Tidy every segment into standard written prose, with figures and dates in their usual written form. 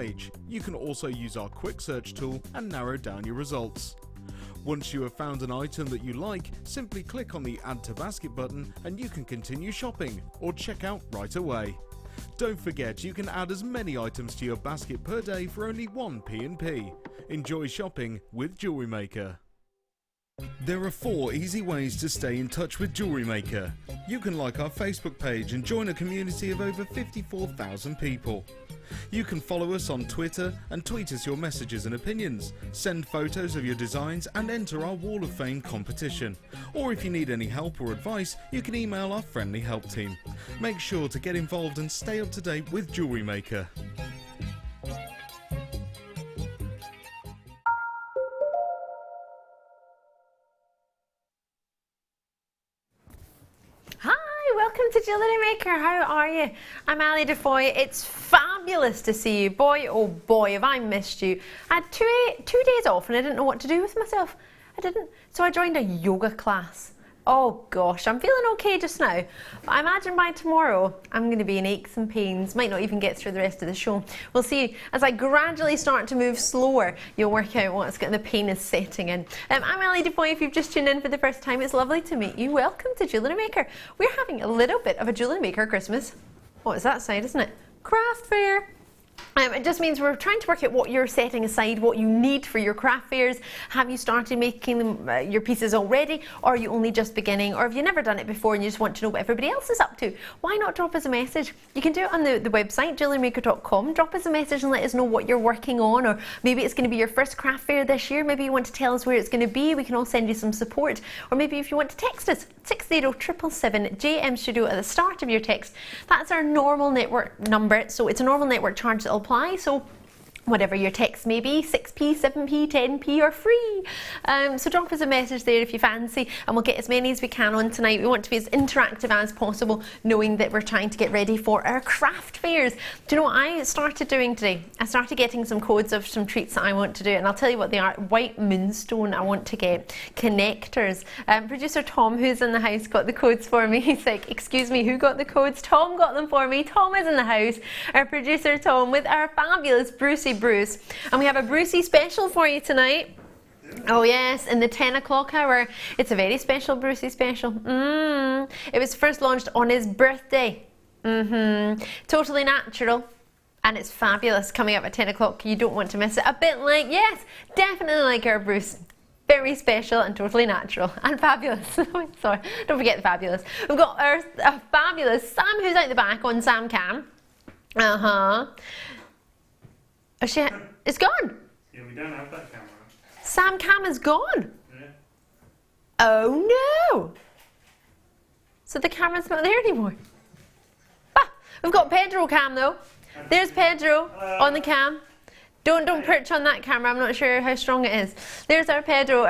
page. You can also use our quick search tool and narrow down your results. Once you have found an item that you like, simply click on the Add to Basket button and you can continue shopping or check out right away. Don't forget, you can add as many items to your basket per day for only 1 P&P. Enjoy shopping with Jewellery Maker. There are 4 easy ways to stay in touch with Jewellery Maker. You can like our Facebook page and join a community of over 54,000 people. You can follow us on Twitter and tweet us your messages and opinions, send photos of your designs and enter our Wall of Fame competition. Or if you need any help or advice, you can email our friendly help team. Make sure to get involved and stay up to date with Jewellery Maker. Welcome to Jewellery Maker. How are you? I'm Ali DeFoy. It's fabulous to see you. Boy, oh boy, have I missed you. I had two days off and I didn't know what to do with myself. I didn't. So I joined a yoga class. Oh gosh, I'm feeling okay just now. But I imagine by tomorrow, I'm going to be in aches and pains. Might not even get through the rest of the show. We'll see. As I gradually start to move slower, you'll work out what's getting the pain is setting in. I'm Ali DeFoy. If you've just tuned in for the first time, it's lovely to meet you. Welcome to Jewellery Maker. We're having a little bit of a Jewellery Maker Christmas. What is that side, isn't it? Craft fair. It just means we're trying to work out what you're setting aside, what you need for your craft fairs. Have you started making them, your pieces already, or are you only just beginning, or have you never done it before and you just want to know what everybody else is up to? Why not drop us a message? You can do it on the website, JewelleryMaker.com. Drop us a message and let us know what you're working on, or maybe it's going to be your first craft fair this year. Maybe you want to tell us where it's going to be. We can all send you some support. Or maybe if you want to text us, 60777 JM Studio at the start of your text. That's our normal network number, so it's a normal network charge that'll apply. So whatever your text may be, 6p, 7p, 10p are free. So drop us a message there if you fancy, and we'll get as many as we can on tonight. We want to be as interactive as possible, knowing that we're trying to get ready for our craft fairs. Do you know what I started doing today? I started getting some codes of some treats that I want to do, and I'll tell you what they are. White moonstone I want to get, connectors. Producer Tom, who's in the house, got the codes for me. He's like, excuse me, who got the codes? Tom got them for me. Tom is in the house. Our producer Tom with our fabulous Brucey Bruce, and we have a Brucey special for you tonight. Oh yes, in the 10 o'clock hour. It's a very special Brucey special. It was first launched on his birthday. Totally natural, and it's fabulous. Coming up at 10 o'clock, you don't want to miss it. A bit like, yes, definitely like our Bruce. Very special and totally natural and fabulous. Sorry, don't forget the fabulous. We've got our fabulous Sam, who's out the back on Sam Cam. It's gone. Yeah, we don't have that camera. Sam Cam is gone. Yeah. Oh no. So the camera's not there anymore. We've got Pedro Cam though. There's Pedro on the cam. Don't perch on that camera. I'm not sure how strong it is. There's our Pedro.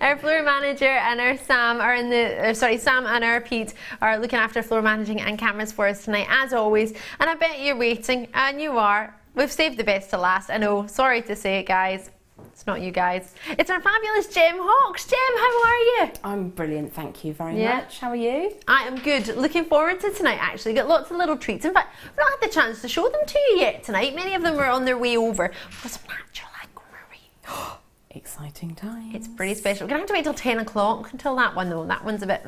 Our floor manager and our Sam are in the, Sam and our Pete are looking after floor managing and cameras for us tonight, as always. And I bet you're waiting, and you are. We've saved the best to last. I know, sorry to say it, guys. It's not you guys. It's our fabulous Jem Hawkes. Jem, how are you? I'm brilliant, thank you very much. How are you? I am good. Looking forward to tonight, actually. Got lots of little treats. In fact, we've not had the chance to show them to you yet tonight. Many of them are on their way over. We've got some natural aquamarine. Exciting times. It's pretty special. We're going to have to wait till 10 o'clock until that one, though. That one's a bit...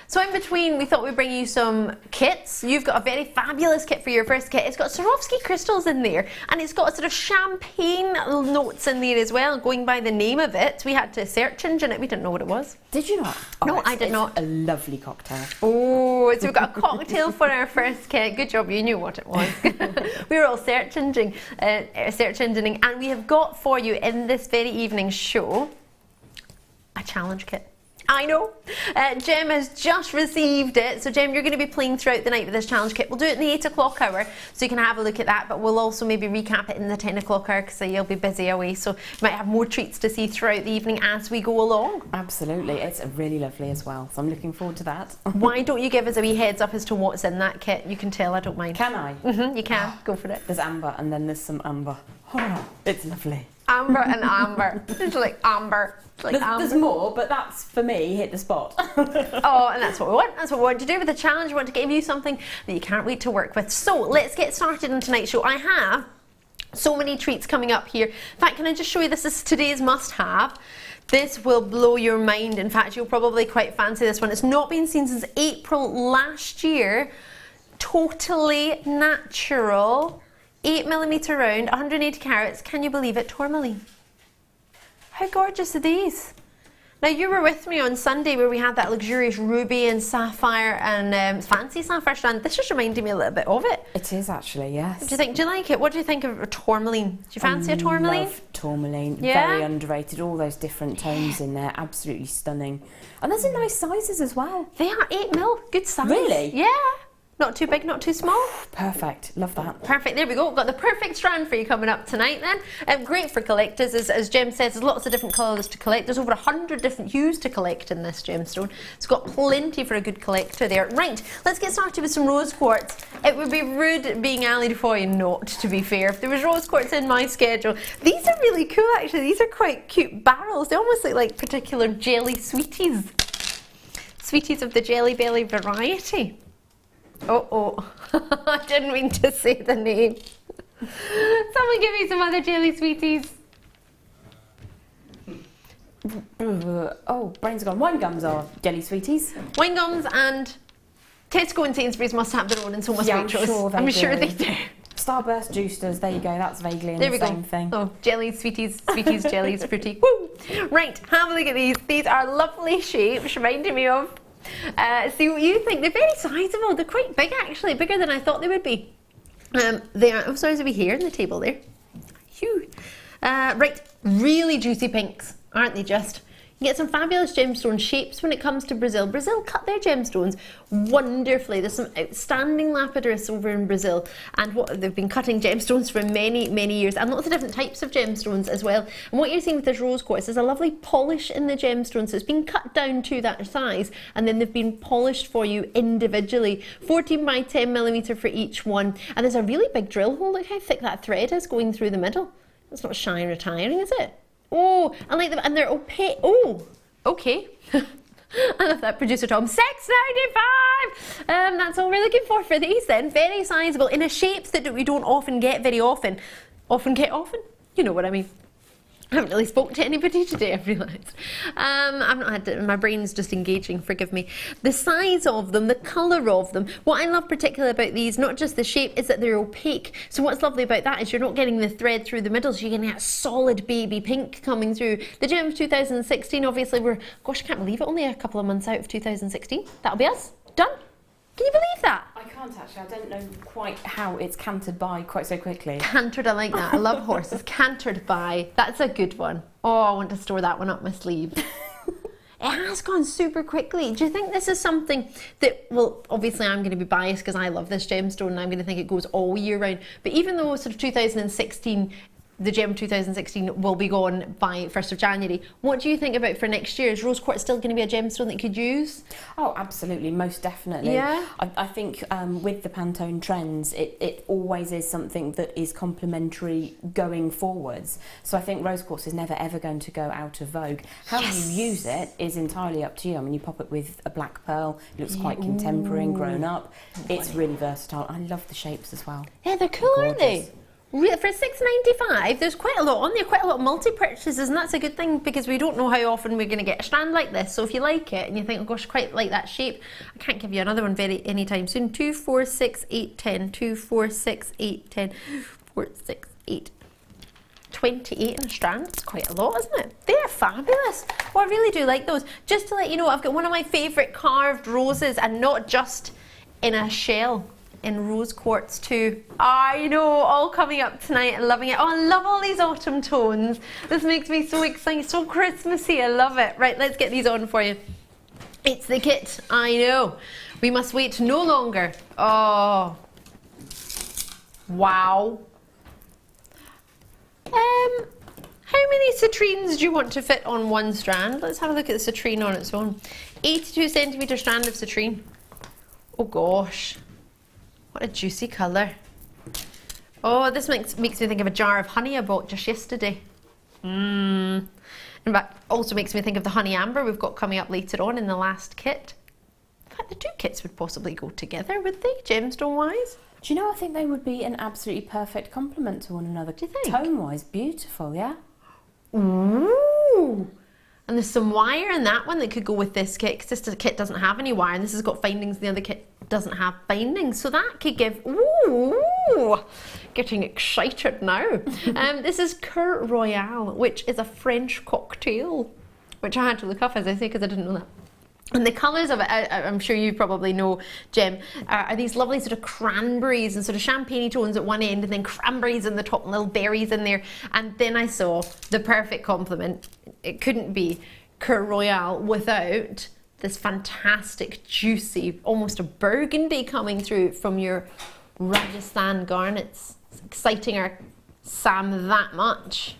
So in between, we thought we'd bring you some kits. You've got a very fabulous kit for your first kit. It's got Swarovski crystals in there, and it's got sort of champagne notes in there as well, going by the name of it. We had to search engine it. We didn't know what it was. Did you not? No, I did not. A lovely cocktail. Oh, so we've got a cocktail for our first kit. Good job, you knew what it was. We were all search engineering, and we have got for you in this very evening's show a challenge kit. I know. Jem has just received it. So Jem, you're going to be playing throughout the night with this challenge kit. We'll do it in the 8 o'clock hour, so you can have a look at that, but we'll also maybe recap it in the 10 o'clock hour, because you'll be busy away, so you might have more treats to see throughout the evening as we go along. Absolutely. It's really lovely as well, so I'm looking forward to that. Why don't you give us a wee heads up as to what's in that kit? You can tell, I don't mind. Can I? You can. Go for it. There's amber, and then there's some amber. Oh, it's lovely. Amber and amber. It's like amber. Like there's more, but that's, for me, hit the spot. Oh, and that's what we want. That's what we want to do with the challenge. We want to give you something that you can't wait to work with. So let's get started on tonight's show. I have So many treats coming up here. In fact, can I just show you, this is today's must-have. This will blow your mind. In fact, you'll probably quite fancy this one. It's not been seen since April last year. Totally natural, 8mm round, 180 carats. Can you believe it? Tourmaline. How gorgeous are these? Now, you were with me on Sunday where we had that luxurious ruby and sapphire and fancy sapphire strand. This just reminded me a little bit of it. It is actually, yes. What do you think? Do you like it? What do you think of a tourmaline? Do you fancy a tourmaline? I love tourmaline. Yeah? Very underrated. All those different tones in there. Absolutely stunning. And there's nice sizes as well. They are 8mm. Good size. Really? Yeah. Not too big, not too small. Perfect. Love that. Perfect. There we go. We've got the perfect strand for you coming up tonight then. Great for collectors. As Jem says, there's lots of different colours to collect. There's over 100 different hues to collect in this gemstone. It's got plenty for a good collector there. Right, let's get started with some rose quartz. It would be rude being Ali DeFoy not, to be fair, if there was rose quartz in my schedule. These are really cool actually. These are quite cute barrels. They almost look like particular jelly sweeties. Sweeties of the Jelly Belly variety. Oh, I didn't mean to say the name. Someone give me some other jelly sweeties. Oh, brains are gone. Wine gums are jelly sweeties. Wine gums and Tesco and Sainsbury's must have their own and so must Yeah, Waitrose. I'm sure they do. Starburst juicers, there you go, that's vaguely in There the we go. same thing. Oh, jellies, sweeties, jellies, fruity. Woo! Right, have a look at these. These are lovely shapes, reminding me of. See what you think. They're very sizable. They're quite big actually, bigger than I thought they would be. They are. Oh, sorry, there's a wee hair in the table there. Phew. Right, really juicy pinks, aren't they just? You get some fabulous gemstone shapes when it comes to Brazil. Brazil cut their gemstones wonderfully. There's some outstanding lapidarists over in Brazil, and they've been cutting gemstones for many, many years, and lots of different types of gemstones as well. And what you're seeing with this rose quartz is a lovely polish in the gemstone, so it's been cut down to that size, and then they've been polished for you individually. 14 by 10mm for each one, and there's a really big drill hole. Look how thick that thread is going through the middle. It's not shy and retiring, is it? Oh, I like them, and they're opaque. Oh, okay. I love that, producer Tom. $6.95. That's all we're looking for these then. Very sizable in a shapes that we don't often get very often. Often? You know what I mean. I haven't really spoken to anybody today, I've realised. I've not had to, my brain's just engaging, forgive me. The size of them, the colour of them. What I love particularly about these, not just the shape, is that they're opaque. So what's lovely about that is you're not getting the thread through the middle, so you're getting that solid baby pink coming through. The Gems 2016, obviously gosh, I can't believe it, only a couple of months out of 2016. That'll be us, done. Can you believe that? I can't actually, I don't know quite how it's cantered by quite so quickly. Cantered, I like that. I love horses. Cantered by, that's a good one. Oh, I want to store that one up my sleeve. It has gone super quickly. Do you think this is something that, well, obviously I'm going to be biased because I love this gemstone and I'm going to think it goes all year round. But even though sort of 2016, the Gem 2016 will be gone by 1st of January. What do you think about for next year? Is rose quartz still going to be a gemstone that you could use? Oh, absolutely, most definitely. Yeah. I think with the Pantone trends, it always is something that is complementary going forwards. So I think rose quartz is never ever going to go out of vogue. How you use it is entirely up to you. I mean, you pop it with a black pearl, it looks quite contemporary and grown up. It's really versatile. I love the shapes as well. Yeah, they're cool, aren't they? For $6.95, there's quite a lot on there, quite a lot of multi-purchases, and that's a good thing because we don't know how often we're going to get a strand like this. So if you like it and you think, oh gosh, quite like that shape, I can't give you another one anytime soon. 2, 4, 6, 8, 10, 2, 4, 6, 8, 10, 4, 6, 8. 28 in a strand. It's quite a lot, isn't it? They're fabulous. Oh, I really do like those. Just to let you know, I've got one of my favourite carved roses, and not just in a shell, in rose quartz too. I know, all coming up tonight and loving it. Oh, I love all these autumn tones. This makes me so excited, so Christmassy. I love it. Right, let's get these on for you. It's the kit. I know. We must wait no longer. Oh. Wow. How many citrines do you want to fit on one strand? Let's have a look at the citrine on its own. 82 centimetre strand of citrine. Oh gosh. What a juicy colour. Oh, this makes me think of a jar of honey I bought just yesterday. In fact, also makes me think of the honey amber we've got coming up later on in the last kit. In fact, the two kits would possibly go together, would they, gemstone-wise? Do you know, I think they would be an absolutely perfect complement to one another. Do you think? Tone-wise, beautiful, yeah? Ooh! And there's some wire in that one that could go with this kit, because this kit doesn't have any wire, and this has got findings, the other kit doesn't have bindings. So that could give, ooh, getting excited now. This is Coeur Royale, which is a French cocktail, which I had to look up, as I say, because I didn't know that. And the colours of it, I'm sure you probably know, Jem, are these lovely sort of cranberries and sort of champagne tones at one end, and then cranberries in the top and little berries in there. And then I saw the perfect complement. It couldn't be Coeur Royale without this fantastic, juicy, almost a burgundy coming through from your Rajasthan garnets. It's exciting our Sam that much.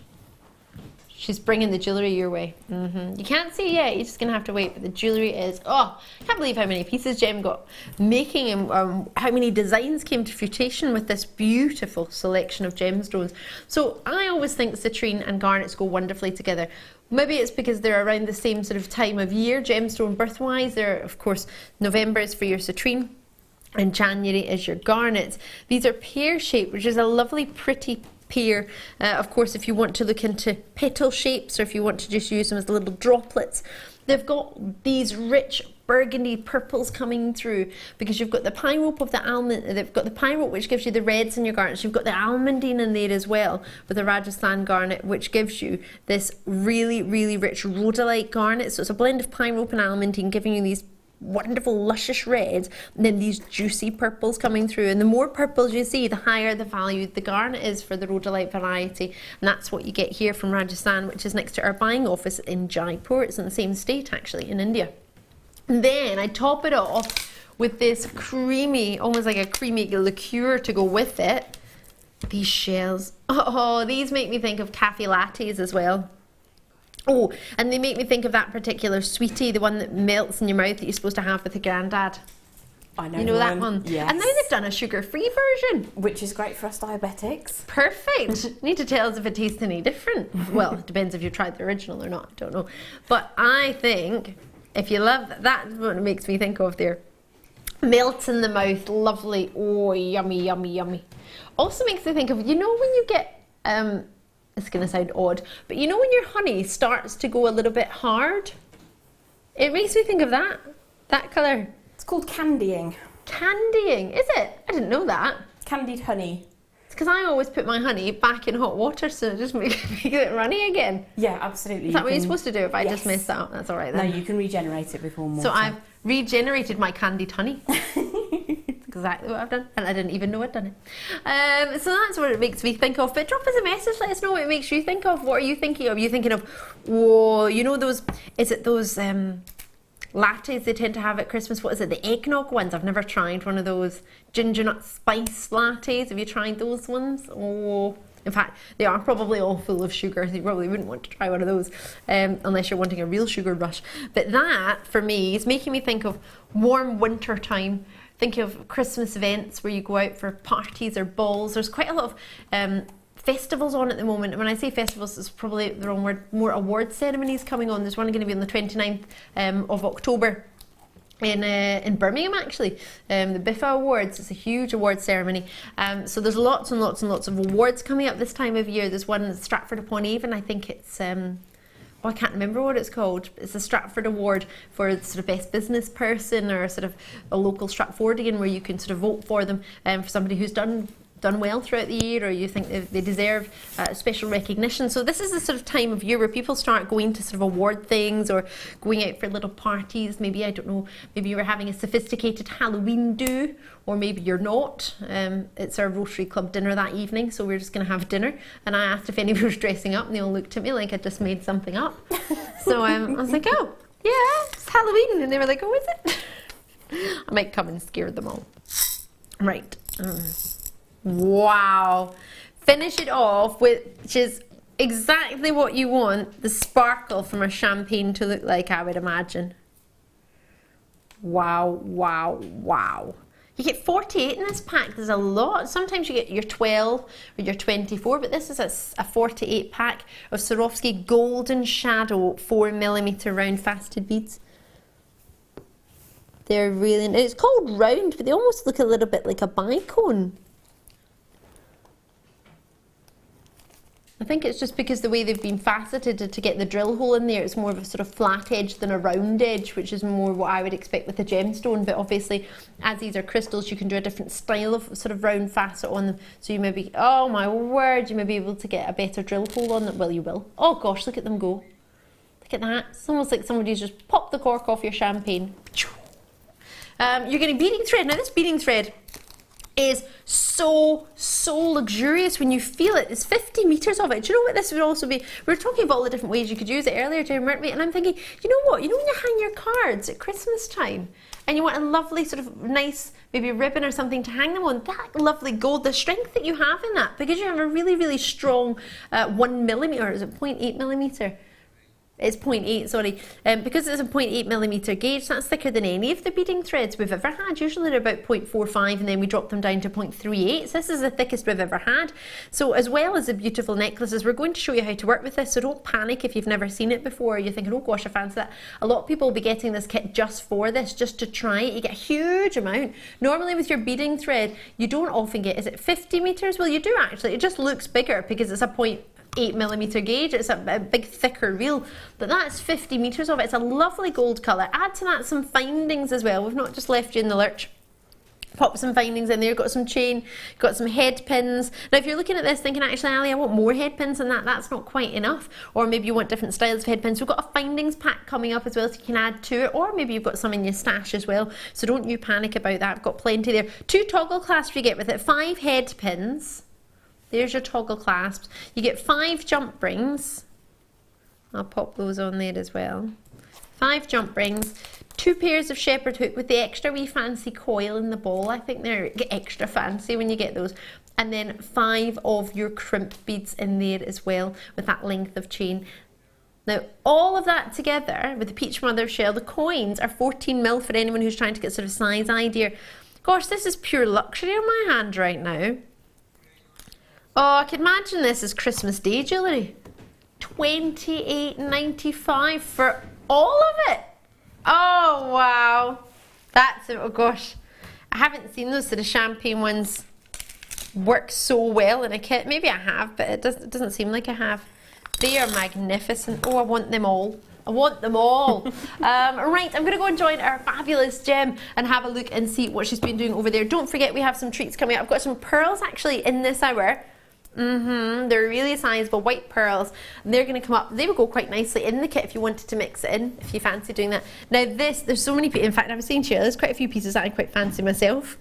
She's bringing the jewellery your way. You can't see it yet, you're just going to have to wait, but the jewellery is, oh, I can't believe how many pieces Jem got making, and how many designs came to fruition with this beautiful selection of gemstones. So I always think citrine and garnets go wonderfully together. Maybe it's because they're around the same sort of time of year, gemstone birthwise. They're, of course, November is for your citrine, and January is your garnets. These are pear-shaped, which is a lovely, pretty pear. Of course, if you want to look into petal shapes, or if you want to just use them as little droplets, they've got these rich burgundy purples coming through, because you've got the pine rope of the almond, they've got the pine rope which gives you the reds in your garnets, you've got the almondine in there as well with the Rajasthan garnet, which gives you this really, really rich rhodolite garnet. So it's a blend of pine rope and almondine, giving you these wonderful luscious reds, and then these juicy purples coming through. And the more purples you see, the higher the value the garnet is for the rhodolite variety, and that's what you get here from Rajasthan, which is next to our buying office in Jaipur. It's in the same state actually, in India. And then I top it off with this creamy, almost like a creamy liqueur to go with it. These shells, oh, these make me think of cafe lattes as well. Oh, and they make me think of that particular sweetie, the one that melts in your mouth that you're supposed to have with your granddad. I know. You know that one? Yes. And now they've done a sugar-free version. Which is great for us diabetics. Perfect. You need to tell us if it tastes any different. Well, it depends if you tried the original or not, I don't know. But I think, if you love that, that's what it makes me think of there. Melts in the mouth, lovely. Oh, yummy, yummy, yummy. Also makes me think of, you know when you get, it's going to sound odd, but you know when your honey starts to go a little bit hard? It makes me think of that colour. It's called candying. Candying, is it? I didn't know that. Candied honey. It's because I always put my honey back in hot water, so it just make it runny again. Yeah, absolutely. Is that what you're supposed to do if I just mess that up? That's all right then. No, you can regenerate it with warm water. So I've regenerated my candied honey. Exactly what I've done, and I didn't even know I'd done it. So that's what it makes me think of. But drop us a message, let us know what it makes you think of. What are you thinking of? Are you thinking of, whoa, you know those, is it those lattes they tend to have at Christmas? What is it, the eggnog ones? I've never tried one of those ginger nut spice lattes. Have you tried those ones? Oh, in fact, they are probably all full of sugar. You probably wouldn't want to try one of those unless you're wanting a real sugar rush. But that, for me, is making me think of warm winter time. Think of Christmas events where you go out for parties or balls. There's quite a lot of festivals on at the moment. And when I say festivals, it's probably the wrong word. More award ceremonies coming on. There's one going to be on the 29th of October in Birmingham, actually. The BIFA Awards. It's a huge award ceremony. So there's lots and lots and lots of awards coming up this time of year. There's one in Stratford-upon-Avon. I think it's... I can't remember what it's called. It's a Stratford Award for sort of best business person, or sort of a local Stratfordian, where you can sort of vote for them for somebody who's done well throughout the year, or you think they deserve special recognition. So this is the sort of time of year where people start going to sort of award things, or going out for little parties. Maybe, I don't know, maybe you were having a sophisticated Halloween do, or maybe you're not. It's our Rotary Club dinner that evening, so we're just going to have dinner. And I asked if anybody was dressing up, and they all looked at me like I just made something up. So I was like, oh, yeah, it's Halloween. And they were like, oh, is it? I might come and scare them all. Right. Wow. Finish it off with, which is exactly what you want the sparkle from a champagne to look like, I would imagine. Wow, wow, wow. You get 48 in this pack. There's a lot. Sometimes you get your 12 or your 24, but this is a 48 pack of Swarovski Golden Shadow 4mm round faceted beads. They're really, it's called round, but they almost look a little bit like a bicone. I think it's just because the way they've been faceted to get the drill hole in there, it's more of a sort of flat edge than a round edge, which is more what I would expect with a gemstone. But obviously, as these are crystals, you can do a different style of sort of round facet on them. So you may be, oh my word, you may be able to get a better drill hole on them. Well, you will. Oh gosh, look at them go. Look at that. It's almost like somebody's just popped the cork off your champagne. You're getting beading thread. Now this beading thread is so luxurious when you feel it. It's 50 meters of it. Do you know what this would also be? We were talking about all the different ways you could use it earlier, Jem, weren't we? And I'm thinking, you know what? You know when you hang your cards at Christmas time and you want a lovely sort of nice maybe ribbon or something to hang them on, that lovely gold, the strength that you have in that, because you have a really strong 1 millimeter, or is it 0.8 millimeter? It's 0.8, sorry. Because it's a 0.8 millimeter gauge, that's thicker than any of the beading threads we've ever had. Usually they're about 0.45 and then we drop them down to 0.38. So this is the thickest we've ever had. So as well as the beautiful necklaces, we're going to show you how to work with this. So don't panic if you've never seen it before. You're thinking, oh gosh, I fancy that. A lot of people will be getting this kit just for this, just to try it. You get a huge amount. Normally with your beading thread, you don't often get, is it 50 meters? Well, you do actually. It just looks bigger because it's a 0.8 millimeter gauge. It's a big thicker reel, but that's 50 meters of it. It's a lovely gold colour. Add to that some findings as well. We've not just left you in the lurch. Pop some findings in there. Got some chain, got some head pins. Now if you're looking at this thinking, actually Ali, I want more head pins than that, that's not quite enough, or maybe you want different styles of head pins, we've got a findings pack coming up as well, so you can add to it, or maybe you've got some in your stash as well, so don't you panic about that. I've got plenty there. 2 toggle clasps you get with it, 5 head pins. There's your toggle clasps. You get 5 jump rings. I'll pop those on there as well. 5 jump rings, 2 pairs of shepherd hook with the extra wee fancy coil in the ball. I think they're extra fancy when you get those. And then 5 of your crimp beads in there as well with that length of chain. Now, all of that together with the peach mother of shell, the coins are 14 mil for anyone who's trying to get sort of size idea. Gosh, this is pure luxury on my hand right now. Oh, I can imagine this as Christmas Day jewellery. $28.95 for all of it. Oh, wow. That's it. Oh, gosh. I haven't seen those sort of champagne ones work so well in a kit. Maybe I have, but it doesn't seem like I have. They are magnificent. Oh, I want them all. I want them all. Right, I'm going to go and join our fabulous Jem and have a look and see what she's been doing over there. Don't forget we have some treats coming up. I've got some pearls actually in this hour. They're really sizable white pearls, and they're going to come up. They would go quite nicely in the kit if you wanted to mix it in, if you fancy doing that. Now there's so many people, in fact I was saying to you, there's quite a few pieces that I quite fancy myself.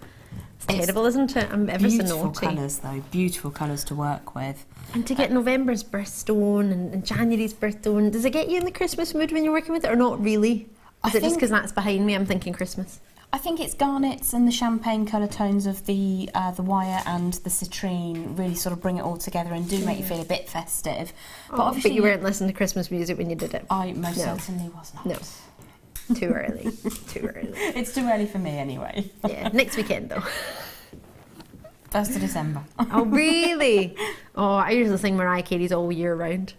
It's terrible, isn't it? I'm ever so naughty. Beautiful colours though, beautiful colours to work with. And to get November's birthstone and January's birthstone, does it get you in the Christmas mood when you're working with it, or not really? Is it just because that's behind me, I'm thinking Christmas? I think it's garnets and the champagne colour tones of the wire and the citrine really sort of bring it all together and do make you feel a bit festive. But you weren't listening to Christmas music when you did it. I most certainly was not. No. Too early. Too early. It's too early for me anyway. Yeah, next weekend though. 1st of December. Oh really? Oh, I usually sing Mariah Carey's All Year Round.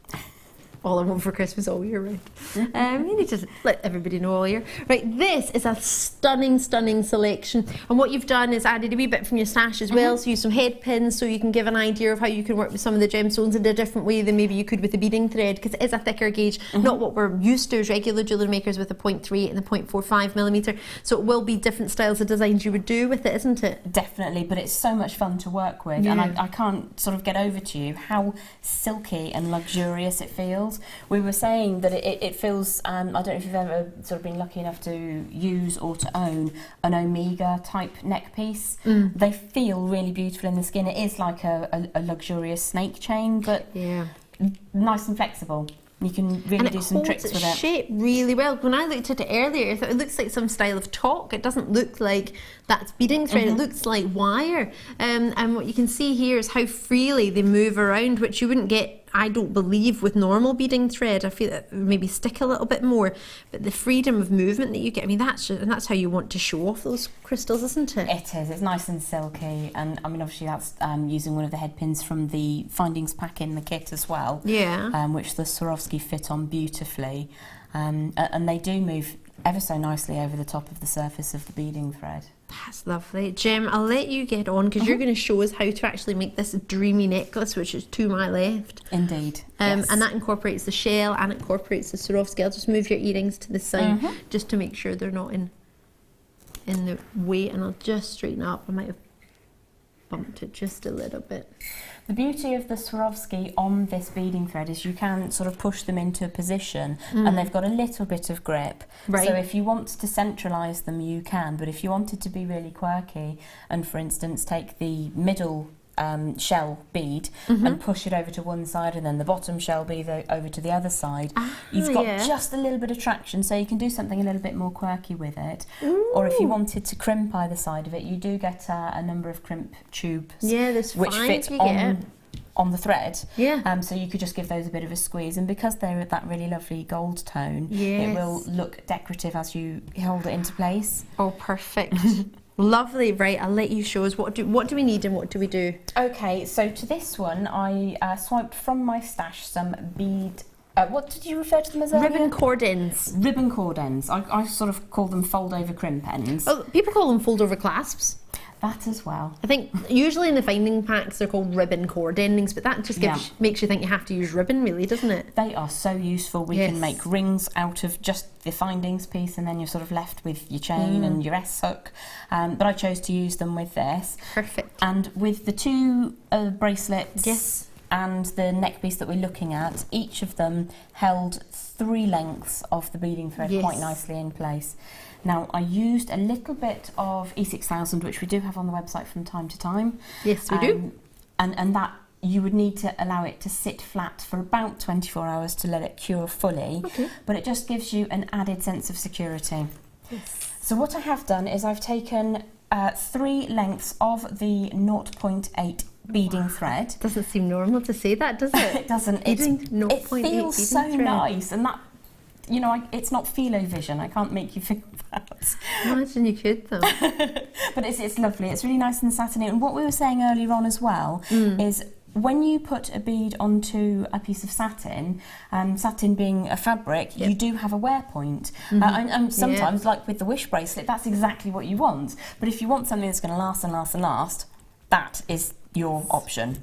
All I want for Christmas all year round. You need to let everybody know all year. Right, this is a stunning selection. And what you've done is added a wee bit from your stash as well. So use some head pins so you can give an idea of how you can work with some of the gemstones in a different way than maybe you could with the beading thread, because it is a thicker gauge, not what we're used to as regular jewellery makers with the 0.3 and the 0.45 millimeter. So it will be different styles of designs you would do with it, isn't it? Definitely, but it's so much fun to work with. Yeah. And I can't sort of get over to you how silky and luxurious it feels. We were saying that it feels, I don't know if you've ever sort of been lucky enough to use or to own an Omega type neck piece. They feel really beautiful in the skin. It is like a luxurious snake chain, but nice and flexible. You can really do some tricks with it. And it holds its shape really well. When I looked at it earlier, I thought it looks like some style of talk. It doesn't look like that's beading thread. It looks like wire. And what you can see here is how freely they move around, which you wouldn't get, I don't believe, with normal beading thread. I feel that it would maybe stick a little bit more, but the freedom of movement that you get, I mean, that's how you want to show off those crystals, isn't it? It is. It's nice and silky, and I mean, obviously that's using one of the head pins from the findings pack in the kit as well. Yeah. Which the Swarovski fit on beautifully, and they do move ever so nicely over the top of the surface of the beading thread. That's lovely. Jem, I'll let you get on because you're going to show us how to actually make this dreamy necklace, which is to my left. Indeed. Yes. And that incorporates the shell and incorporates the Swarovski. I'll just move your earrings to the side just to make sure they're not in the way, and I'll just straighten up. I might have bumped it just a little bit. The beauty of the Swarovski on this beading thread is you can sort of push them into a position and they've got a little bit of grip. Right. So if you want to centralise them, you can, but if you wanted to be really quirky and, for instance, take the middle shell bead and push it over to one side and then the bottom shell bead over to the other side, you've got just a little bit of traction, so you can do something a little bit more quirky with it. Or if you wanted to crimp either side of it, you do get a number of crimp tubes which fit on the thread. So you could just give those a bit of a squeeze, and because they're that really lovely gold tone, it will look decorative as you hold it into place. Oh, perfect. Lovely. Right, I'll let you show us what do we need and what do we do. Okay, so to this one I swiped from my stash some bead, what did you refer to them as earlier? Ribbon cord ends. Ribbon cord ends. I sort of call them fold over crimp ends. Oh, people call them fold over clasps. That as well. I think usually in the finding packs they're called ribbon cord endings, but that just makes you think you have to use ribbon, really, doesn't it? They are so useful. We can make rings out of just the findings piece, and then you're sort of left with your chain and your S-hook. But I chose to use them with this. Perfect. And with the two bracelets and the neck piece that we're looking at, each of them held 3 lengths of the beading thread quite nicely in place. Now, I used a little bit of E6000, which we do have on the website from time to time. Yes, we do. And that you would need to allow it to sit flat for about 24 hours to let it cure fully. But it just gives you an added sense of security. So what I have done is I've taken 3 lengths of the 0.8 beading thread. Doesn't seem normal to say that, does it? It doesn't. It feels so nice, and that, you know, it's not philo vision. I can't make you think that. Imagine you could, though. But it's lovely. It's really nice and satiny. And what we were saying earlier on as well is when you put a bead onto a piece of satin, satin being a fabric, you do have a wear point. And sometimes, like with the wish bracelet, that's exactly what you want. But if you want something that's going to last and last and last, that is your option.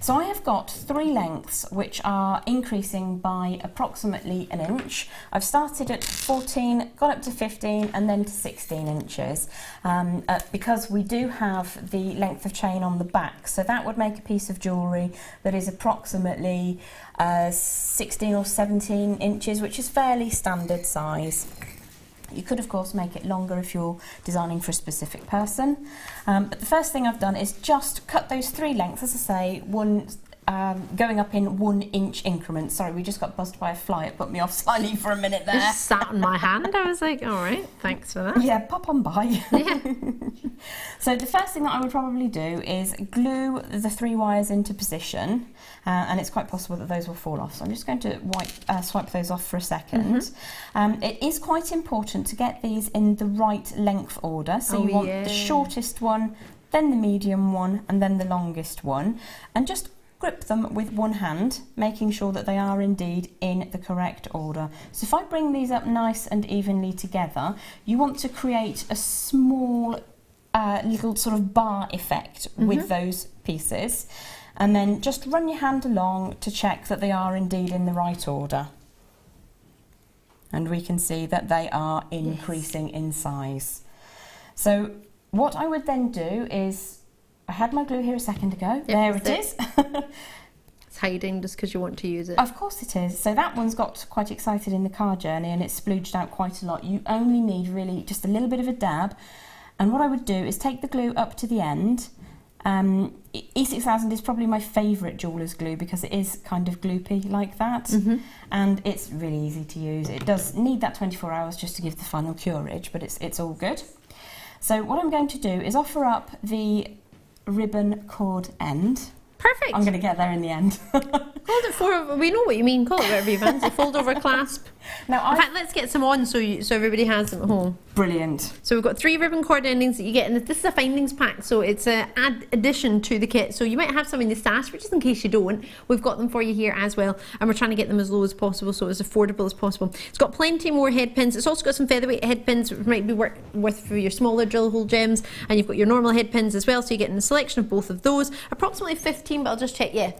So I have got 3 lengths which are increasing by approximately 1 inch. I've started at 14, gone up to 15 and then to 16 inches because we do have the length of chain on the back, so that would make a piece of jewellery that is approximately 16 or 17 inches, which is fairly standard size. You could, of course, make it longer if you're designing for a specific person. But the first thing I've done is just cut those 3 lengths, as I say, going up in 1 inch increments. Sorry, we just got buzzed by a fly. It put me off slightly for a minute there. It just sat in my hand. I was like, all right, thanks for that. Yeah, pop on by. Yeah. So the first thing that I would probably do is glue the 3 wires into position. And it's quite possible that those will fall off. So I'm just going to swipe those off for a second. It is quite important to get these in the right length order. So you want the shortest one, then the medium one, and then the longest one. And just grip them with one hand, making sure that they are indeed in the correct order. So if I bring these up nice and evenly together, you want to create a small little sort of bar effect with those pieces. And then just run your hand along to check that they are indeed in the right order. And we can see that they are increasing in size. So what I would then do is, I had my glue here a second ago. There it is. It's hiding just because you want to use it. Of course it is. So that one's got quite excited in the car journey and it's splooged out quite a lot. You only need really just a little bit of a dab. And what I would do is take the glue up to the end. E6000 is probably my favourite jeweller's glue because it is kind of gloopy like that, and it's really easy to use. It does need that 24 hours just to give the final curage, but it's all good. So what I'm going to do is offer up the ribbon cord end. Perfect. I'm going to get there in the end. Hold it for, we know what you mean, call it whatever you fancy. Fold over clasp. Now, in fact, let's get some on so everybody has them at home. Brilliant. So we've got 3 ribbon cord endings that you get, and this is a findings pack, so it's an addition to the kit. So you might have some in the stash, but just in case you don't, we've got them for you here as well, and we're trying to get them as low as possible, so as affordable as possible. It's got plenty more head pins. It's also got some featherweight head pins, which might be worth for your smaller drill hole gems, and you've got your normal head pins as well, so you're getting a selection of both of those. Approximately 15, but I'll just check, yeah.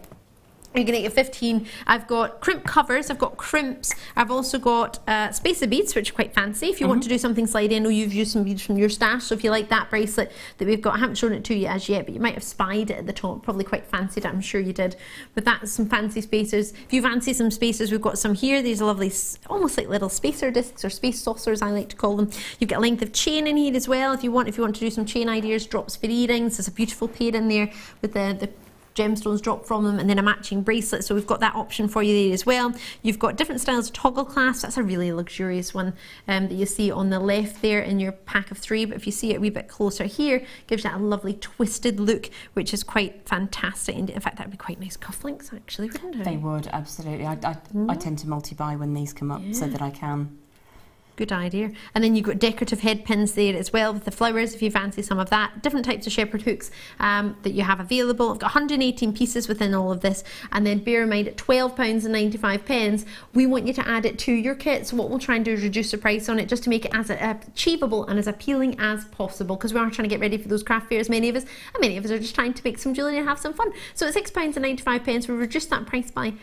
You're going to get 15. I've got crimp covers, I've got crimps, I've also got spacer beads, which are quite fancy. If you want to do something slidey, I know you've used some beads from your stash, so if you like that bracelet that we've got, I haven't shown it to you as yet, but you might have spied it at the top, probably quite fancied it, I'm sure you did. But that's some fancy spacers. If you fancy some spacers, we've got some here. These are lovely, almost like little spacer discs, or space saucers, I like to call them. You've got a length of chain in here as well, if you want to do some chain ideas, drops for earrings. There's a beautiful pair in there with the gemstones drop from them, and then a matching bracelet, so we've got that option for you there as well. You've got different styles of toggle clasps. That's a really luxurious one that you see on the left there in your pack of 3, but if you see it a wee bit closer here, gives you that lovely twisted look, which is quite fantastic. And in fact, that would be quite nice cufflinks actually, wouldn't it? They would, absolutely. I tend to multi-buy when these come up so that I can. Good idea. And then you've got decorative head pins there as well with the flowers if you fancy some of that. Different types of shepherd hooks that you have available. I've got 118 pieces within all of this. And then bear in mind, at £12.95, we want you to add it to your kit. So what we'll try and do is reduce the price on it just to make it as achievable and as appealing as possible, because we are trying to get ready for those craft fairs, many of us, and many of us are just trying to make some jewellery and have some fun. So at £6.95, we'll reduce that price by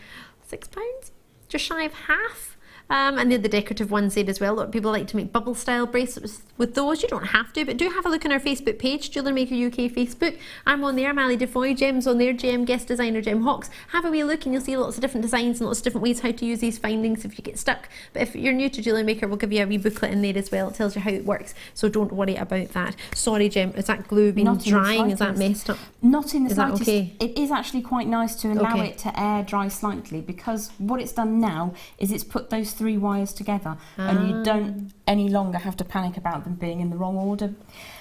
£6, just shy of half. And then the decorative ones there as well. A lot of people like to make bubble style bracelets with those. You don't have to, but do have a look on our Facebook page, Jewellery Maker UK Facebook. I'm on there, I'm Ali DeFoy, Jem's on there, Jem, guest designer Jem Hawkes. Have a wee look and you'll see lots of different designs and lots of different ways how to use these findings if you get stuck. But if you're new to Jewellery Maker, we'll give you a wee booklet in there as well. It tells you how it works, so don't worry about that. Sorry Jem, is that glue been drying? Is that messed up? Not in the slightest. Okay? It is actually quite nice to allow it to air dry slightly, because what it's done now is it's put those 3 wires together and you don't any longer have to panic about them being in the wrong order.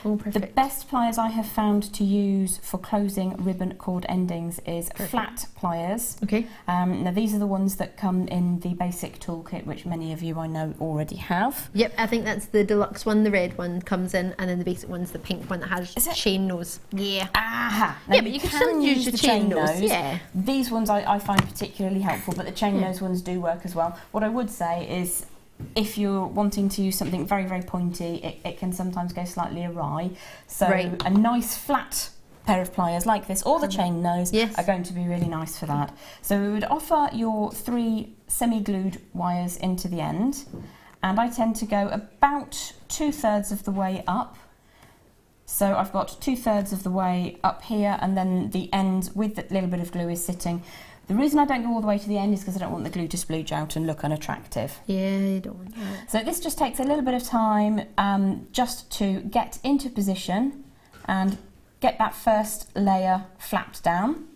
Oh, perfect. The best pliers I have found to use for closing ribbon cord endings is flat pliers. Okay. Now these are the ones that come in the basic toolkit, which many of you I know already have. Yep, I think that's the deluxe one, the red one comes in, and then the basic one's the pink one that has chain nose. Yeah. Aha! Now yeah, but you can still use the chain nose. Yeah. These ones I find particularly helpful, but the chain nose ones do work as well. What I would say is, if you're wanting to use something very, very pointy, it can sometimes go slightly awry. So a nice flat pair of pliers like this, or the chain nose, are going to be really nice for that. So we would offer your 3 semi-glued wires into the end, and I tend to go about 2/3 of the way up. So I've got 2/3 of the way up here, and then the end with the little bit of glue is sitting. The reason I don't go all the way to the end is because I don't want the glue to splooge out and look unattractive. Yeah, you don't want that. So this just takes a little bit of time just to get into position and get that first layer flapped down.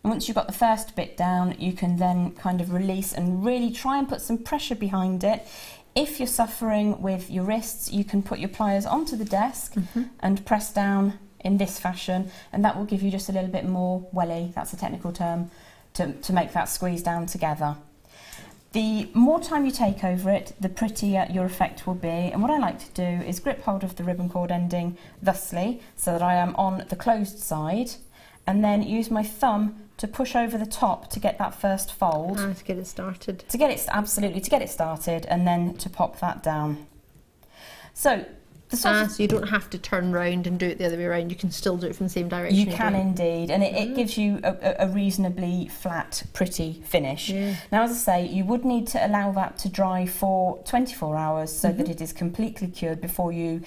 And once you've got the first bit down, you can then kind of release and really try and put some pressure behind it. If you're suffering with your wrists, you can put your pliers onto the desk and press down in this fashion, and that will give you just a little bit more welly, that's a technical term, to make that squeeze down together. The more time you take over it, the prettier your effect will be, and what I like to do is grip hold of the ribbon cord ending thusly, so that I am on the closed side, and then use my thumb to push over the top to get that first fold. To get it started. To get it, absolutely, to get it started, and then to pop that down. So, so you don't have to turn round and do it the other way around. You can still do it from the same direction. You can indeed, and it gives you a reasonably flat, pretty finish. Now, as I say, you would need to allow that to dry for 24 hours so that it is completely cured before you,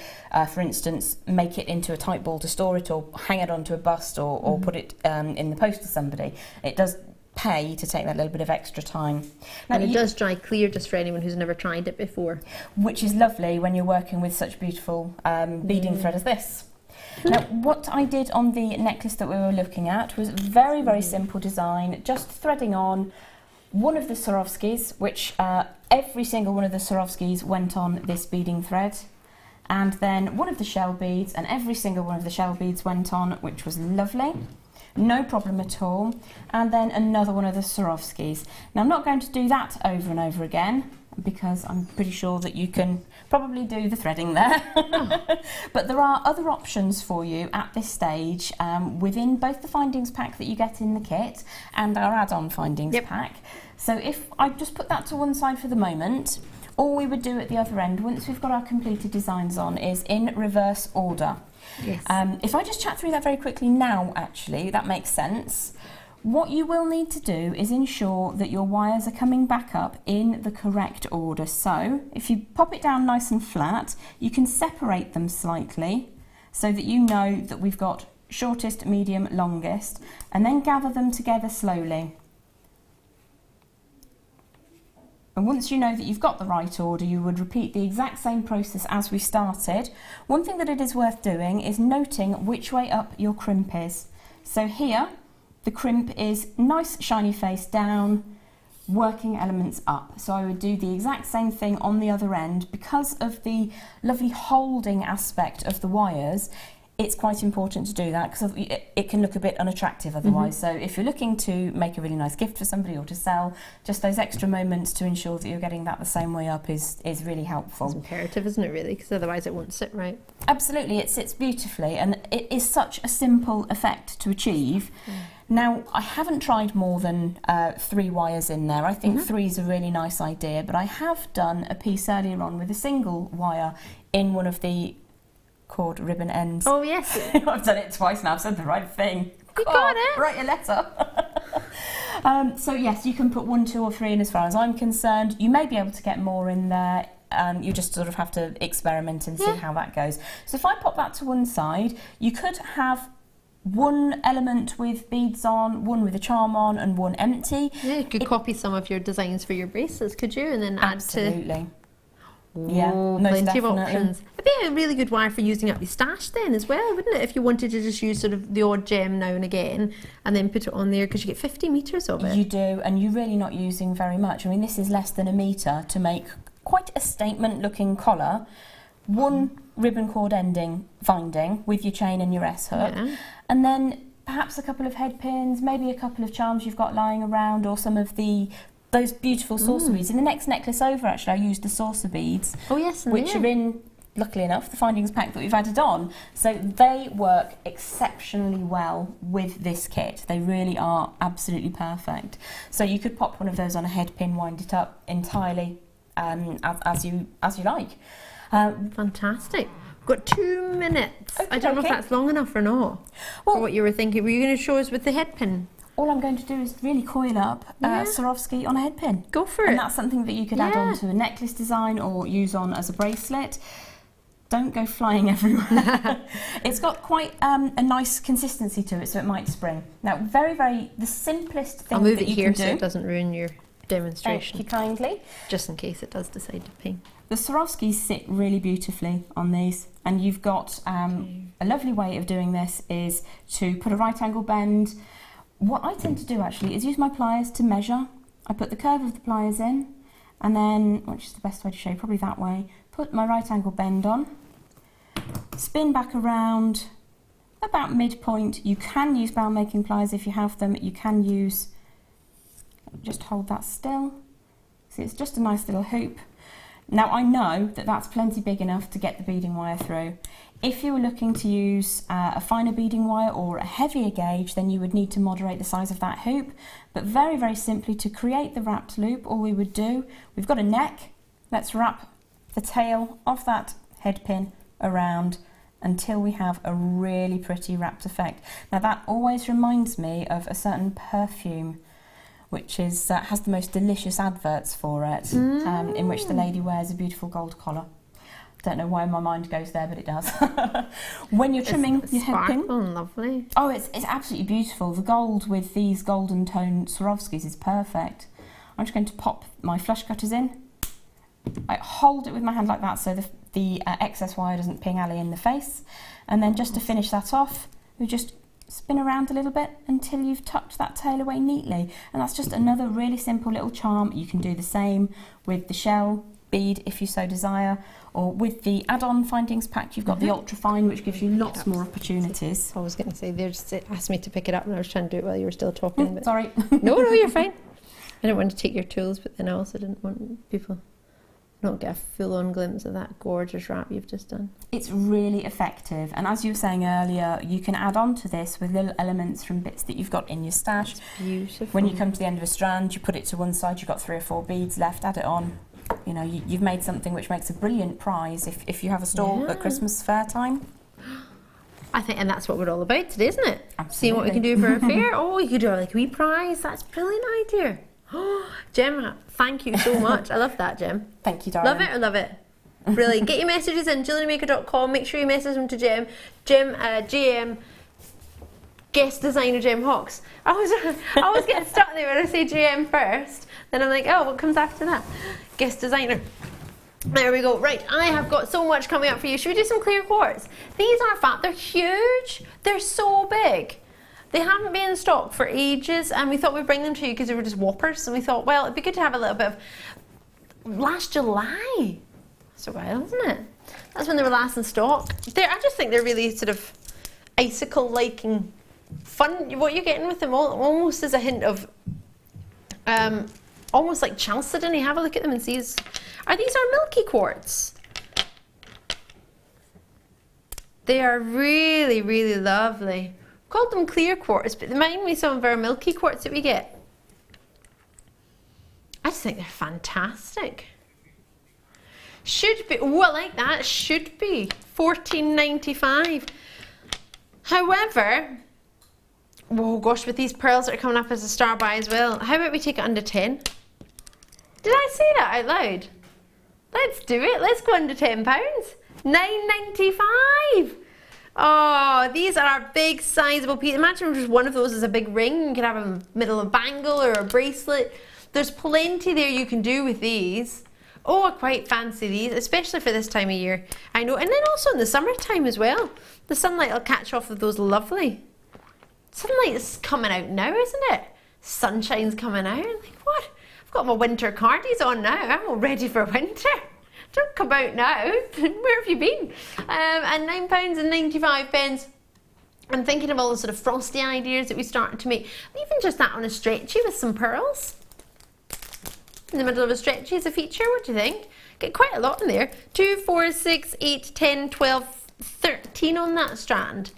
for instance, make it into a tight ball to store it, or hang it onto a bust, or put it in the post to somebody. It does pay to take that little bit of extra time. Now, and it does dry clear, just for anyone who's never tried it before. Which is lovely when you're working with such beautiful beading thread as this. Now, what I did on the necklace that we were looking at was very, very simple design, just threading on one of the Swarovskis, which every single one of the Swarovskis went on this beading thread, and then one of the shell beads, and every single one of the shell beads went on, which was lovely. no problem at all. And then another one of the Swarovskis. Now I'm not going to do that over and over again, because I'm pretty sure that you can probably do the threading there. But there are other options for you at this stage within both the findings pack that you get in the kit and our add-on findings pack. So if I just put that to one side for the moment, all we would do at the other end, once we've got our completed designs on, is in reverse order. Yes. If I just chat through that very quickly now, actually, that makes sense. What you will need to do is ensure that your wires are coming back up in the correct order. So if you pop it down nice and flat, you can separate them slightly so that you know that we've got shortest, medium, longest, and then gather them together slowly. And once you know that you've got the right order, you would repeat the exact same process as we started. One thing that it is worth doing is noting which way up your crimp is. So here, the crimp is nice shiny face down, working elements up. So I would do the exact same thing on the other end. Because of the lovely holding aspect of the wires, it's quite important to do that because it can look a bit unattractive otherwise. So if you're looking to make a really nice gift for somebody or to sell, just those extra moments to ensure that you're getting that the same way up is really helpful. It's imperative, isn't it, really? Because otherwise it won't sit right. Absolutely, it sits beautifully, and it is such a simple effect to achieve. Now, I haven't tried more than 3 wires in there. I think 3 is a really nice idea, but I have done a piece earlier on with a single wire in one of the cord ribbon ends. Oh, yes. I've done it twice now, I've said the right thing. You got it. Write a letter. So yes, you can put 1, 2 or 3 in as far as I'm concerned. You may be able to get more in there. You just sort of have to experiment and see how that goes. So if I pop that to one side, you could have 1 element with beads on, 1 with a charm on, and 1 empty. Yeah, you could copy some of your designs for your bracelets, could you? And then add to... Absolutely. Yeah, plenty of options. It'd be a really good wire for using up your stash then as well, wouldn't it? If you wanted to just use sort of the odd gem now and again and then put it on there, because you get 50 metres of it. You do, and you're really not using very much. I mean, this is less than a metre to make quite a statement looking collar. 1 ribbon cord ending finding with your chain and your S-hook, and then perhaps a couple of head pins, maybe a couple of charms you've got lying around, or some of those beautiful saucer beads. In the next necklace over, actually, I used the saucer beads. Oh yes, which are in, luckily enough, the findings pack that we've added on. So they work exceptionally well with this kit. They really are absolutely perfect. So you could pop one of those on a head pin, wind it up entirely as you like. Fantastic. We've got 2 minutes. I don't know if that's long enough or not. Well, for what you were thinking. Were you going to show us with the head pin? All I'm going to do is really coil up Swarovski on a head pin. Go for it. And that's something that you could add on to a necklace design or use on as a bracelet. Don't go flying everywhere. It's got quite a nice consistency to it, so it might spring. Now, the simplest thing I'll move that it you here can do. so it doesn't ruin your demonstration. Thank you kindly. Just in case it does decide to ping. The Swarovskis sit really beautifully on these, and you've got a lovely way of doing this is to put a right angle bend. What I tend to do actually is use my pliers to measure. I put the curve of the pliers in, and then, which is the best way to show you, probably that way, put my right angle bend on, spin back around about midpoint. You can use bound making pliers if you have them. You can use, just hold that still. See, it's just a nice little hoop. Now I know that that's plenty big enough to get the beading wire through. If you were looking to use a finer beading wire or a heavier gauge, then you would need to moderate the size of that hoop. But very, very simply, to create the wrapped loop, all we would do, we've got a neck, let's wrap the tail of that head pin around until we have a really pretty wrapped effect. Now that always reminds me of a certain perfume which is has the most delicious adverts for it, in which the lady wears a beautiful gold collar. Don't know why my mind goes there, but it does. When you're trimming your head pin, lovely. Oh, it's absolutely beautiful. The gold with these golden tone Swarovskis is perfect. I'm just going to pop my flush cutters in. I hold it with my hand like that so the excess wire doesn't ping Ali in the face, and then just to finish that off, we just spin around a little bit until you've tucked that tail away neatly, and that's just another really simple little charm. You can do the same with the shell bead if you so desire, or with the add-on findings pack you've got the ultra fine, which gives you lots more opportunities. I was going to say, they just asked me to pick it up and I was trying to do it while you were still talking. But Sorry. No, you're fine. I didn't want to take your tools, but then I also didn't want people not get a full-on glimpse of that gorgeous wrap you've just done. It's really effective, and as you were saying earlier, you can add on to this with little elements from bits that you've got in your stash. It's beautiful. When you come to the end of a strand, you put it to one side, you've got 3 or 4 beads left, add it on. You know, you've made something which makes a brilliant prize if you have a stall at Christmas fair time. I think, and that's what we're all about today, isn't it? Absolutely. Seeing what we can do for a fair. Oh, you could do like a wee prize. That's a brilliant idea. Oh, Jem, thank you so much. I love that, Jem. Thank you, darling. Love it or love it? Brilliant. Get your messages in JewelleryMaker.com. Make sure you message them to Jem. GM, guest designer Jem Hawkes. I always get stuck there when I say GM first. Then I'm like, oh, what comes after that? Guest designer. There we go. Right, I have got so much coming up for you. Should we do some clear quartz? These are fat. They're huge. They're so big. They haven't been in stock for ages, and we thought we'd bring them to you because they were just whoppers. And we thought, well, it'd be good to have a little bit of last July. That's a while, isn't it? That's when they were last in stock. I just think they're really sort of icicle-like and fun. What you're getting with them almost is a hint of, almost like chalcedony. Have a look at them and see. These are milky quartz. They are really, really lovely. Called them clear quartz, but they remind me of some of our milky quartz that we get. I just think they're fantastic. Should be, oh, I like that. Should be $14.95. However, oh gosh, with these pearls that are coming up as a star buy as well, how about we take it under 10? Did I say that out loud? Let's do it. Let's go under £10. $9.95. Oh, these are big, sizable pieces. Imagine just one of those as a big ring. You could have a middle of a bangle or a bracelet. There's plenty there you can do with these. Oh, I quite fancy these, especially for this time of year. I know, and then also in the summertime as well. The sunlight will catch off of those lovely. Sunlight is coming out now, isn't it? Sunshine's coming out. I'm like, what? I've got my winter cardies on now. I'm all ready for winter. Don't come out now. Where have you been? And £9.95. I'm thinking of all the sort of frosty ideas that we started to make. Even just that on a stretchy with some pearls. In the middle of a stretchy is a feature. What do you think? Get quite a lot in there. 2, 4, 6, 8, 10, 12, 13 on that strand.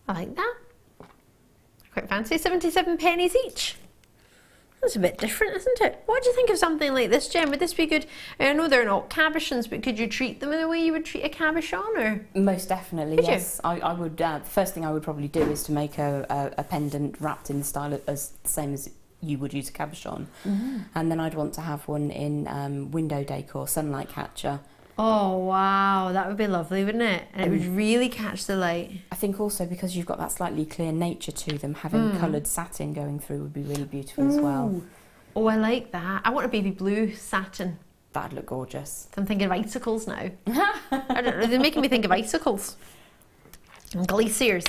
I like that. Quite fancy. 77 pennies each. That's a bit different, isn't it? What do you think of something like this, Jem? Would this be good? I know they're not cabochons, but could you treat them in the way you would treat a cabochon? Or? Most definitely, Could yes. I would. The first thing I would probably do is to make a pendant wrapped in the style as the same as you would use a cabochon. And then I'd want to have one in window decor, sunlight catcher. Oh wow, that would be lovely, wouldn't it? And it would really catch the light. I think also because you've got that slightly clear nature to them, having coloured satin going through would be really beautiful as well. Oh, I like that. I want a baby blue satin. That'd look gorgeous. I'm thinking of icicles now. I don't know, they're making me think of icicles. And glaciers.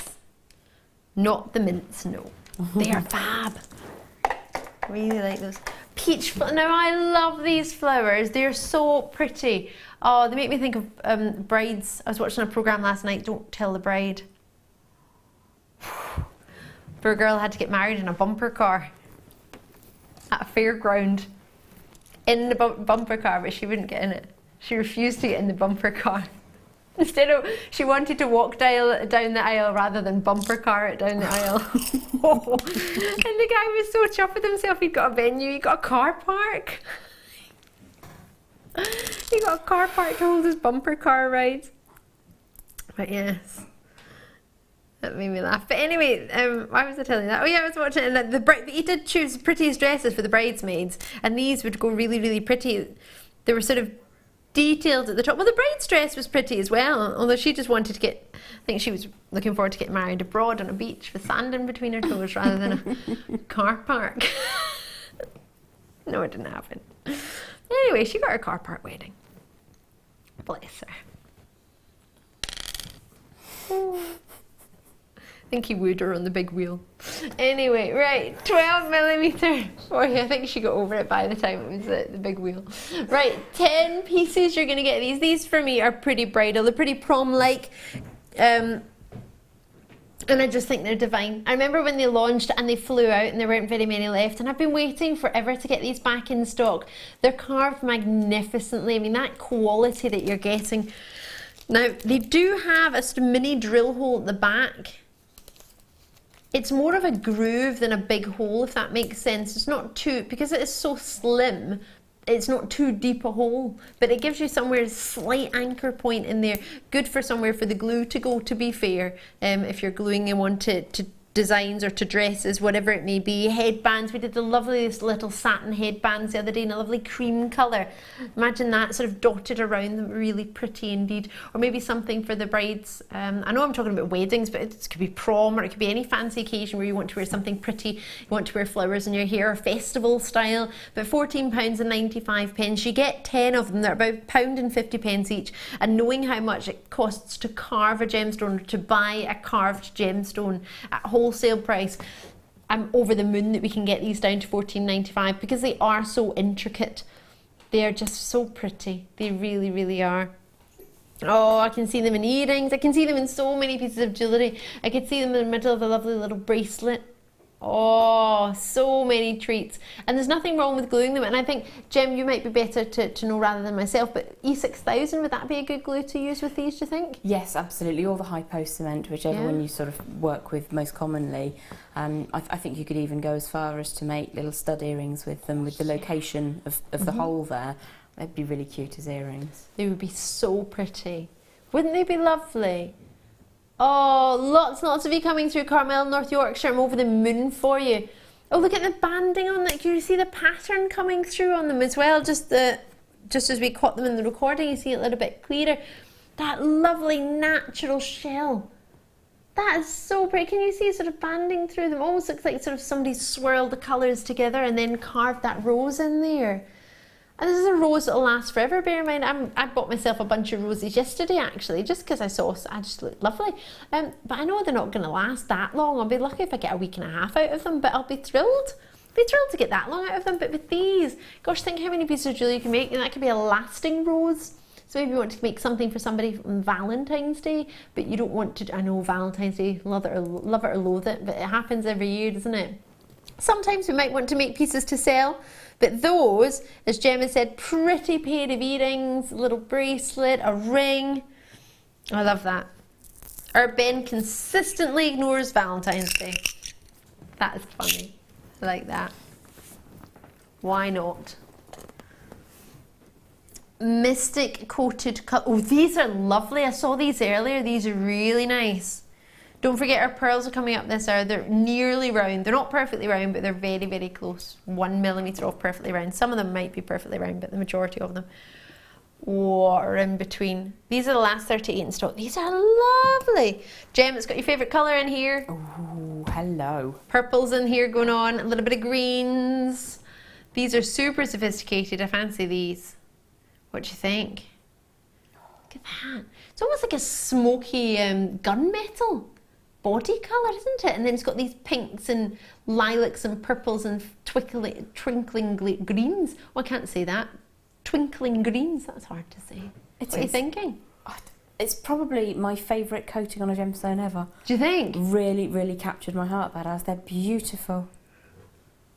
Not the mints, no. They are fab. Really like those. Peach, now I love these flowers. They're so pretty. Oh, they make me think of brides. I was watching a programme last night, Don't Tell the Bride. Poor girl had to get married in a bumper car at a fairground. In the bumper car, but she wouldn't get in it. She refused to get in the bumper car. Instead of, she wanted to walk down the aisle rather than bumper car it down the aisle. And the guy was so chuffed with himself. He'd got a venue, he got a car park. He got a car park to hold his bumper car ride. But yes, that made me laugh. But anyway, why was I telling you that? Oh yeah, I was watching it, and he did choose the prettiest dresses for the bridesmaids, and these would go really, really pretty. They were sort of detailed at the top. Well, the bride's dress was pretty as well, although she just wanted to get, I think she was looking forward to getting married abroad on a beach with sand in between her toes rather than a car park. No, it didn't happen. Anyway, she got her car park wedding. Bless her. I think he wooed her on the big wheel. Anyway, right, 12mm for you. I think she got over it by the time it was the big wheel. Right, 10 pieces you're going to get these. These for me are pretty bridal. They're pretty prom-like. And I just think they're divine. I remember when they launched and they flew out and there weren't very many left, and I've been waiting forever to get these back in stock. They're carved magnificently. I mean, that quality that you're getting. Now, they do have a sort of mini drill hole at the back. It's more of a groove than a big hole, if that makes sense. It's not too, because it is so slim, it's not too deep a hole, but it gives you somewhere a slight anchor point in there. Good for somewhere for the glue to go, to be fair, if you're gluing them onto designs or to dresses, whatever it may be. Headbands, we did the loveliest little satin headbands the other day in a lovely cream colour. Imagine that sort of dotted around them, really pretty indeed. Or maybe something for the brides. I know I'm talking about weddings, but it could be prom, or it could be any fancy occasion where you want to wear something pretty, you want to wear flowers in your hair, festival style. But £14.95, you get 10 of them. They're about £1.50 each. And knowing how much it costs to carve a gemstone, or to buy a carved gemstone at wholesale price, I'm over the moon that we can get these down to £14.95, because they are so intricate. They are just so pretty. They really, really are. Oh, I can see them in earrings. I can see them in so many pieces of jewellery. I could see them in the middle of a lovely little bracelet. Oh, so many treats. And there's nothing wrong with gluing them. And I think, Jem, you might be better to know rather than myself, but E6000, would that be a good glue to use with these, do you think? Yes, absolutely. Or the high post cement, whichever one you sort of work with most commonly. I think you could even go as far as to make little stud earrings with them, with the location of the hole there. They'd be really cute as earrings. They would be so pretty. Wouldn't they be lovely? Oh, lots and lots of you coming through, Carmel, North Yorkshire. I'm over the moon for you. Oh, look at the banding on that. Can you see the pattern coming through on them as well? Just as we caught them in the recording, you see it a little bit clearer. That lovely natural shell. That is so pretty. Can you see sort of banding through them? Almost looks like sort of somebody swirled the colours together and then carved that rose in there. And this is a rose that'll last forever. Bear in mind, I bought myself a bunch of roses yesterday, actually, just because I just looked lovely. But I know they're not going to last that long. I'll be lucky if I get a week and a half out of them, but I'll be thrilled. Be thrilled to get that long out of them. But with these, gosh, think how many pieces of jewellery you can make, and that could be a lasting rose. So maybe you want to make something for somebody on Valentine's Day, but you don't want to, I know Valentine's Day, love it or loathe it, but it happens every year, doesn't it? Sometimes we might want to make pieces to sell, but those, as Gemma said, pretty pair of earrings, a little bracelet, a ring. I love that. Our Ben consistently ignores Valentine's Day. That is funny. I like that. Why not? Mystic coated cut. Oh, these are lovely. I saw these earlier. These are really nice. Don't forget our pearls are coming up this hour. They're nearly round. They're not perfectly round, but they're very, very close. 1mm off perfectly round. Some of them might be perfectly round, but the majority of them are in between. These are the last 38 in stock. These are lovely. Jem, it's got your favourite colour in here. Oh, hello. Purples in here going on. A little bit of greens. These are super sophisticated. I fancy these. What do you think? Look at that. It's almost like a smoky gunmetal body colour, isn't it? And then it's got these pinks and lilacs and purples and twinkling greens. Oh, I can't say that. Twinkling greens, that's hard to say. What are you thinking? It's probably my favourite coating on a gemstone ever. Do you think? Really, really captured my heart, that has. They're beautiful.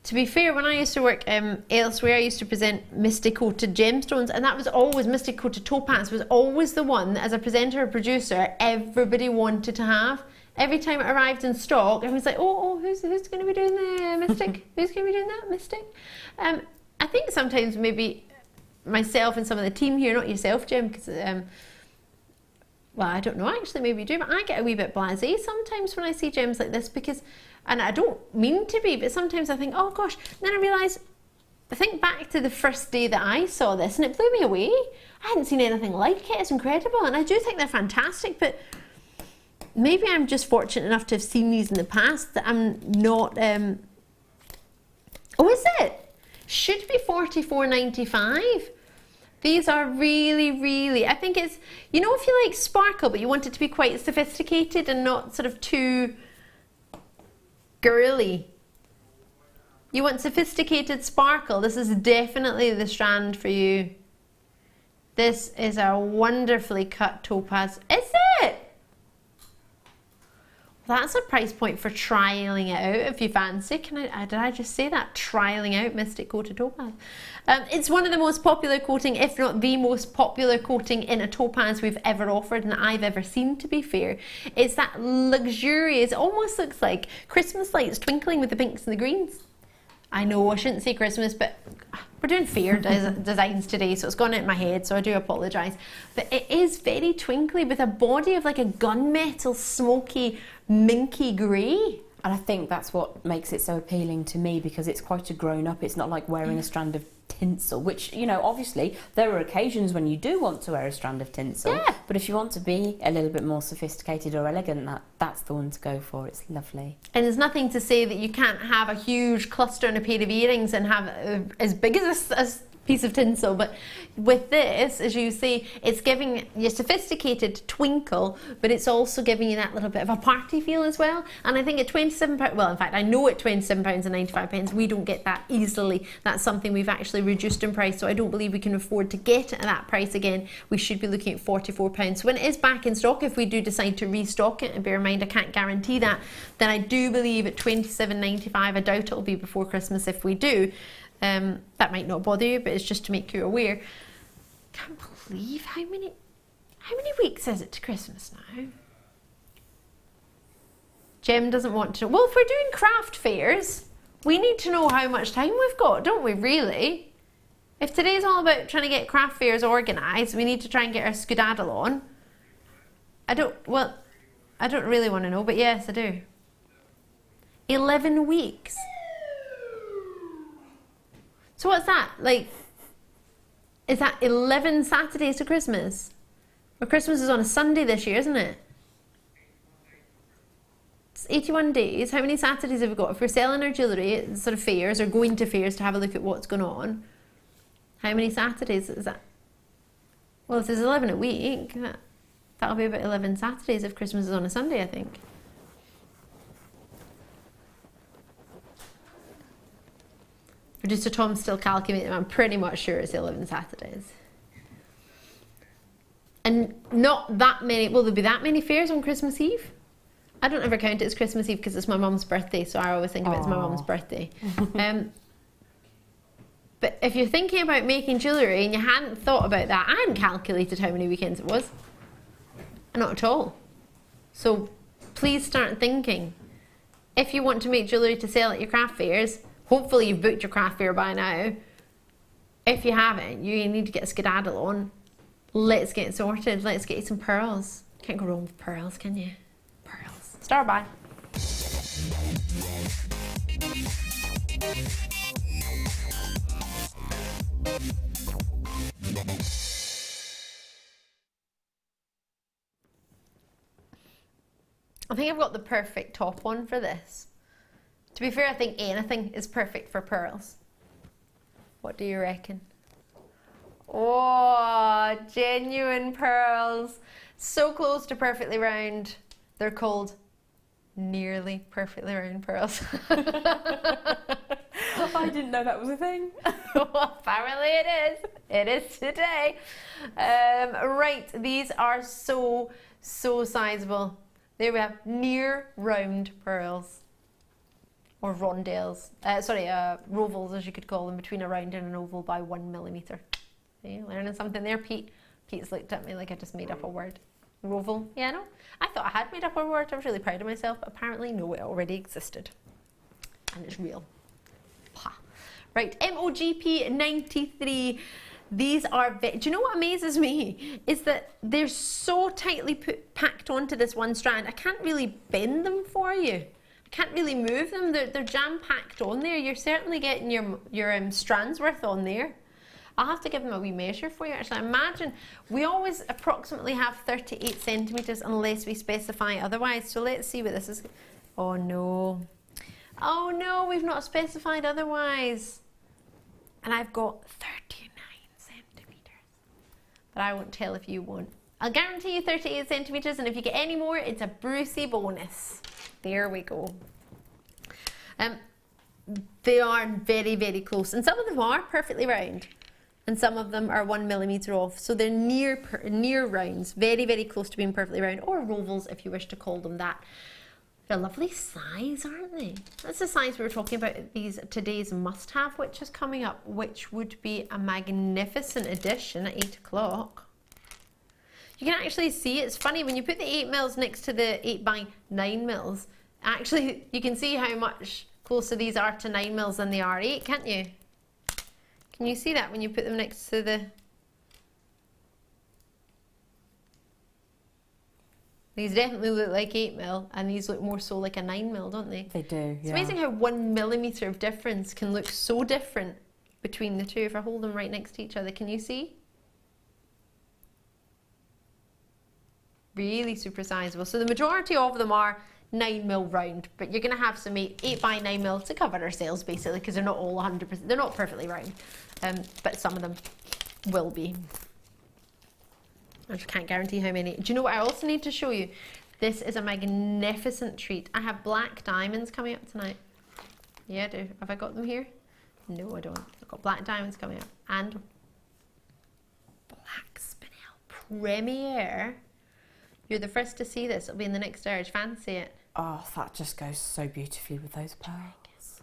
To be fair, when I used to work elsewhere, I used to present mystic coated gemstones, and that was always, mystic coated topaz was always the one that, as a presenter or producer, everybody wanted to have. Every time it arrived in stock, I was like, oh, who's going to be doing the mystic? Who's going to be doing that mystic? I think sometimes maybe myself and some of the team here, not yourself, Jem, because well, I don't know, actually, maybe you do, but I get a wee bit blasé sometimes when I see gems like this, because, and I don't mean to be, but sometimes I think, oh gosh, and then I realise, I think back to the first day that I saw this, and it blew me away. I hadn't seen anything like it. It's incredible, and I do think they're fantastic, but maybe I'm just fortunate enough to have seen these in the past that I'm not, oh, is it? Should be $44.95. These are really, really, I think it's, you know, if you like sparkle, but you want it to be quite sophisticated and not sort of too girly. You want sophisticated sparkle. This is definitely the strand for you. This is a wonderfully cut topaz. Is it? That's a price point for trialing it out if you fancy. Did I just say that? Trialing out Mystic Coated Topaz. It's one of the most popular coating, if not the most popular coating in a topaz we've ever offered and I've ever seen, to be fair. It's that luxurious, almost looks like Christmas lights twinkling with the pinks and the greens. I know I shouldn't say Christmas, but we're doing fair designs today, so it's gone out of my head, so I do apologise. But it is very twinkly with a body of like a gunmetal, smoky, minky grey. And I think that's what makes it so appealing to me, because it's quite a grown up. It's not like wearing a strand of tinsel, which, you know, obviously there are occasions when you do want to wear a strand of tinsel. Yeah. But if you want to be a little bit more sophisticated or elegant, that's the one to go for. It's lovely. And there's nothing to say that you can't have a huge cluster and a pair of earrings and have as big as a piece of tinsel, but with this, as you see, it's giving you a sophisticated twinkle, but it's also giving you that little bit of a party feel as well. And I think at £27, well, in fact, I know at £27.95 we don't get that easily. That's something we've actually reduced in price, so I don't believe we can afford to get it at that price again. We should be looking at £44. So when it is back in stock, if we do decide to restock it, and bear in mind I can't guarantee that, then I do believe at £27.95, I doubt it'll be before Christmas if we do. That might not bother you, but it's just to make you aware. Can't believe how many weeks is it to Christmas now? Jem doesn't want to know. Well, if we're doing craft fairs, we need to know how much time we've got, don't we, really? If today's all about trying to get craft fairs organised, we need to try and get our skedaddle on. I don't really want to know, but yes, I do. 11 weeks. So what's that? Like, is that 11 Saturdays to Christmas? Well, Christmas is on a Sunday this year, isn't it? It's 81 days. How many Saturdays have we got? If we're selling our jewellery at sort of fairs or going to fairs to have a look at what's going on, how many Saturdays is that? Well, if there's 11 a week, that'll be about 11 Saturdays if Christmas is on a Sunday, I think. Producer Tom's still calculating. I'm pretty much sure it's 11 Saturdays. And not that many, will there be that many fairs on Christmas Eve? I don't ever count it as Christmas Eve because it's my mum's birthday, so I always think of it as my mum's birthday. But if you're thinking about making jewellery and you hadn't thought about that, I hadn't calculated how many weekends it was. Not at all. So please start thinking. If you want to make jewellery to sell at your craft fairs, hopefully you've booked your craft fair by now. If you haven't, you need to get a skedaddle on. Let's get it sorted. Let's get you some pearls. Can't go wrong with pearls, can you? Pearls. Star by. I think I've got the perfect top on for this. To be fair, I think anything is perfect for pearls. What do you reckon? Oh, genuine pearls. So close to perfectly round. They're called nearly perfectly round pearls. I didn't know that was a thing. Well, apparently it is. It is today. Right, these are so sizable. There we have near round pearls. Or rondelles. Rovels, as you could call them, between a round and an oval by 1 millimetre. Yeah, learning something there, Pete. Pete's looked at me like I just made up a word. Roval. Yeah, no. I thought I had made up a word. I was really proud of myself. But apparently, no, it already existed. And it's real. Ha. Right, MOGP 93. These are, do you know what amazes me? Is that they're so tightly packed onto this one strand. I can't really bend them for you. Can't really move them. They're jam-packed on there. You're certainly getting your strands worth on there. I'll have to give them a wee measure for you. Actually, imagine we always approximately have 38 centimetres unless we specify otherwise. So let's see what this is. Oh no. Oh no, we've not specified otherwise. And I've got 39 centimetres. But I won't tell if you won't. I'll guarantee you 38 centimetres, and if you get any more, it's a Brucey bonus. There we go. They are very, very close, and some of them are perfectly round, and some of them are 1 millimetre off, so they're near rounds, very, very close to being perfectly round, or rovels if you wish to call them that. They're a lovely size, aren't they? That's the size we were talking about today's must-have, which is coming up, which would be a magnificent addition at 8 o'clock. You can actually see, it's funny, when you put the 8mm next to the 8x9mm, actually you can see how much closer these are to 9mm than they are 8, can't you? Can you see that when you put them next to the... These definitely look like 8mm, and these look more so like a 9mm, don't they? They do, yeah. It's amazing how 1 millimetre of difference can look so different between the two if I hold them right next to each other. Can you see? Really super sizable. So the majority of them are 9mm round, but you're going to have some 8x9mm to cover ourselves basically, because they're not all 100%, they're not perfectly round, but some of them will be. I just can't guarantee how many. Do you know what I also need to show you? This is a magnificent treat. I have black diamonds coming up tonight. Yeah, I do. Have I got them here? No, I don't. I've got black diamonds coming up. And black spinel premiere. You're the first to see this. It'll be in the next urge. Fancy it. Oh, that just goes so beautifully with those pearls.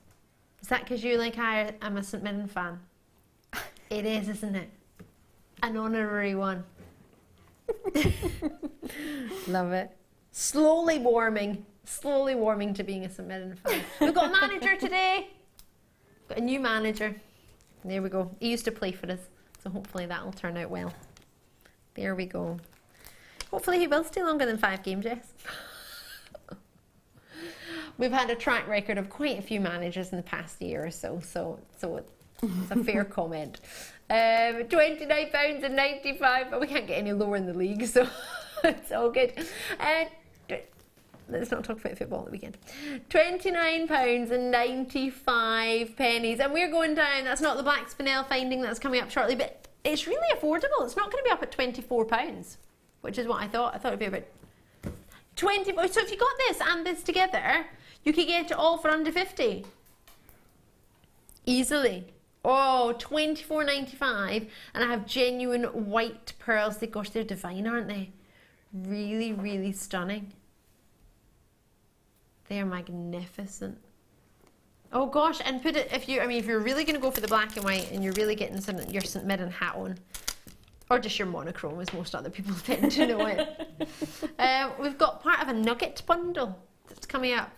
Is that because you like I'm a St. Mirren fan? It is, isn't it? An honorary one. Love it. Slowly warming to being a St. Mirren fan. We've got a manager today. Got a new manager. There we go. He used to play for us, so hopefully that'll turn out well. There we go. Hopefully he will stay longer than 5 games, Jess. We've had a track record of quite a few managers in the past year or so, so it's a fair comment. £29.95, but we can't get any lower in the league, so it's all good. Let's not talk about football at the weekend. £29.95, and we're going down. That's not the black spinel finding that's coming up shortly, but it's really affordable. It's not going to be up at £24, which is what I thought. I thought it'd be about 24. So if you got this and this together, you could get it all for under 50 easily. Oh, £24.95, and I have genuine white pearls. Gosh, they're divine, aren't they? Really, really stunning. They're magnificent. Oh gosh, and put it, if you're really going to go for the black and white and you're really getting your St. Mirren hat on, or just your monochrome as most other people tend to know it. We've got part of a nugget bundle that's coming up.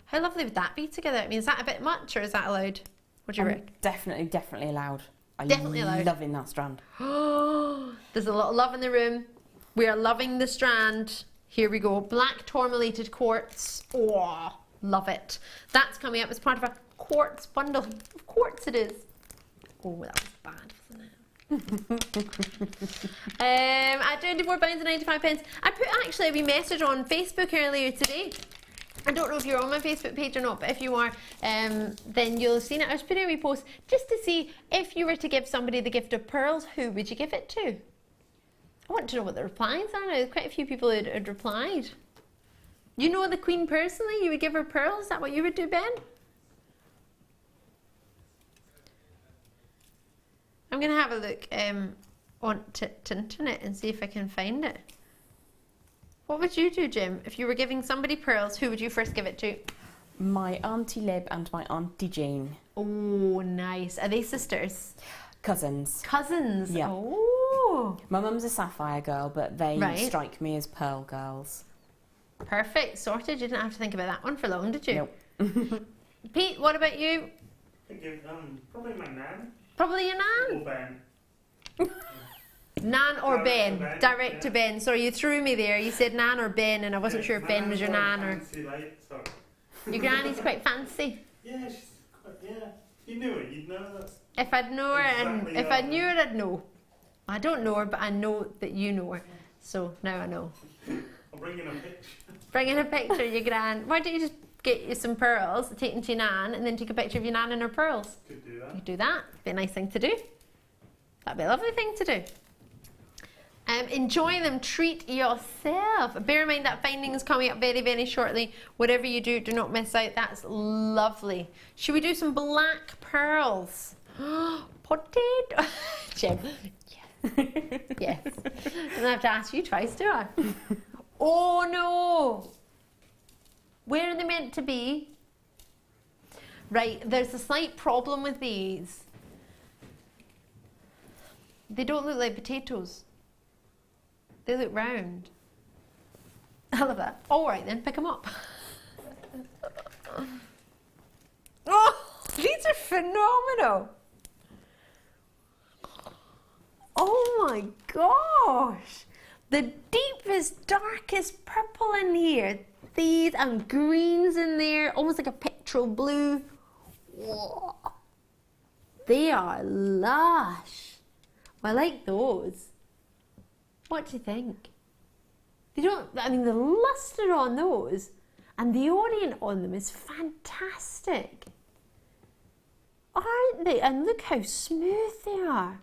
How lovely would that be together? I mean, is that a bit much or is that allowed? What do you reckon? Definitely allowed. Definitely allowed. Loving that strand. There's a lot of love in the room. We are loving the strand. Here we go. Black tourmalated quartz. Oh, love it. That's coming up as part of a quartz bundle. Of course it is. Oh, that was bad, wasn't it? At £24.95. I put actually a wee message on Facebook earlier today. I don't know if you're on my Facebook page or not, but if you are, then you'll have seen it. I was putting a wee post just to see if you were to give somebody the gift of pearls, who would you give it to? I want to know what the replies are. There's quite a few people who had replied. You know the Queen personally? You would give her pearls? Is that what you would do, Ben? I'm going to have a look on to internet and see if I can find it. What would you do, Jim? If you were giving somebody pearls, who would you first give it to? My Auntie Lib and my Auntie Jane. Oh, nice. Are they sisters? Cousins. Cousins? Yeah. Oh. My mum's a sapphire girl, but they strike me as pearl girls. Perfect. Sorted. You didn't have to think about that one for long, did you? Nope. Pete, what about you? I give probably my nan. Probably your nan? Or Ben. Nan or Ben? To Ben, Direct yeah. to Ben. Sorry, you threw me there. You said Nan or Ben, and I wasn't sure if Ben was your nan or... Fancy, like, so. Your granny's quite fancy. Yeah, she's quite, yeah. You knew it, you'd know that. If I'd know her, Exactly and if I knew her, I'd know. I don't know her, but I know that you know her. So now I know. I'll bring in a picture. Bring in a picture of your gran. Why don't you just get you some pearls, take them to your nan, and then take a picture of your nan and her pearls? Could do that. You could do that. Be a nice thing to do. That'd be a lovely thing to do. Enjoy them, treat yourself. Bear in mind that finding is coming up very, very shortly. Whatever you do, do not miss out. That's lovely. Should we do some black pearls? Potato. Jem. Yes. Yes. I don't have to ask you twice, do I? Oh no. Where are they meant to be? Right, there's a slight problem with these. They don't look like potatoes. They look round. I love that. All right then, pick them up. Oh, these are phenomenal. Oh my gosh. The deepest, darkest purple in here. These and greens in there, almost like a petrol blue. Whoa. They are lush. I like those. What do you think? They don't, I mean, the luster on those and the orient on them is fantastic. Aren't they? And look how smooth they are.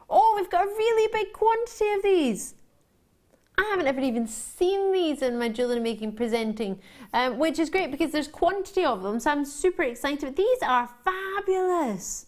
Oh, we've got a really big quantity of these. I haven't ever even seen these in my jewellery making presenting, which is great because there's quantity of them, so I'm super excited. These are fabulous.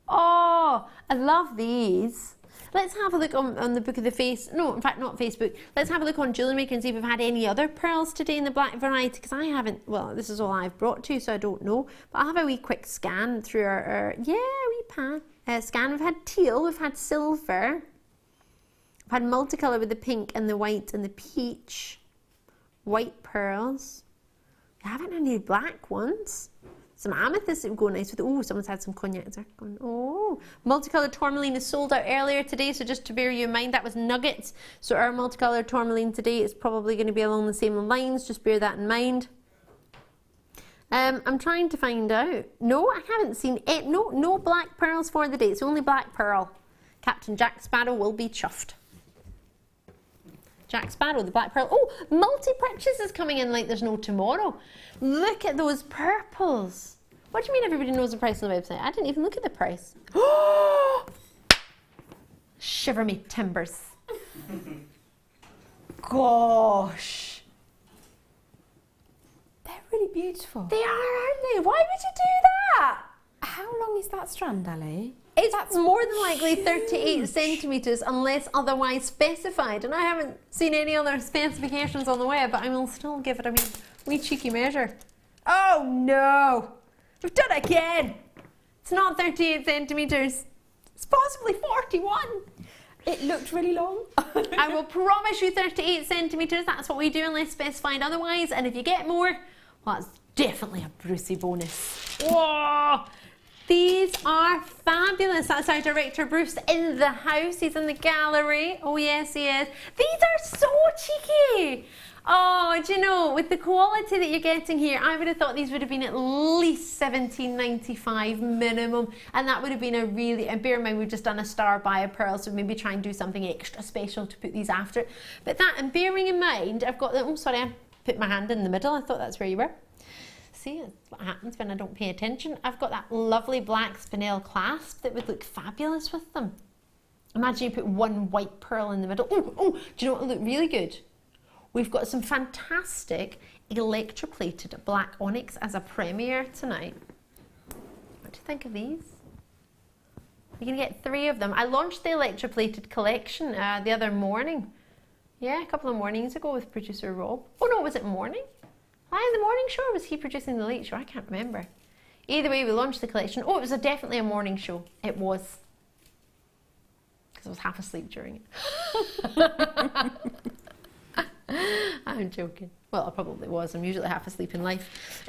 Oh, I love these. Let's have a look on the Book of the Face. No, in fact, not Facebook. Let's have a look on Jewellery Maker and see if we've had any other pearls today in the black variety, because I haven't, well, this is all I've brought to you, so I don't know. But I'll have a wee quick scan through our wee pan. Scan. We've had teal, we've had silver. We've had multicolour with the pink and the white and the peach. White pearls. We haven't had any black ones. Some amethyst that would go nice with it. Oh, someone's had some cognac zircon. Oh, multicolored tourmaline is sold out earlier today, so just to bear you in mind, that was nuggets. So our multicolored tourmaline today is probably going to be along the same lines. Just bear that in mind. I'm trying to find out. No, I haven't seen it. No black pearls for the day. It's only black pearl. Captain Jack Sparrow will be chuffed. Jack Sparrow, the black pearl. Oh, multi-purchase is coming in like there's no tomorrow. Look at those purples. What do you mean everybody knows the price on the website? I didn't even look at the price. Shiver me timbers. Gosh. They're really beautiful. They are, aren't they? Why would you do that? How long is that strand, Ali? It's more than likely 38 centimetres unless otherwise specified. And I haven't seen any other specifications on the web, but I will still give it a wee cheeky measure. Oh no! We've done it again! It's not 38 centimetres. It's possibly 41. It looked really long. I will promise you 38 centimetres. That's what we do unless specified otherwise. And if you get more, well, that's definitely a Brucey bonus. Whoa! These are fabulous. That's our director Bruce in the house. He's in the gallery. Oh yes, he is. These are so cheeky. Oh, do you know, with the quality that you're getting here, I would have thought these would have been at least $17.95 minimum, and that would have been a really, and bear in mind we've just done a star buy of pearls, so maybe try and do something extra special to put these after. But that, and bearing in mind, I've got the, oh sorry, I put my hand in the middle. I thought that's where you were. See, that's what happens when I don't pay attention. I've got that lovely black spinel clasp that would look fabulous with them. Imagine you put one white pearl in the middle. Oh, do you know what would look really good? We've got some fantastic electroplated black onyx as a premiere tonight. What do you think of these? You can get 3 of them. I launched the electroplated collection the other morning. Yeah, a couple of mornings ago with producer Rob. Oh no, was it morning? In the morning show, or was he producing the late show? I can't remember. Either way, we launched the collection. Oh, it was definitely a morning show. It was. Because I was half asleep during it. I'm joking. Well, I probably was. I'm usually half asleep in life.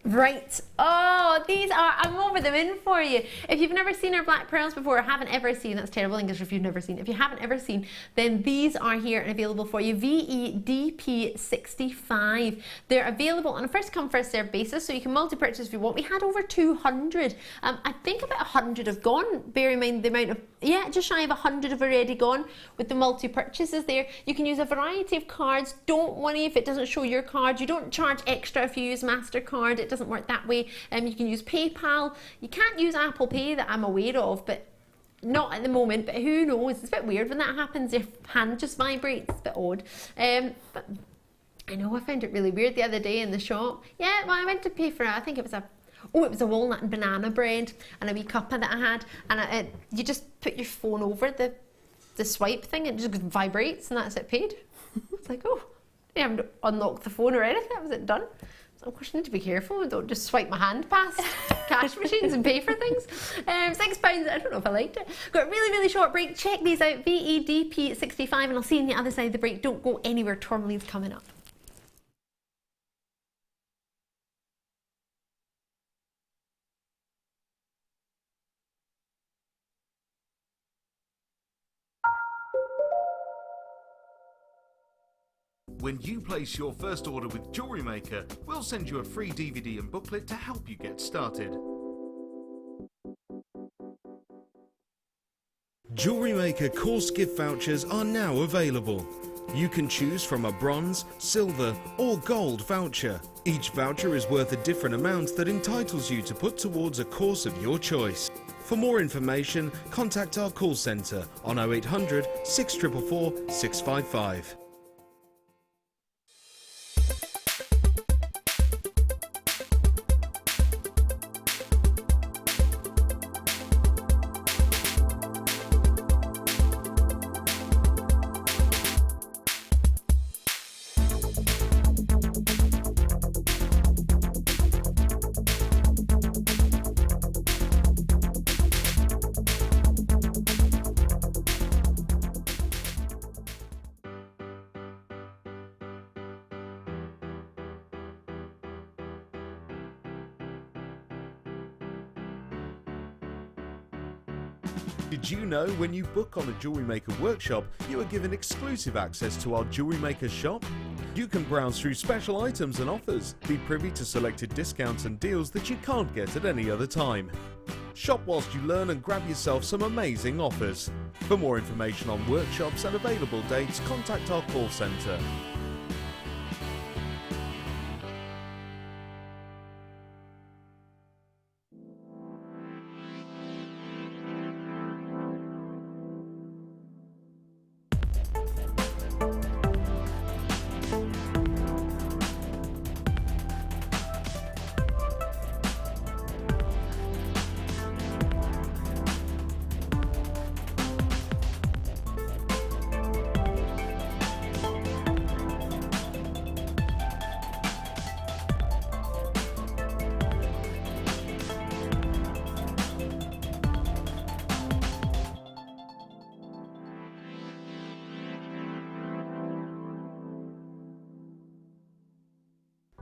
Right. Oh, these are, I'm over them in for you. If you've never seen our black pearls before, or haven't ever seen, that's terrible English if you've never seen. If you haven't ever seen, then these are here and available for you. VEDP65. They're available on a first come first served basis, so you can multi-purchase if you want. We had over 200. I think about 100 have gone. Bear in mind the amount of, yeah, just shy of 100 have already gone with the multi-purchases there. You can use a variety of cards. Don't worry if it doesn't show your card. You don't charge extra if you use MasterCard. It doesn't work that way. You can use PayPal. You can't use Apple Pay that I'm aware of, but not at the moment, but who knows? It's a bit weird when that happens. Your hand just vibrates. It's a bit odd. But I know I found it really weird the other day in the shop. Yeah, well, I went to pay for it. I think it was a walnut and banana bread and a wee cuppa that I had. And you just put your phone over the swipe thing, and it just vibrates, and that's it paid. It's like, oh, I haven't unlocked the phone or anything. That was it done. So of course, I need to be careful. Don't just swipe my hand past cash machines and pay for things. £6. I don't know if I liked it. Got a really, really short break. Check these out. VEDP 65, and I'll see you on the other side of the break. Don't go anywhere. Tourmaline's coming up. When you place your first order with Jewellery Maker, we'll send you a free DVD and booklet to help you get started. Jewellery Maker course gift vouchers are now available. You can choose from a bronze, silver or gold voucher. Each voucher is worth a different amount that entitles you to put towards a course of your choice. For more information, contact our call centre on 0800 644 655. Did you know when you book on a Jewellery Maker workshop, you are given exclusive access to our Jewellery Maker shop? You can browse through special items and offers, be privy to selected discounts and deals that you can't get at any other time. Shop whilst you learn and grab yourself some amazing offers. For more information on workshops and available dates, contact our call centre.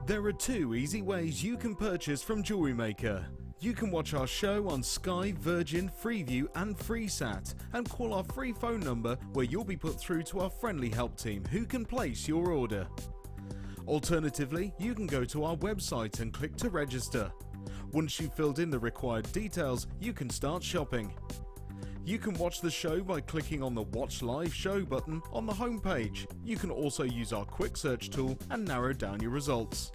There are two easy ways you can purchase from Jewellery Maker. You can watch our show on Sky, Virgin, Freeview and FreeSat and call our free phone number where you'll be put through to our friendly help team who can place your order. Alternatively, you can go to our website and click to register. Once you've filled in the required details, you can start shopping. You can watch the show by clicking on the Watch Live Show button on the homepage. You can also use our quick search tool and narrow down your results.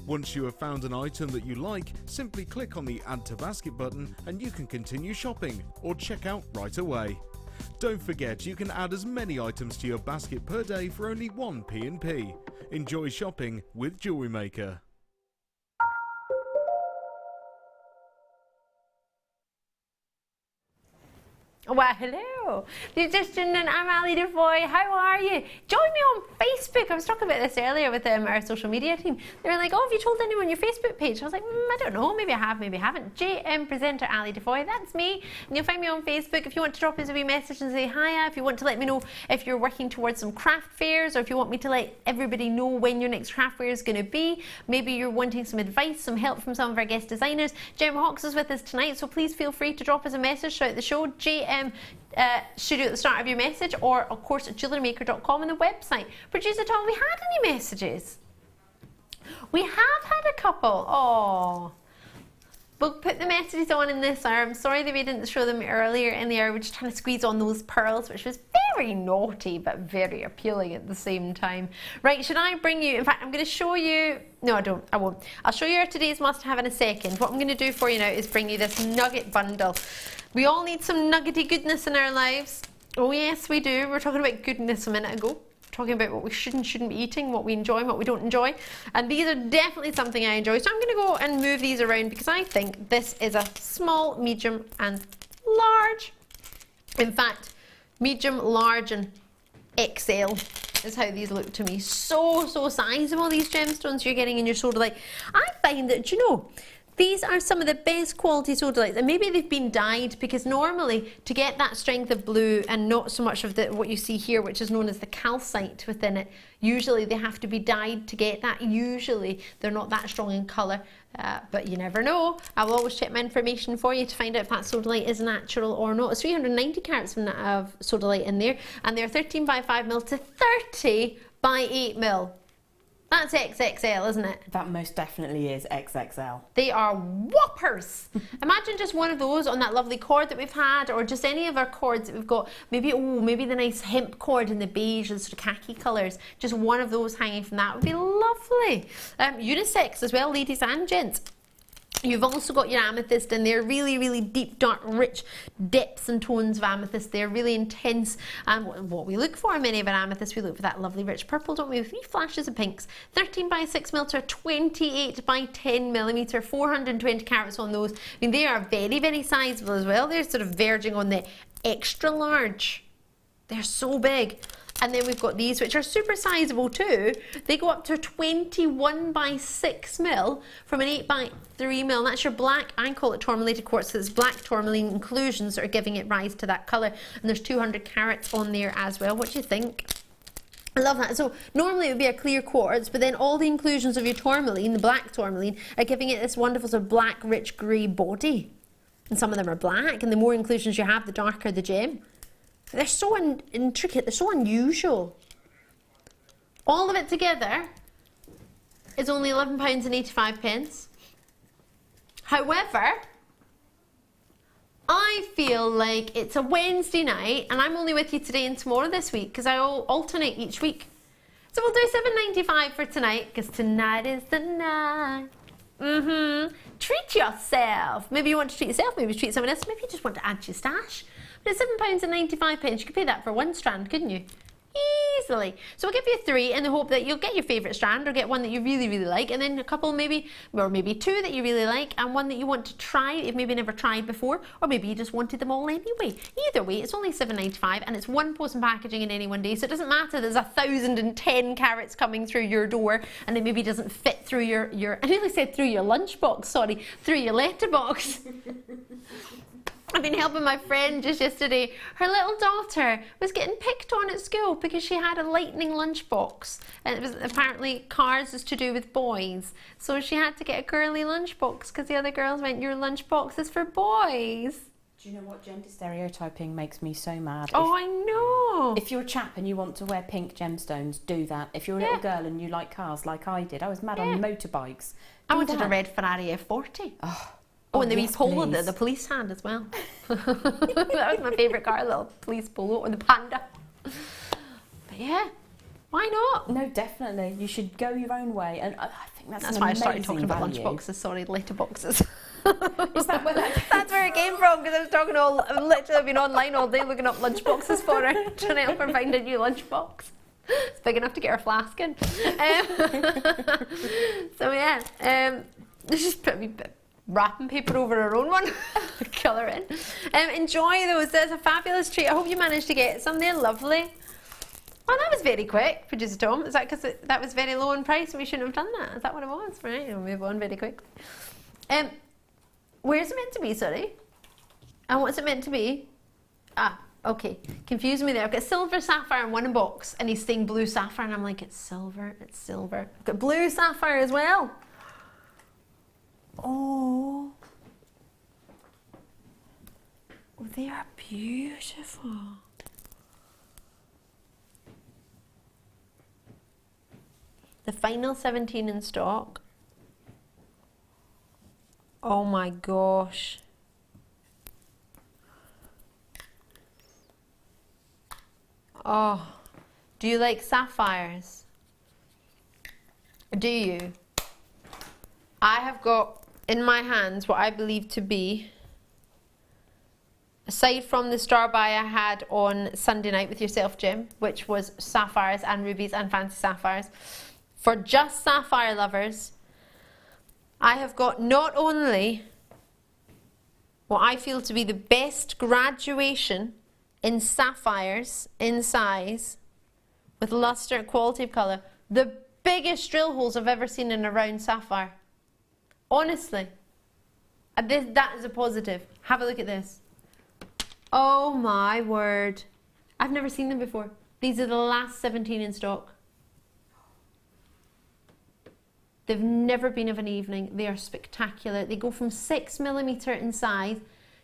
Once you have found an item that you like, simply click on the Add to Basket button and you can continue shopping or check out right away. Don't forget you can add as many items to your basket per day for only 1 P&P. Enjoy shopping with Jewellery Maker. Well, hello. You just tuned in. I'm Ali DeFoy. How are you? Join me on Facebook. I was talking about this earlier with our social media team. They were like, oh, have you told anyone your Facebook page? I was like, I don't know. Maybe I have, maybe I haven't. JM presenter Ali DeFoy. That's me. And you'll find me on Facebook. If you want to drop us a wee message and say hiya, if you want to let me know if you're working towards some craft fairs, or if you want me to let everybody know when your next craft fair is going to be. Maybe you're wanting some advice, some help from some of our guest designers. Jem Hawkes is with us tonight, so please feel free to drop us a message throughout the show. Studio at the start of your message, or of course at JewelleryMaker.com on the website. Producer Tom, we had any messages? We have had a couple. Oh, we'll put the messages on in this hour. I'm sorry that we didn't show them earlier in the hour. We're just trying to squeeze on those pearls, which was very naughty, but very appealing at the same time. Right, should I bring you, in fact, I'm going to show you, no, I won't. I'll show you our today's must-have in a second. What I'm going to do for you now is bring you this nugget bundle. We all need some nuggety goodness in our lives. Oh yes, we do. We were talking about goodness a minute ago. Talking about what we should and shouldn't be eating, what we enjoy and what we don't enjoy. And these are definitely something I enjoy. So I'm going to go and move these around because I think this is a small, medium and large. In fact, medium, large and XL is how these look to me. So sizable, these gemstones you're getting in your sodalite. I find that, you know, these are some of the best quality sodalites, and maybe they've been dyed, because normally to get that strength of blue and not so much of what you see here, which is known as the calcite within it, usually they have to be dyed to get that. Usually they're not that strong in colour, but you never know. I will always check my information for you to find out if that sodalite is natural or not. It's 390 carats of sodalite in there, and they're 13 by 5mm to 30 by 8mm. That's XXL, isn't it? That most definitely is XXL. They are whoppers. Imagine just one of those on that lovely cord that we've had, or just any of our cords that we've got. Maybe, oh, maybe the nice hemp cord in the beige and sort of khaki colours. Just one of those hanging from that would be lovely. Unisex as well, ladies and gents. You've also got your amethyst in there, really deep, dark, rich depths and tones of amethyst. They're really intense. And what we look for in many of our amethysts, we look for that lovely rich purple, don't we? With 3 flashes of pinks. 13 by 6mm to 28 by 10mm, 420 carats on those. I mean, they are very sizable as well. They're sort of verging on the extra large. They're so big. And then we've got these, which are super sizable too. They go up to 21 by 6mm from an 8 by 3mm. That's your black, I call it tourmalated quartz, so it's black tourmaline inclusions that are giving it rise to that colour. And there's 200 carats on there as well. What do you think? I love that. So normally it would be a clear quartz, but then all the inclusions of your tourmaline, the black tourmaline, are giving it this wonderful sort of black, rich grey body. And some of them are black, and the more inclusions you have, the darker the gem. They're so intricate, they're so unusual. All of it together is only £11.85. However, I feel like it's a Wednesday night, and I'm only with you today and tomorrow this week, because I alternate each week. So we'll do £7.95 for tonight, because tonight is the night. Treat yourself. Maybe you want to treat yourself, maybe treat someone else, maybe you just want to add to your stash. But at £7.95, you could pay that for one strand, couldn't you? Easily. So we'll give you 3 in the hope that you'll get your favourite strand, or get one that you really like, and then a couple maybe, or maybe 2 that you really like, and one that you want to try if maybe never tried before, or maybe you just wanted them all anyway. Either way, it's only £7.95, and it's one post and packaging in any one day, so it doesn't matter there's 1,010 carats coming through your door, and it maybe doesn't fit through your I nearly said through your lunchbox, sorry, through your letterbox. I've been helping my friend just yesterday. Her little daughter was getting picked on at school because she had a lightning lunchbox. And it was apparently cars is to do with boys. So she had to get a girly lunchbox because the other girls went, your lunchbox is for boys. Do you know what? Gender stereotyping makes me so mad. Oh, I know. If you're a chap and you want to wear pink gemstones, do that. If you're a little girl and you like cars like I did, I was mad on motorbikes. I wanted a red Ferrari F40. Oh, and the wee polo that the police had as well. That was my favourite car, the little police polo, or the panda. But yeah, why not? No, definitely. You should go your own way, and I think that's why I started talking about lunchboxes. Sorry, letterboxes. Is that where that's where it came from? Because I was talking I've literally been online all day looking up lunchboxes for her, trying to help her find a new lunchbox. It's big enough to get her flask in. So yeah, just put me wrapping paper over her own one. Colour in. Enjoy those. That's a fabulous treat. I hope you managed to get some. They're lovely. Oh, that was very quick, producer Tom. Is that because that was very low in price and we shouldn't have done that? Is that what it was? Right, we'll move on very quickly. Where's it meant to be, sorry? And what's it meant to be? Ah, okay. Confusing me there. I've got silver sapphire in one box and he's saying blue sapphire and I'm like, it's silver, it's silver. I've got blue sapphire as well. Oh, they are beautiful. The final 17 in stock. Oh my gosh. Oh, do you like sapphires? Do you? I have got in my hands what I believe to be, aside from the star buy I had on Sunday night with yourself, Jim, which was sapphires and rubies and fancy sapphires, for just sapphire lovers, I have got not only what I feel to be the best graduation in sapphires in size, with luster and quality of colour, the biggest drill holes I've ever seen in a round sapphire. Honestly. That is a positive. Have a look at this. Oh my word. I've never seen them before. These are the last 17 in stock. They've never been of an evening. They are spectacular. They go from 6mm in size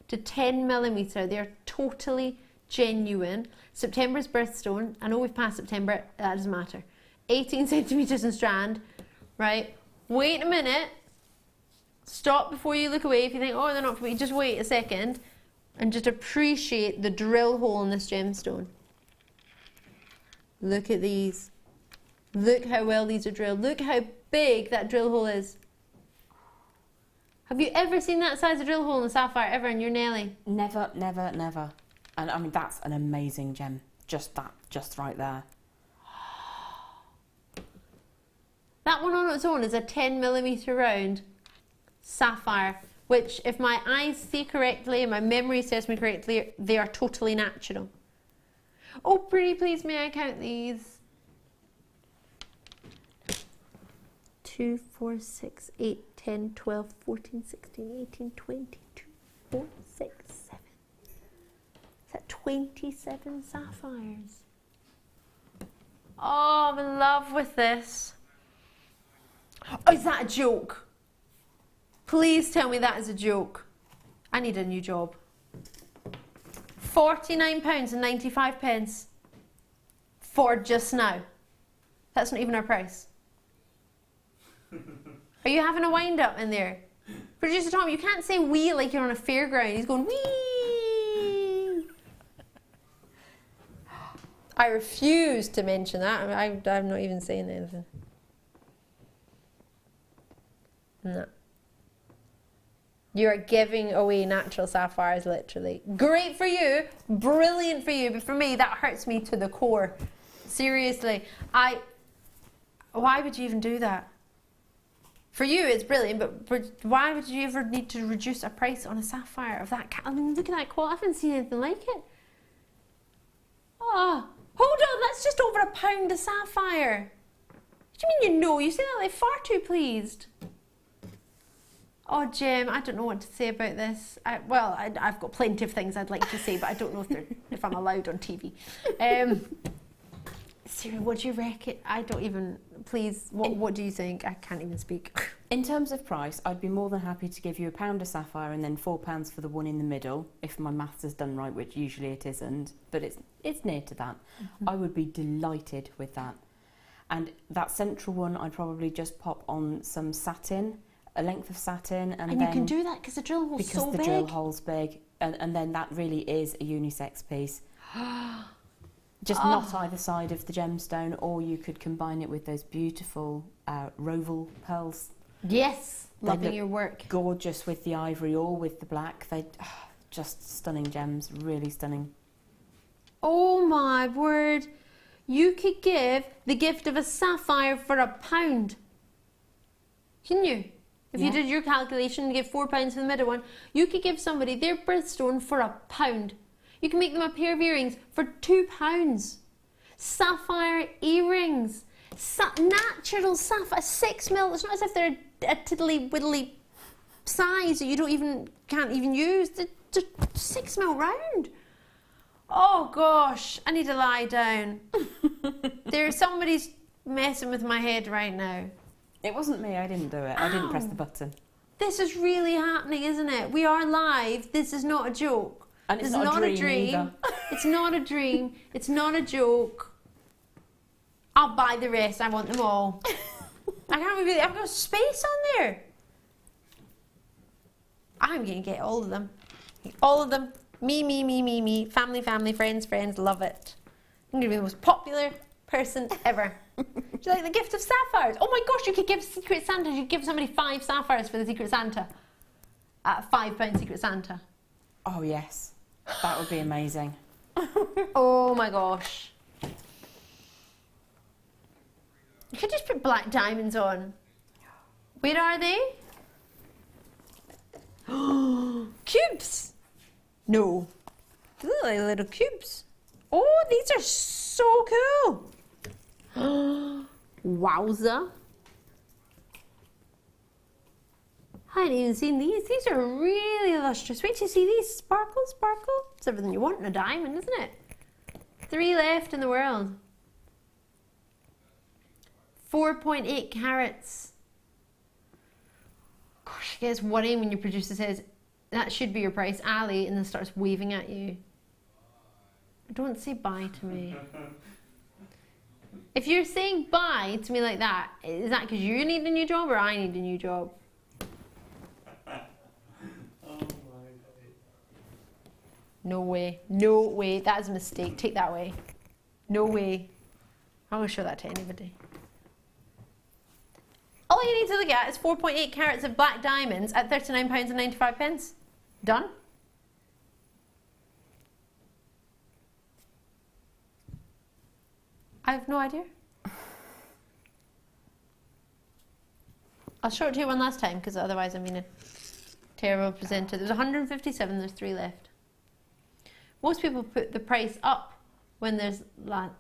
to 10mm. They are totally genuine. September's birthstone. I know we've passed September. That doesn't matter. 18 centimetres in strand. Right. Wait a minute. Stop before you look away. If you think, oh, they're not for me, just wait a second and just appreciate the drill hole in this gemstone. Look at these. Look how well these are drilled. Look how big that drill hole is. Have you ever seen that size of drill hole in a sapphire ever in your Nelly? Never, never, never. And I mean, that's an amazing gem. Just that, just right there. That one on its own is a 10mm round sapphire, which, if my eyes see correctly and my memory serves me correctly, they are totally natural. Oh, pretty please, may I count these? 2, 4, 6, 8, 10, 12, 14, 16, 18, 20, 2, 4, 6, 7. Is that 27 sapphires? Oh, I'm in love with this. Oh, is that a joke? Please tell me that is a joke. I need a new job. £49.95 for just now. That's not even our price. Are you having a wind up in there? Producer Tom, you can't say wee like you're on a fairground. He's going wee. I refuse to mention that. I'm not even saying anything. No. You are giving away natural sapphires, literally. Great for you, brilliant for you, but for me, that hurts me to the core. Seriously, why would you even do that? For you, it's brilliant, but why would you ever need to reduce a price on a sapphire of that? I mean, look at that quality. I haven't seen anything like it. Oh, hold on, that's just over £1 a sapphire. What do you mean you know? You say that like far too pleased. Oh, Jem, I don't know what to say about this. I've got plenty of things I'd like to say, but I don't know if I'm allowed on TV. Sarah, what do you reckon? I don't even, please, what do you think? I can't even speak. In terms of price, I'd be more than happy to give you £1 a sapphire and then £4 for the one in the middle, if my maths is done right, which usually it isn't, but it's near to that. Mm-hmm. I would be delighted with that. And that central one, I'd probably just pop on some satin, a length of satin, and then, you can do that because the drill hole's so big. Because the drill hole's big, and then that really is a unisex piece. Just not either side of the gemstone, or you could combine it with those beautiful roval pearls. Yes, loving your work. Gorgeous with the ivory or with the black. They just stunning gems, really stunning. Oh my word! You could give the gift of a sapphire for £1. Couldn't you? If you did your calculation and give £4 for the middle one, you could give somebody their birthstone for £1. You can make them a pair of earrings for £2. Sapphire earrings. Natural sapphire, 6mm. It's not as if they're a tiddly widdly size that you can't even use. They're 6mm round. Oh gosh, I need to lie down. Somebody's messing with my head right now. It wasn't me, I didn't do it. I didn't press the button. This is really happening, isn't it? We are live. This is not a joke. And it's not a dream either. It's not a dream. It's not a joke. I'll buy the rest. I want them all. I can't believe I've got space on there. I'm going to get all of them. All of them. Me. Family, friends. Love it. I'm gonna be the most popular person ever. Do you like the gift of sapphires? Oh my gosh, you could give Secret Santa, you could give somebody 5 sapphires for the Secret Santa. At a £5 Secret Santa. Oh yes, that would be amazing. Oh my gosh. You could just put black diamonds on. Where are they? Cubes! No. They look like little cubes. Oh, these are so cool. Wowza. I hadn't even seen these. These are really lustrous. Wait till you see these. Sparkle, sparkle. It's everything you want in a diamond, isn't it? 3 left in the world. 4.8 carats. Gosh, it gets worrying when your producer says, that should be your price, Ali, and then starts waving at you. Don't say bye to me. If you're saying bye to me like that, is that because you need a new job or I need a new job? No way. No way. That is a mistake. Take that away. No way. I won't show that to anybody. All you need to look at is 4.8 carats of black diamonds at £39.95. Done. I have no idea. I'll show it to you one last time because otherwise I'm being a terrible presenter. There's 157, there's 3 left. Most people put the price up when there's like...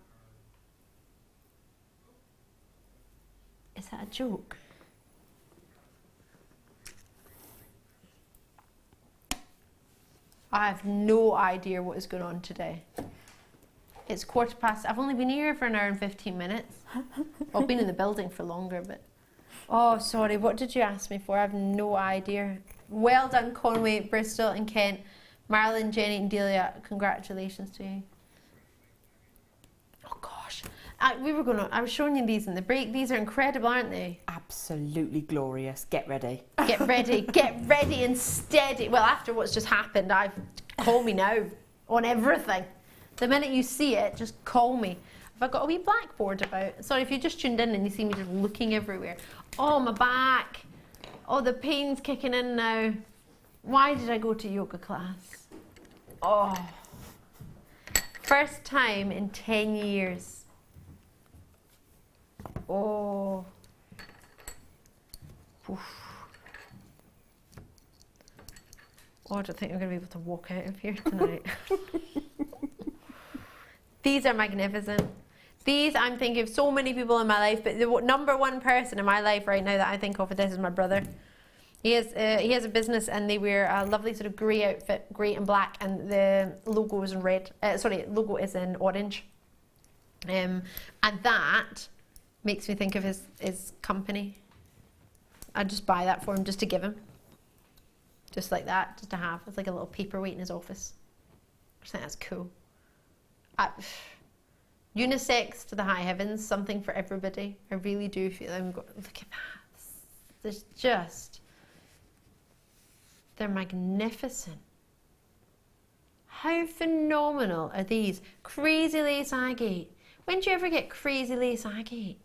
Is that a joke? I have no idea what is going on today. It's 1:15. I've only been here for an hour and 15 minutes. I've been in the building for longer, but... Oh, sorry, what did you ask me for? I have no idea. Well done, Conway, Bristol and Kent. Marilyn, Jenny and Delia, congratulations to you. Oh gosh, I was showing you these in the break. These are incredible, aren't they? Absolutely glorious. Get ready. Get ready and steady. Well, after what's just happened, call me now on everything. The minute you see it, just call me. Have I got a wee blackboard about? Sorry if you just tuned in and you see me just looking everywhere. Oh, my back. Oh, the pain's kicking in now. Why did I go to yoga class? Oh. First time in 10 years. Oh. Oof. Oh, I don't think I'm going to be able to walk out of here tonight. These are magnificent. These, I'm thinking of so many people in my life, but the #1 person in my life right now that I think of for this is my brother. He has a business and they wear a lovely sort of grey outfit, grey and black, and the logo is in red. Logo is in orange. And that makes me think of his company. I'd just buy that for him just to give him. Just like that, just to have. It's like a little paperweight in his office. I just think that's cool. Unisex to the high heavens, something for everybody. I really do feel look at that. There's just... They're magnificent. How phenomenal are these? Crazy lace agate. When do you ever get crazy lace agate?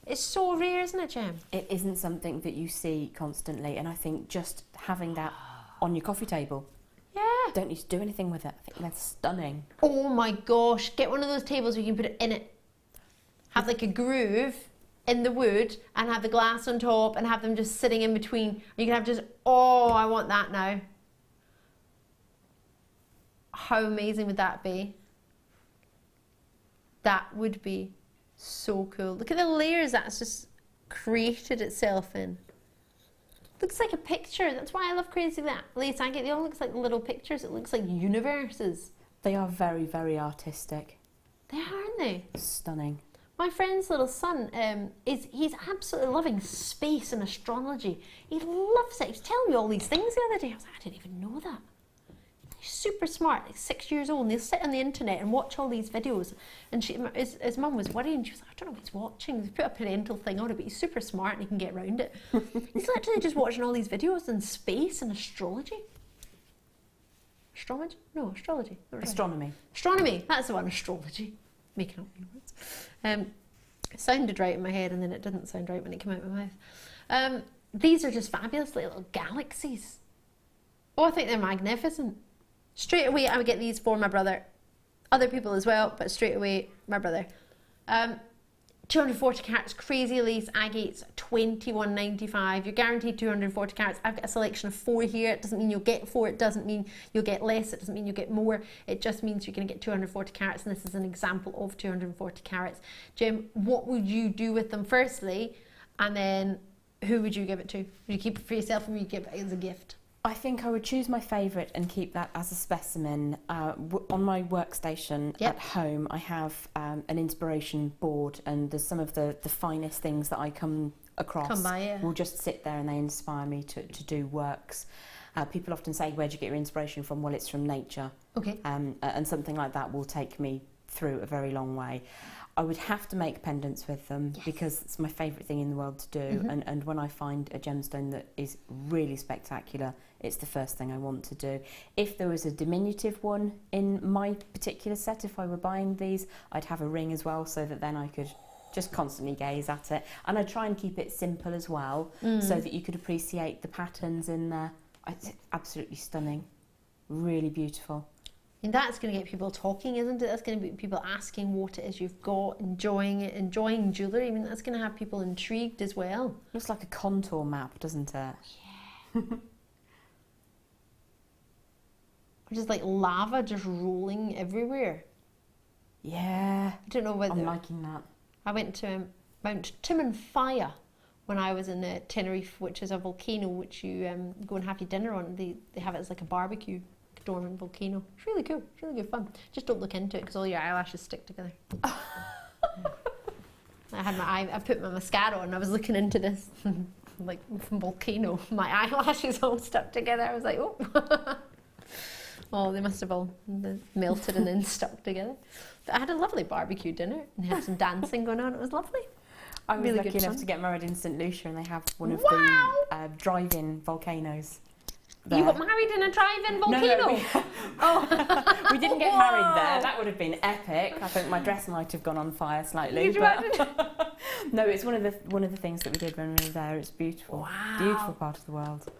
It's so rare, isn't it, Jem? It isn't something that you see constantly, and I think just having that on your coffee table. Yeah. Don't need to do anything with it. I think they're stunning. Oh my gosh, get one of those tables where you can put it in it. Have like a groove in the wood and have the glass on top and have them just sitting in between. You can have just, oh, I want that now. How amazing would that be? That would be so cool. Look at the layers that's just created itself in. Looks like a picture. That's why I love crazy lace agate. They all look like little pictures. It looks like universes. They are very, very artistic. They are, aren't they? Stunning. My friend's little son, he's absolutely loving space and astrology. He loves it. He was telling me all these things the other day. I was like, I didn't even know that. He's super smart, like 6 years old, and he'll sit on the internet and watch all these videos. And his mum was worrying. She was like, I don't know what he's watching. They put a parental thing on it, but he's super smart and he can get around it. He's literally just watching all these videos on space and astrology. Astrology? No, astrology. Astronomy. Astronomy, that's the one, astrology. making up new words. It sounded right in my head and then it didn't sound right when it came out of my mouth. These are just fabulous little galaxies. Oh, I think they're magnificent. Straight away, I would get these for my brother. Other people as well, but straight away, my brother. 240 carats, crazy lace agates, $21.95. You're guaranteed 240 carats. I've got a selection of 4 here. It doesn't mean you'll get 4. It doesn't mean you'll get less. It doesn't mean you'll get more. It just means you're going to get 240 carats, and this is an example of 240 carats. Jem, what would you do with them firstly, and then who would you give it to? Would you keep it for yourself, or would you give it as a gift? I think I would choose my favourite and keep that as a specimen. On my workstation at home, I have an inspiration board, and there's some of the finest things that I come across will just sit there and they inspire me to do works. People often say, where do you get your inspiration from? Well, it's from nature. Okay. And something like that will take me through a very long way. I would have to make pendants with them because it's my favourite thing in the world to do. And when I find a gemstone that is really spectacular, it's the first thing I want to do. If there was a diminutive one in my particular set, if I were buying these, I'd have a ring as well, so that then I could just constantly gaze at it. And I'd try and keep it simple as well, so that you could appreciate the patterns in there. It's absolutely stunning, really beautiful. And that's going to get people talking, isn't it? That's going to be people asking what it is you've got, enjoying it, enjoying jewellery. I mean, that's going to have people intrigued as well. Looks like a contour map, doesn't it? Yeah. Just like lava just rolling everywhere. Yeah. I don't know whether... I'm liking that. I went to Mount Timanfaya when I was in Tenerife, which is a volcano which you go and have your dinner on. They have it as like a barbecue. Dormant volcano. It's really cool. It's really good fun. Just don't look into it because all your eyelashes stick together. I put my mascara on and I was looking into this like from volcano. My eyelashes all stuck together. I was like, oh. Oh, they must have all melted and then stuck together. But I had a lovely barbecue dinner and had some dancing going on. It was lovely. I was lucky enough to get married in St Lucia, and they have one of the drive-in volcanoes. There. You got married in a drive-in volcano? No, we didn't get married there. That would have been epic. I think my dress might have gone on fire slightly. But no, it's one of the things that we did when we were there. It's beautiful. Wow. Beautiful part of the world.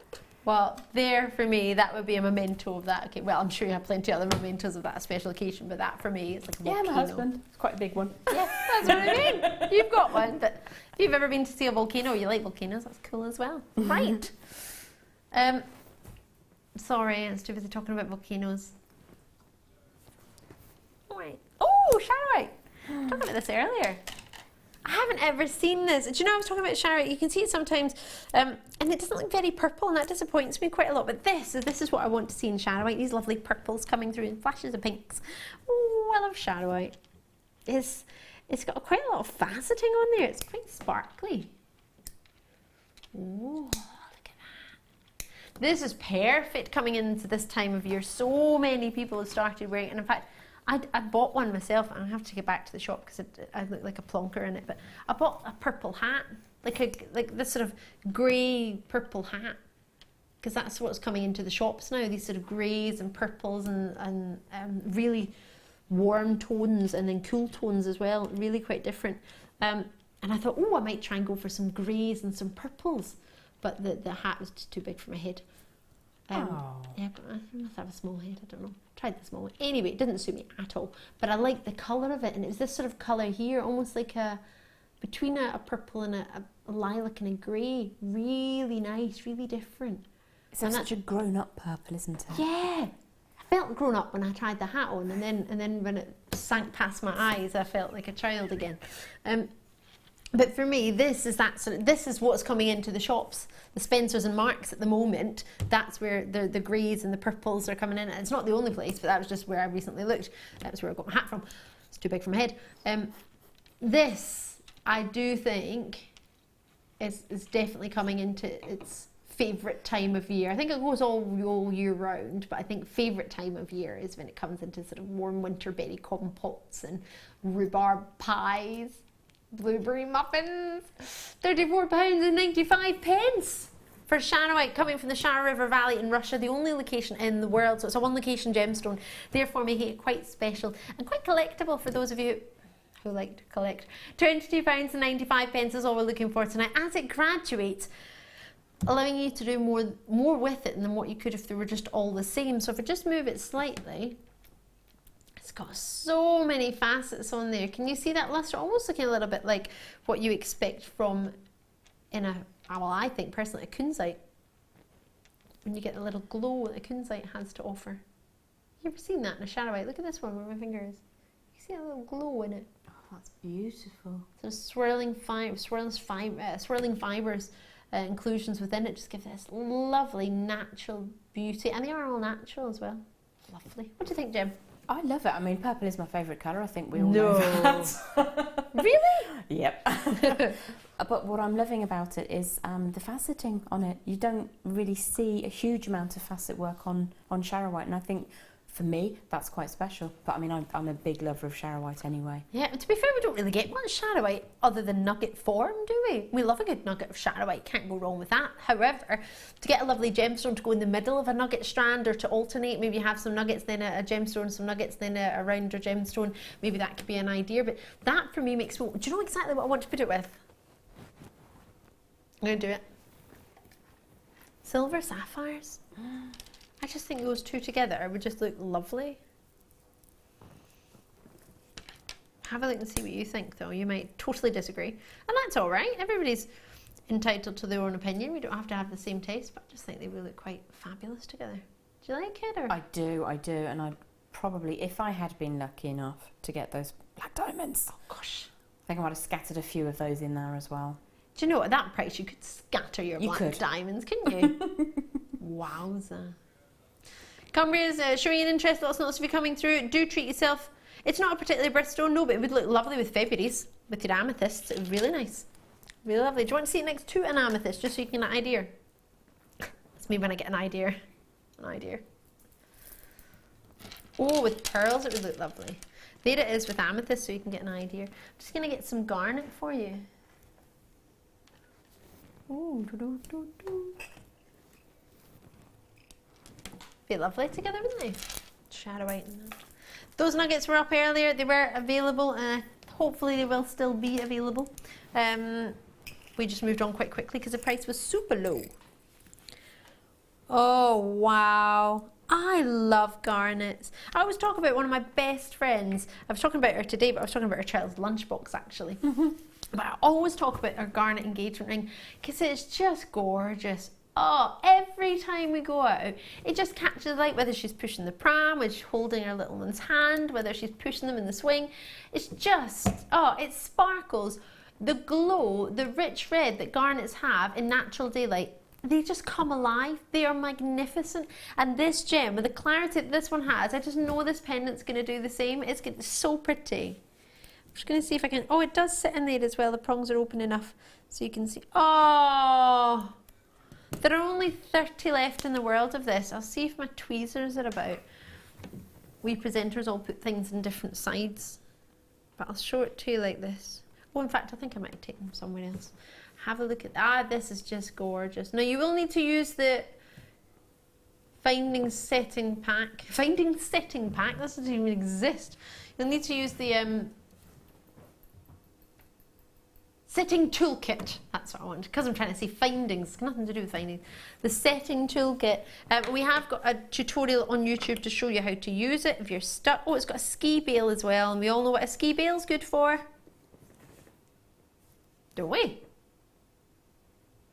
Well, there for me, that would be a memento of that. Okay, well, I'm sure you have plenty of other mementos of that special occasion, but that for me, it's like a volcano. Yeah, my husband. It's quite a big one. Yeah, that's what I mean. You've got one, but if you've ever been to see a volcano, you like volcanoes, that's cool as well. Right. Sorry, I was too busy talking about volcanoes. Right. Oh, Charlotte! I was talking about this earlier. I haven't ever seen this. Do you know I was talking about Charlotte? You can see it sometimes, and it doesn't look very purple, and that disappoints me quite a lot. But this is what I want to see in Charlotte. These lovely purples coming through in flashes of pinks. Oh, I love Charlotte. It's got quite a lot of faceting on there. It's quite sparkly. Oh. This is perfect coming into this time of year. So many people have started wearing it. And in fact, I bought one myself, and I have to get back to the shop because I look like a plonker in it. But I bought a purple hat, like this sort of grey purple hat, because that's what's coming into the shops now. These sort of greys and purples and really warm tones, and then cool tones as well. Really quite different. And I thought, oh, I might try and go for some greys and some purples. But the hat was just too big for my head. Yeah, but I must have a small head, I don't know. Tried the small one. Anyway, it didn't suit me at all. But I liked the colour of it, and it was this sort of colour here, almost like between a purple and a lilac and a grey. Really nice, really different. It's like such a grown-up purple, isn't it? Yeah. I felt grown up when I tried the hat on, and then when it sank past my eyes, I felt like a child again. But for me, this is what's coming into the shops, the Spencers and Marks at the moment. That's where the greys and the purples are coming in. And it's not the only place, but that was just where I recently looked. That's where I got my hat from. It's too big for my head. This, I do think, is definitely coming into its favourite time of year. I think it goes all year round, but I think favourite time of year is when it comes into sort of warm winter berry compotes and rhubarb pies. Blueberry muffins, £34.95 for Shanawite, coming from the Shara River Valley in Russia, the only location in the world. So it's a one location gemstone, therefore making it quite special and quite collectible for those of you who like to collect. £22.95 is all we're looking for tonight. As it graduates, allowing you to do more with it than what you could if they were just all the same. So if I just move it slightly, it's got so many facets on there. Can you see that luster? Almost looking a little bit like what you expect from well, I think personally, a kunzite. When you get the little glow that a kunzite has to offer. You ever seen that in a shadowite? Look at this one where my finger is. You see a little glow in it. Oh, that's beautiful. So swirling fibres, inclusions within it just give this lovely natural beauty, and they are all natural as well. Lovely. What do you think, Jem? I love it. I mean, purple is my favourite colour. I think we all know that. Really? Yep. But what I'm loving about it is the faceting on it. You don't really see a huge amount of facet work on Sharrow-white, and I think for me that's quite special. But I mean, I'm a big lover of Sharrow-white anyway. Yeah, to be fair, we don't really get much Sharrow-white other than nugget form, do we? We love a good nugget of Sharrow-white, can't go wrong with that. However, to get a lovely gemstone to go in the middle of a nugget strand, or to alternate, maybe you have some nuggets, then a gemstone, some nuggets, then a rounder gemstone, maybe that could be an idea. But that for me makes me, do you know exactly what I want to put it with? I'm going to do it. Silver sapphires. I just think those two together would just look lovely. Have a look and see what you think, though. You might totally disagree, and that's all right. Everybody's entitled to their own opinion. We don't have to have the same taste, but I just think they would look quite fabulous together. Do you like it? Or? I do, and I'd probably, if I had been lucky enough to get those black diamonds, Oh gosh, I think I might have scattered a few of those in there as well. do you know at that price you could scatter your black diamonds, couldn't you? Wowza. Cumbria's showing an interest. Lots and lots of you coming through. Do treat yourself. It's not a particularly birthstone, no, but it would look lovely with February's, with your amethysts. It would be really nice. Really lovely. Do you want to see it next to an amethyst, just so you can get an idea? That's me when I get an idea. An idea. Oh, with pearls it would look lovely. There it is with amethyst, so you can get an idea. I'm just going to get some garnet for you. Ooh, be lovely together, wouldn't they? Shadow-white and that. Those nuggets were up earlier. They were available. Hopefully they will still be available. We just moved on quite quickly because the price was super low. Oh, wow. I love garnets. I always talk about one of my best friends. I was talking about her today, but I was talking about her child's lunchbox, actually. But I always talk about her garnet engagement ring because it's just gorgeous. Oh, every time we go out, it just catches the light, whether she's pushing the pram, whether she's holding her little one's hand, whether she's pushing them in the swing. It's just, oh, it sparkles. The glow, the rich red that garnets have in natural daylight, they just come alive. They are magnificent. And this gem, with the clarity that this one has, I just know this pendant's going to do the same. It's so pretty. I'm just going to see if I can, oh, it does sit in there as well. The prongs are open enough so you can see. Oh, there are only 30 left in the world of this. I'll see if my tweezers are about. We presenters all put things in different sides, but I'll show it to you like this. Oh, in fact, I think I might take them somewhere else. Have a look at that. This is just gorgeous. Now, you will need to use the Finding Setting Pack. Finding Setting Pack? That doesn't even exist. You'll need to use the Setting Toolkit. That's what I want, because I'm trying to say findings. It's nothing to do with findings. The Setting Toolkit. We have got a tutorial on YouTube to show you how to use it if you're stuck. Oh, it's got a ski bail as well, and we all know what a ski bail is good for. Don't we?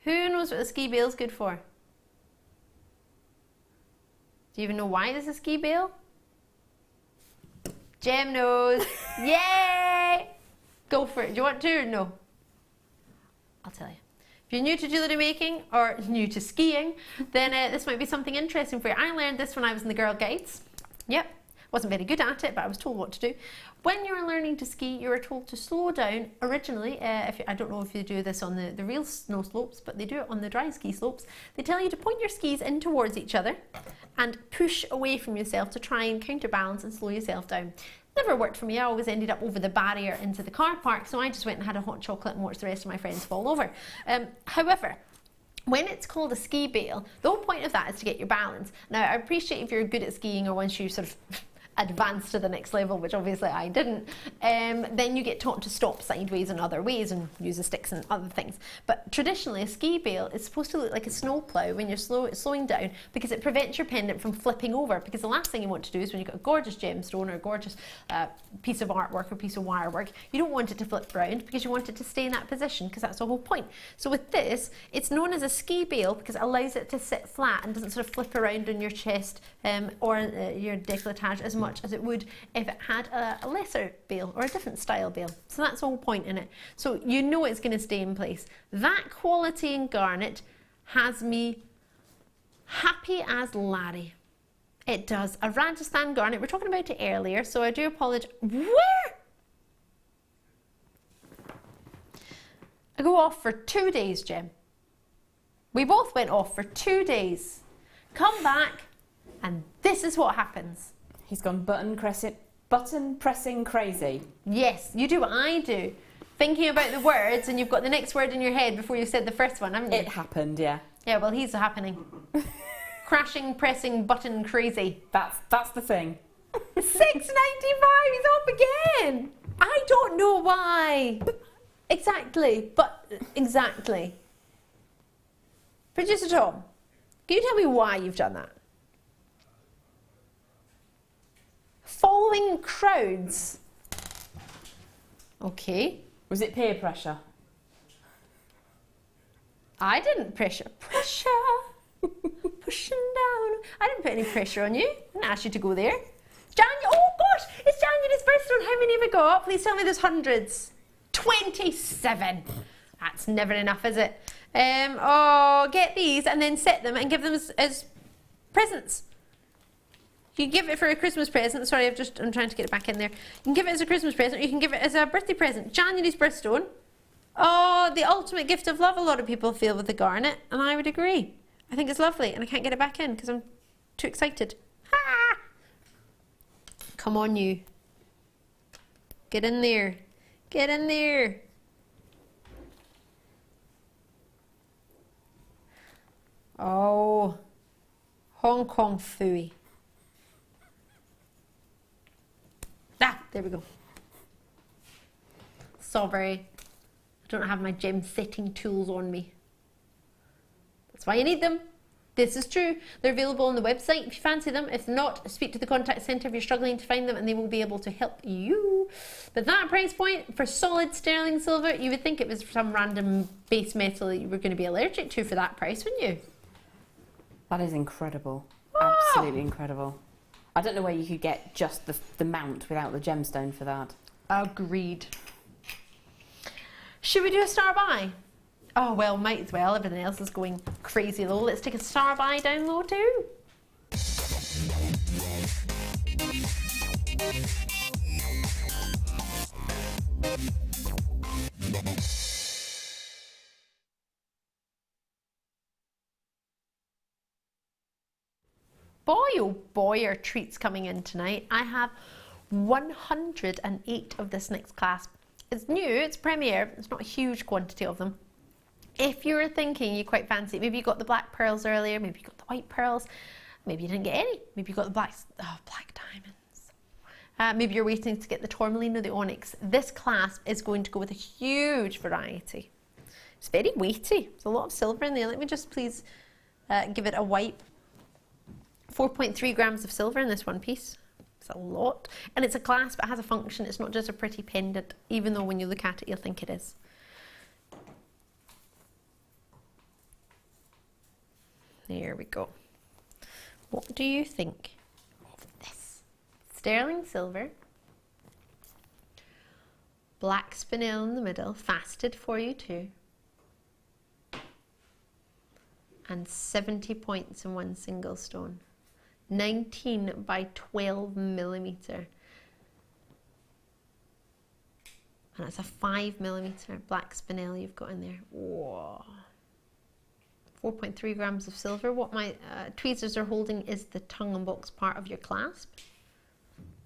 Who knows what a ski bail is good for? Do you even know why there's a ski bail? Jem knows. Yay! Go for it. Do you want to or no? I'll tell you. If you're new to jewellery making or new to skiing, then this might be something interesting for you. I learned this when I was in the Girl Guides. Yep. Wasn't very good at it, but I was told what to do. When you're learning to ski, you were told to slow down. Originally, I don't know if you do this on the real snow slopes, but they do it on the dry ski slopes. They tell you to point your skis in towards each other and push away from yourself to try and counterbalance and slow yourself down. Never worked for me. I always ended up over the barrier into the car park, so I just went and had a hot chocolate and watched the rest of my friends fall over. However, when it's called a ski bail, the whole point of that is to get your balance. Now, I appreciate if you're good at skiing or once you sort of advance to the next level, which obviously I didn't, then you get taught to stop sideways in other ways and use the sticks and other things. But traditionally, a ski bale is supposed to look like a snowplow when you're slowing down, because it prevents your pendant from flipping over. Because the last thing you want to do is when you've got a gorgeous gemstone or a gorgeous piece of artwork or piece of wire work, you don't want it to flip round, because you want it to stay in that position, because that's the whole point. So with this, it's known as a ski bale because it allows it to sit flat and doesn't sort of flip around on your chest or your décolletage as much as it would if it had a lesser bale or a different style bale. So that's the whole point in it. So you know it's going to stay in place. That quality in garnet has me happy as Larry. It does. A Rajasthan garnet, we're talking about it earlier, so I do apologise. Where? I go off for 2 days, Jem. We both went off for 2 days. Come back, and this is what happens. He's gone button pressing crazy. Yes, you do what I do. Thinking about the words, and you've got the next word in your head before you said the first one, haven't you? It happened, yeah. Yeah, well, he's happening. Crashing, pressing, button crazy. That's the thing. $6.95, he's off again. I don't know why. Exactly, but exactly. Producer Tom, can you tell me why you've done that? Following crowds. Okay. Was it peer pressure? I didn't pressure. Pushing down. I didn't put any pressure on you. I didn't ask you to go there. Oh gosh, it's January's birthday. How many have we got? Please tell me there's hundreds. 27. That's never enough, is it? Oh, get these and then set them and give them as presents. You can give it for a Christmas present. Sorry, I'm trying to get it back in there. You can give it as a Christmas present, or you can give it as a birthday present. January's birthstone. Oh, the ultimate gift of love, a lot of people feel with the garnet, and I would agree. I think it's lovely, and I can't get it back in because I'm too excited. Ha! Come on, you. Get in there. Get in there. Oh, Hong Kong Phooey. Ah, there we go. Sorry, I don't have my gem setting tools on me. That's why you need them. This is true. They're available on the website if you fancy them. If not, speak to the contact centre if you're struggling to find them, and they will be able to help you. But that price point for solid sterling silver, you would think it was some random base metal that you were going to be allergic to for that price, wouldn't you? That is incredible. Oh. Absolutely incredible. I don't know where you could get just the mount without the gemstone for that. Agreed. Should we do a star buy? Oh, well, might as well. Everything else is going crazy low. Let's take a star buy down low too. Boy, oh boy, are treats coming in tonight. I have 108 of this next clasp. It's new, it's premiere, it's not a huge quantity of them. If you're thinking you quite fancy, maybe you got the black pearls earlier, maybe you got the white pearls, maybe you didn't get any, maybe you got the black diamonds. Maybe you're waiting to get the tourmaline or the onyx. This clasp is going to go with a huge variety. It's very weighty, there's a lot of silver in there. Let me just please give it a wipe. 4.3 grams of silver in this one piece. It's a lot. And it's a clasp, it has a function, it's not just a pretty pendant, even though when you look at it, you'll think it is. There we go. What do you think of this? Sterling silver, black spinel in the middle, faceted for you too, and 70 points in one single stone. 19 by 12 millimeter. And it's a 5 millimeter black spinel you've got in there. Whoa. 4.3 grams of silver. What my tweezers are holding is the tongue and box part of your clasp.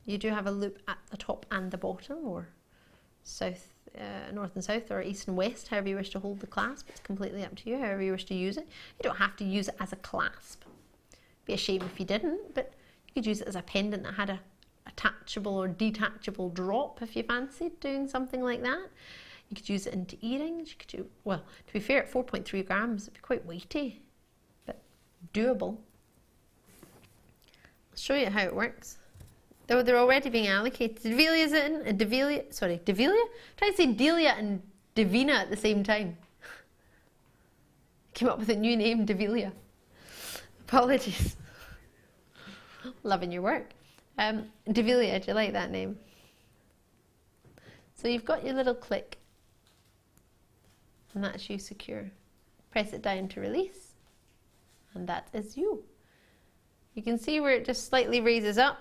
You do have a loop at the top and the bottom, or south, north and south, or east and west, however you wish to hold the clasp. It's completely up to you, however you wish to use it. You don't have to use it as a clasp. Be a shame if you didn't, but you could use it as a pendant that had a attachable or detachable drop if you fancied doing something like that. You could use it into earrings. You could do, well, to be fair, at 4.3 grams, it'd be quite weighty, but doable. I'll show you how it works. They're already being allocated. Devilia's in, Devilia? Trying to say Delia and Davina at the same time. Came up with a new name, Devilia. Apologies. Loving your work. Devilia, do you like that name? So you've got your little click, and that's you secure. Press it down to release, and that is you. You can see where it just slightly raises up.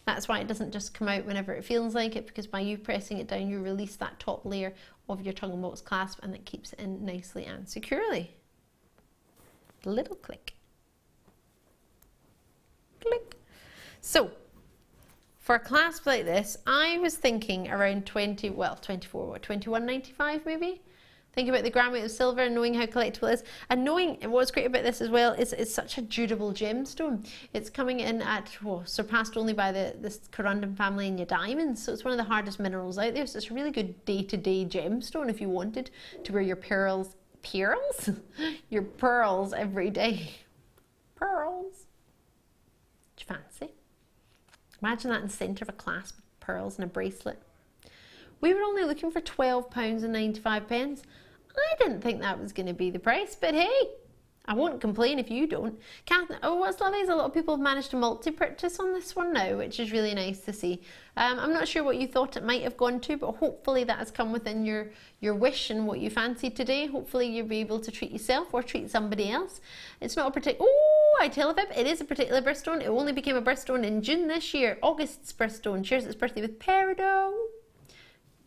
That's why it doesn't just come out whenever it feels like it, because by you pressing it down, you release that top layer of your tongue and box clasp, and it keeps it in nicely and securely. Little click. Click. So, for a clasp like this, I was thinking around 21.95 maybe. Think about the gram weight of silver and knowing how collectible it is. And knowing what's great about this as well is it's such a durable gemstone. It's coming in at, surpassed only by this corundum family and your diamonds. So it's one of the hardest minerals out there. So it's a really good day-to-day gemstone if you wanted to wear your pearls your pearls every day. Pearls. Fancy. Imagine that in the centre of a clasp, pearls and a bracelet. We were only looking for £12.95. I didn't think that was going to be the price, but hey, I won't complain if you don't. What's lovely is a lot of people have managed to multi-purchase on this one now, which is really nice to see. I'm not sure what you thought it might have gone to, but hopefully that has come within your wish and what you fancied today. Hopefully you'll be able to treat yourself or treat somebody else. It's not a particular, I tell a fib, it is a particular birthstone. It only became a birthstone in June this year. August's birthstone shares its birthday with Peridot.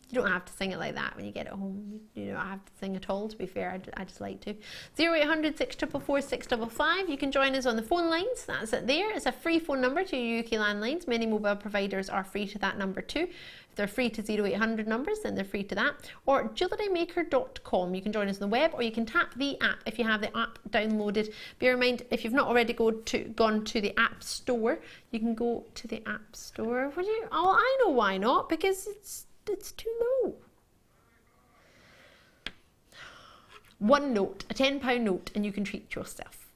You don't have to sing it like that when you get it home. You don't have to sing at all, to be fair. I just like to. 0800 644 655. You can join us on the phone lines. That's it there. It's a free phone number to your UK landlines. Many mobile providers are free to that number too. If they're free to 0800 numbers, then they're free to that. Or JewelleryMaker.com. You can join us on the web, or you can tap the app if you have the app downloaded. Bear in mind, if you've not already gone to the App Store, you can go to the App Store. Oh, I know why not, because it's too low. One note, a £10 note, and you can treat yourself.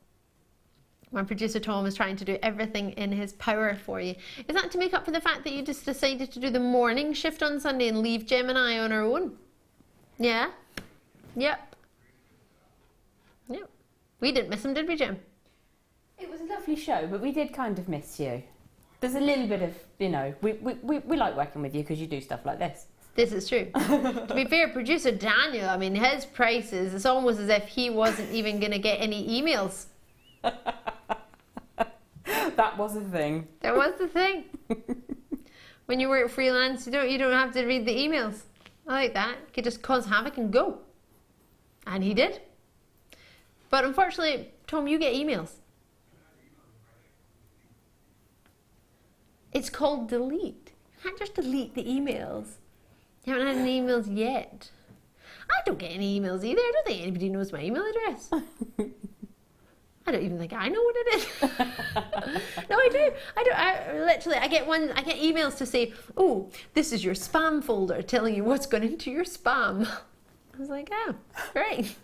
My producer Tom is trying to do everything in his power for you. Is that to make up for the fact that you just decided to do the morning shift on Sunday and leave Jem and I on our own? Yeah? Yep. We didn't miss him, did we, Jem? It was a lovely show, but we did kind of miss you. There's a little bit of, we like working with you because you do stuff like this. This is true. To be fair, producer Daniel, I mean, his prices, it's almost as if he wasn't even going to get any emails. That was a thing. That was the thing. When you work freelance, you don't have to read the emails. I like that. You could just cause havoc and go. And he did. But unfortunately, Tom, you get emails. It's called delete. You can't just delete the emails. You haven't had any emails yet. I don't get any emails either. I don't think anybody knows my email address. I don't even think I know what it is. No, I do. I get emails to say, oh, this is your spam folder telling you what's gone into your spam. I was like, oh, great.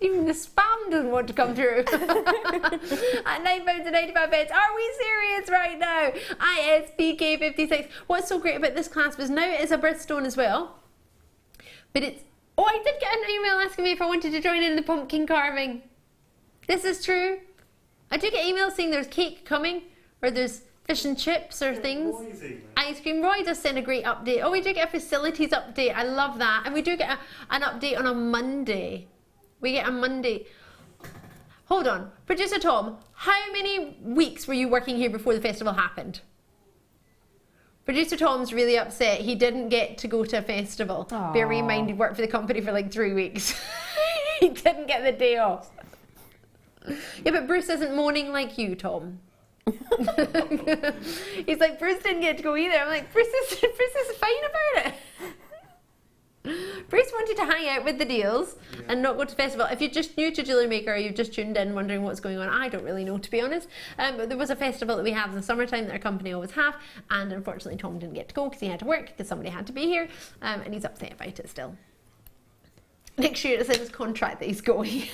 Even the spam doesn't want to come through. At £9.95. Are we serious right now? ISPK56. What's so great about this clasp is now it is a birthstone as well. But it's... Oh, I did get an email asking me if I wanted to join in the pumpkin carving. This is true. I do get emails saying there's cake coming, or there's fish and chips or things. Ice cream. Roy does send a great update. Oh, we do get a facilities update. I love that. And we do get an update on a Monday. We get a Monday. Hold on. Producer Tom, how many weeks were you working here before the festival happened? Producer Tom's really upset. He didn't get to go to a festival. Aww. Bear in mind, he worked for the company for like 3 weeks. He didn't get the day off. Yeah, but Bruce isn't moaning like you, Tom. He's like, Bruce didn't get to go either. I'm like, Bruce is fine about it. Bruce wanted to hang out with the deals and not go to festival. If you're just new to Jewellery Maker or you've just tuned in wondering what's going on, I don't really know, to be honest. But there was a festival that we have in the summertime that our company always have, and unfortunately Tom didn't get to go because he had to work because somebody had to be here, and he's upset about it still. Next year it's in his contract that he's going.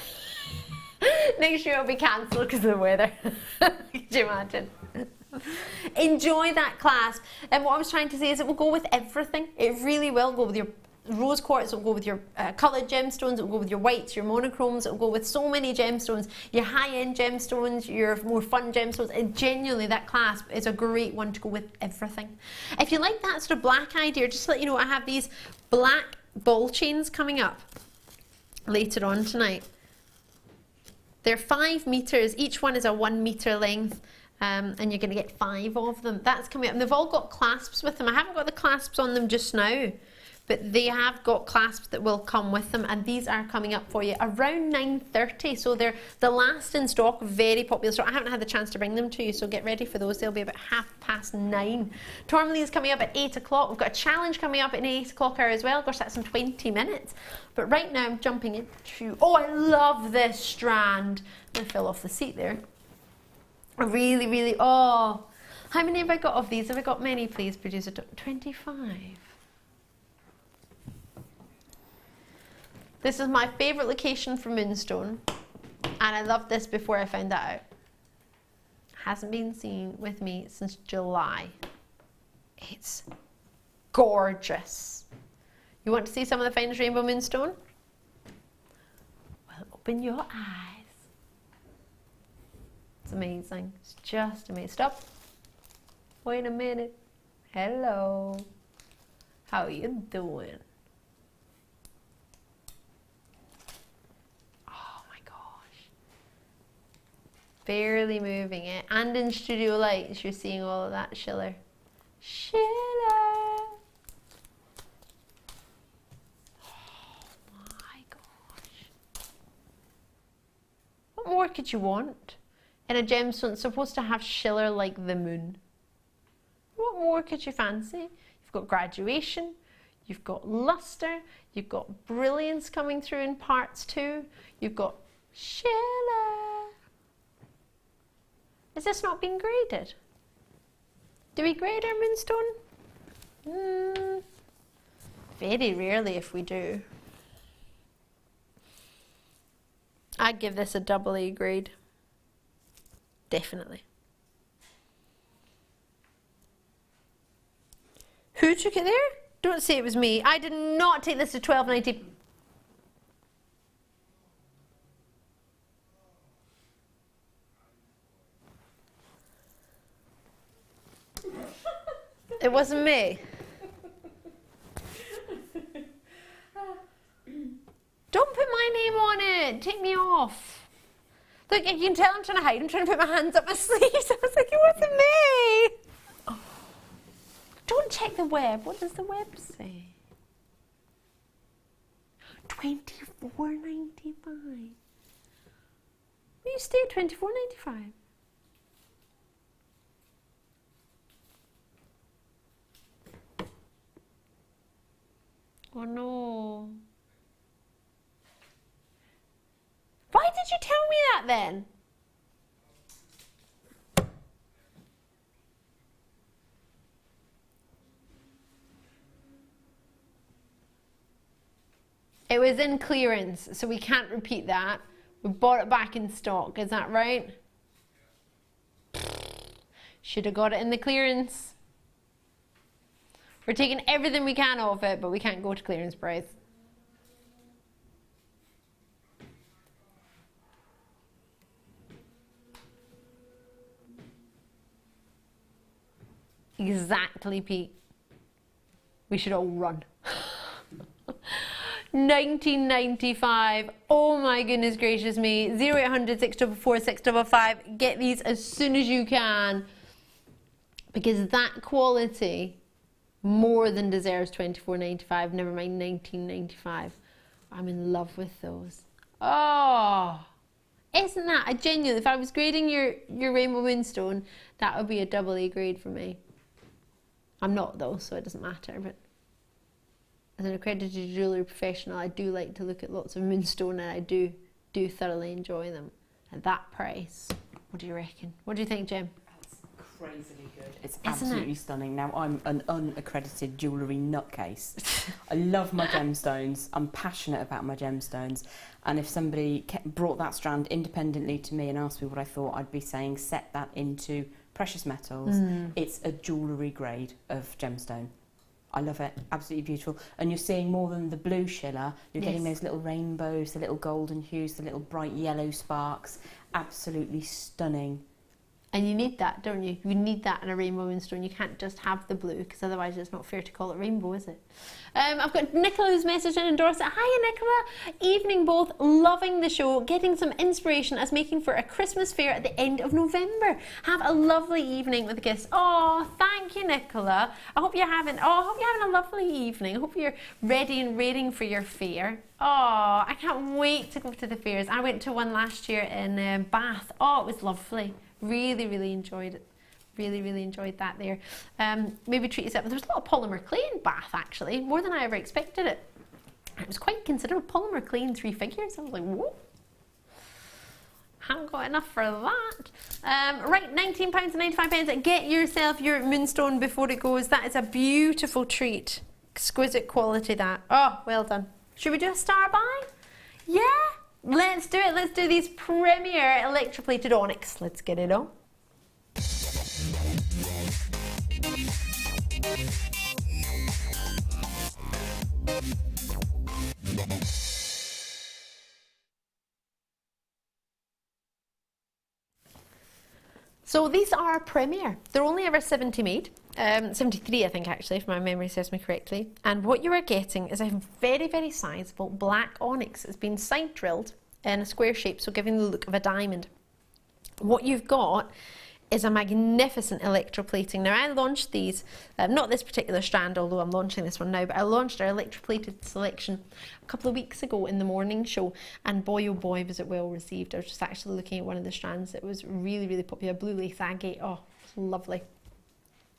Next year it'll be cancelled because of the weather. Could you imagine? Enjoy that clasp. And what I was trying to say is it will go with everything. It really will go with your rose quartz, it will go with your coloured gemstones, it will go with your whites, your monochromes, it will go with so many gemstones, your high-end gemstones, your more fun gemstones, and genuinely that clasp is a great one to go with everything. If you like that sort of black idea, just to let you know, I have these black ball chains coming up later on tonight. They're 5 meters, each one is a 1 meter length. And you're going to get 5 of them. That's coming up, and they've all got clasps with them. I haven't got the clasps on them just now, but they have got clasps that will come with them, and these are coming up for you around 9:30. So they're the last in stock, very popular stock. I haven't had the chance to bring them to you, so get ready for those. They'll be about 9:30. Tourmaline is coming up at 8 o'clock. We've got a challenge coming up at an 8 o'clock hour as well. Gosh, that's in 20 minutes. But right now I'm jumping into, oh, I love this strand. I fell off the seat there. Really, really, oh, how many have I got of these? Have I got many, please, producer? 25. This is my favourite location for moonstone, and I loved this before I found that out. Hasn't been seen with me since July. It's gorgeous. You want to see some of the finest rainbow moonstone? Well, open your eyes. It's amazing. It's just amazing. Stop. Wait a minute. Hello. How are you doing? Oh my gosh. Barely moving it. And in studio lights, you're seeing all of that shiller. Shiller. Oh my gosh. What more could you want? In a gemstone, it's supposed to have shiller like the moon. What more could you fancy? You've got graduation, you've got luster, you've got brilliance coming through in parts too, you've got shiller. Is this not being graded? Do we grade our moonstone? Very rarely if we do. I'd give this a AA grade. Definitely. Who took it there? Don't say it was me. I did not take this to 1290. It wasn't me. Don't put my name on it. Take me off. Look, you can tell I'm trying to hide. I'm trying to put my hands up my sleeves. I was like, it wasn't me. Oh. Don't check the web. What does the web say? $24.95. Will you stay at $24.95? Oh no. Why did you tell me that then? It was in clearance, so we can't repeat that. We bought it back in stock, is that right? Should have got it in the clearance. We're taking everything we can off it, but we can't go to clearance price. Exactly, Pete. We should all run. $19.95. Oh my goodness gracious me. 0800 644 655. Get these as soon as you can, because that quality more than deserves $24.95. Never mind $19.95. I'm in love with those. Oh, isn't that a genuine? If I was grading your rainbow moonstone, that would be a AA grade for me. I'm not though, so it doesn't matter. But as an accredited jewellery professional, I do like to look at lots of moonstone, and I do thoroughly enjoy them. At that price, what do you reckon? What do you think, Jem? That's crazily good. It's absolutely stunning. Now, I'm an unaccredited jewellery nutcase. I love my gemstones. I'm passionate about my gemstones. And if somebody brought that strand independently to me and asked me what I thought, I'd be saying set that into precious metals. It's a jewellery grade of gemstone. I love it, absolutely beautiful. And you're seeing more than the blue shiller, you're getting those little rainbows, the little golden hues, the little bright yellow sparks. Absolutely stunning. And you need that, don't you? You need that in a rainbow moonstone. You can't just have the blue, because otherwise it's not fair to call it rainbow, is it? I've got Nicola who's messaged in and Dorset. Hiya Nicola, evening both, loving the show, getting some inspiration as making for a Christmas fair at the end of November. Have a lovely evening with the guests. Oh, thank you Nicola. I hope you're having a lovely evening. I hope you're ready and raring for your fair. Oh, I can't wait to go to the fairs. I went to one last year in Bath. Oh, it was lovely. Really enjoyed it. Really enjoyed that there. Maybe treat yourself. There's a lot of polymer clay in Bath actually, more than I ever expected it. It was quite considerable. Polymer clay in 3 figures. I was like, whoa. Haven't got enough for that. Right, £19.95. Get yourself your moonstone before it goes. That is a beautiful treat. Exquisite quality that. Oh, well done. Should we do a star buy? Yeah. Let's do it. Let's do these premier electroplated onyx. Let's get it on. So these are premier. They're only ever 70 made. 73 I think actually, if my memory serves me correctly. And what you are getting is a very sizable black onyx. It's been side drilled in a square shape, so giving the look of a diamond. What you've got is a magnificent electroplating. Now I launched these, not this particular strand, although I'm launching this one now, but I launched our electroplated selection a couple of weeks ago in the morning show, and boy oh boy was it well received. I was just actually looking at one of the strands that was really popular, blue lace agate. Oh, lovely.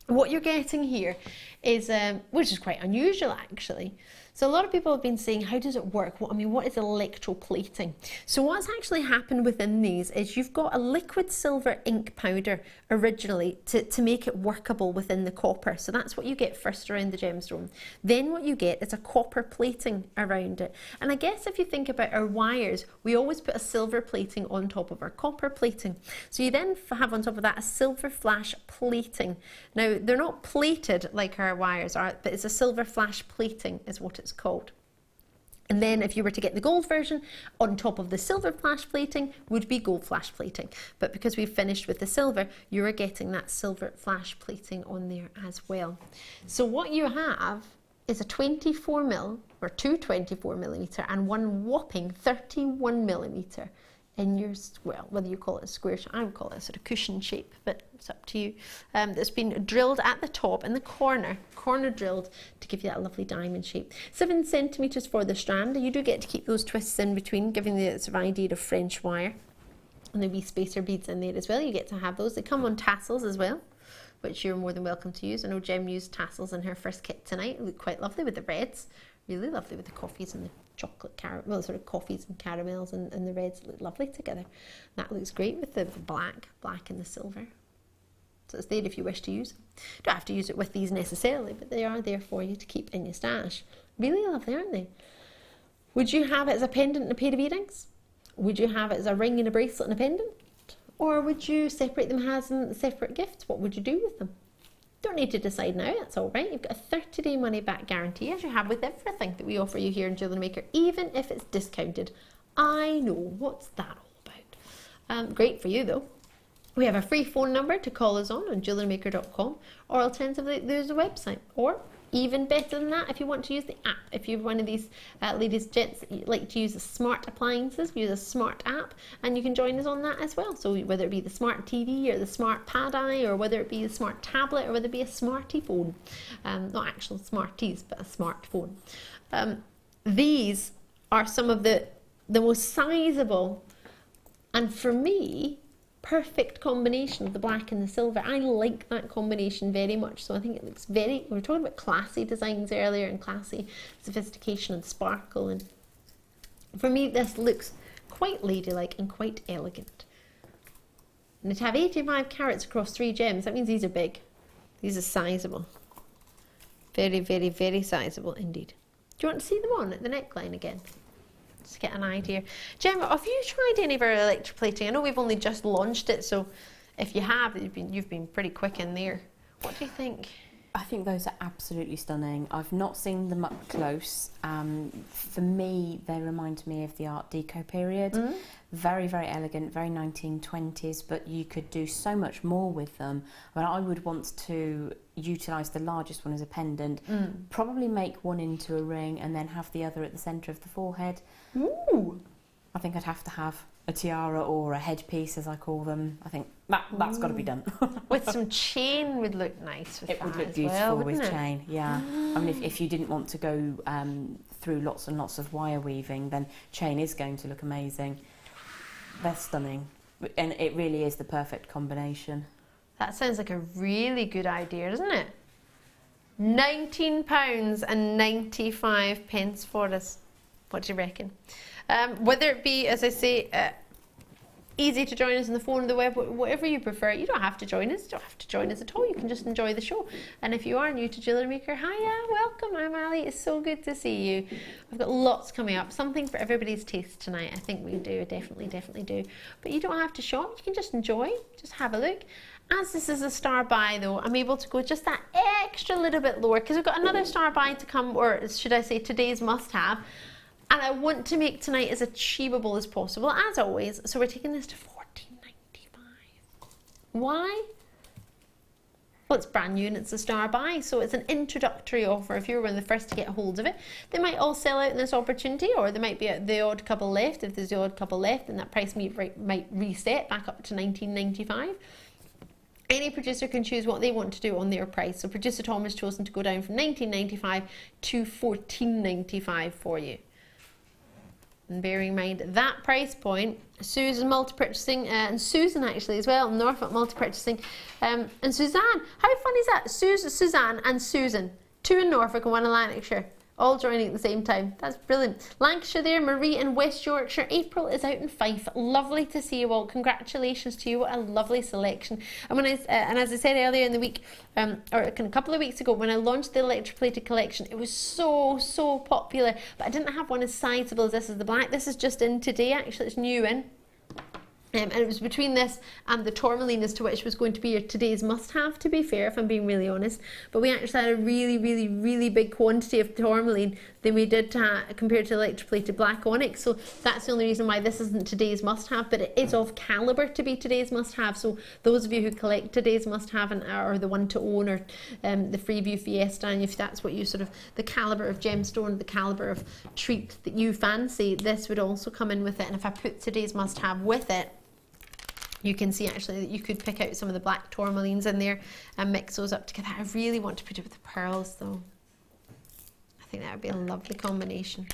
What you're getting here is, which is quite unusual actually. So a lot of people have been saying, how does it work? What is electroplating? So what's actually happened within these is you've got a liquid silver ink powder originally to make it workable within the copper. So that's what you get first around the gemstone. Then what you get is a copper plating around it. And I guess if you think about our wires, we always put a silver plating on top of our copper plating. So you then have on top of that a silver flash plating. Now they're not plated like our wires are, but it's a silver flash plating is what it's called. And then if you were to get the gold version, on top of the silver flash plating would be gold flash plating. But because we've finished with the silver, you're getting that silver flash plating on there as well. So what you have is a 24mm or two 24mm and one whopping 31mm in your, well, whether you call it a square, I would call it a sort of cushion shape, but it's up to you. That's been drilled at the top in the corner drilled to give you that lovely diamond shape. 7 centimetres for the strand. You do get to keep those twists in between, giving the sort of idea of French wire. And there'll be spacer beads in there as well. You get to have those. They come on tassels as well, which you're more than welcome to use. I know Jem used tassels in her first kit tonight. It looked quite lovely with the reds. Really lovely with the coffees and the chocolate caramel, well, sort of coffees and caramels and the reds look lovely together. That looks great with the black and the silver. So it's there if you wish to use them. Don't have to use it with these necessarily, but they are there for you to keep in your stash. Really lovely, aren't they? Would you have it as a pendant and a pair of earrings? Would you have it as a ring and a bracelet and a pendant? Or would you separate them as separate gifts? What would you do with them? Don't need to decide now, that's all right. You've got a 30-day money-back guarantee, as you have with everything that we offer you here in Jewellery Maker, even if it's discounted. I know, what's that all about? Great for you though. We have a free phone number to call us on JewelleryMaker.com, or alternatively there's a website, or even better than that, if you want to use the app. If you're one of these ladies, gents that like to use the smart appliances, use a smart app, and you can join us on that as well. So whether it be the smart TV or the smart Pad-Eye, or whether it be the smart tablet, or whether it be a smarty phone, not actual smarties, but a smartphone. These are some of the most sizable, and for me, perfect combination of the black and the silver. I like that combination very much, so I think it looks very, we were talking about classy designs earlier and classy sophistication and sparkle, and for me this looks quite ladylike and quite elegant. And to have 85 carats across 3 gems, that means these are big. These are sizable. Very, very, very sizable indeed. Do you want to see them on at the neckline again? Just get an idea. Jem, have you tried any of our electroplating? I know we've only just launched it, so if you have, you've been pretty quick in there. What do you think? I think those are absolutely stunning. I've not seen them up close. For me, they remind me of the Art Deco period. Very, very elegant, very 1920s, but you could do so much more with them. I mean, I would want to utilise the largest one as a pendant, probably make one into a ring and then have the other at the centre of the forehead. Ooh! I think I'd have to have a tiara or a headpiece, as I call them. I think that's got to be done. With some chain would look nice with it that would look as beautiful well, with wouldn't it? chain, yeah. I mean, if you didn't want to go through lots and lots of wire weaving, then chain is going to look amazing. They're stunning, and it really is the perfect combination. That sounds like a really good idea, doesn't it? £19.95 for us. What do you reckon? Whether it be, as I say, easy to join us on the phone or the web, whatever you prefer. You don't have to join us. You don't have to join us at all. You can just enjoy the show. And if you are new to Jewellery Maker, hiya, welcome. I'm Ali. It's so good to see you. I've got lots coming up. Something for everybody's taste tonight. I think we do. Definitely do. But you don't have to shop. You can just enjoy. Just have a look. As this is a star buy though, I'm able to go just that extra little bit lower because we've got another star buy to come, or should I say today's must have. And I want to make tonight as achievable as possible, as always. So we're taking this to $14.95. Why? Well, it's brand new and it's a star buy, so it's an introductory offer. If you're one of the first to get a hold of it, they might all sell out in this opportunity, or there might be the odd couple left. If there's the odd couple left, then that price might reset back up to $19.95. Any producer can choose what they want to do on their price. So producer Tom has chosen to go down from $19.95 to $14.95 for you. And bearing in mind that price point, Susan multi-purchasing, and Susan actually as well, Norfolk multi-purchasing, and Suzanne, how fun is that? Suzanne and Susan, 2 in Norfolk and 1 in Lanarkshire, all joining at the same time. That's brilliant. Lancashire there, Marie in West Yorkshire. April is out in Fife. Lovely to see you all. Congratulations to you. What a lovely selection. And when and as I said earlier in the week, or a couple of weeks ago, when I launched the electroplated collection, it was so popular, but I didn't have one as sizable as this is the black. This is just in today, actually. It's new in. And it was between this and the tourmaline as to which was going to be your today's must-have, to be fair, if I'm being really honest. But we actually had a really big quantity of tourmaline than we did compared to electroplated black onyx. So that's the only reason why this isn't today's must-have, but it is of calibre to be today's must-have. So those of you who collect today's must-have or the one to own, or the Freeview Fiesta, and if that's what you sort of, the calibre of gemstone, the calibre of treat that you fancy, this would also come in with it. And if I put today's must-have with it, you can see actually that you could pick out some of the black tourmalines in there and mix those up together. I really want to put it with the pearls though. I think that would be a lovely combination.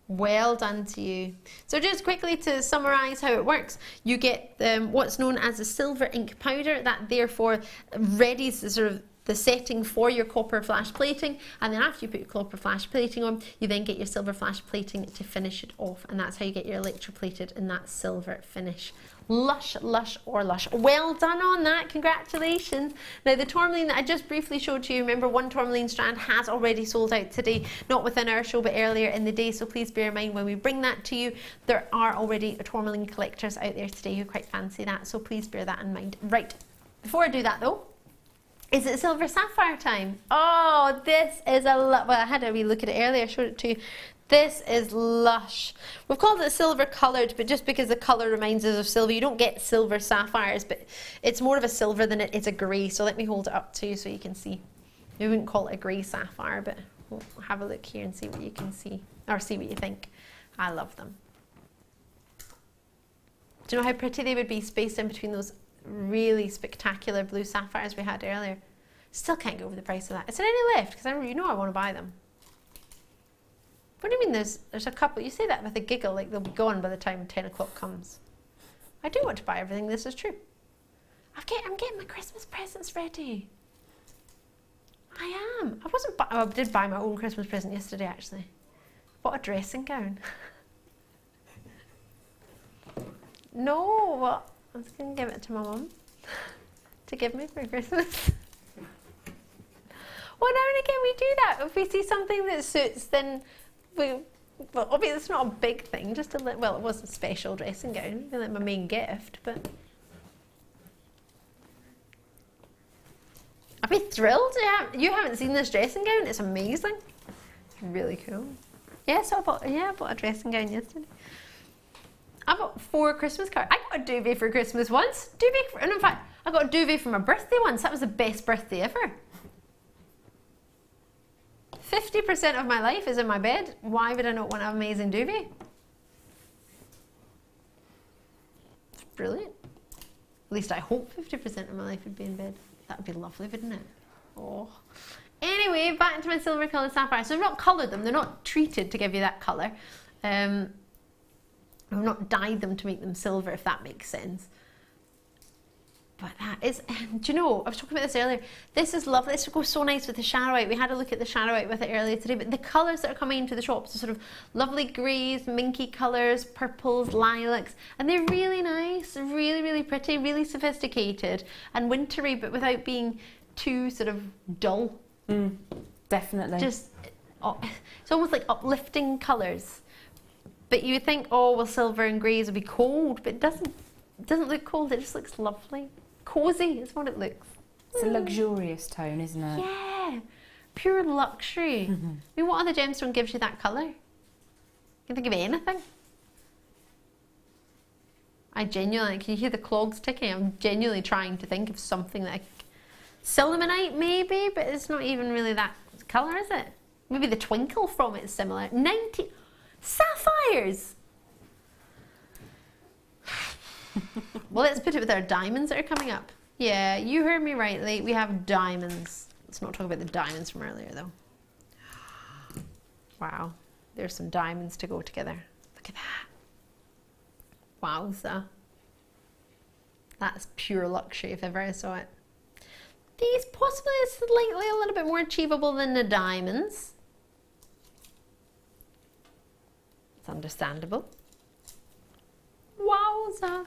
Well done to you. So just quickly to summarise how it works, you get what's known as a silver ink powder that therefore readies the sort of the setting for your copper flash plating, and then after you put your copper flash plating on, you then get your silver flash plating to finish it off, and that's how you get your electroplated in that silver finish. Lush, lush, or lush. Well done on that, congratulations. Now the tourmaline that I just briefly showed to you, remember one tourmaline strand has already sold out today, not within our show but earlier in the day, so please bear in mind when we bring that to you, there are already tourmaline collectors out there today who quite fancy that, so please bear that in mind. Right, before I do that though, is it silver sapphire time? Oh, this is well, I had a wee look at it earlier, I showed it to you. This is lush. We've called it silver coloured, but just because the colour reminds us of silver, you don't get silver sapphires, but it's more of a silver than it is a grey. So let me hold it up to you so you can see. We wouldn't call it a grey sapphire, but we'll have a look here and see what you can see, or see what you think. I love them. Do you know how pretty they would be spaced in between those really spectacular blue sapphires we had earlier? Still can't get over the price of that. Is there any left? Because you know I want to buy them. What do you mean there's a couple? You say that with a giggle, like they'll be gone by the time 10 o'clock comes. I do want to buy everything, this is true. I'm getting my Christmas presents ready. I am. I did buy my own Christmas present yesterday, actually. Bought a dressing gown. No, well, I was going to give it to my mum to give me for Christmas. Well, now and again we do that. If we see something that suits, then well, obviously it's not a big thing, just well, it was a special dressing gown, like my main gift, but I'd be thrilled. You haven't seen this dressing gown? It's amazing. It's really cool. Yeah, so I bought a dressing gown yesterday. I bought 4 Christmas cards. I got a duvet for Christmas once. And in fact, I got a duvet for my birthday once. That was the best birthday ever. 50% of my life is in my bed. Why would I not want an amazing duvet? It's brilliant. At least I hope 50% of my life would be in bed. That would be lovely, wouldn't it? Oh. Anyway, back into my silver coloured sapphires. So I've not coloured them. They're not treated to give you that colour. I've not dyed them to make them silver, if that makes sense. But that is, do you know, I was talking about this earlier. This is lovely. This would go so nice with the Sharrowite. We had a look at the Sharrowite with it earlier today. But the colours that are coming into the shops are sort of lovely greys, minky colours, purples, lilacs. And they're really nice, really, really pretty, really sophisticated and wintry, but without being too sort of dull. Definitely. Just, it's almost like uplifting colours. But you would think, oh, well, silver and greys would be cold, but it doesn't look cold. It just looks lovely. Cozy is what it looks. It's a luxurious tone, isn't it? Yeah, pure luxury. I mean, what other gemstone gives you that colour? You can think of anything. I genuinely, can you hear the clogs ticking? I'm genuinely trying to think of something that Sillimanite maybe, but it's not even really that colour, is it? Maybe the twinkle from it is similar. 90 sapphires! Well, let's put it with our diamonds that are coming up. Yeah, you heard me rightly. We have diamonds. Let's not talk about the diamonds from earlier, though. Wow, there's some diamonds to go together. Look at that. Wowza. That's pure luxury if ever I saw it. These possibly are slightly a little bit more achievable than the diamonds. It's understandable. Wowza.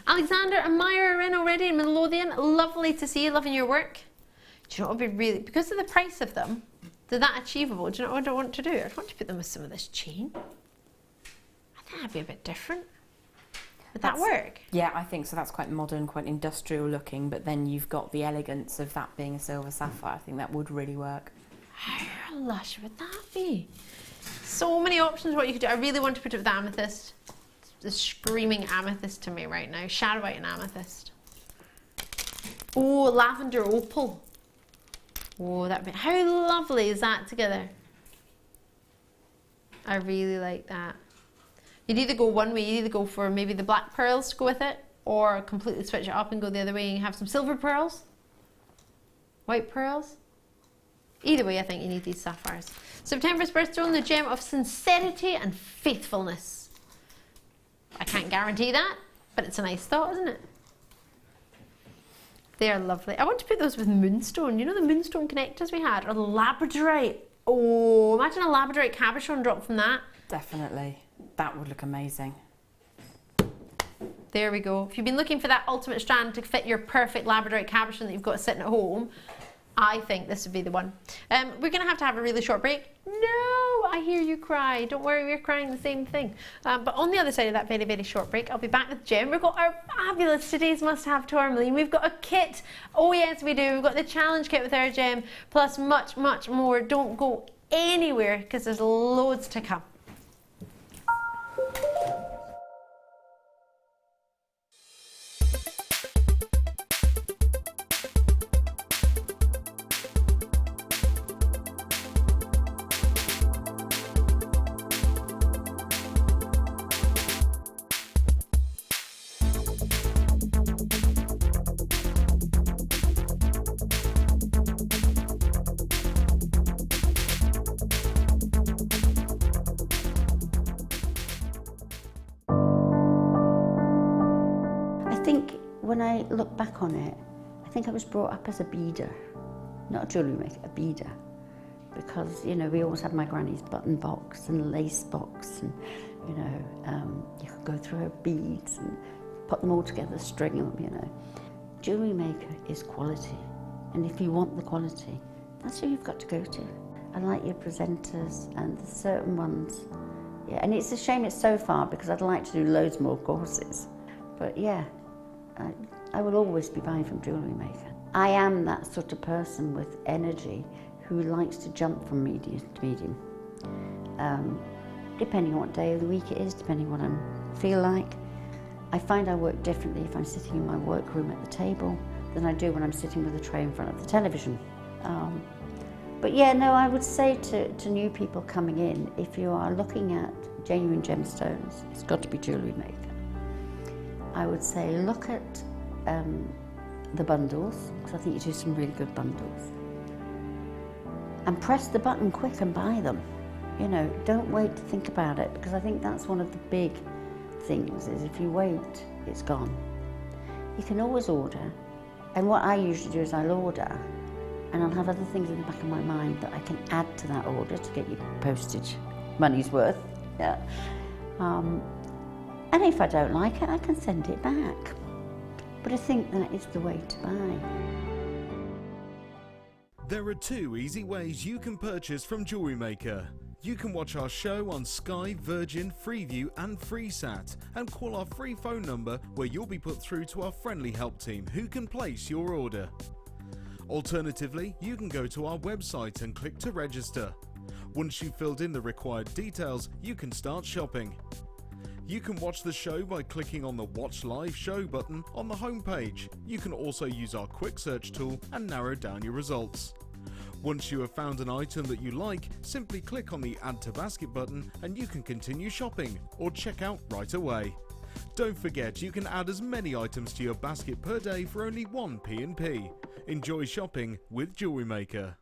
Alexander and Maya are in already in Midlothian. Lovely to see you, loving your work. Do you know what would be really, because of the price of them, they're that achievable. Do you know what I want to do? I'd want to put them with some of this chain. I think that'd be a bit different. Would that work? Yeah, I think so. That's quite modern, quite industrial looking, but then you've got the elegance of that being a silver sapphire. I think that would really work. How lush would that be? So many options what you could do. I really want to put it with amethyst. It's screaming amethyst to me right now. Sharrowite and amethyst. Oh, lavender opal. Oh, that'd be, how lovely is that together? I really like that. You'd either go one way, you'd either go for maybe the black pearls to go with it, or completely switch it up and go the other way and have some silver pearls. White pearls. Either way, I think you need these sapphires. September's birthstone, the gem of sincerity and faithfulness. I can't guarantee that, but it's a nice thought, isn't it? They are lovely. I want to put those with moonstone. You know the moonstone connectors we had? Or the labradorite. Oh, imagine a labradorite cabochon drop from that. Definitely. That would look amazing. There we go. If you've been looking for that ultimate strand to fit your perfect labradorite cabochon that you've got sitting at home, I think this would be the one. We're going to have a really short break. No, I hear you cry. Don't worry, we're crying the same thing. But on the other side of that very, very short break, I'll be back with Jem. We've got our fabulous today's must-have tourmaline. We've got a kit. Oh, yes, we do. We've got the challenge kit with our Jem, plus much, much more. Don't go anywhere because there's loads to come. when I look back on it, I think I was brought up as a beader, not a jewellery maker, a beader. Because, you know, we always had my granny's button box and lace box, and, you know, you could go through her beads and put them all together, string them, you know. Jewellery Maker is quality, and if you want the quality, that's who you've got to go to. I like your presenters and the certain ones. Yeah, and it's a shame it's so far because I'd like to do loads more courses. But yeah, I will always be buying from Jewellery Maker. I am that sort of person with energy who likes to jump from medium to medium. Depending on what day of the week it is, depending on what I feel like. I find I work differently if I'm sitting in my workroom at the table than I do when I'm sitting with a tray in front of the television. But yeah, no, I would say to new people coming in, if you are looking at genuine gemstones, it's got to be Jewellery Maker. I would say look at the bundles, because I think you do some really good bundles. And press the button quick and buy them. You know, don't wait to think about it, because I think that's one of the big things, is if you wait, it's gone. You can always order, and what I usually do is I'll order, and I'll have other things in the back of my mind that I can add to that order to get you postage money's worth. Yeah. And if I don't like it, I can send it back. But I think that is the way to buy. There are 2 easy ways you can purchase from Jewellery Maker. You can watch our show on Sky, Virgin, Freeview and FreeSat, and call our free phone number where you'll be put through to our friendly help team who can place your order. Alternatively, you can go to our website and click to register. Once you've filled in the required details, you can start shopping. You can watch the show by clicking on the Watch Live Show button on the homepage. You can also use our quick search tool and narrow down your results. Once you have found an item that you like, simply click on the Add to Basket button and you can continue shopping or check out right away. Don't forget, you can add as many items to your basket per day for only 1 P&P. Enjoy shopping with Jewellery Maker.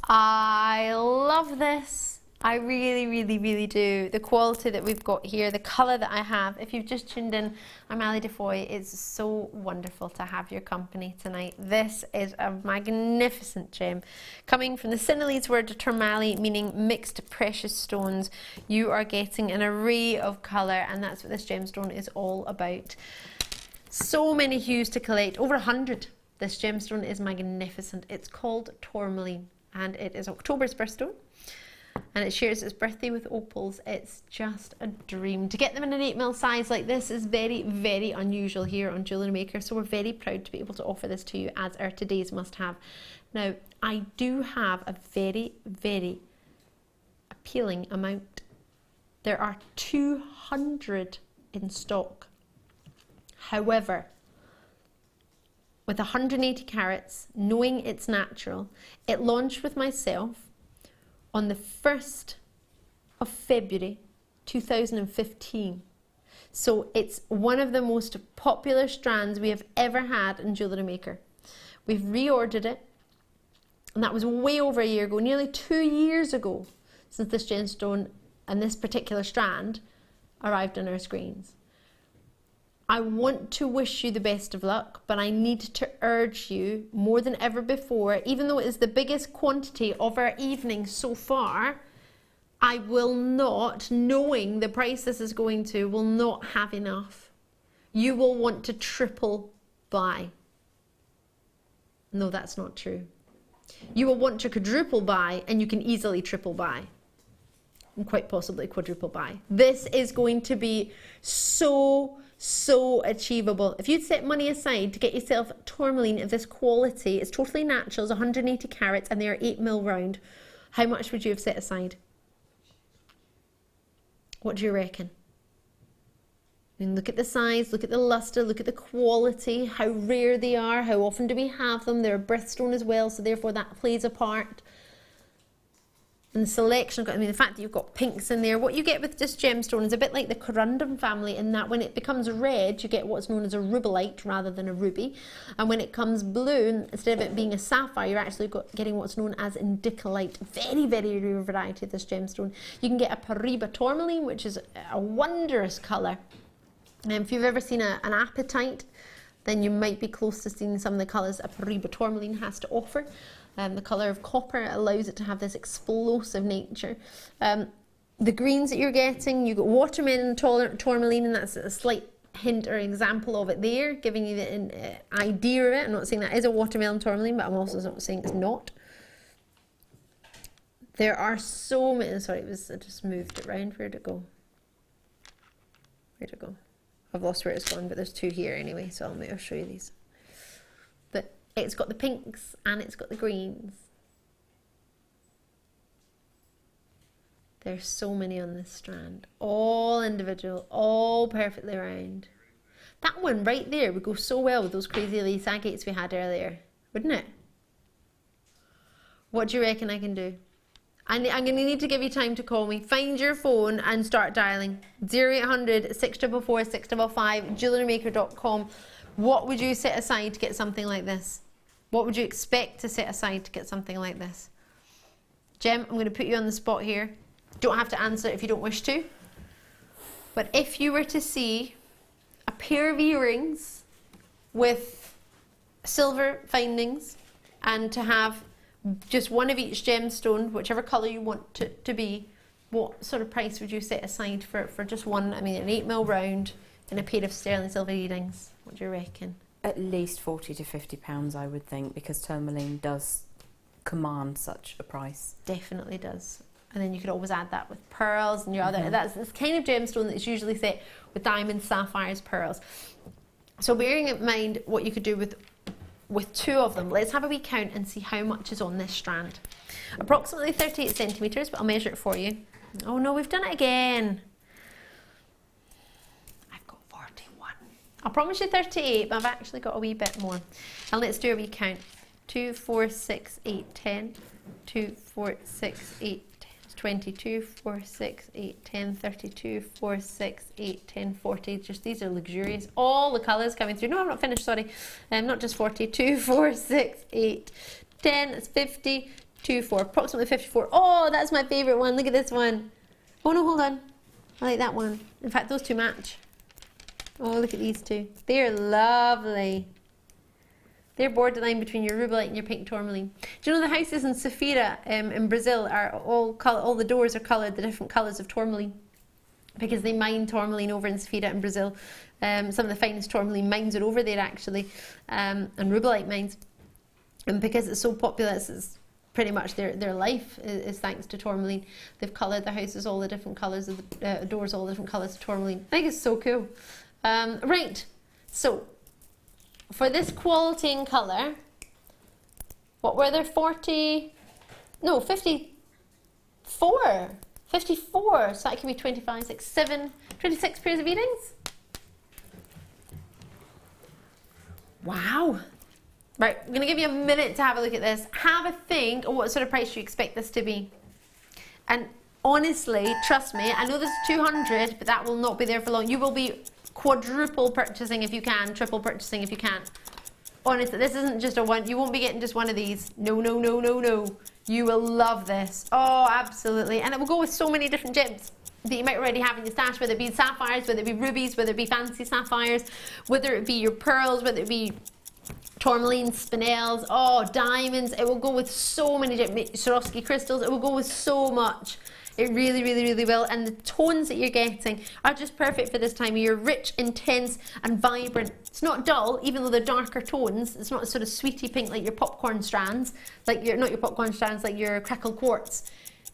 I love this. I really, really, really do. The quality that we've got here, the colour that I have. If you've just tuned in, I'm Ali DeFoy. It's so wonderful to have your company tonight. This is a magnificent gem. Coming from the Sinhalese word tourmaline, meaning mixed precious stones, you are getting an array of colour, and that's what this gemstone is all about. So many hues to collect, over 100. This gemstone is magnificent. It's called tourmaline, and it is October's birthstone. And it shares its birthday with opals. It's just a dream. To get them in an 8mm size like this is very, very unusual here on Jewellery Maker. So we're very proud to be able to offer this to you as our today's must-have. Now, I do have a very, very appealing amount. There are 200 in stock. However, with 180 carats, knowing it's natural, it launched with myself on the 1st of February 2015. So it's one of the most popular strands we have ever had in Jewellery Maker. We've reordered it, and that was way over a year ago, nearly 2 years ago, since this gemstone and this particular strand arrived on our screens. I want to wish you the best of luck, but I need to urge you more than ever before, even though it is the biggest quantity of our evening so far, I will not, knowing the price this is going to, will not have enough. You will want to triple buy. No, that's not true. You will want to quadruple buy, and you can easily triple buy. And quite possibly quadruple buy. This is going to be so achievable. If you'd set money aside to get yourself tourmaline of this quality, it's totally natural, it's 180 carats, and they are 8mm round, how much would you have set aside? What do you reckon? And look at the size, look at the luster, look at the quality, how rare they are, how often do we have them? They're a birthstone as well, so therefore that plays a part. And the selection, I mean, the fact that you've got pinks in there. What you get with this gemstone is a bit like the corundum family in that when it becomes red, you get what's known as a rubellite rather than a ruby. And when it comes blue, instead of it being a sapphire, you're actually getting what's known as indicolite. Very, very rare variety of this gemstone. You can get a Paraiba tourmaline, which is a wondrous colour. And if you've ever seen an apatite, then you might be close to seeing some of the colours a Paraiba tourmaline has to offer. The colour of copper allows it to have this explosive nature. The greens that you're getting, you got watermelon tourmaline, and that's a slight hint or example of it there, giving you the idea of it. I'm not saying that is a watermelon tourmaline, but I'm also not saying it's not. There are so many, sorry, I just moved it around. Where'd it go? Where'd it go? I've lost where it's gone, but there's two here anyway, so I'll show you these. But it's got the pinks and it's got the greens. There's so many on this strand, all individual, all perfectly round. That one right there would go so well with those crazy lace agates we had earlier, wouldn't it? What do you reckon I can do? I'm going to need to give you time to call me. Find your phone and start dialing. 0800 644 655, JewelleryMaker.com. What would you set aside to get something like this? What would you expect to set aside to get something like this? Jem, I'm going to put you on the spot here. Don't have to answer if you don't wish to. But if you were to see a pair of earrings with silver findings and to have just one of each gemstone, whichever colour you want to be, what sort of price would you set aside for just one? I mean, an 8mm round and a pair of sterling silver earrings. What do you reckon? At least £40 to £50, I would think, because tourmaline does command such a price. Definitely does. And then you could always add that with pearls and your other. That's this kind of gemstone that's usually set with diamonds, sapphires, pearls. So bearing in mind what you could do with two of them, let's have a wee count and see how much is on this strand. Approximately 38 centimetres, but I'll measure it for you. Oh no, we've done it again. I've got 41. I promise you 38, but I've actually got a wee bit more. And let's do a wee count. 2, 4, 6, 8, 10. 2, 4, 6, 8, 22, 4, 6, 8, 10, 32, 4, 6, 8, 10, 40. Just these are luxurious. All the colours coming through. No, I'm not finished, sorry. Not just 40. 2, 4, 6, 8, 10. It's 50. 2, 4. Approximately 54. Oh, that's my favourite one. Look at this one. Oh no, hold on. I like that one. In fact, those two match. Oh, look at these two. They're lovely. They're borderline between your rubellite and your pink tourmaline. Do you know the houses in Safira in Brazil are all the doors are coloured the different colours of tourmaline, because they mine tourmaline over in Safira in Brazil. Some of the finest tourmaline mines are over there actually, and rubellite mines. And because it's so popular, it's pretty much their life is thanks to tourmaline. They've coloured the houses all the different colours of the doors, all the different colours of tourmaline. I think it's so cool. Right, so for this quality in colour, what were there, 54, 54, so that could be 25, 6, 7, 26 pairs of earrings. Wow. Right, I'm going to give you a minute to have a look at this. Have a think of what sort of price you expect this to be. And honestly, trust me, I know this is 200, but that will not be there for long. You will be quadruple purchasing if you can, triple purchasing if you can't. Honestly, this isn't just a one. You won't be getting just one of these. No, no, no, no, no. You will love this. Oh, absolutely. And it will go with so many different gems that you might already have in your stash, whether it be sapphires, whether it be rubies, whether it be fancy sapphires, whether it be your pearls, whether it be tourmaline, spinels, oh, diamonds. It will go with so many gems. Swarovski crystals. It will go with so much. It really, really, really will. And the tones that you're getting are just perfect for this time of year. Rich, intense, and vibrant. It's not dull, even though they're darker tones. It's not a sort of sweetie pink like your popcorn strands, like not your popcorn strands, like your crackled quartz.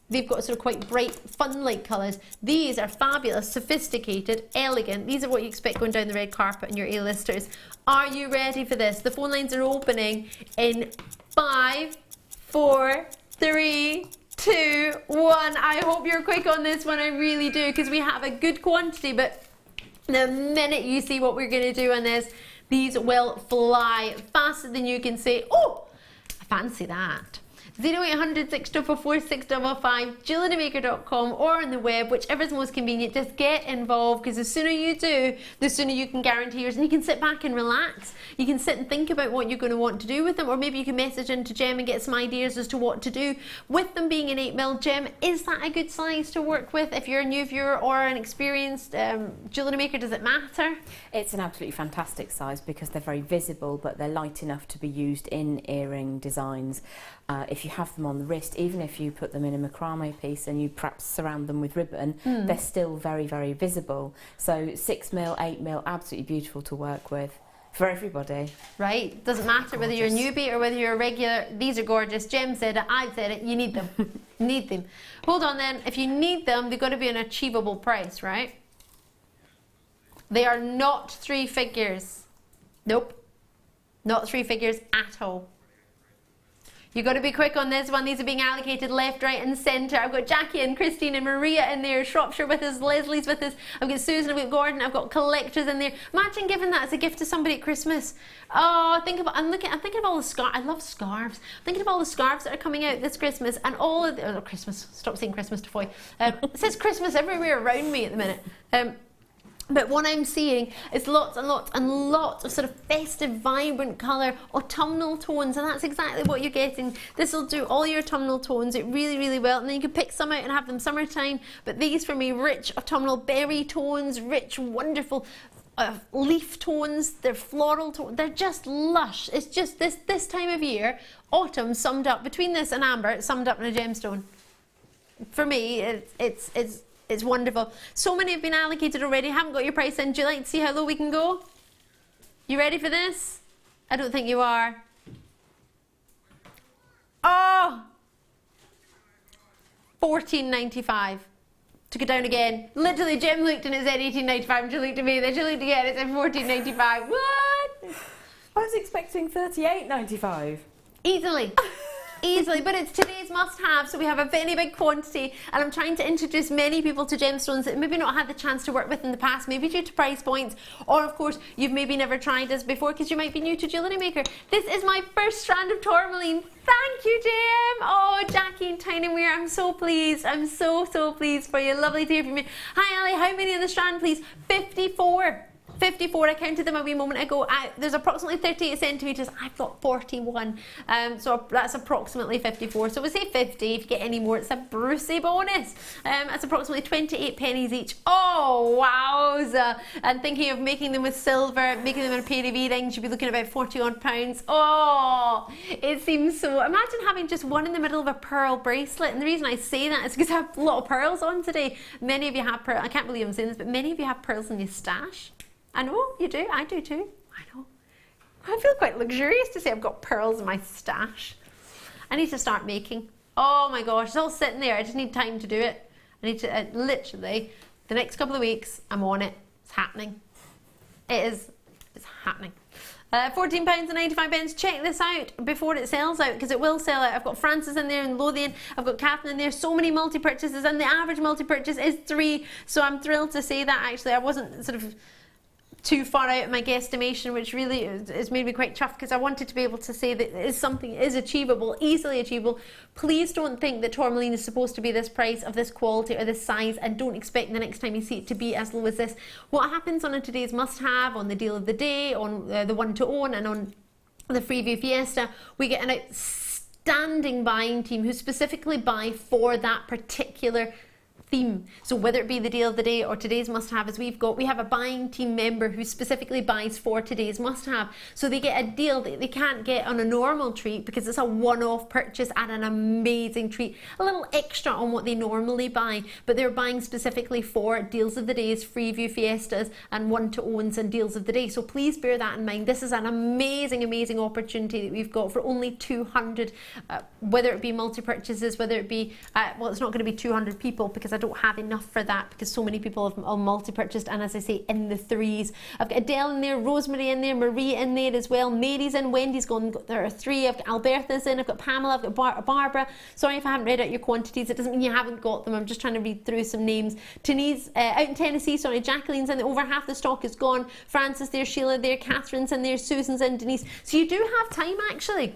They've got sort of quite bright, fun-like colours. These are fabulous, sophisticated, elegant. These are what you expect going down the red carpet and your A-listers. Are you ready for this? The phone lines are opening in 5, 4, 3, 2, 1. I hope you're quick on this one. I really do, because we have a good quantity, but the minute you see what we're going to do on this, these will fly faster than you can say, oh, I fancy that. 0800 644 655, JewelleryMaker.com, or on the web, whichever's most convenient. Just get involved, because the sooner you do, the sooner you can guarantee yours, and you can sit back and relax. You can sit and think about what you're going to want to do with them, or maybe you can message into Jem and get some ideas as to what to do with them. Being an 8mm, Jem, is that a good size to work with if you're a new viewer or an experienced jewellery maker? Does it matter? It's an absolutely fantastic size because they're very visible, but they're light enough to be used in earring designs. If you have them on the wrist, even if you put them in a macrame piece and you perhaps surround them with ribbon, they're still very, very visible. So 6mm, 8mm, absolutely beautiful to work with for everybody. Right, doesn't matter whether you're a newbie or whether you're a regular. These are gorgeous. Jem said it, I've said it, you need them. Need them. Hold on then, if you need them, they've got to be an achievable price, right? They are not 3 figures. Nope, not 3 figures at all. You've got to be quick on this one. These are being allocated left, right and centre. I've got Jackie and Christine and Maria in there, Shropshire with us, Leslie's with us, I've got Susan, I've got Gordon, I've got collectors in there. Imagine giving that as a gift to somebody at Christmas. Oh, I'm thinking of all the scarves. I love scarves. I'm thinking of all the scarves that are coming out this Christmas, and all of the, Christmas, stop saying Christmas, DeFoy. It says Christmas everywhere around me at the minute. But what I'm seeing is lots and lots and lots of sort of festive, vibrant colour, autumnal tones, and that's exactly what you're getting. This will do all your autumnal tones it really, really well, and then you can pick some out and have them summertime. But these for me, rich autumnal berry tones, rich, wonderful leaf tones, they're floral tones, they're just lush. It's just this time of year, autumn summed up, between this and amber, it's summed up in a gemstone. For me, it's wonderful. So many have been allocated already. Haven't got your price in. Do you like to see how low we can go? You ready for this? I don't think you are. Oh! $14.95. Took it down again. Literally, Jem looked and it said $18.95, and she looked at me, then she looked again, it said $14.95. What? I was expecting $38.95. Easily. Easily, but it's today's must-have, so we have a very big quantity, and I'm trying to introduce many people to gemstones that maybe not had the chance to work with in the past, maybe due to price points, or of course you've maybe never tried this before because you might be new to Jewellery Maker. This is my first strand of tourmaline. Thank you, Jem. Oh, Jackie and Tiny Weir, I'm so pleased. I'm so pleased for you. Lovely to hear from you. Hi Ali, how many in the strand please? 54. 54, I counted them a wee moment ago. There's approximately 38 centimetres, I've got 41, so that's approximately 54. So we say 50, if you get any more, it's a Brucey bonus. That's approximately 28 pennies each. Oh, wowza. And thinking of making them with silver, making them in a pair of earrings, you'd be looking at about 40 odd pounds. Oh, it seems so. Imagine having just one in the middle of a pearl bracelet, and the reason I say that is because I have a lot of pearls on today. Many of you have pearls, I can't believe I'm saying this, but many of you have pearls in your stash. I know, you do, I do too, I know. I feel quite luxurious to say I've got pearls in my stash. I need to start making. Oh my gosh, it's all sitting there, I just need time to do it. I need to, literally, the next couple of weeks, I'm on it. It's happening. It's happening. £14.95. Check this out before it sells out, because it will sell out. I've got Francis in there and Lothian. I've got Catherine in there. So many multi-purchases, and the average multi-purchase is 3. So I'm thrilled to say that. Actually, I wasn't sort of too far out of my guesstimation, which really has made me quite chuffed, because I wanted to be able to say that it is something is achievable, easily achievable. Please don't think that tourmaline is supposed to be this price, of this quality or this size, and don't expect the next time you see it to be as low as this. What happens on a today's must-have, on the deal of the day, on the one to own, and on the Freeview Fiesta, we get an outstanding buying team who specifically buy for that particular theme. So whether it be the deal of the day or today's must-have, as we have a buying team member who specifically buys for today's must-have, so they get a deal that they can't get on a normal treat, because it's a one-off purchase at an amazing treat, a little extra on what they normally buy, but they're buying specifically for deals of the days, Freeview Fiestas and one-to-owns and deals of the day. So please bear that in mind. This is an amazing opportunity that we've got for only 200, whether it be multi-purchases, whether it be well, it's not going to be 200 people, because I don't have enough for that, because so many people have multi-purchased, and as I say, in the 3s. I've got Adele in there, Rosemary in there, Marie in there as well, Mary's in, Wendy's gone, there are 3, I've got Alberta's in, I've got Pamela, I've got Barbara. Sorry if I haven't read out your quantities, it doesn't mean you haven't got them, I'm just trying to read through some names. Denise, out in Tennessee, sorry, Jacqueline's in, over half the stock is gone, Francis there, Sheila there, Catherine's in there, Susan's in, Denise. So you do have time actually.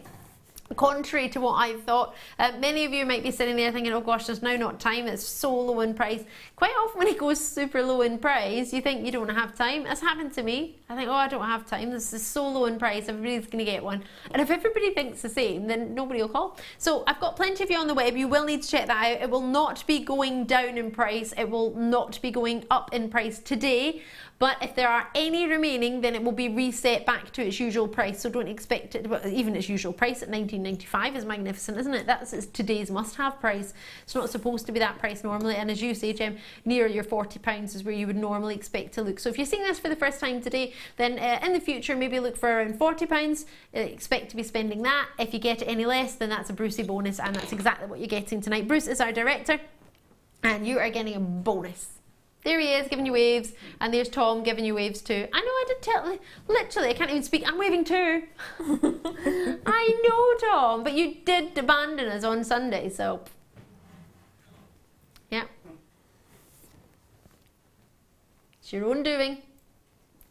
Contrary to what I thought, many of you might be sitting there thinking, oh gosh, there's now not time, it's so low in price. Quite often when it goes super low in price, you think you don't have time. That's happened to me. I think, oh, I don't have time, this is so low in price, everybody's going to get one. And if everybody thinks the same, then nobody will call. So I've got plenty of you on the web, you will need to check that out. It will not be going down in price, it will not be going up in price today. But if there are any remaining, then it will be reset back to its usual price. So don't expect it, even its usual price at $19.95 is magnificent, isn't it? That's today's must-have price. It's not supposed to be that price normally. And as you say, Jem, near your £40 is where you would normally expect to look. So if you're seeing this for the first time today, then in the future, maybe look for around £40. Expect to be spending that. If you get it any less, then that's a Brucey bonus. And that's exactly what you're getting tonight. Bruce is our director, and you are getting a bonus. There he is, giving you waves, and there's Tom giving you waves too. I know, I did tell, literally, I can't even speak, I'm waving too. I know, Tom, but you did abandon us on Sunday, so. Yeah. It's your own doing,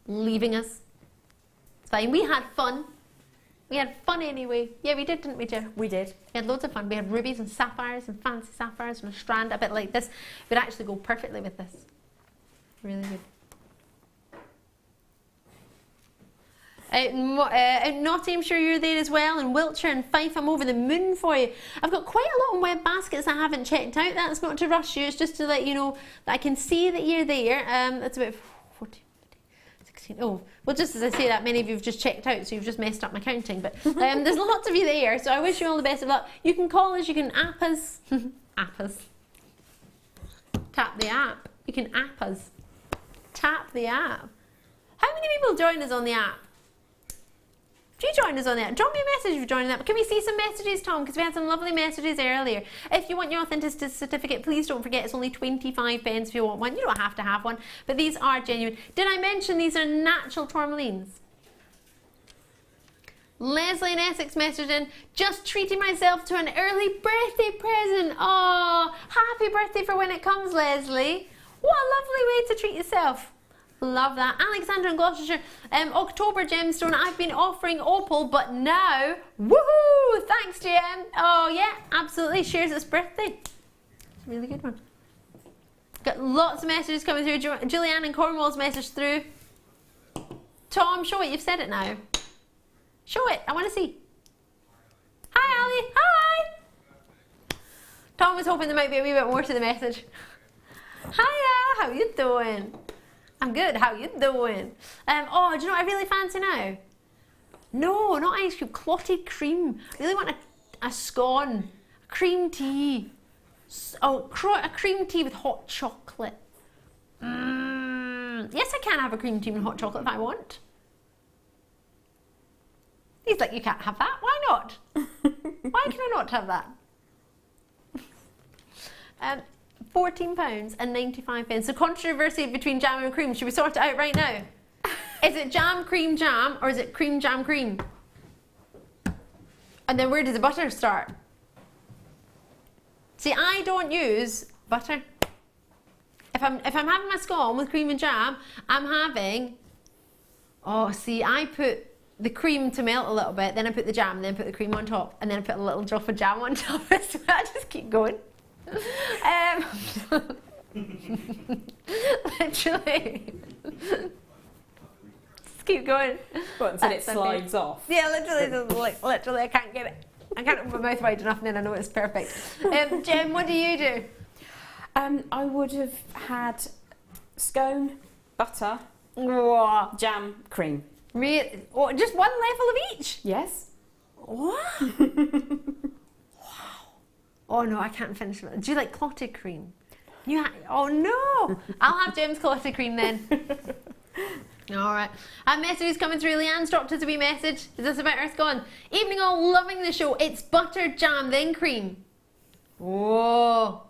leaving us. It's fine, we had fun. We had fun anyway. Yeah, we did, didn't we, Jo? We did. We had loads of fun. We had rubies and sapphires and fancy sapphires and a strand a bit like this. It would actually go perfectly with this. Really good. Out Nottinghamshire, you're there as well, and Wiltshire and Fife, I'm over the moon for you. I've got quite a lot on web baskets I haven't checked out. That's not to rush you, it's just to let you know that I can see that you're there. That's about 14, 16, oh, well, just as I say that, many of you have just checked out, so you've just messed up my counting, but there's lots of you there, so I wish you all the best of luck. You can call us, you can app us, app us, tap the app, you can app us. Tap the app. How many people join us on the app? Do you join us on the app? Drop me a message if you're joining that. Can we see some messages, Tom? Because we had some lovely messages earlier. If you want your authenticity certificate, please don't forget it's only 25 pence if you want one. You don't have to have one, but these are genuine. Did I mention these are natural tourmalines? Leslie in Essex messaged in, just treating myself to an early birthday present. Oh, happy birthday for when it comes, Leslie. What a lovely way to treat yourself. Love that. Alexandra in Gloucestershire, October gemstone. I've been offering opal, but now, woohoo! Thanks, Jem. Oh yeah, absolutely. Shares its birthday. It's a really good one. Got lots of messages coming through. Julianne in Cornwall's message through. Tom, show it. You've said it now. Show it. I want to see. Hi, Ali. Hi. Tom was hoping there might be a wee bit more to the message. Hiya, how you doing? I'm good, how you doing? Oh, do you know what I really fancy now? No, not ice cream, clotted cream. I really want a scone, a cream tea. Oh, a cream tea with hot chocolate. Yes, I can have a cream tea with hot chocolate if I want. He's like, you can't have that. Why not? Why can I not have that? £14.95. The controversy between jam and cream. Should we sort it out right now? Is it jam, or is it cream, jam, cream? And then where does the butter start? See, I don't use butter. If I'm having my scone with cream and jam, I'm having. Oh, see, I put the cream to melt a little bit, then I put the jam, then put the cream on top, and then I put a little drop of jam on top. So I just keep going. Literally. Just keep going. What, until it slides off? Yeah, literally, I can't get it. I can't open my mouth wide enough and then I know it's perfect. Jem, what do you do? I would have had scone, butter, jam, cream. Really? Oh, just one level of each? Yes. Wow. Oh no, I can't finish it. Do you like clotted cream? Oh no! I'll have Jem's clotted cream then. Alright. A message is coming through. Leanne's dropped us a wee message. Is this about Earth Gone? Evening all, loving the show. It's butter, jam, then cream. Whoa.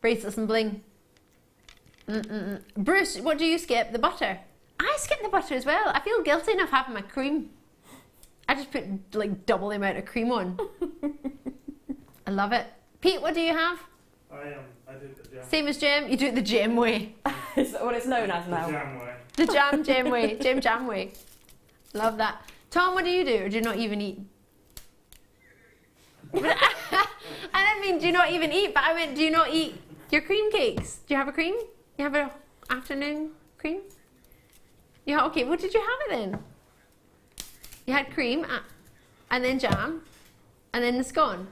Bracelets and bling. Bruce, what do you skip? The butter? I skip the butter as well. I feel guilty enough having my cream. I just put like double the amount of cream on. I love it. Pete, what do you have? I do the jam. Same as Jem? You do it the Jem way. Is that what it's known as now? The jam way. The Jem way. Jam way. Love that. Tom, what do you do? Or do you not even eat? I didn't mean do you not even eat, but I meant do you not eat your cream cakes? Do you have a cream? You have an afternoon cream? Yeah, okay, what did you have it then? You had cream and then jam and then the scone.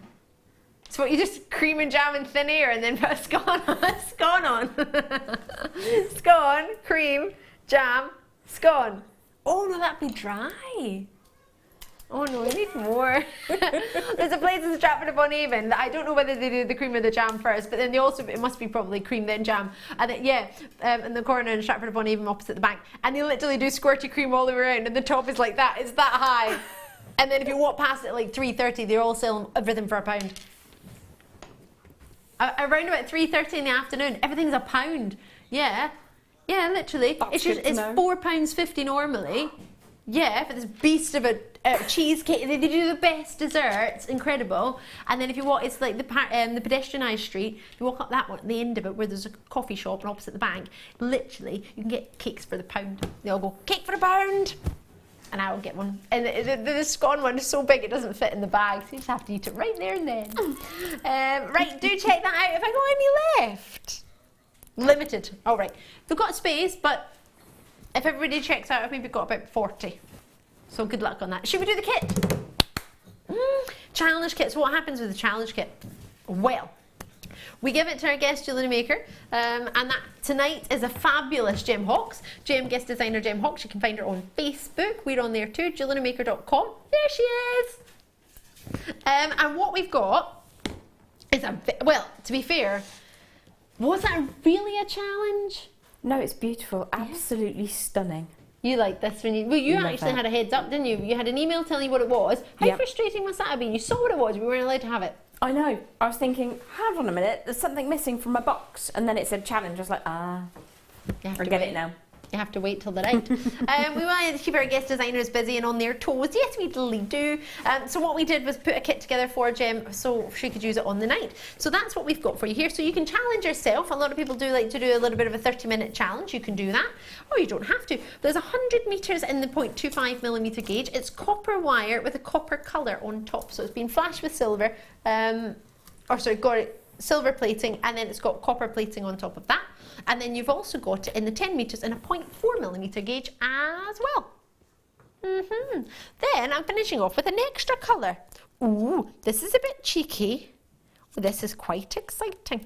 So what, you just cream and jam and thin air and then put a scone on? Scone on. Scone, cream, jam, scone. Oh no, that'd be dry. Oh no, we need more. There's a place in Stratford upon Avon that I don't know whether they do the cream or the jam first, but then they also, it must be probably cream then jam. And then, yeah, in the corner in Stratford upon Avon opposite the bank. And they literally do squirty cream all the way around and the top is like that, it's that high. And then if you walk past it at like 3:30, they're all selling everything for £1. Around about 3:30 in the afternoon, everything's £1. Yeah, yeah, literally. That's It's £4.50 normally. Yeah, for this beast of a cheesecake. They do the best desserts, incredible. And then if you walk, it's like the pedestrianised street. You walk up that one, at the end of it, where there's a coffee shop and opposite the bank. Literally, you can get cakes for £1. They all go, cake for £1. And I will get one. And the scone one is so big it doesn't fit in the bag, so you just have to eat it right there and then. Right, do check that out. Have I got any left? Limited. All right. We've got space, but if everybody checks out, I've maybe got about 40. So good luck on that. Should we do the kit? Challenge kit. So what happens with the challenge kit? Well, we give it to our guest Jewellery Maker, and that tonight is a fabulous Jem Hawkes. Guest designer Jem Hawkes. You can find her on Facebook. We're on there too, JewelleryMaker.com. There she is. And what we've got is well, to be fair, was that really a challenge? No, it's beautiful. Absolutely stunning. You like this when you actually had a heads up, didn't you? You had an email telling you what it was. How frustrating must that have been? You saw what it was, we weren't allowed to have it. I know. I was thinking, hold on a minute, there's something missing from my box. And then it said challenge. I was like, forget it now. You have to wait till the night. We wanted to keep our guest designers busy and on their toes. Yes, we totally do. So what we did was put a kit together for Jem so she could use it on the night. So that's what we've got for you here. So you can challenge yourself. A lot of people do like to do a little bit of a 30-minute challenge. You can do that, or you don't have to. There's 100 metres in the 0.25mm gauge. It's copper wire with a copper colour on top. So it's been flashed with silver, got silver plating, and then it's got copper plating on top of that. And then you've also got it in the 10 metres in a 0.4mm gauge as well. Then I'm finishing off with an extra colour. Ooh, this is a bit cheeky. This is quite exciting.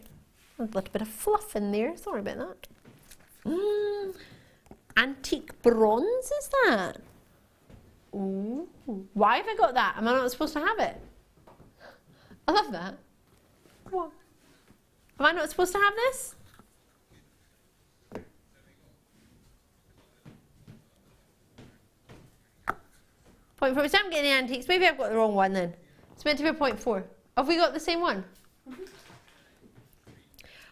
A little bit of fluff in there. Sorry about that. Antique bronze is that? Ooh, why have I got that? Am I not supposed to have it? I love that. What? Am I not supposed to have this? .4. So I'm getting the antiques. Maybe I've got the wrong one then. It's meant to be a 0.4. Have we got the same one?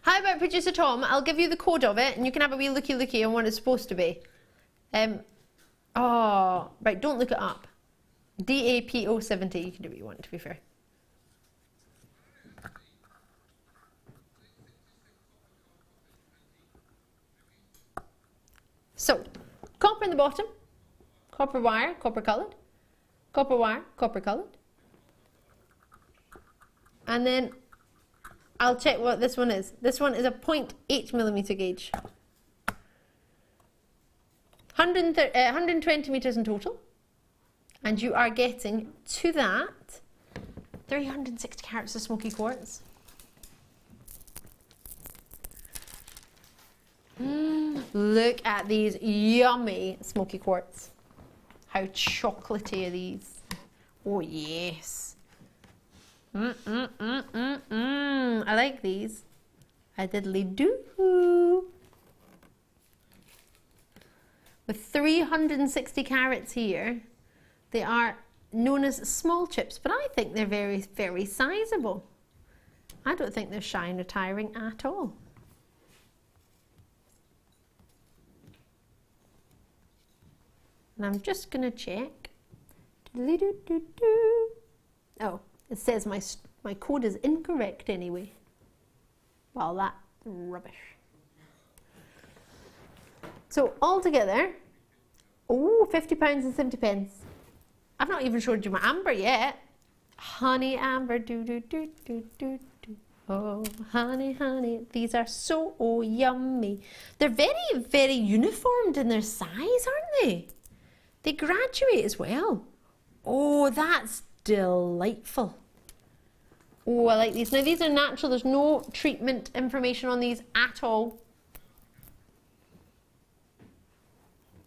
How about producer Tom? I'll give you the code of it and you can have a wee looky on what it's supposed to be. Oh, right, don't look it up. DAP070. You can do what you want, to be fair. So, copper in the bottom, copper wire, copper coloured. Copper wire, copper coloured. And then I'll check what this one is. This one is a 0.8mm gauge. 120 metres in total. And you are getting to that 360 carats of smoky quartz. Look at these yummy smoky quartz. How chocolatey are these? Oh yes. I like these. I diddly do. With 360 carats here, they are known as small chips, but I think they're very, very sizable. I don't think they're shy and retiring at all. And I'm just going to check. Oh, it says my code is incorrect anyway. Well, that's rubbish. So altogether, oh, £50 and 70 pence. I've not even showed you my amber yet. Honey amber, do do do do do do. Oh, honey, honey, these are so yummy. They're very, very uniformed in their size, aren't they? They graduate as well. Oh, that's delightful. Oh, I like these. Now, these are natural. There's no treatment information on these at all.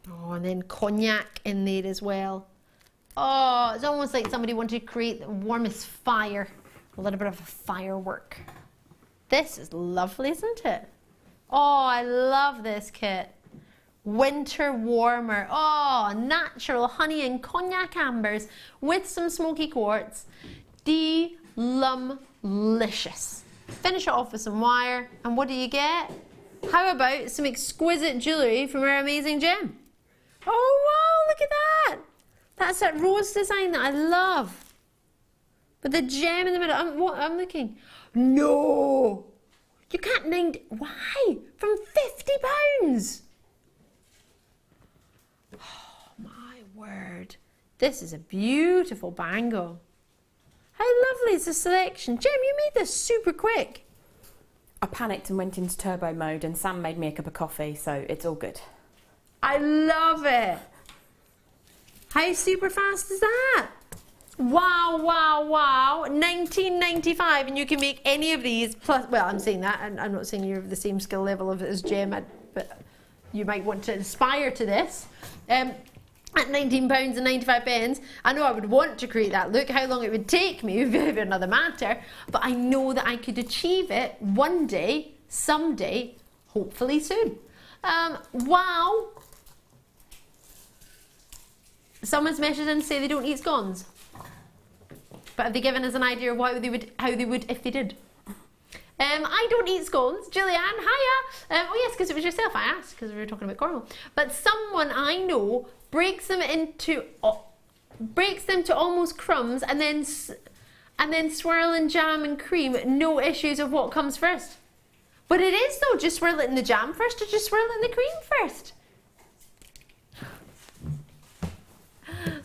Oh, and then cognac in there as well. Oh, it's almost like somebody wanted to create the warmest fire. A little bit of a firework. This is lovely, isn't it? Oh, I love this kit. Winter warmer. Oh, natural honey and cognac ambers with some smoky quartz. Delicious. Finish it off with some wire, and what do you get? How about some exquisite jewellery from our amazing Jem? Oh wow, look at that! That's that rose design that I love. With the gem in the middle. I'm looking. No! You can't mind. Why? From £50. Oh my word. This is a beautiful bangle. How lovely is the selection. Jem, you made this super quick. I panicked and went into turbo mode, and Sam made me a cup of coffee, so it's all good. I love it. How super fast is that? Wow, wow, wow. $19.95, and you can make any of these plus, well, I'm saying that, and I'm not saying you're of the same skill level as Jem, but you might want to aspire to this. At £19.95, I know I would want to create that look. How long it would take me would be another matter, but I know that I could achieve it one day, someday, hopefully soon. Wow. Someone's messaged in to say they don't eat scones. But have they given us an idea of how they would if they did? I don't eat scones. Gillian, hiya. Oh yes, because it was yourself I asked, because we were talking about Cornwall. But someone I know breaks them to almost crumbs, and then swirl in jam and cream. No issues of what comes first. But it is though. Just swirl it in the jam first, or just swirl it in the cream first.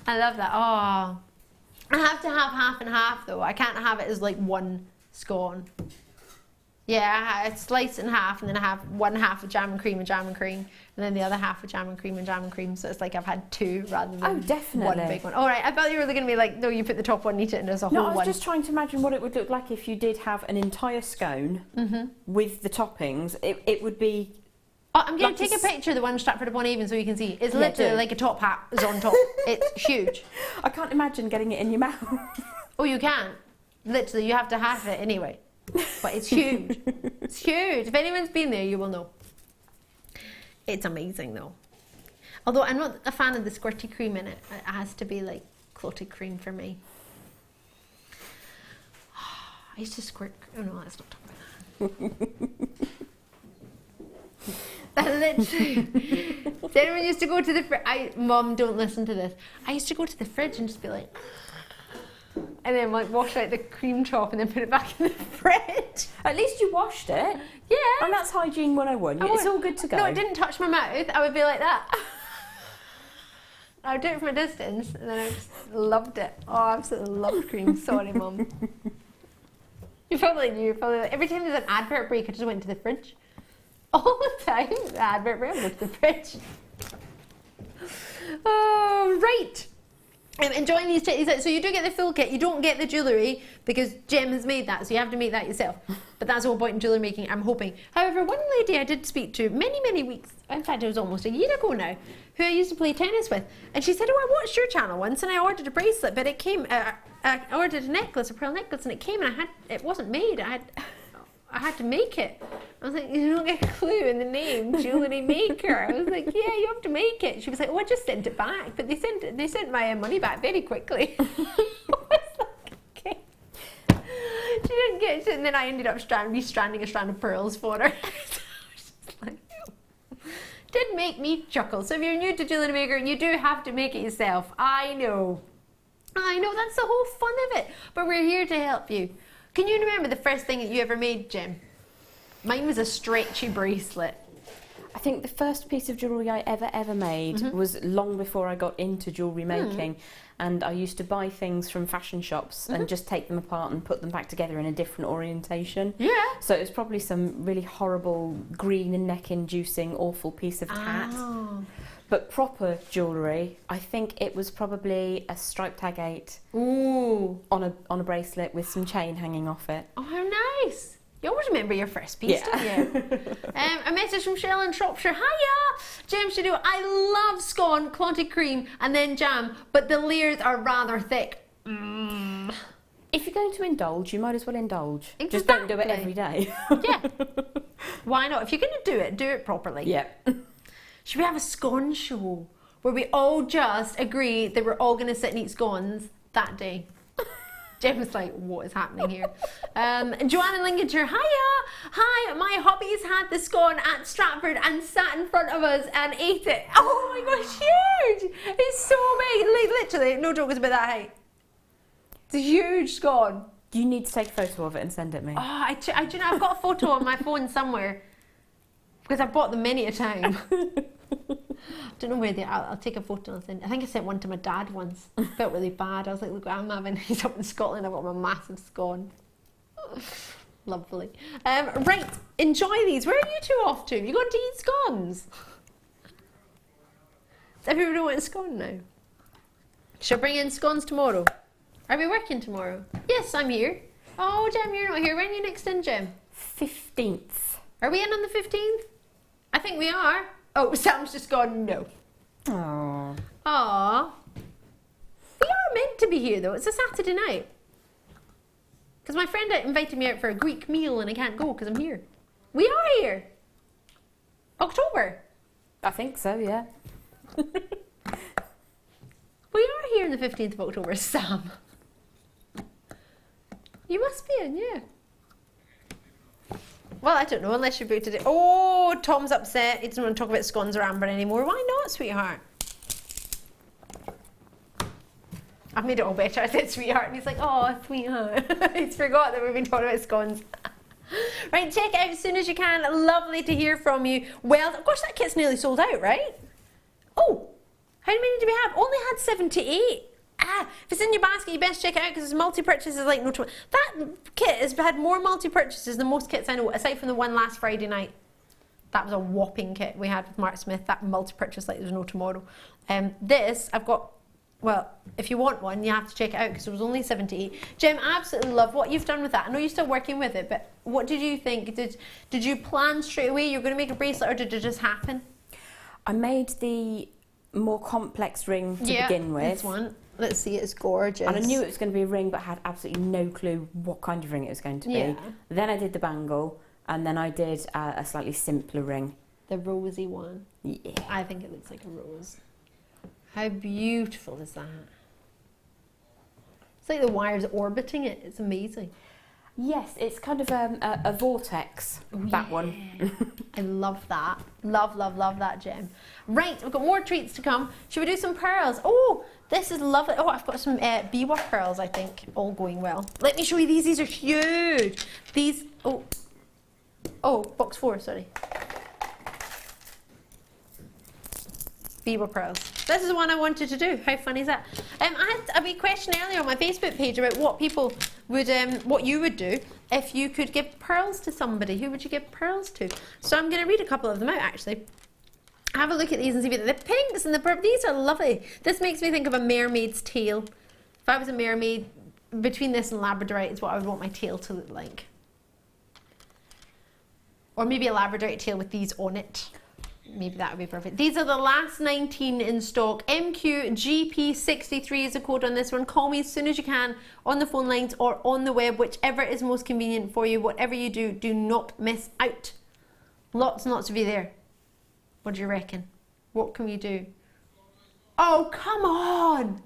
I love that. Oh. I have to have half and half though. I can't have it as like one scone. Yeah, I slice it in half, and then I have one half of jam and cream, and then the other half of jam and cream. So it's like I've had two rather than one big one. All right, I thought you were going to be like, no, you put the top one, eat it, and there's a whole one. No, I was just trying to imagine what it would look like if you did have an entire scone with the toppings. It would be... Oh, I'm going to take a picture of the one Stratford upon Avon so you can see. It's literally like a top hat is on top. It's huge. I can't imagine getting it in your mouth. Oh, you can. Literally, you have to have it anyway. But it's huge. It's huge. If anyone's been there, you will know. It's amazing though. Although I'm not a fan of the squirty cream in it. It has to be like clotted cream for me. I used to squirt. Oh no, let's not talk about that. Literally. Does anyone used to go to the fridge? Mum, don't listen to this. I used to go to the fridge and just be like, and then like wash out the cream top and then put it back in the fridge. At least you washed it. Yeah. And that's hygiene 101. It's all good to go. No, it didn't touch my mouth. I would be like that. I would do it from a distance, and then I just loved it. Oh, I absolutely loved cream. Sorry, Mum. You probably knew. Like, every time there's an advert break, I just went to the fridge. All the time, the advert break, I went to the fridge. Oh, right. I'm enjoying these chitties. So you do get the full kit. You don't get the jewellery because Jem has made that, so you have to make that yourself. But that's the whole point in jewellery making, I'm hoping. However, one lady I did speak to many weeks, in fact it was almost a year ago now, who I used to play tennis with, and she said, oh, I watched your channel once and I ordered a bracelet, but it came, I ordered a necklace, a pearl necklace, and it came and it wasn't made. I had to make it. I was like, you don't get a clue in the name, Jewellery Maker. I was like, yeah, you have to make it. She was like, oh, I just sent it back, but they sent my money back very quickly. I was like, okay. She didn't get it, and then I ended up restranding a strand of pearls for her. So I was just like, did make me chuckle. So if you're new to Jewellery Maker, you do have to make it yourself. I know, that's the whole fun of it. But we're here to help you. Can you remember the first thing that you ever made, Jem? Mine was a stretchy bracelet. I think the first piece of jewellery I ever made was long before I got into jewellery making, and I used to buy things from fashion shops and just take them apart and put them back together in a different orientation. Yeah. So it was probably some really horrible green and neck inducing awful piece of tat. Oh. But proper jewellery, I think it was probably a striped agate Ooh. on a bracelet with some chain hanging off it. Oh, how nice. You always remember your first piece, don't you? A message from Cheryl in Shropshire. Hiya! Jem should do it. I love scone, clotted cream and then jam, but the layers are rather thick. If you're going to indulge, you might as well indulge. Exactly. Just don't do it every day. Yeah. Why not? If you're going to do it properly. Yeah. Should we have a scone show where we all just agree that we're all going to sit and eat scones that day? Jem's like, what is happening here? Joanna Lincolnshire, hiya! Hi, my hobbies had the scone at Stratford and sat in front of us and ate it. Oh my gosh, huge! It's so big. Like, literally, no joke, it's about that height. It's a huge scone. You need to take a photo of it and send it me. Oh, do you know, I've got a photo on my phone somewhere because I've bought them many a time. Don't know where they are. I'll take a photo and send. I think I sent one to my dad once. Felt really bad. I was like, look what I'm having. He's up in Scotland. I've got my massive scone. Lovely. Right, enjoy these. Where are you two off to? You going to eat scones? Does everybody want a scone now? Shall I bring in scones tomorrow? Are we working tomorrow? Yes, I'm here. Oh, Jem, you're not here. When are you next in, Jem? 15th. Are we in on the 15th? I think we are. Oh, Sam's just gone, no. Aww. Aww. We are meant to be here though. It's a Saturday night. Because my friend invited me out for a Greek meal and I can't go because I'm here. We are here. October. I think so, yeah. We are here on the 15th of October, Sam. You must be in, yeah. Well, I don't know, unless you're booted it. Oh, Tom's upset. He doesn't want to talk about scones or amber anymore. Why not, sweetheart? I've made it all better. I said sweetheart, and he's like, oh, sweetheart. He's forgot that we've been talking about scones. Right, check it out as soon as you can. Lovely to hear from you. Well, of course, that kit's nearly sold out, right? Oh, how many do we have? Only had 78. If it's in your basket, you best check it out because it's multi-purchases like no tomorrow. That kit has had more multi-purchases than most kits I know, aside from the one last Friday night. That was a whopping kit we had with Mark Smith, that multi-purchase like there's no tomorrow. This, I've got, well, if you want one, you have to check it out because it was only 78. Jem, I absolutely love what you've done with that. I know you're still working with it, but what did you think? Did you plan straight away you're going to make a bracelet or did it just happen? I made the more complex ring to begin with. This one. Let's see, it's gorgeous. And I knew it was going to be a ring, but had absolutely no clue what kind of ring it was going to be. Yeah. Then I did the bangle, and then I did a slightly simpler ring. The rosy one. Yeah. I think it looks like a rose. How beautiful is that? It's like the wires orbiting it. It's amazing. Yes, it's kind of a vortex, that one. I love that. Love, love, love that, Jem. Right, we've got more treats to come. Should we do some pearls? Oh, this is lovely. Oh, I've got some beadwork pearls, I think, all going well. Let me show you these. These are huge. These, oh, box 4, sorry. Beaver pearls. This is the one I wanted to do. How funny is that? I had a wee question earlier on my Facebook page about what people would, what you would do if you could give pearls to somebody. Who would you give pearls to? So I'm going to read a couple of them out actually. Have a look at these and see if the pinks and the purple. These are lovely. This makes me think of a mermaid's tail. If I was a mermaid, between this and labradorite is what I would want my tail to look like. Or maybe a labradorite tail with these on it. Maybe that would be perfect. These are the last 19 in stock. MQGP63 is the code on this one. Call me as soon as you can on the phone lines or on the web, whichever is most convenient for you. Whatever you do, do not miss out. Lots and lots of you there. What do you reckon? What can we do? Oh, come on!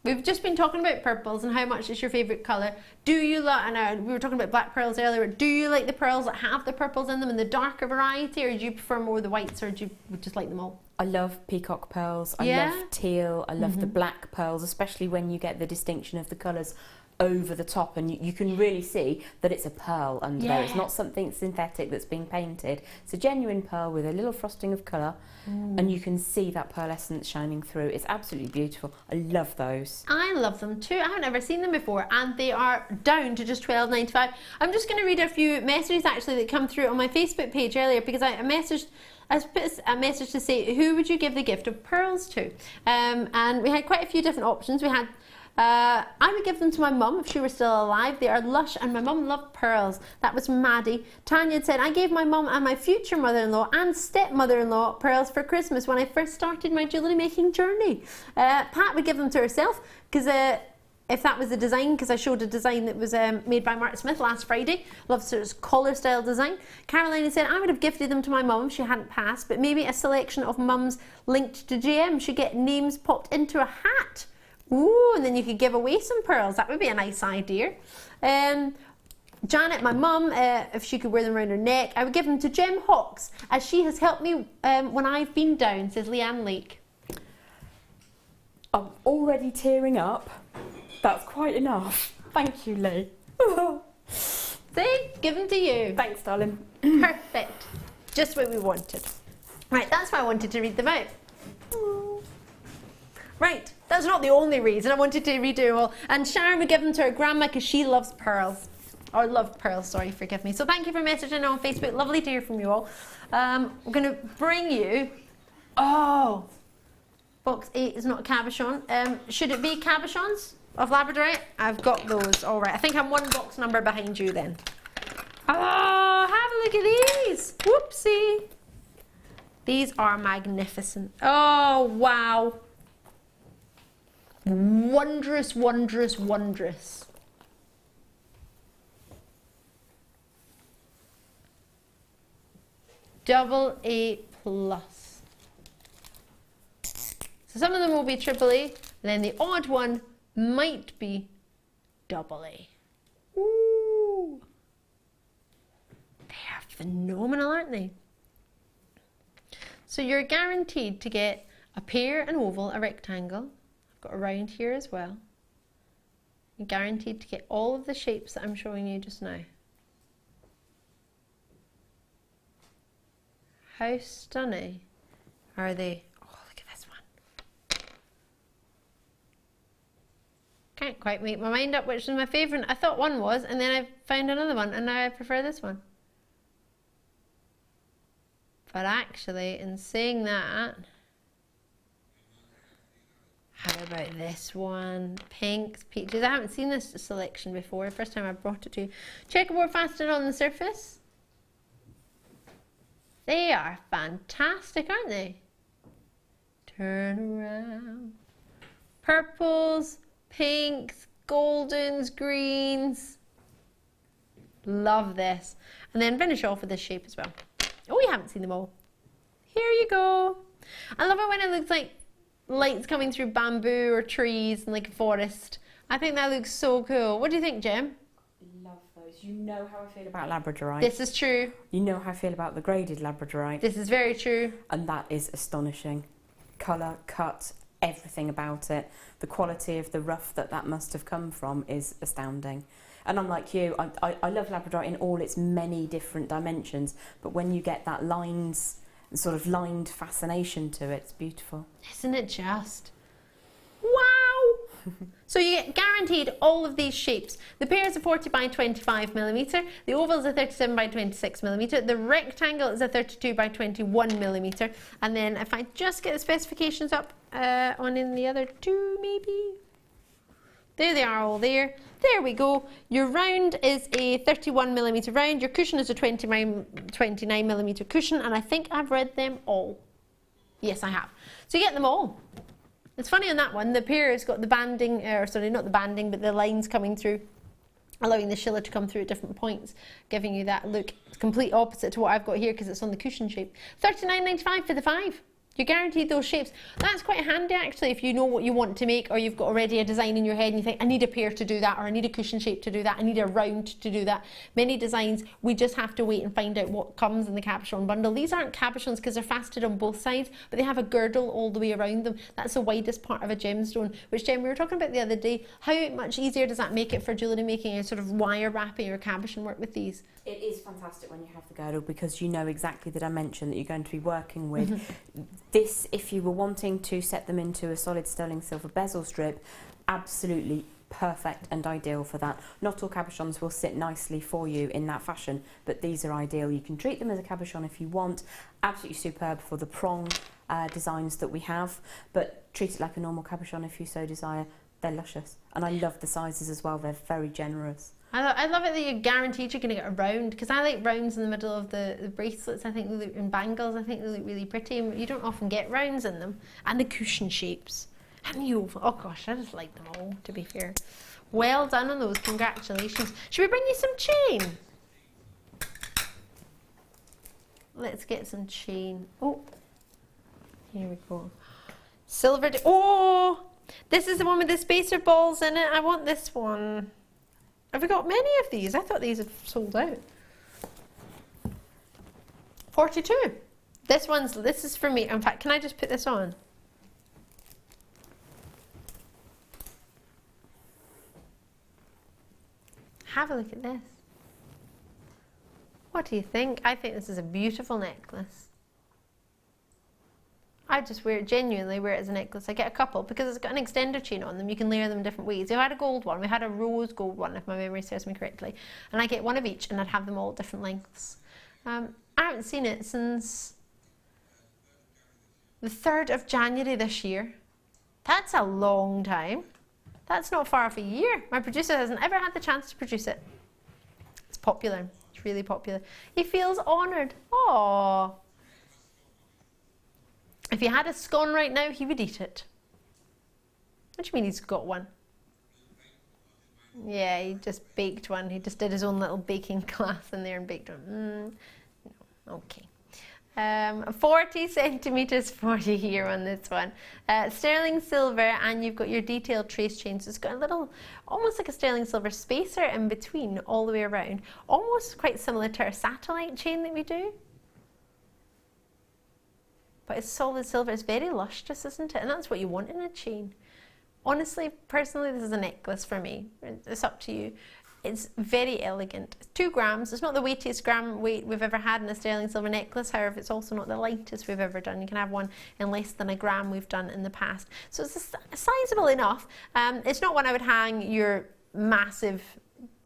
We've just been talking about purples and how much is your favourite colour. Do you like, and we were talking about black pearls earlier, do you like the pearls that have the purples in them and the darker variety, or do you prefer more the whites, or do you just like them all? I love peacock pearls, I Yeah? love teal, I love the black pearls, especially when you get the distinction of the colours over the top, and you can really see that it's a pearl under there. It's Yeah. not something synthetic that's being painted. It's a genuine pearl with a little frosting of colour, and you can see that pearlescence shining through. It's absolutely beautiful. I love those. I love them too. I haven't ever seen them before, and they are down to just £12.95. I'm just going to read a few messages actually that come through on my Facebook page earlier, because I put a message to say, who would you give the gift of pearls to? And we had quite a few different options. We had I would give them to my mum if she were still alive. They are lush and my mum loved pearls. That was Maddie. Tanya had said, I gave my mum and my future mother-in-law and stepmother-in-law pearls for Christmas when I first started my jewellery making journey. Pat would give them to herself, because if that was the design, because I showed a design that was made by Mark Smith last Friday. Loves his collar style design. Caroline said, I would have gifted them to my mum if she hadn't passed, but maybe a selection of mums linked to JM should get names popped into a hat. Ooh, and then you could give away some pearls. That would be a nice idea. Janet, my mum, if she could wear them around her neck, I would give them to Jem Hawkes, as she has helped me when I've been down, says Leanne Lake. I'm already tearing up. That's quite enough. Thank you, Lee. See, give them to you. Thanks, darling. Perfect. Just what we wanted. Right, that's why I wanted to read them out. Right, that's not the only reason I wanted to read it all. And Sharon would give them to her grandma because she loves pearls. Or loved pearls, sorry, forgive me. So thank you for messaging on Facebook. Lovely to hear from you all. We're going to bring you... Oh, box 8 is not cabochon. Should it be cabochons of Labradorite? I've got those. All right, I think I'm one box number behind you then. Oh, have a look at these. Whoopsie. These are magnificent. Oh, wow. Wondrous, wondrous, wondrous. AA+. So some of them will be AAA, and then the odd one might be AA. Ooh. They are phenomenal, aren't they? So you're guaranteed to get a pear, an oval, a rectangle. I've got a round here as well. You're guaranteed to get all of the shapes that I'm showing you just now. How stunning are they? Oh, look at this one. Can't quite make my mind up which is my favourite. I thought one was, and then I found another one, and now I prefer this one. But actually, in saying that, how about this one? Pinks, peaches. I haven't seen this selection before. First time I brought it to you. Checkerboard fastening on the surface. They are fantastic, aren't they? Turn around. Purples, pinks, goldens, greens. Love this. And then finish off with this shape as well. Oh, you haven't seen them all. Here you go. I love it when it looks like lights coming through bamboo or trees and like a forest. I think that looks so cool. What do you think, Jem? Love those. You know how I feel about Labradorite. This is true. You know how I feel about the graded Labradorite. This is very true. And that is astonishing. Colour, cut, everything about it. The quality of the rough that must have come from is astounding. And I'm like you, I love Labradorite in all its many different dimensions, but when you get that lines, sort of lined fascination to it, it's beautiful. Isn't it just? Wow! So you get guaranteed all of these shapes. The pear is a 40 by 25mm, the oval is a 37 by 26mm, the rectangle is a 32 by 21mm, and then if I just get the specifications up on in the other two maybe. There they are all there. There we go. Your round is a 31mm round. Your cushion is a 29mm cushion. And I think I've read them all. Yes, I have. So you get them all. It's funny on that one. The pear has got the banding, or sorry, not the banding, but the lines coming through, allowing the schiller to come through at different points, giving you that look. It's complete opposite to what I've got here because it's on the cushion shape. £39.95 for the 5. You're guaranteed those shapes. That's quite handy actually if you know what you want to make, or you've got already a design in your head and you think, I need a pear to do that, or I need a cushion shape to do that, I need a round to do that. Many designs, we just have to wait and find out what comes in the cabochon bundle. These aren't cabochons because they're faceted on both sides, but they have a girdle all the way around them. That's the widest part of a gemstone, which Jem, we were talking about the other day. How much easier does that make it for jewellery making and sort of wire wrapping or cabochon work with these? It is fantastic when you have the girdle, because you know exactly the dimension that you're going to be working with. This, if you were wanting to set them into a solid sterling silver bezel strip, absolutely perfect and ideal for that. Not all cabochons will sit nicely for you in that fashion, but these are ideal. You can treat them as a cabochon if you want. Absolutely superb for the prong designs that we have, but treat it like a normal cabochon if you so desire. They're luscious, and I love the sizes as well. They're very generous. I love it that you're guaranteed you're going to get a round, because I like rounds in the middle of the bracelets. I think they look, and bangles, I think they look really pretty, and you don't often get rounds in them. And the cushion shapes. And you, oh gosh, I just like them all, to be fair. Well done on those, congratulations. Should we bring you some chain? Let's get some chain. Oh, here we go. Silver, oh, this is the one with the spacer balls in it. I want this one. Have we got many of these? I thought these had sold out. 42. This is for me. In fact, can I just put this on? Have a look at this. What do you think? I think this is a beautiful necklace. I just wear it, genuinely wear it as a necklace. I get a couple because it's got an extender chain on them. You can layer them in different ways. We had a gold one, we had a rose gold one, if my memory serves me correctly. And I get one of each, and I'd have them all different lengths. I haven't seen it since the 3rd of January this year. That's a long time. That's not far off a year. My producer hasn't ever had the chance to produce it. It's popular. It's really popular. He feels honoured. Aww. If he had a scone right now, he would eat it. What do you mean he's got one? Yeah, he just baked one. He just did his own little baking class in there and baked one. No, okay. 40 centimetres for you here on this one. Sterling silver, and you've got your detailed trace chain. So it's got a little, almost like a sterling silver spacer in between all the way around. Almost quite similar to our satellite chain that we do. But it's solid silver. It's very lustrous, isn't it? And that's what you want in a chain. Honestly, personally, this is a necklace for me. It's up to you. It's very elegant. It's 2 grams. It's not the weightiest gram weight we've ever had in a sterling silver necklace. However, it's also not the lightest we've ever done. You can have one in less than a gram we've done in the past. So it's sizable enough. It's not one I would hang your massive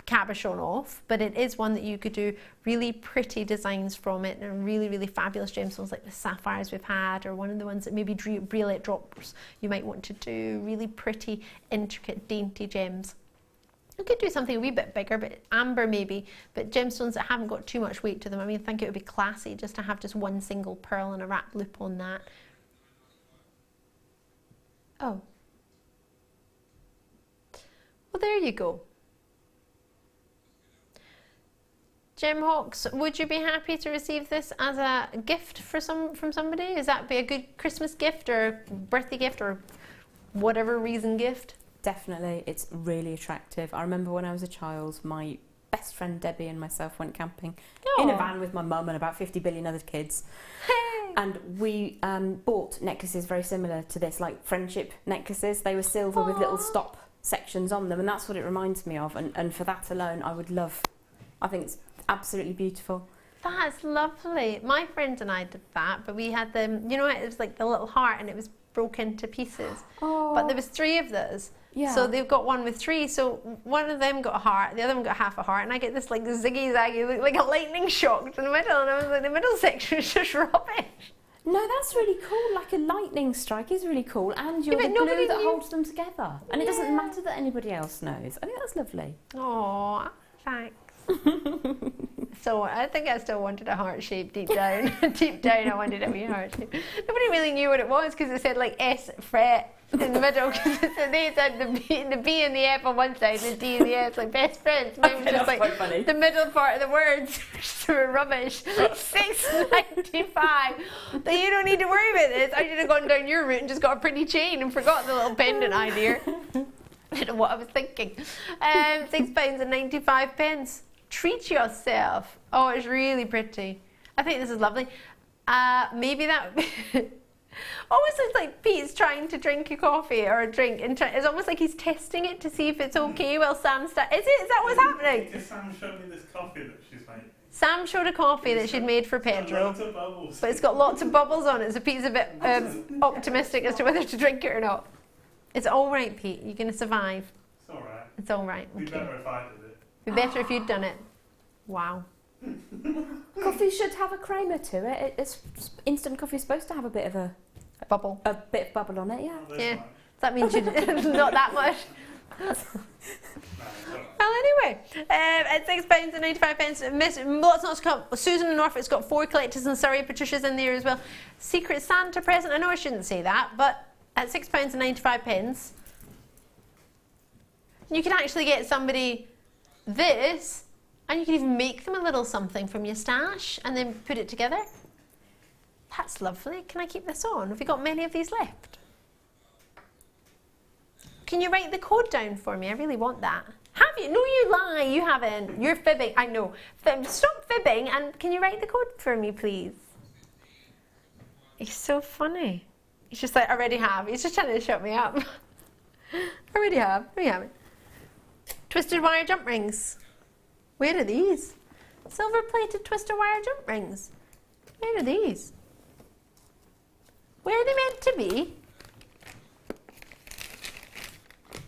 cabochon off, but it is one that you could do really pretty designs from it, and really, really fabulous gemstones like the sapphires we've had, or one of the ones that maybe briolette drops you might want to do. Really pretty, intricate, dainty gems. You could do something a wee bit bigger, but amber maybe, but gemstones that haven't got too much weight to them. I mean, I think it would be classy just to have just one single pearl and a wrap loop on that. Oh. Well, there you go. Jem Hawkes, would you be happy to receive this as a gift from somebody? Is that be a good Christmas gift or birthday gift or whatever reason gift? Definitely, it's really attractive. I remember when I was a child, my best friend Debbie and myself went camping in a van with my mum and about 50 billion other kids. Hey. And we bought necklaces very similar to this, like friendship necklaces. They were silver with little stop sections on them, and that's what it reminds me of. And for that alone, I would love, I think it's absolutely beautiful. That's lovely. My friend and I did that, but we had them, you know, it was like the little heart and it was broken into pieces. Oh. But there was 3 of those. Yeah. So they've got one with 3. So one of them got a heart, the other one got half a heart, and I get this like ziggy-zaggy, like a lightning shock in the middle, and I was like, the middle section is just rubbish. No, that's really cool. Like a lightning strike is really cool, and you're the glue that holds them together. And it doesn't matter that anybody else knows. I think that's lovely. Oh, thanks. So I think I still wanted a heart shape deep down. Deep down, I wanted it to be heart shape. Nobody really knew what it was because it said like S fret in the middle. Because they said the B and the F on one side, and the D and the S like best friends. Mine was just like the middle part of the words, which were rubbish. $6.95. But you don't need to worry about this. I should have gone down your route and just got a pretty chain and forgot the little pendant idea. I don't know what I was thinking. £6.95. Treat yourself. Oh, it's really pretty. I think this is lovely. Maybe that almost looks like Pete's trying to drink a coffee or a drink. And it's almost like he's testing it to see if it's okay while Sam's... Is that what's happening? Because Sam showed me this coffee that she's making. Sam showed a coffee that she'd made for Pedro. Lots of bubbles. But it's got lots of bubbles on it, so Pete's a bit optimistic as to whether to drink it or not. It's all right, Pete. You're going to survive. It's all right. It's all right. It'd be Okay. better if I did it. It'd be better if you'd done it. Wow. Coffee should have a creamer to it. Instant coffee is supposed to have a bit of a Bubble. bit of bubble on it. Yeah. Oh, Yeah. one. That means you not that much. No, it's all right. Well, anyway, at £6.95, Miss lots not to come. Susan in Norfolk's got 4 collectors in Surrey. Patricia's in there as well. Secret Santa present. I know I shouldn't say that, but at £6.95, you can actually get somebody this, and you can even make them a little something from your stash and then put it together. That's lovely. Can I keep this on? Have you got many of these left? Can you write the code down for me? I really want that. Have you? No, you lie. You haven't. You're fibbing. I know. Stop fibbing, and can you write the code for me, please? He's so funny. He's just like, I already have. He's just trying to shut me up. I already have. We have it. Twisted wire jump rings. Where are these? Silver-plated twisted wire jump rings. Where are these? Where are they meant to be?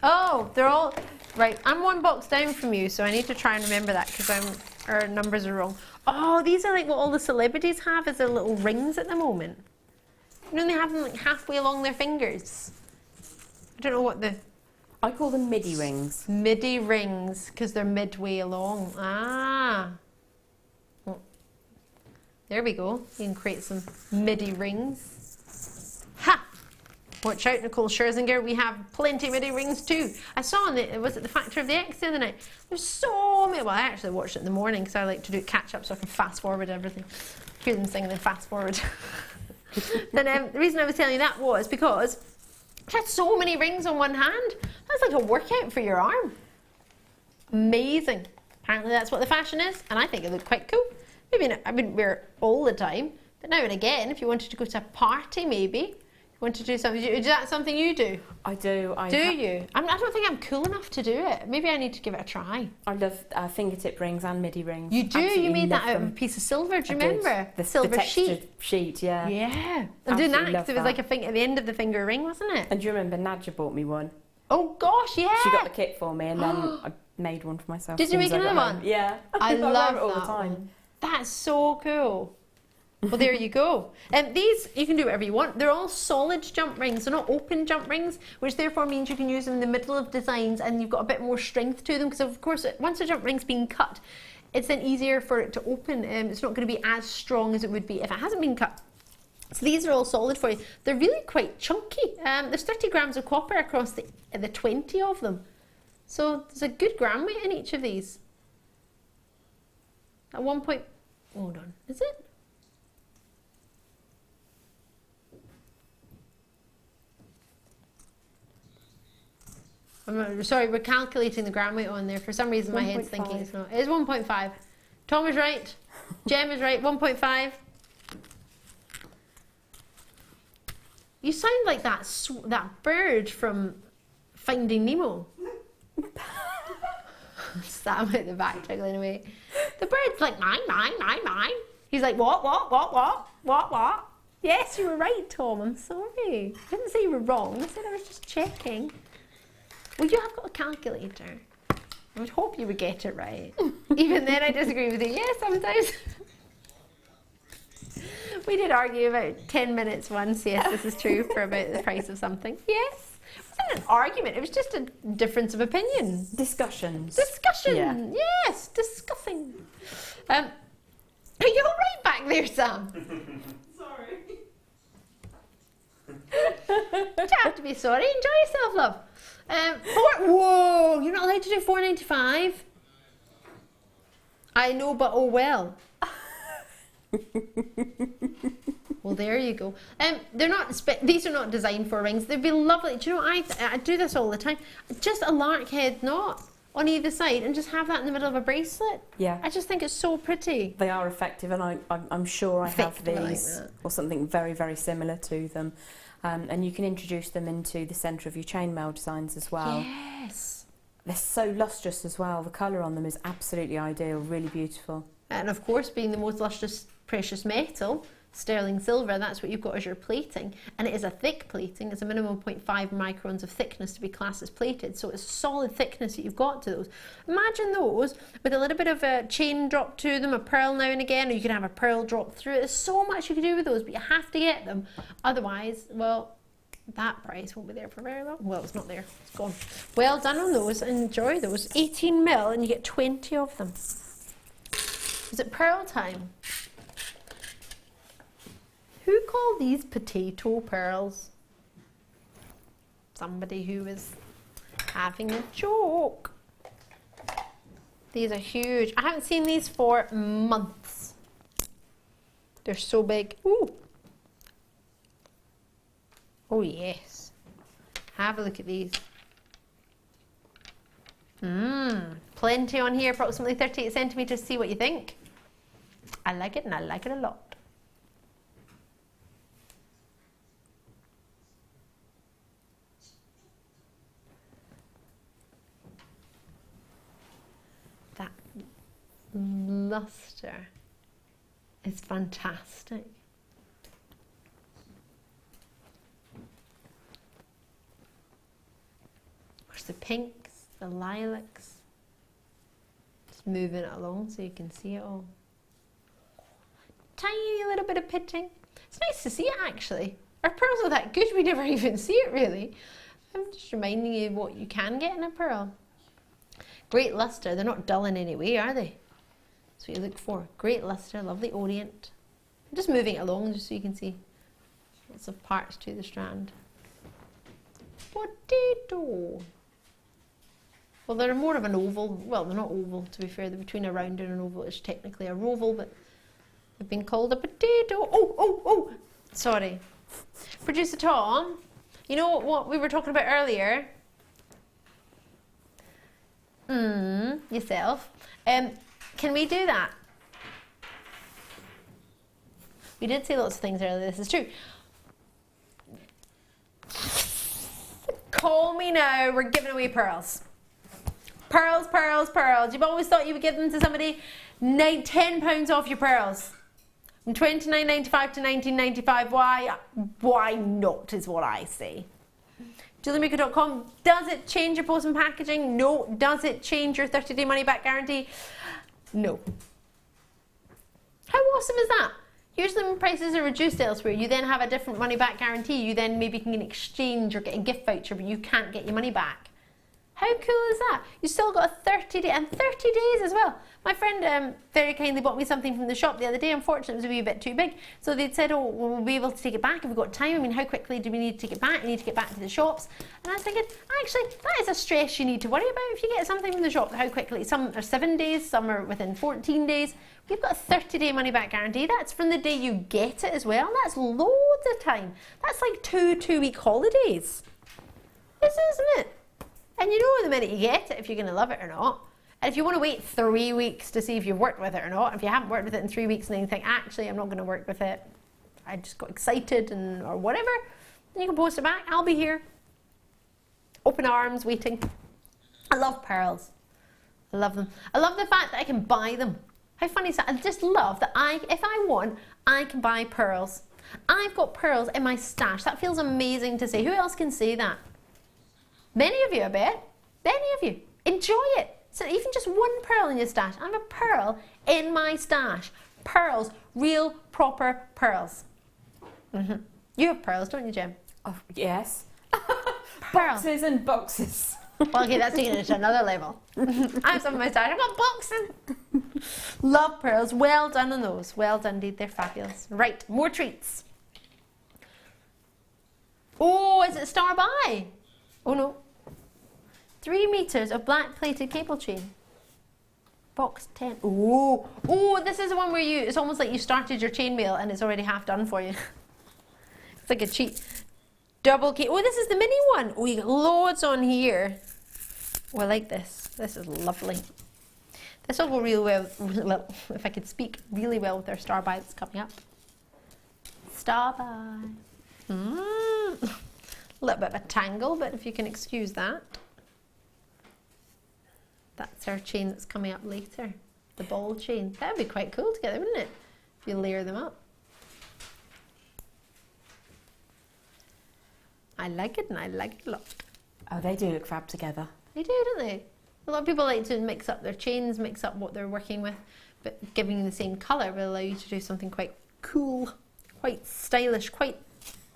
Oh, they're all... Right, I'm 1 box down from you, so I need to try and remember that because our numbers are wrong. Oh, these are like what all the celebrities have as their little rings at the moment. You know, they have them like halfway along their fingers. I don't know what the... I call them midi rings. Midi rings, because they're midway along. Ah. Well, there we go. You can create some midi rings. Ha! Watch out, Nicole Scherzinger. We have plenty of midi rings too. I saw on it was at the Factory of the X the other night. There's so many. Well, I actually watched it in the morning because I like to do catch up so I can fast forward everything. Hear them sing and then fast forward. Then the reason I was telling you that was because I had so many rings on one hand. That's like a workout for your arm. Amazing. Apparently that's what the fashion is, and I think it looked quite cool. Maybe I wouldn't wear it all the time, but now and again, if you wanted to go to a party, maybe. Want to do something? Is that something you do? I do. Do you? I don't think I'm cool enough to do it. Maybe I need to give it a try. I love fingertip rings and midi rings. You do? Absolutely You made that love out of a them. piece of silver. Do you I did. remember? The silver textured sheet, yeah. Yeah. I'm doing that Absolutely because it was love like that. at the end of the finger ring, wasn't it? And do you remember Nadja bought me one? Oh gosh, yeah. She got the kit for me, and then I made one for myself. Did you as soon make as I another got one? home. Yeah. I wear love it all that the time. one. That's so cool. Well, there you go. These, you can do whatever you want. They're all solid jump rings. They're not open jump rings, which therefore means you can use them in the middle of designs and you've got a bit more strength to them because, of course, once a jump ring's been cut, it's then easier for it to open. It's not going to be as strong as it would be if it hasn't been cut. So these are all solid for you. They're really quite chunky. There's 30 grams of copper across the 20 of them. So there's a good gram weight in each of these. At one point, hold on, is it? I'm sorry, we're calculating the gram weight on there. For some reason, my head's thinking it's not. It is 1.5. Tom is right. Jem is right. 1.5. You sound like that bird from Finding Nemo. Sam at the back jiggling away. The bird's like, mine, mine, mine, mine. He's like, what? Yes, you were right, Tom. I'm sorry. I didn't say you were wrong. I said I was just checking. Well, you have got a calculator. I would hope you would get it right. Even then, I disagree with you. Yes, sometimes. We did argue about 10 minutes once. Yes, this is true, for about the price of something. Yes. It wasn't an argument. It was just a difference of opinion. Discussions. Discussion. Yeah. Yes, discussing. Are you all right back there, Sam? Sorry. You don't have to be sorry. Enjoy yourself, love. Whoa! You're not allowed to do $4.95. I know, but oh well. Well, there you go. They're not. These are not designed for rings. They'd be lovely. Do you know what I do this all the time? Just a lark head knot on either side, and just have that in the middle of a bracelet. Yeah. I just think it's so pretty. They are effective, and I'm sure I have Effective, I like these that. or something very, very similar to them. And you can introduce them into the centre of your chainmail designs as well. Yes. They're so lustrous as well. The colour on them is absolutely ideal, really beautiful. And of course, being the most lustrous precious metal, sterling silver, that's what you've got as your plating. And it is a thick plating. It's a minimum 0.5 microns of thickness to be classed as plated. So it's solid thickness that you've got to those. Imagine those with a little bit of a chain drop to them, a pearl now and again, or you can have a pearl drop through it. There's so much you can do with those, but you have to get them. Otherwise, well, that price won't be there for very long. Well, it's not there. It's gone. Well done on those. Enjoy those. 18 mil and you get 20 of them. Is it pearl time? Who called these potato pearls? Somebody who is having a joke. These are huge. I haven't seen these for months. They're so big. Ooh. Oh yes. Have a look at these. Plenty on here, approximately 38 centimetres. See what you think. I like it and I like it a lot. That luster is fantastic. There's the pinks, the lilacs. Just moving it along so you can see it all. Tiny little bit of pitching. It's nice to see it actually. Our pearls are that good we never even see it really. I'm just reminding you of what you can get in a pearl. Great luster. They're not dull in any way, are they? That's what you look for. Great luster, lovely orient. I'm just moving it along just so you can see lots of parts to the strand. Potato. Well, they're more of an oval. Well, they're not oval, to be fair. They're between a round and an oval. It's technically a roval, but they've been called a potato. Oh! Sorry. Producer Tom, you know what we were talking about earlier? Yourself. Can we do that? We did say lots of things earlier. This is true. Call me now. We're giving away pearls. Pearls, pearls, pearls. You've always thought you would give them to somebody. £10 off your pearls. From $29.95 to $19.95. Why not is what I say. JewelleryMaker.com. Does it change your post and packaging? No. Does it change your 30-day money back guarantee? No. How awesome is that? Usually when prices are reduced elsewhere, you then have a different money back guarantee. You then maybe can exchange or get a gift voucher, but you can't get your money back. How cool is that? You still got a 30 day and 30 days as well. My friend very kindly bought me something from the shop the other day. Unfortunately, it was a wee bit too big. So they'd said, oh, we'll be able to take it back if we've got time. I mean, how quickly do we need to take it back? We need to get back to the shops. And I was thinking, actually, that is a stress you need to worry about if you get something from the shop. How quickly? Some are 7 days, some are within 14 days. We've got a 30-day money-back guarantee. That's from the day you get it as well. That's loads of time. That's like two-week holidays. This isn't it? And you know the minute you get it if you're going to love it or not. And if you want to wait 3 weeks to see if you've worked with it or not, if you haven't worked with it in 3 weeks and then you think, actually, I'm not going to work with it, I just got excited and or whatever, then you can post it back. I'll be here. Open arms, waiting. I love pearls. I love them. I love the fact that I can buy them. How funny is that? I just love that if I want, I can buy pearls. I've got pearls in my stash. That feels amazing to say. Who else can say that? Many of you, I bet. Many of you. Enjoy it. So even just one pearl in your stash. I have a pearl in my stash. Pearls. Real, proper pearls. You have pearls, don't you, Jem? Oh, yes. Pearls. Boxes and boxes. Well, okay, that's taking it to another level. I have some of my style. I've got boxing. Love pearls. Well done on those. Well done indeed. They're fabulous. Right, more treats. Oh, is it Star By? Oh no. 3 meters of black plated cable chain. Box 10. Oh, this is the one where it's almost like you started your chainmail and it's already half done for you. It's like a cheat. Double key. Oh, this is the mini one. Oh, you got loads on here. Oh, I like this. This is lovely. This will go really well, if I could speak, really well with our Star By that's coming up. Star By. A little bit of a tangle, but if you can excuse that. That's our chain that's coming up later. The ball chain. That would be quite cool together, wouldn't it? If you layer them up. I like it and I like it a lot. Oh, they do look fab together. They do, don't they? A lot of people like to mix up their chains, mix up what they're working with, but giving you the same colour will allow you to do something quite cool, quite stylish, quite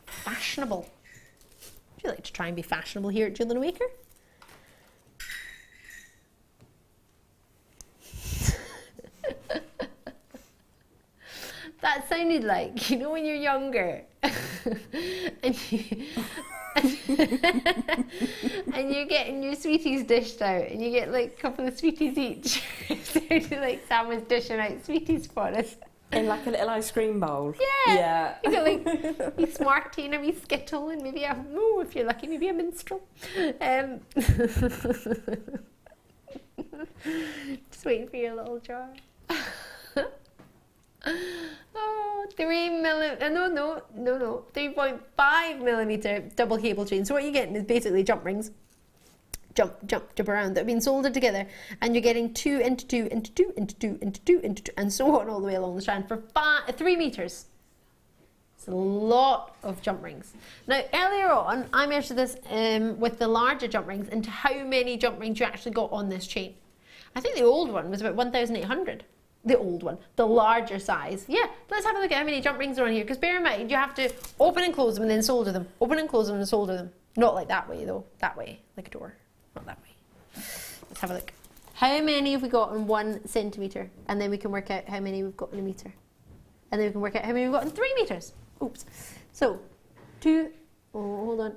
fashionable. Would you like to try and be fashionable here at Jewellery Maker? That sounded like, you know, when you're younger and you're getting your sweeties dished out and you get like a couple of sweeties each. It sounded like Sam was dishing out sweeties for us. In like a little ice cream bowl? Yeah. Yeah. You got like a wee Smartie and a wee Skittle and maybe if you're lucky, maybe a minstrel. Just waiting for your little jar. Oh, 3.5 millimeter double cable chain. So what you're getting is basically jump rings. Jump around that have been soldered together, and you're getting 2 into 2 into 2 into 2 into 2 into 2 and so on all the way along the strand for 3 meters. It's a lot of jump rings. Now earlier on I measured this with the larger jump rings into how many jump rings you actually got on this chain. I think the old one was about 1,800. The old one, the larger size. Yeah, let's have a look at how many jump rings are on here, because bear in mind you have to open and close them and then solder them. Open and close them and solder them. Not like that way though, that way, like a door. Not that way. Let's have a look. How many have we got in 1 centimetre? And then we can work out how many we've got in a metre. And then we can work out how many we've got in 3 meters. Oops. So, 2, 4,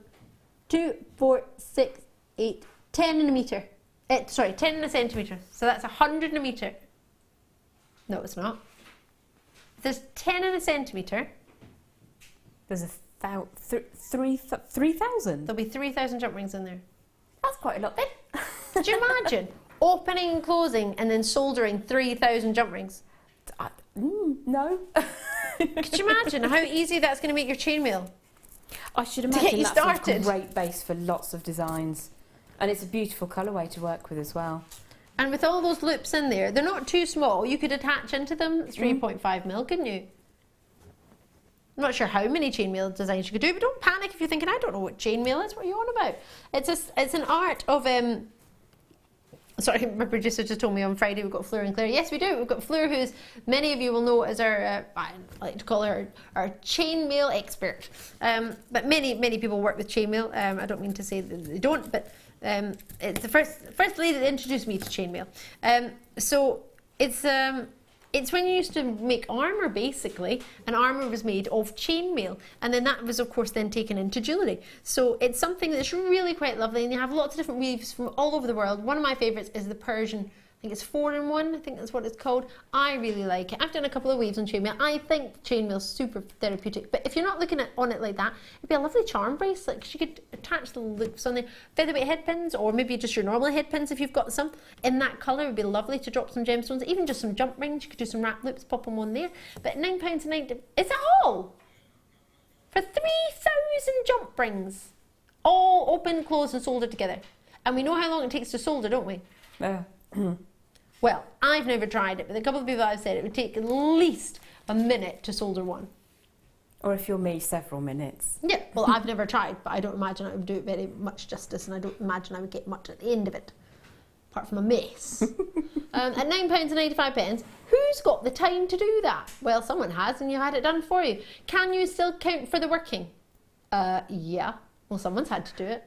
6, 8, 10 in a metre. 10 in a centimetre. So that's 100 in a metre. No, it's not. If there's 10 in a centimetre, There's 3,000? there'll be 3,000 jump rings in there. That's quite a lot then. Could you imagine opening and closing and then soldering 3,000 jump rings? No. Could you imagine how easy that's going to make your chainmail? I should get imagine you that's a started. great base for lots of designs. And it's a beautiful colourway to work with as well. And with all those loops in there, they're not too small. You could attach into them 3.5 mil, couldn't you? I'm not sure how many chainmail designs you could do, but don't panic if you're thinking, I don't know what chainmail is. What are you on about? It's an art of sorry, my producer just told me on Friday we've got Fleur and Claire. Yes, we do. We've got Fleur, who's many of you will know as our, I like to call her our chainmail expert. But many people work with chainmail. I don't mean to say that they don't, but it's the first lady that introduced me to chainmail. So it's when you used to make armour, basically, and armour was made of chainmail, and then that was of course then taken into jewellery. So it's something that's really quite lovely, and you have lots of different weaves from all over the world. One of my favourites is the Persian. I think it's 4-in-1, I think that's what it's called. I really like it. I've done a couple of weaves on chainmail. I think chainmail's super therapeutic, but if you're not looking on it like that, it'd be a lovely charm bracelet, because you could attach the loops on there. Featherweight head pins, or maybe just your normal head pins if you've got some. In that colour, it would be lovely to drop some gemstones, even just some jump rings. You could do some wrap loops, pop them on there. But £9.90, is that all? For 3,000 jump rings, all open, closed and soldered together. And we know how long it takes to solder, don't we? Yeah. Well, I've never tried it, but a couple of people have said it would take at least a minute to solder one. Or if you're me, several minutes. Yeah, well, I've never tried, but I don't imagine I would do it very much justice, and I don't imagine I would get much at the end of it, apart from a mess. At £9.95, who's got the time to do that? Well, someone has, and you've had it done for you. Can you still count for the working? Yeah. Well, someone's had to do it.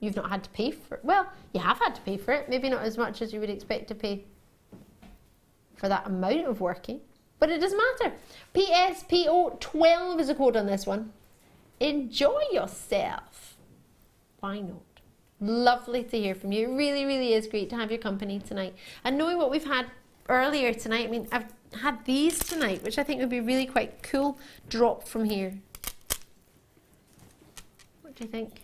you've not had to pay for it. Well, you have had to pay for it, maybe not as much as you would expect to pay for that amount of working, but it doesn't matter. PSPO12 is a code on this one. Enjoy yourself. Why not? Lovely to hear from you. It really, really is great to have your company tonight. And knowing what we've had earlier tonight, I mean, I've had these tonight, which I think would be really quite cool, drop from here. What do you think?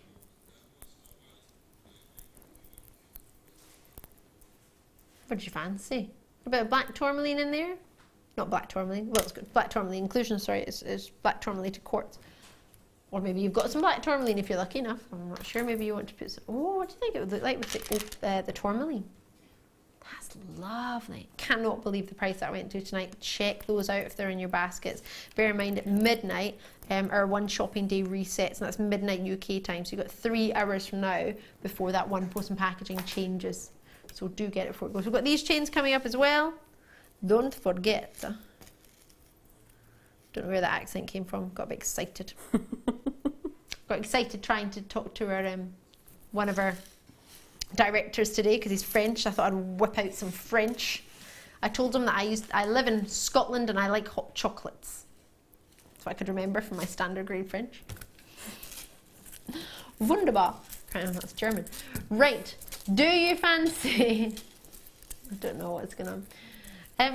What did you fancy? A bit of black tourmaline in there? Not black tourmaline, well, it's got black tourmaline inclusion, sorry, it's black tourmaline to quartz. Or maybe you've got some black tourmaline if you're lucky enough. I'm not sure, maybe you want to put some, oh, what do you think it would look like with the tourmaline? That's lovely. Cannot believe the price that I went to tonight. Check those out if they're in your baskets. Bear in mind at midnight, our one shopping day resets, and that's midnight UK time. So you've got 3 hours from now before that one post and packaging changes. So do get it before it goes. We've got these chains coming up as well. Don't forget. Don't know where that accent came from. Got a bit excited. Got excited trying to talk to our one of our directors today because he's French. I thought I'd whip out some French. I told him that I live in Scotland and I like hot chocolates. That's what I could remember from my standard grade French. Wunderbar. That's German. Right. Do you fancy? I don't know what's going on.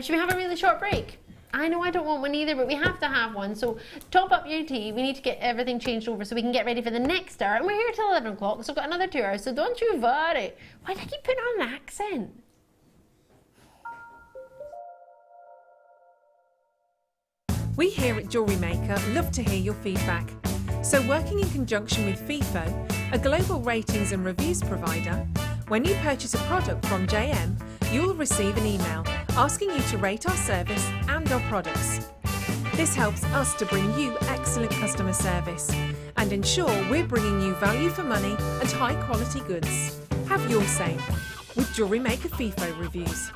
Should we have a really short break? I know I don't want one either, but we have to have one. So top up your tea. We need to get everything changed over so we can get ready for the next hour. And we're here till 11 o'clock, so we've got another 2 hours. So don't you worry. Why do I keep putting on an accent? We here at Jewellery Maker love to hear your feedback. So working in conjunction with FIFO, a global ratings and reviews provider, when you purchase a product from JM, you'll receive an email asking you to rate our service and our products. This helps us to bring you excellent customer service and ensure we're bringing you value for money and high quality goods. Have your say with Jewellery Maker FIFO reviews.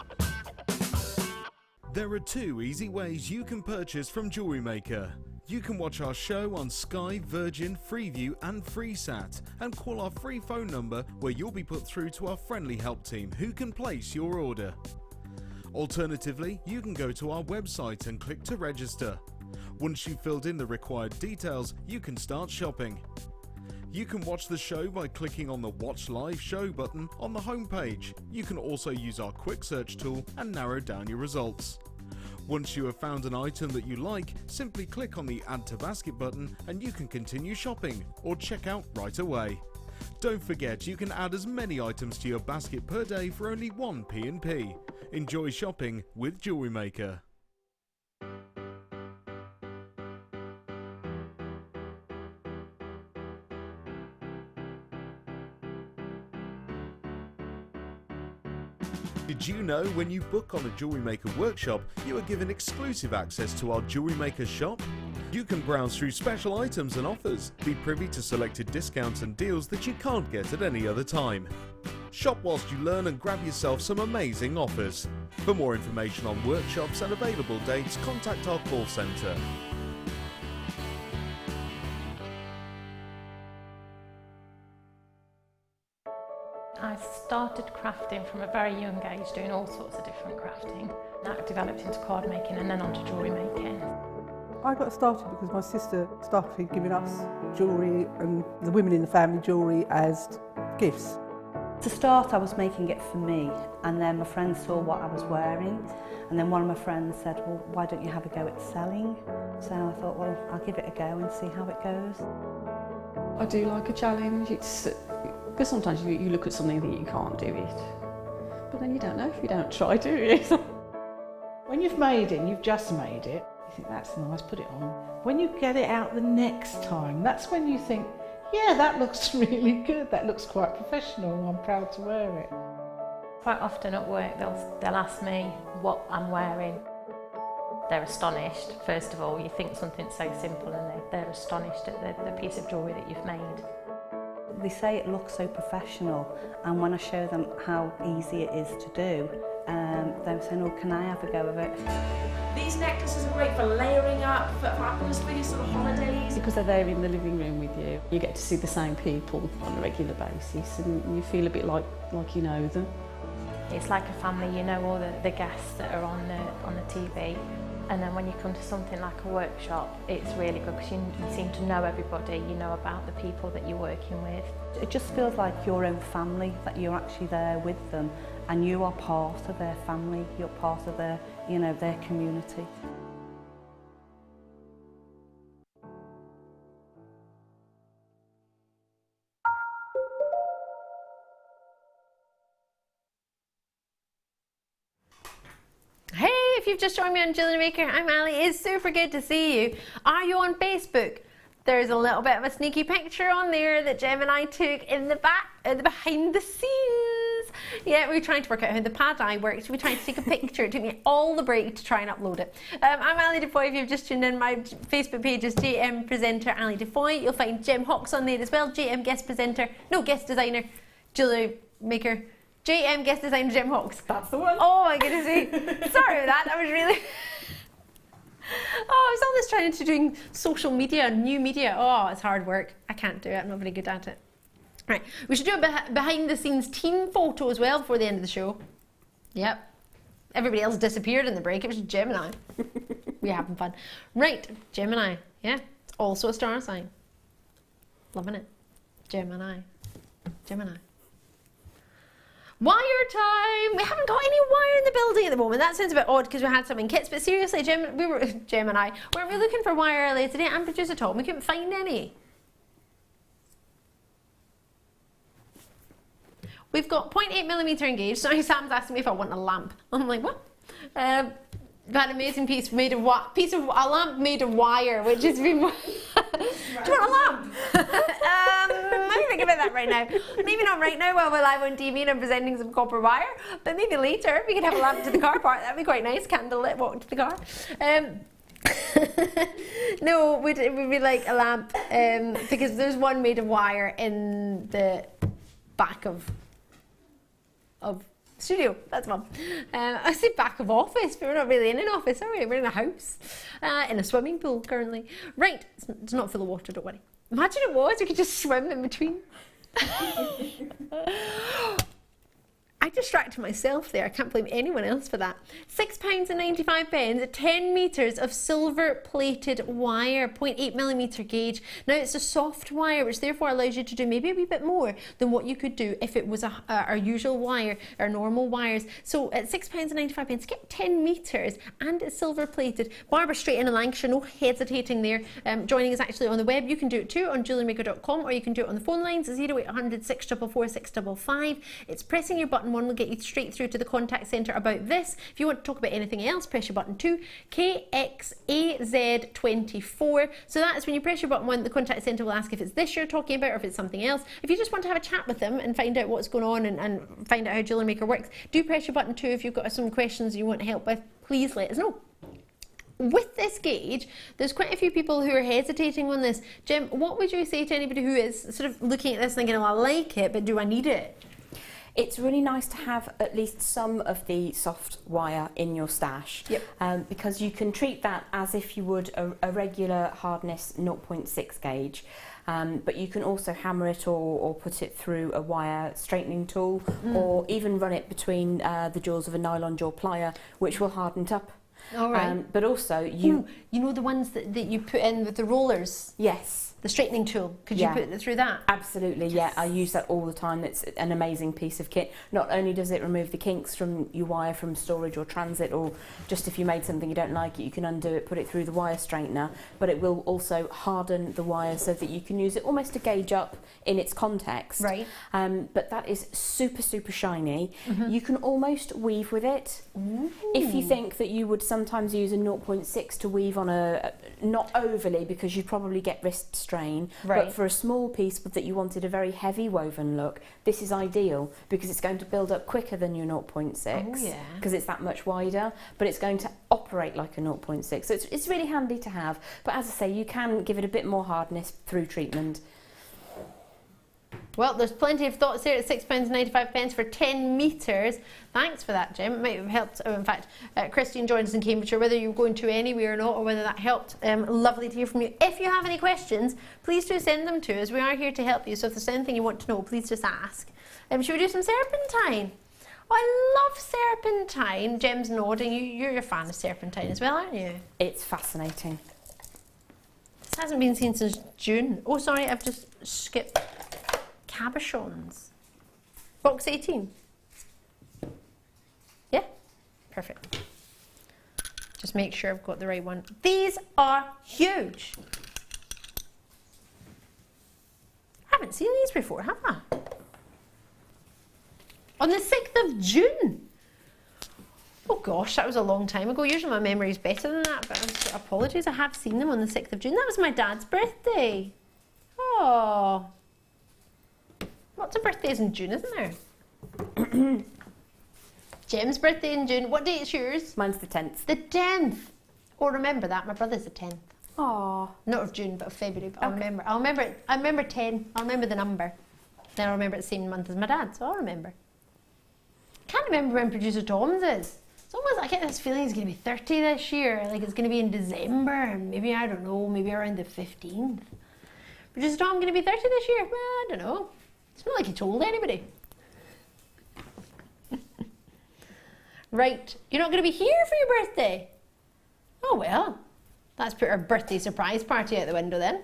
There are 2 easy ways you can purchase from Jewellery Maker. You can watch our show on Sky, Virgin, Freeview and FreeSat and call our free phone number where you'll be put through to our friendly help team who can place your order. Alternatively, you can go to our website and click to register. Once you've filled in the required details, you can start shopping. You can watch the show by clicking on the Watch Live Show button on the homepage. You can also use our quick search tool and narrow down your results. Once you have found an item that you like, simply click on the Add to Basket button and you can continue shopping or check out right away. Don't forget you can add as many items to your basket per day for only 1 P&P. Enjoy shopping with Jewellery Maker. Did you know when you book on a Jewellery Maker workshop, you are given exclusive access to our Jewellery Maker shop? You can browse through special items and offers, be privy to selected discounts and deals that you can't get at any other time. Shop whilst you learn and grab yourself some amazing offers. For more information on workshops and available dates, contact our call centre. I started crafting from a very young age, doing all sorts of different crafting. That developed into card making and then onto jewellery making. I got started because my sister started giving us jewellery and the women in the family jewellery as gifts. To start, I was making it for me, and then my friends saw what I was wearing, and then one of my friends said, well, why don't you have a go at selling? So I thought, well, I'll give it a go and see how it goes. I do like a challenge. Because sometimes you look at something that you can't do it, but then you don't know if you don't try, do you? When you've made it, you've just made it, you think that's nice, put it on. When you get it out the next time, that's when you think, yeah, that looks really good, that looks quite professional, I'm proud to wear it. Quite often at work they'll ask me what I'm wearing. They're astonished. First of all, you think something's so simple and they're astonished at the piece of jewellery that you've made. They say it looks so professional, and when I show them how easy it is to do, they were saying, oh, can I have a go of it? These necklaces are great for layering up, for atmosphere, sort of holidays. Because they're there in the living room with you, you get to see the same people on a regular basis and you feel a bit like you know them. It's like a family, you know all the guests that are on the TV. And then when you come to something like a workshop, it's really good because you seem to know everybody, you know about the people that you're working with. It just feels like your own family, that you're actually there with them and you are part of their family, you're part of their, you know, their community. Hey, if you've just joined me on Jewellery Maker, I'm Ali. It's super good to see you. Are you on Facebook? There's a little bit of a sneaky picture on there that Jem and I took in the behind the scenes. Yeah, we were trying to work out how the pad eye works. We were trying to take a picture. It took me all the break to try and upload it. I'm Ali DeFoy. If you've just tuned in, my Facebook page is JM Presenter Ali DeFoy. You'll find Jem Hawkes on there as well. JM Guest Presenter, no, Guest Designer, Jewellery Maker. JM Guest Designer Jem Hawkes. That's the one. Oh my goodness me. Sorry about that. That was really... Oh, I was always trying to doing social media, new media. Oh, it's hard work. I can't do it. I'm not very good at it. Right. We should do a behind the scenes team photo as well before the end of the show. Yep. Everybody else disappeared in the break. It was Jem and I. We're having fun. Right. Jem and I. Yeah. It's also a star sign. Loving it. Jem and I. Jem and I. Wire time! We haven't got any wire in the building at the moment. That sounds a bit odd because we had some in kits, but seriously, Jem and I, weren't we looking for wire earlier today? And producer Tom, we couldn't find any. We've got 0.8mm engaged. So Sam's asking me if I want a lamp. I'm like, what? We've had an amazing piece made of a lamp made of wire, which has been. Do you want a lamp? I'm thinking about that right now. Maybe not right now while we're live on TV and I'm presenting some copper wire, but maybe later we could have a lamp to the car park. That'd be quite nice. Candlelit walk to the car. No, we'd be like a lamp because there's one made of wire in the back of studio. That's one. I say back of office, but we're not really in an office, are we? We're in a house, in a swimming pool currently. Right, it's not full of water, don't worry. Imagine it was, we could just swim in between. I distracted myself there. I can't blame anyone else for that. £6.95, 10 metres of silver plated wire, 0.8mm gauge. Now it's a soft wire, which therefore allows you to do maybe a wee bit more than what you could do if it was our usual wire, our normal wires. So at £6.95, get 10 metres and it's silver plated. Barbara straight in in Lancashire, no hesitating there. Joining us actually on the web. You can do it too on JewelleryMaker.com or you can do it on the phone lines 0800 644 655. It's pressing your button one will get you straight through to the contact centre about this. If you want to talk about anything else, press your button 2, KXAZ24. So that is when you press your button 1, the contact centre will ask if it's this you're talking about or if it's something else. If you just want to have a chat with them and find out what's going on and find out how Jewellery Maker works, do press your button 2. If you've got some questions you want help with, please let us know. With this gauge, there's quite a few people who are hesitating on this. Jem, what would you say to anybody who is sort of looking at this thinking, oh, I like it, but do I need it? It's really nice to have at least some of the soft wire in your stash. Yep. Because you can treat that as if you would a regular hardness 0.6 gauge. But you can also hammer it or put it through a wire straightening tool or even run it between the jaws of a nylon jaw plier, which will harden it up. All right. But also you know the ones that you put in with the rollers? Yes. The straightening tool, could you put it through that? Absolutely, yes. Yeah, I use that all the time. It's an amazing piece of kit. Not only does it remove the kinks from your wire from storage or transit, or just if you made something you don't like it, you can undo it, put it through the wire straightener, but it will also harden the wire so that you can use it almost to gauge up in its context. Right. But that is super, super shiny. You can almost weave with it. Ooh. If you think that you would sometimes use a 0.6 to weave on not overly, because you'd probably get wrist strain, but for a small piece that you wanted a very heavy woven look, this is ideal because it's going to build up quicker than your 0.6 because it's that much wider, but it's going to operate like a 0.6, so it's really handy to have. But as I say, you can give it a bit more hardness through treatment. Well, there's plenty of thoughts here at £6.95 for 10 metres. Thanks for that, Jem. It might have helped. Oh, in fact, Christine joined us in Cambridgeshire, whether you're going to anywhere or not, or whether that helped. Lovely to hear from you. If you have any questions, please do send them to us. We are here to help you, so if there's anything you want to know, please just ask. Should we do some serpentine? Oh, I love serpentine. Jem's nodding. You're a fan of serpentine as well, aren't you? It's fascinating. This hasn't been seen since June. Oh, sorry, I've just skipped. Cabochons. Box 18. Yeah? Perfect. Just make sure I've got the right one. These are huge. I haven't seen these before, have I? On the 6th of June. Oh gosh, that was a long time ago. Usually my memory is better than that, but apologies, I have seen them on the 6th of June. That was my dad's birthday. Oh. Lots of birthdays in June, isn't there? Jem's birthday in June. What date is yours? Mine's the 10th. The 10th. Oh, remember that. My brother's the 10th. Oh. Not of June, but of February. But okay. I'll remember it. I remember 10. I'll remember the number. Then I'll remember it the same month as my dad, so I'll remember. Can't remember when producer Tom's is. It's almost, I get this feeling he's going to be 30 this year. Like it's going to be in December. Maybe, I don't know, maybe around the 15th. Producer Tom going to be 30 this year? Well, I don't know. It's not like he told anybody. Right, you're not going to be here for your birthday? Oh well, let's put our birthday surprise party out the window then.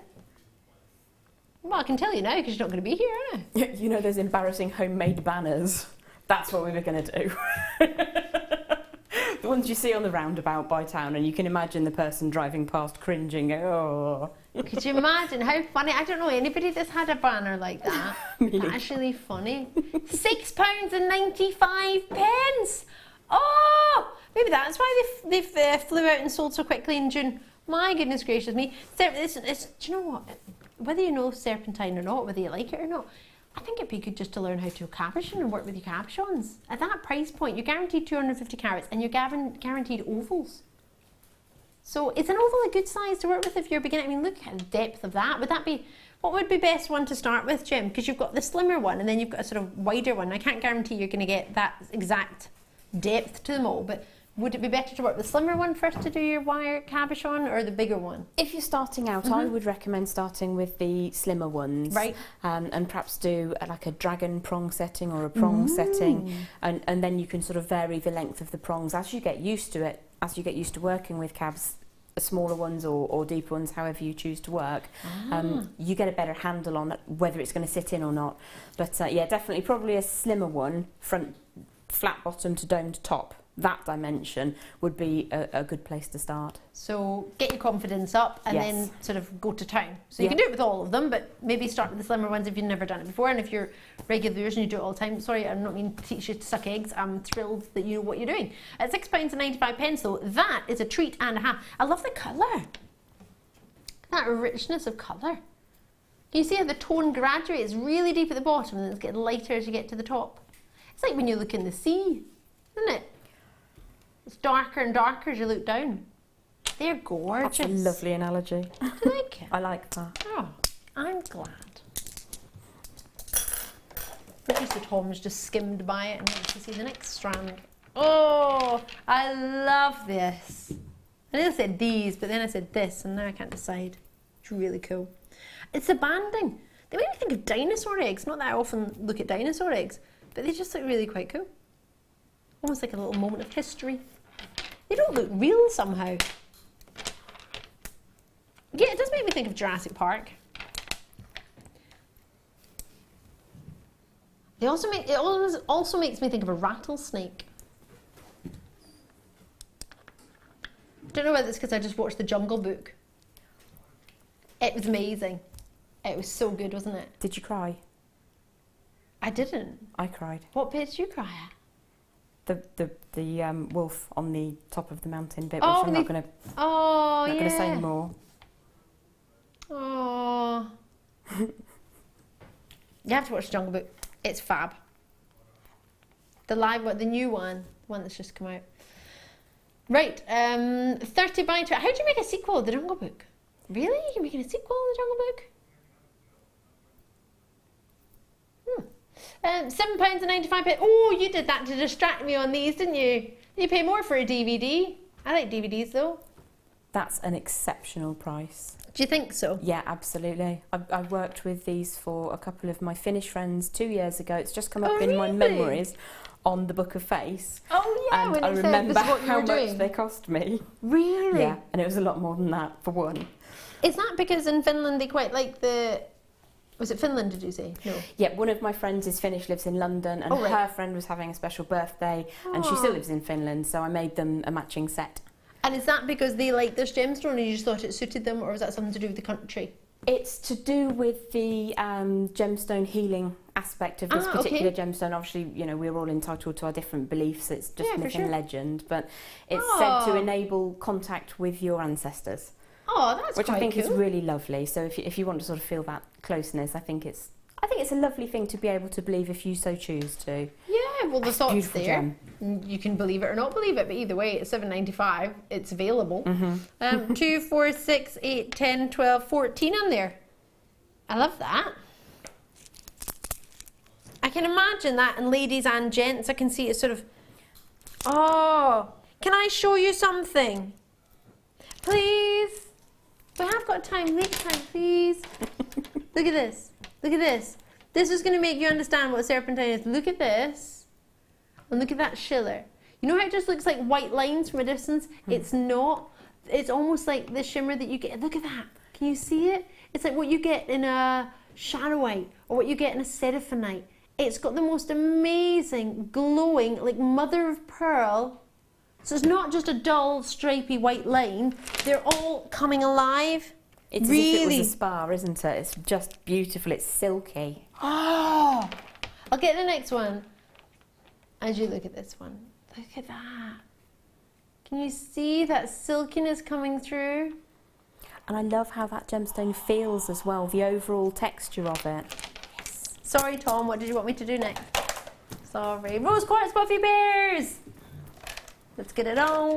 Well, I can tell you now because you're not going to be here, aren't I? You know those embarrassing homemade banners? That's what we were going to do. The ones you see on the roundabout by town, and you can imagine the person driving past cringing, oh. Could you imagine how funny? I don't know anybody that's had a banner like that. Actually funny. £6.95. Oh, maybe that's why they flew out and sold so quickly in June. My goodness gracious me. Do you know what? Whether you know serpentine or not, whether you like it or not, I think it'd be good just to learn how to do cabochon and work with your cabochons. At that price point, you're guaranteed 250 carats and you're guaranteed ovals. So is an oval a good size to work with if you're beginning? I mean, look at the depth of that. Would that be, what would be best one to start with, Jem? Because you've got the slimmer one and then you've got a sort of wider one. I can't guarantee you're going to get that exact depth to them all, but would it be better to work the slimmer one first to do your wire cabochon or the bigger one? If you're starting out, I would recommend starting with the slimmer ones. Right. And perhaps do like a dragon prong setting or a prong setting, and then you can sort of vary the length of the prongs as you get used to it, as you get used to working with cabs, smaller ones or deeper ones, however you choose to work. You get a better handle on it, whether it's going to sit in or not. But yeah, definitely probably a slimmer one, front flat bottom to domed top. That dimension would be a good place to start. So get your confidence up and then sort of go to town. So you can do it with all of them, but maybe start with the slimmer ones if you've never done it before. And if you're regulars and you do it all the time, sorry, I'm not meaning to teach you to suck eggs. I'm thrilled that you know what you're doing. At £6.95 though, that is a treat and a half. I love the colour. That richness of colour. Can you see how the tone graduates really deep at the bottom and it's getting lighter as you get to the top? It's like when you look in the sea, isn't it? It's darker and darker as you look down. They're gorgeous. That's a lovely analogy. Do you like it? I like that. Oh, I'm glad. Producer Tom's just skimmed by it and wants to see the next strand. Oh, I love this. I nearly said these, but then I said this, and now I can't decide. It's really cool. It's the banding. They make me think of dinosaur eggs. Not that I often look at dinosaur eggs, but they just look really quite cool. Almost like a little moment of history. They don't look real somehow. Yeah, it does make me think of Jurassic Park. It also makes me think of a rattlesnake. I don't know whether it's because I just watched The Jungle Book. It was amazing. It was so good, wasn't it? Did you cry? I didn't. I cried. What bit did you cry at? The wolf on the top of the mountain bit, which I'm not going to say anymore. Oh. You have to watch Jungle Book. It's fab. The live one, the new one, the one that's just come out. Right, 30 by 20. How do you make a sequel of the Jungle Book? Really? You're making a sequel of the Jungle Book? £7.95. Oh, you did that to distract me on these, didn't you? You pay more for a DVD. I like DVDs though. That's an exceptional price. Do you think so? Yeah, absolutely. I worked with these for a couple of my Finnish friends 2 years ago. It's just come up in my memories on the Book of Face. Oh yeah, and when I it remember said this is what you how were much doing. they cost me. Really? Yeah, and it was a lot more than that for one. Is that because in Finland they quite like the... Was it Finland, did you say? No. Yeah, one of my friends is Finnish, lives in London, and her friend was having a special birthday, and she still lives in Finland, so I made them a matching set. And is that because they like this gemstone and you just thought it suited them, or was that something to do with the country? It's to do with the gemstone healing aspect of this particular gemstone. Obviously, you know, we're all entitled to our different beliefs. It's just myth and legend, but it's said to enable contact with your ancestors. Oh, that's which quite I think cool. is really lovely. So if you want to sort of feel that closeness, I think it's a lovely thing to be able to believe if you so choose to. Yeah, well, the thought's there. Gem. You can believe it or not believe it, but either way, it's $7.95. It's available. 2, 4, 6, 8, 10, 12, 14 on there. I love that. I can imagine that in ladies and gents. I can see it sort of... Oh, can I show you something? Please? We have got time. Make time, please. Look at this. Look at this. This is going to make you understand what serpentine is. Look at this. And look at that schiller. You know how it just looks like white lines from a distance? It's not. It's almost like the shimmer that you get. Look at that. Can you see it? It's like what you get in a shadowite or what you get in a seraphinite. It's got the most amazing, glowing, like mother of pearl. So it's not just a dull, stripy white line. They're all coming alive. It's really. as if it was a spa, isn't it? It's just beautiful. It's silky. Oh! I'll get the next one. As you look at this one. Look at that. Can you see that silkiness coming through? And I love how that gemstone feels as well, the overall texture of it. Yes. Sorry, Tom, what did you want me to do next? Sorry. Rose quartz puffy bears! Let's get it on.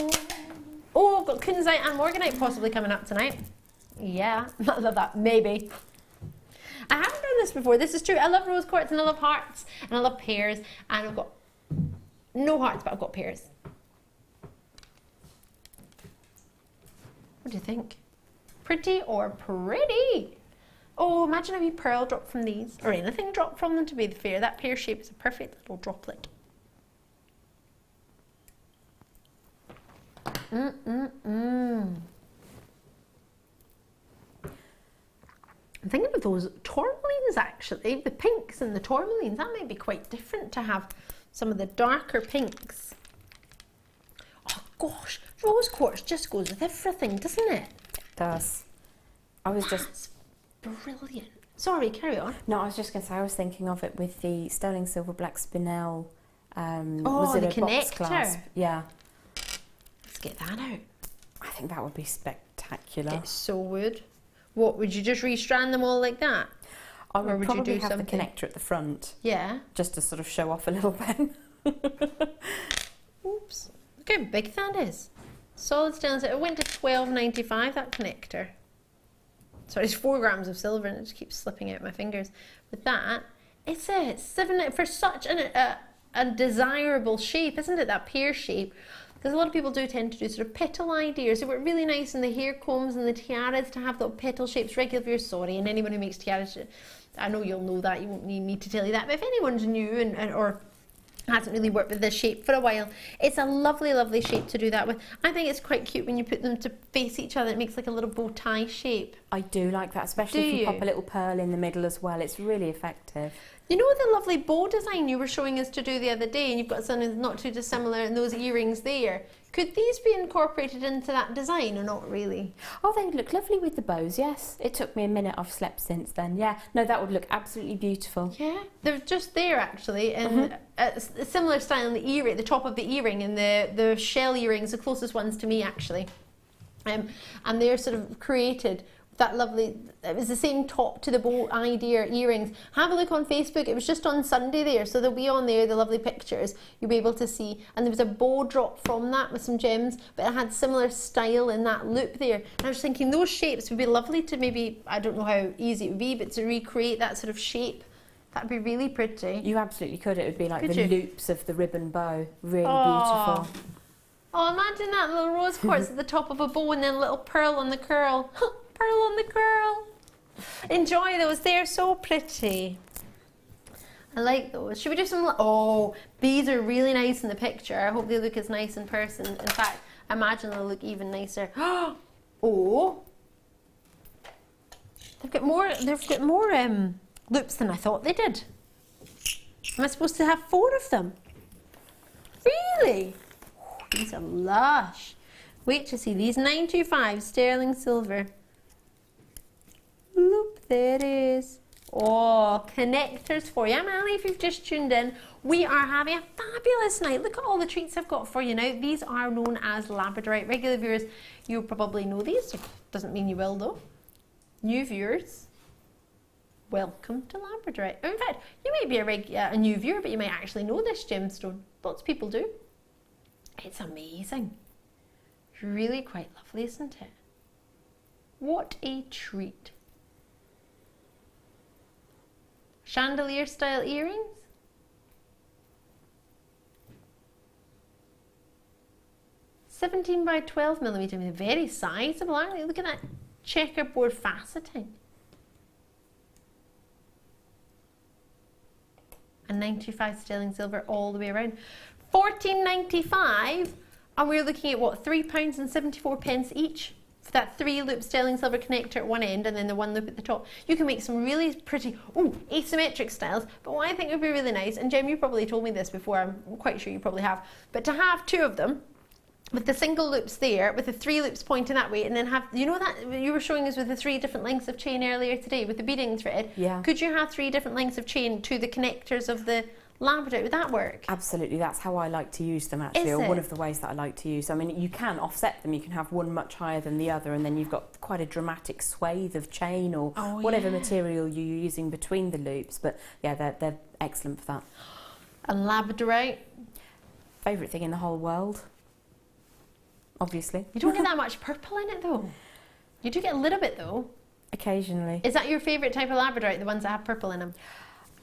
Oh, I've got kunzite and morganite possibly coming up tonight. Yeah, I love that. Maybe. I haven't done this before. This is true. I love rose quartz and I love hearts and I love pears. And I've got no hearts, but I've got pears. What do you think? Pretty or pretty? Oh, imagine a wee pearl drop from these, or anything drop from them, to be fair. That pear shape is a perfect little droplet. I'm thinking of those tourmalines actually, the pinks and the tourmalines. That might be quite different to have some of the darker pinks. Oh gosh, rose quartz just goes with everything, doesn't it? It does. I was just... brilliant. Sorry, carry on. No, I was just going to say, I was thinking of it with the sterling silver black spinel. Was it a box connector? clasp? Yeah. Let's get that out. I think that would be spectacular. It so would. What, would you just restrand them all like that? I would, or would probably you do have something? the connector at the front. Yeah. Just to sort of show off a little bit. Oops. Look how big that is. Solid stainless. It went to $12.95, that connector. Sorry, it's 4 grams of silver and it just keeps slipping out my fingers. With that, it's a 7 for such a desirable shape, isn't it? That pear shape. Because a lot of people do tend to do sort of petal ideas. They work really nice in the hair combs and the tiaras to have little petal shapes, regular for your sorry. And anyone who makes tiaras, I know you'll know that. You won't need me to tell you that. But if anyone's new or hasn't really worked with this shape for a while, it's a lovely, lovely shape to do that with. I think it's quite cute when you put them to face each other. It makes like a little bow tie shape. I do like that, especially if you pop a little pearl in the middle as well. It's really effective. You know the lovely bow design you were showing us to do the other day, and you've got something not too dissimilar in those earrings there. Could these be incorporated into that design or not really? Oh, they would look lovely with the bows, yes. It took me a minute. I've slept since then. Yeah, no, that would look absolutely beautiful. Yeah, they're just there actually, and a similar style in the earring, the top of the earring, and the shell earrings, the closest ones to me actually. And they're sort of created that lovely, it was the same top to the bow idea earrings. Have a look on Facebook, it was just on Sunday there, so they'll be on there, the lovely pictures you'll be able to see. And there was a bow drop from that with some gems, but it had similar style in that loop there. And I was thinking those shapes would be lovely to maybe, I don't know how easy it would be, but to recreate that sort of shape That'd be really pretty. You absolutely could. It would be like Could the you? loops of the ribbon bow. Really Oh. beautiful. Oh, imagine that little rose quartz at the top of a bow and then a little pearl on the curl. Pearl on the curl. Enjoy those. They're so pretty. I like those. Should we do some... Oh, these are really nice in the picture. I hope they look as nice in person. In fact, I imagine they'll look even nicer. Oh. They've got more loops than I thought they did. Am I supposed to have 4 of them? Really? These are lush. Wait to see these 925 sterling silver. Loop, there it is. Oh, connectors for you. I'm Ali if you've just tuned in. We are having a fabulous night. Look at all the treats I've got for you now. These are known as labradorite. Regular viewers, you'll probably know these. Doesn't mean you will though. New viewers, welcome to labradorite. In fact, you may be a new viewer, but you might actually know this gemstone. Lots of people do. It's amazing. Really quite lovely, isn't it? What a treat. Chandelier style earrings. "17 by 12mm, very sizable, aren't they? Look at that checkerboard faceting. And 925 sterling silver all the way around. £14.95, and we're looking at what, £3.74 each for that 3-loop sterling silver connector at one end and then the 1 loop at the top. You can make some really pretty, asymmetric styles, but what I think would be really nice, and Jem, you probably told me this before, I'm quite sure you probably have, but to have 2 of them with the single loops there, with the 3 loops pointing that way, and then have, you know that you were showing us with the 3 different lengths of chain earlier today with the beading thread? Yeah. Could you have 3 different lengths of chain to the connectors of the labradorite? Would that work? Absolutely, that's how I like to use them actually, or one of the ways that I like to use. I mean, you can offset them, you can have one much higher than the other, and then you've got quite a dramatic swathe of chain or whatever material you're using between the loops, but yeah, they're excellent for that. And labradorite? Favourite thing in the whole world, obviously. You don't get that much purple in it though. You do get a little bit though. Occasionally. Is that your favourite type of labradorite, the ones that have purple in them?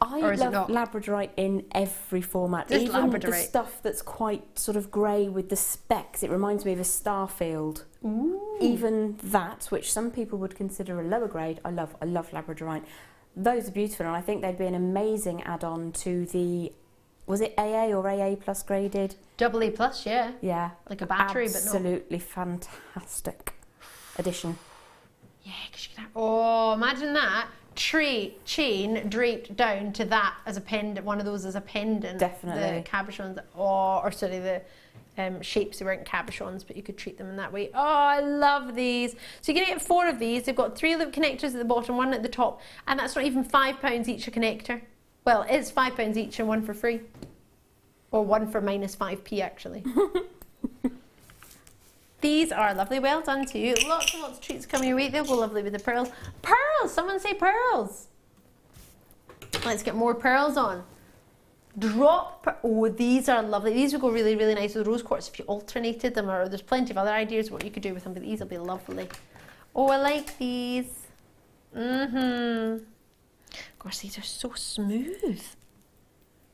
I love labradorite in every format. Just even labradorite. The stuff that's quite sort of grey with the specks. It reminds me of a starfield. Ooh. Even that, which some people would consider a lower grade, I love labradorite. Those are beautiful, and I think they'd be an amazing add-on to the, was it AA or AA plus graded? AA plus, yeah. Yeah. Like a battery, absolutely fantastic addition. Yeah, because you can have, oh, imagine that. Chain draped down to that as a pendant, one of those as a pendant. Definitely. The cabochons, or sorry, the shapes, they weren't cabochons, but you could treat them in that way. Oh, I love these. So you're going to get 4 of these. They've got 3 loop connectors at the bottom, 1 at the top, and that's not even £5 each a connector. Well, it is £5 each and 1 for free. Or 1 for minus 5p actually. These are lovely. Well done to you. Lots and lots of treats coming your way. They'll go lovely with the pearls. Pearls! Someone say pearls. Let's get more pearls on. Oh, these are lovely. These would go really, really nice with rose quartz if you alternated them, or there's plenty of other ideas what you could do with them, but these will be lovely. Oh, I like these. Gosh, these are so smooth.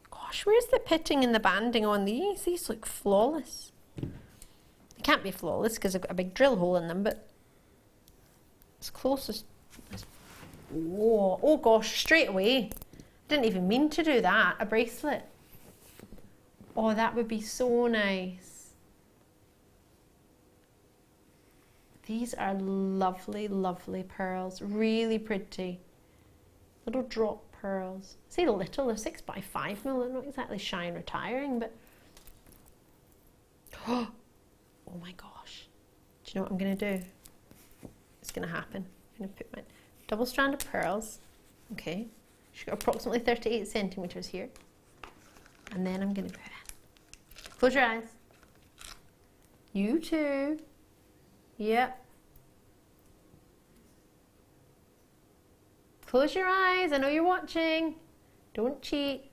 Gosh, where's the pitting and the banding on these? These look flawless. They can't be flawless because I've got a big drill hole in them, but as close as... Whoa, oh gosh, straight away. Didn't even mean to do that, a bracelet. Oh, that would be so nice. These are lovely, lovely pearls, really pretty. Little drop pearls. I say little, they're 6 by 5 mil, they're not exactly shy and retiring, but... Oh my gosh. Do you know what I'm going to do? It's going to happen. I'm going to put my double strand of pearls. Okay. She's got approximately 38 centimetres here. And then I'm going to put it. Close your eyes. You too. Yep. Close your eyes. I know you're watching. Don't cheat.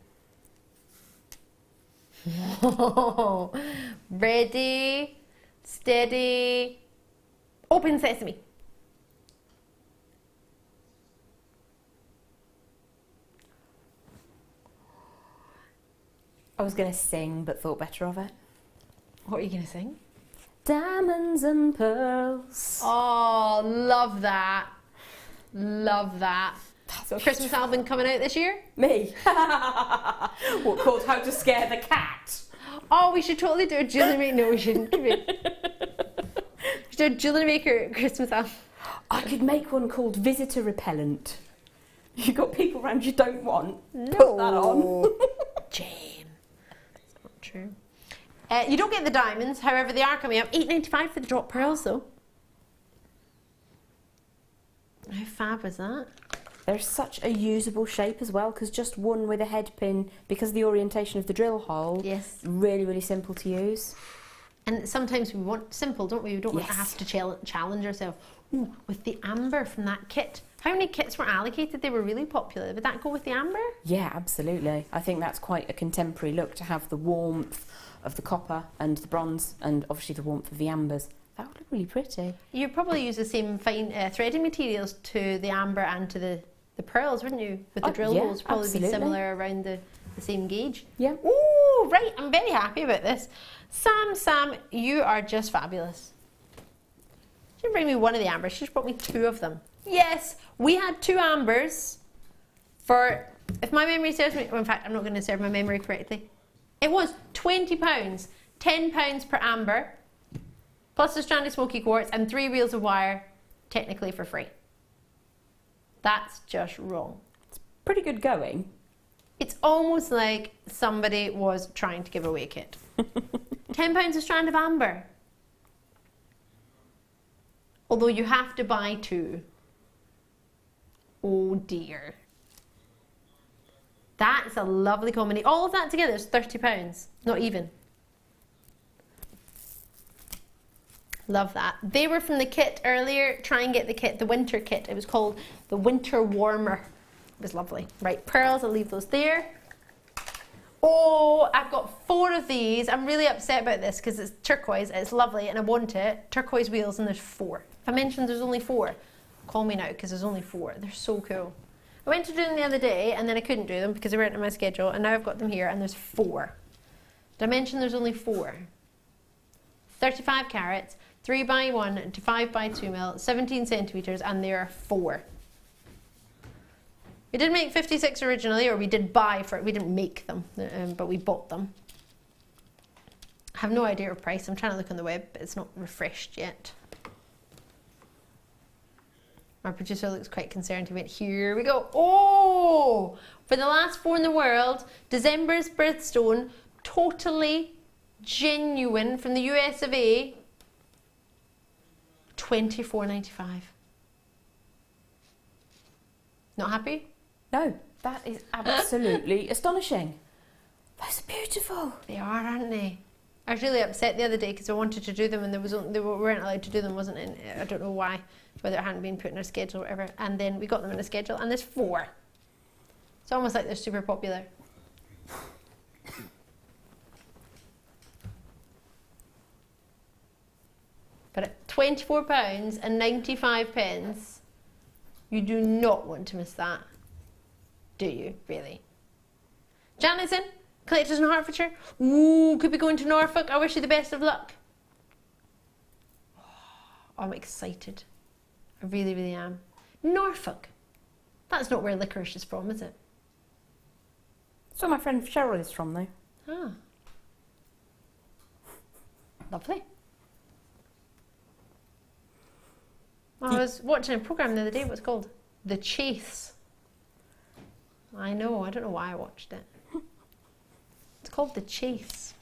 Ready. Steady. Open sesame. I was going to sing, but thought better of it. What are you going to sing? Diamonds and pearls. Oh, love that. Love that. Christmas album coming out this year? Me. What, called How to Scare the Cat? Oh, we should totally do a Jewellery Maker. No, we shouldn't. We should do a Jewellery Maker Christmas album. I could make one called Visitor Repellent. You've got people around you don't want. No. Put that on. Jane. That's not true. You don't get the diamonds, however they are coming up. $8.95 for the drop pearls though. How fab is that? They're such a usable shape as well, because just one with a head pin, because of the orientation of the drill hole, yes, really, really simple to use. And sometimes we want simple, don't we? We don't want to have to challenge ourselves. Ooh, with the amber from that kit. How many kits were allocated? They were really popular. Would that go with the amber? Yeah, absolutely. I think that's quite a contemporary look, to have the warmth of the copper and the bronze, and obviously the warmth of the ambers. That would look really pretty. You'd probably use the same fine threading materials to the amber and to the pearls, wouldn't you? With the drill holes, probably absolutely. be similar around the same gauge. Yeah. Ooh, right, I'm very happy about this. Sam, you are just fabulous. She didn't bring me one of the ambers, she just brought me 2 of them. Yes, we had 2 ambers for, if my memory serves me, well, in fact, I'm not going to serve my memory correctly. It was £20, £10 per amber, plus the stranded smoky quartz and 3 reels of wire, technically for free. That's just wrong. It's pretty good going. It's almost like somebody was trying to give away a kit. £10 a strand of amber. Although you have to buy 2. Oh dear. That's a lovely combination. All of that together is £30, not even. Love that. They were from the kit earlier. Try and get the kit, the winter kit. It was called the Winter Warmer. It was lovely. Right, pearls, I'll leave those there. Oh, I've got 4 of these. I'm really upset about this because it's turquoise, it's lovely and I want it. Turquoise wheels and there's 4. If I mentioned there's only 4, call me now because there's only 4. They're so cool. I went to do them the other day and then I couldn't do them because they weren't in my schedule, and now I've got them here and there's 4. Did I mention there's only 4? 35 carats, 3x1 to 5x2 mil, 17 centimetres, and there are 4. We did make 56 originally, or we did buy for it. We didn't make them, but we bought them. I have no idea of price. I'm trying to look on the web, but it's not refreshed yet. Our producer looks quite concerned. He went, here we go. Oh, for the last 4 in the world, December's birthstone, totally genuine from the US of A, $24.95. Not happy? No, that is absolutely astonishing. Those are beautiful. They are, aren't they? I was really upset the other day because I wanted to do them and they weren't allowed to do them, wasn't it? I don't know why, whether it hadn't been put in our schedule or whatever. And then we got them in a schedule and there's 4. It's almost like they're super popular. But at £24.95, you do not want to miss that. Do you, really? Janison, collectors in Hertfordshire. Ooh, could be going to Norfolk. I wish you the best of luck. Oh, I'm excited. I really, really am. Norfolk. That's not where licorice is from, is it? That's where my friend Cheryl is from, though. Ah. Lovely. I was watching a programme the other day. What's it called? The Chase. I know. I don't know why I watched it. It's called The Chase.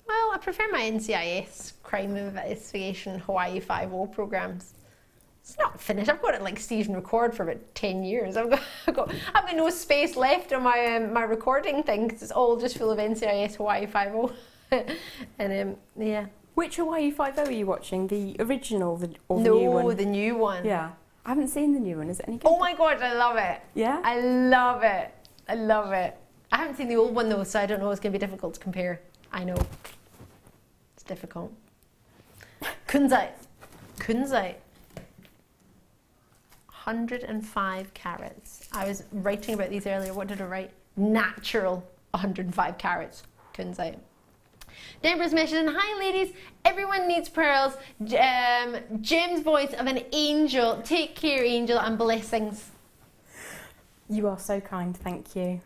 Well, I prefer my NCIS crime investigation Hawaii 5.0 programmes. It's not finished. I've got it like Steve's record for about 10 years. I've got no space left on my my recording thing because it's all just full of NCIS Hawaii 5.0. And yeah. Which Hawaii 5.0 are you watching? The original or the new new one? No, the new one. Yeah. I haven't seen the new one. Is it any good? Oh my god, I love it. Yeah? I love it. I love it. I haven't seen the old one though, so I don't know. It's going to be difficult to compare. I know. It's difficult. Kunzite. 105 carats. I was writing about these earlier. What did I write? natural 105 carats kunzite. Deborah's messaging, hi ladies, everyone needs pearls. Jem's voice of an angel. Take care, angel, and blessings. You are so kind, thank you.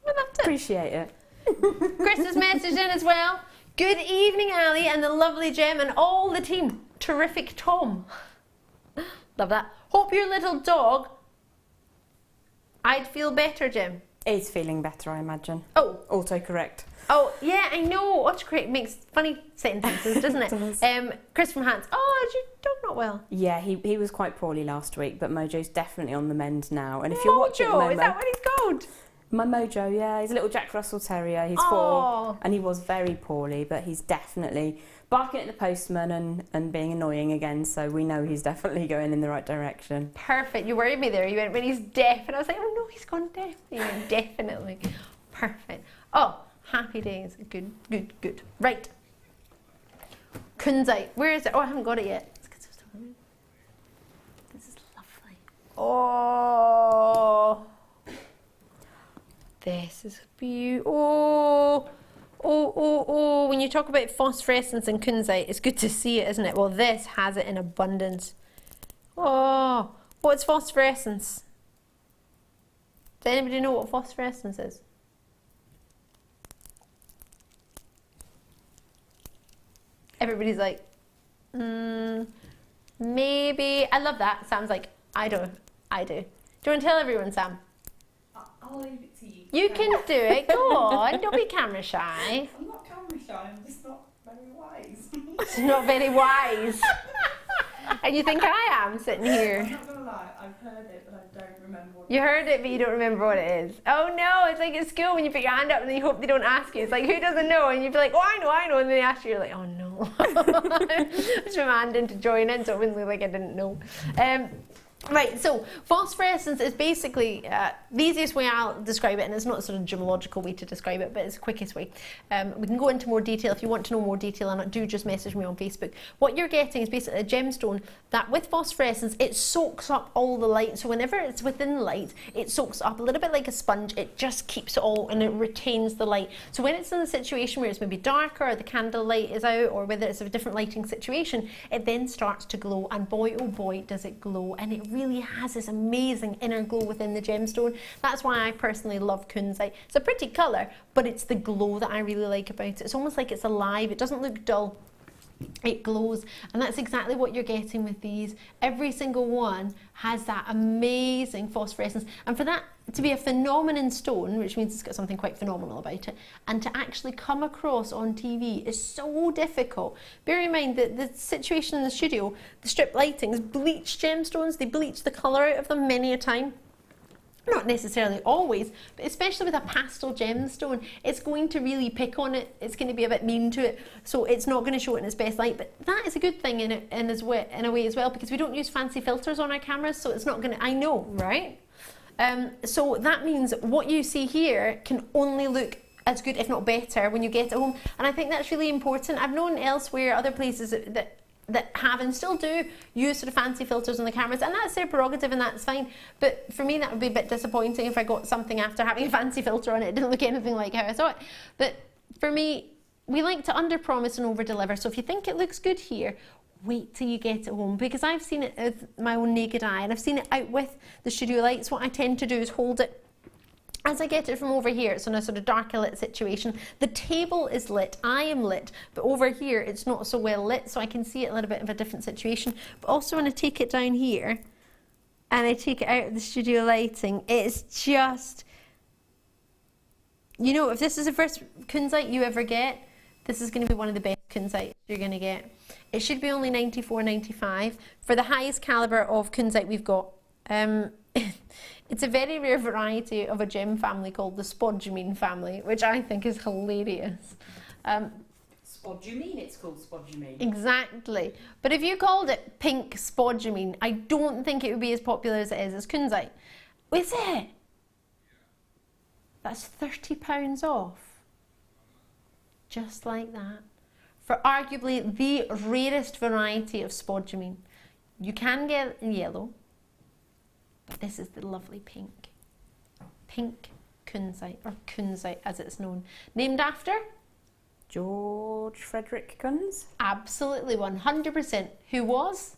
I loved it. Appreciate it. Chris has messaged in as well. Good evening, Ali, and the lovely Jem, and all the team. Terrific Tom. Love that. Hope your little dog, I'd feel better, Jem. Is feeling better, I imagine. Oh. Autocorrect. Oh, yeah, I know. Autocorrect makes funny sentences, doesn't it? It does. Chris from Hans. Oh, is your dog not well? Yeah, he was quite poorly last week, but Mojo's definitely on the mend now. And if you're watching Mojo, Momo, is that what he's called? My Mojo, yeah, he's a little Jack Russell Terrier. He's 4, and he was very poorly, but he's definitely barking at the postman and being annoying again, so we know he's definitely going in the right direction. Perfect. You worried me there. You went, when he's deaf, and I was like, oh no, he's gone deaf. You went, definitely. Perfect. Oh, happy days. Good, good, good. Right. Kunzite. Where is it? Oh, I haven't got it yet. This is lovely. Oh. This is beautiful. Oh, when you talk about phosphorescence and kunzite, it's good to see it, isn't it? Well, this has it in abundance. Oh, what's phosphorescence? Does anybody know what phosphorescence is? Everybody's like, maybe. I love that. Sam's like, I do. Do you want to tell everyone, Sam? I'll leave it to you. You can do it. Go on. Don't be camera shy. I'm not camera shy. I'm just not very wise. It's not very wise. And you think I am sitting here? I'm not gonna lie. I've heard it, but I don't remember what You heard it, but you don't remember what it is. Oh no, it's like at school when you put your hand up and then you hope they don't ask you. It's like, who doesn't know? And you'd be like, oh, I know. And then they ask you, you're like, oh no. I just put my hand in to join in so it wouldn't look like I didn't know. Right, so phosphorescence is basically the easiest way I'll describe it, and it's not a sort of gemological way to describe it, but it's the quickest way. We can go into more detail if you want to know more detail on it. Do just message me on Facebook. What you're getting is basically a gemstone that with phosphorescence, it soaks up all the light. So whenever it's within light, it soaks up a little bit like a sponge. It just keeps it all and it retains the light. So when it's in a situation where it's maybe darker or the candle light is out, or whether it's a different lighting situation, it then starts to glow, and boy oh boy does it glow, and it really has this amazing inner glow within the gemstone. That's why I personally love kunzite. It's a pretty colour, but it's the glow that I really like about it. It's almost like it's alive. It doesn't look dull. It glows, and that's exactly what you're getting with these. Every single one has that amazing phosphorescence, and for that to be a phenomenon stone, which means it's got something quite phenomenal about it, and to actually come across on TV is so difficult. Bear in mind that the situation in the studio, the strip lightings bleach gemstones. They bleach the colour out of them many a time. Not necessarily always, but especially with a pastel gemstone, it's going to really pick on it. It's going to be a bit mean to it, so it's not going to show it in its best light. But that is a good thing in a way as well, because we don't use fancy filters on our cameras, so it's not going to. I know, right? So that means what you see here can only look as good, if not better, when you get it home. And I think that's really important. I've known elsewhere, other places that have and still do use sort of fancy filters on the cameras, and that's their prerogative and that's fine. But for me that would be a bit disappointing if I got something after having a fancy filter on it. It didn't look anything like how I saw it. But for me, we like to under promise and over deliver. So if you think it looks good here, wait till you get it home, because I've seen it with my own naked eye and I've seen it out with the studio lights. What I tend to do is hold it as I get it from over here. It's in a sort of darker lit situation. The table is lit, I am lit, but over here it's not so well lit, so I can see it a little bit of a different situation. But also when I take it down here and I take it out of the studio lighting, it's just, you know, if this is the first kunzite you ever get, this is going to be one of the best kunzite you're going to get. It should be only $94.95 for the highest caliber of kunzite we've got. It's a very rare variety of a gem family called the spodumene family, which I think is hilarious. Spodumene, it's called spodumene. Exactly. But if you called it pink spodumene, I don't think it would be as popular as it is as kunzite. Is it? That's £30 off. Just like that. For arguably the rarest variety of spodumene. You can get in yellow, but this is the lovely pink. Pink kunzite, or kunzite as it's known. Named after? George Frederick Kunz. Absolutely, 100%. Who was?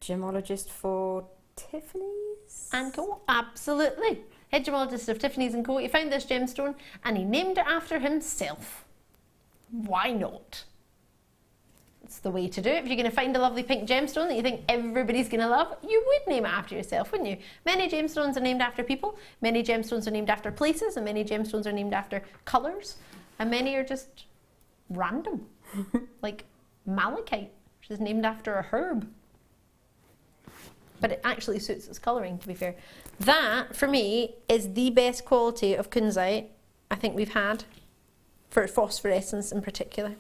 Gemologist for Tiffany's and Co. Absolutely. Head gemologist of Tiffany's and Co. He found this gemstone and he named it after himself. Why not? It's the way to do it. If you're going to find a lovely pink gemstone that you think everybody's going to love, you would name it after yourself, wouldn't you? Many gemstones are named after people, many gemstones are named after places, and many gemstones are named after colours, and many are just random. Like malachite, which is named after a herb. But it actually suits its colouring, to be fair. That, for me, is the best quality of kunzite I think we've had, for phosphorescence in particular.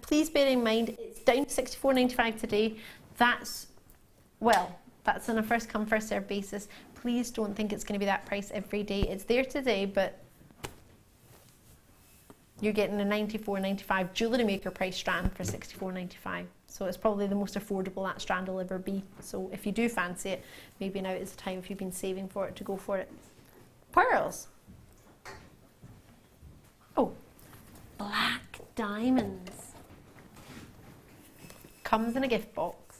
Please bear in mind, it's down to $64.95 today. That's, well, that's on a first come, first served basis. Please don't think it's going to be that price every day. It's there today, but you're getting a $94.95 Jewellery Maker price strand for $64.95. So it's probably the most affordable that strand will ever be. So if you do fancy it, maybe now is the time, if you've been saving for it, to go for it. Pearls. Oh, black diamonds. Comes in a gift box.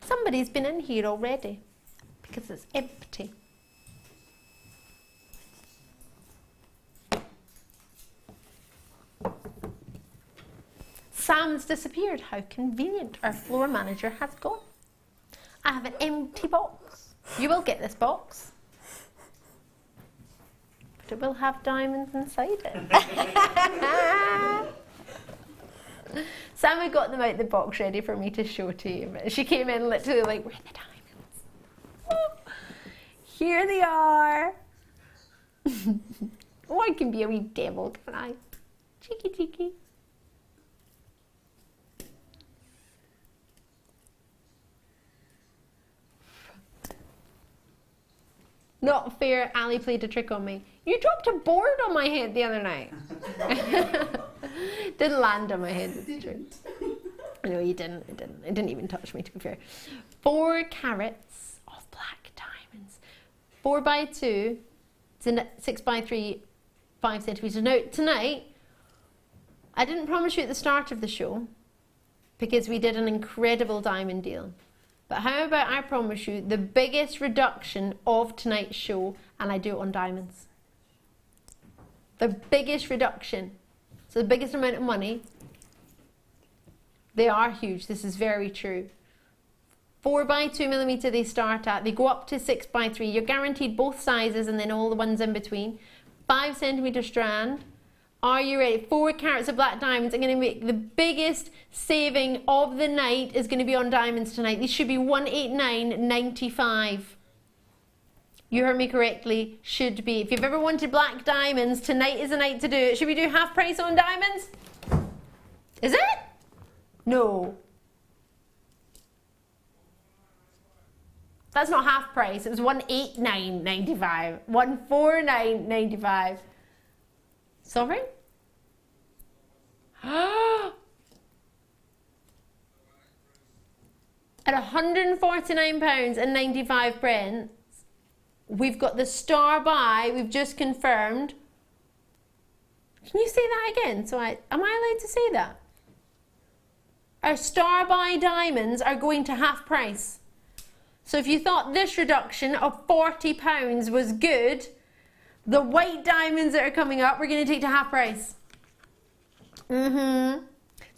Somebody's been in here already because it's empty. Sam's disappeared. How convenient. Our floor manager has gone. I have an empty box. You will get this box. But it will have diamonds inside it. Sammy got them out the box ready for me to show to you. She came in literally like, where are the diamonds? Oh, here they are. Oh, I can be a wee devil, can I? Cheeky, cheeky. Not fair, Ali played a trick on me. You dropped a board on my head the other night. Didn't land on my head, it's true. No, you didn't. It didn't even touch me, to be fair. 4 carats of black diamonds. 4x2, 6x3, 5 centimetres. Now, tonight, I didn't promise you at the start of the show because we did an incredible diamond deal. But how about I promise you the biggest reduction of tonight's show, and I do it on diamonds. The biggest reduction. So the biggest amount of money. They are huge. This is very true. 4x2mm they start at. They go up to 6x3. You're guaranteed both sizes and then all the ones in between. 5 centimetre strand. Are you ready? 4 carats of black diamonds. I'm going to make the biggest saving of the night is going to be on diamonds tonight. These should be $189.95. You heard me correctly. Should be. If you've ever wanted black diamonds, tonight is the night to do it. Should we do half price on diamonds? Is it? No. That's not half price. It was $189.95. $149.95. Sorry? At £149.95, we've got the star buy. We've just confirmed. Can you say that again? Am I allowed to say that? Our star buy diamonds are going to half price. So if you thought this reduction of £40 was good, the white diamonds that are coming up, we're going to take to half price. So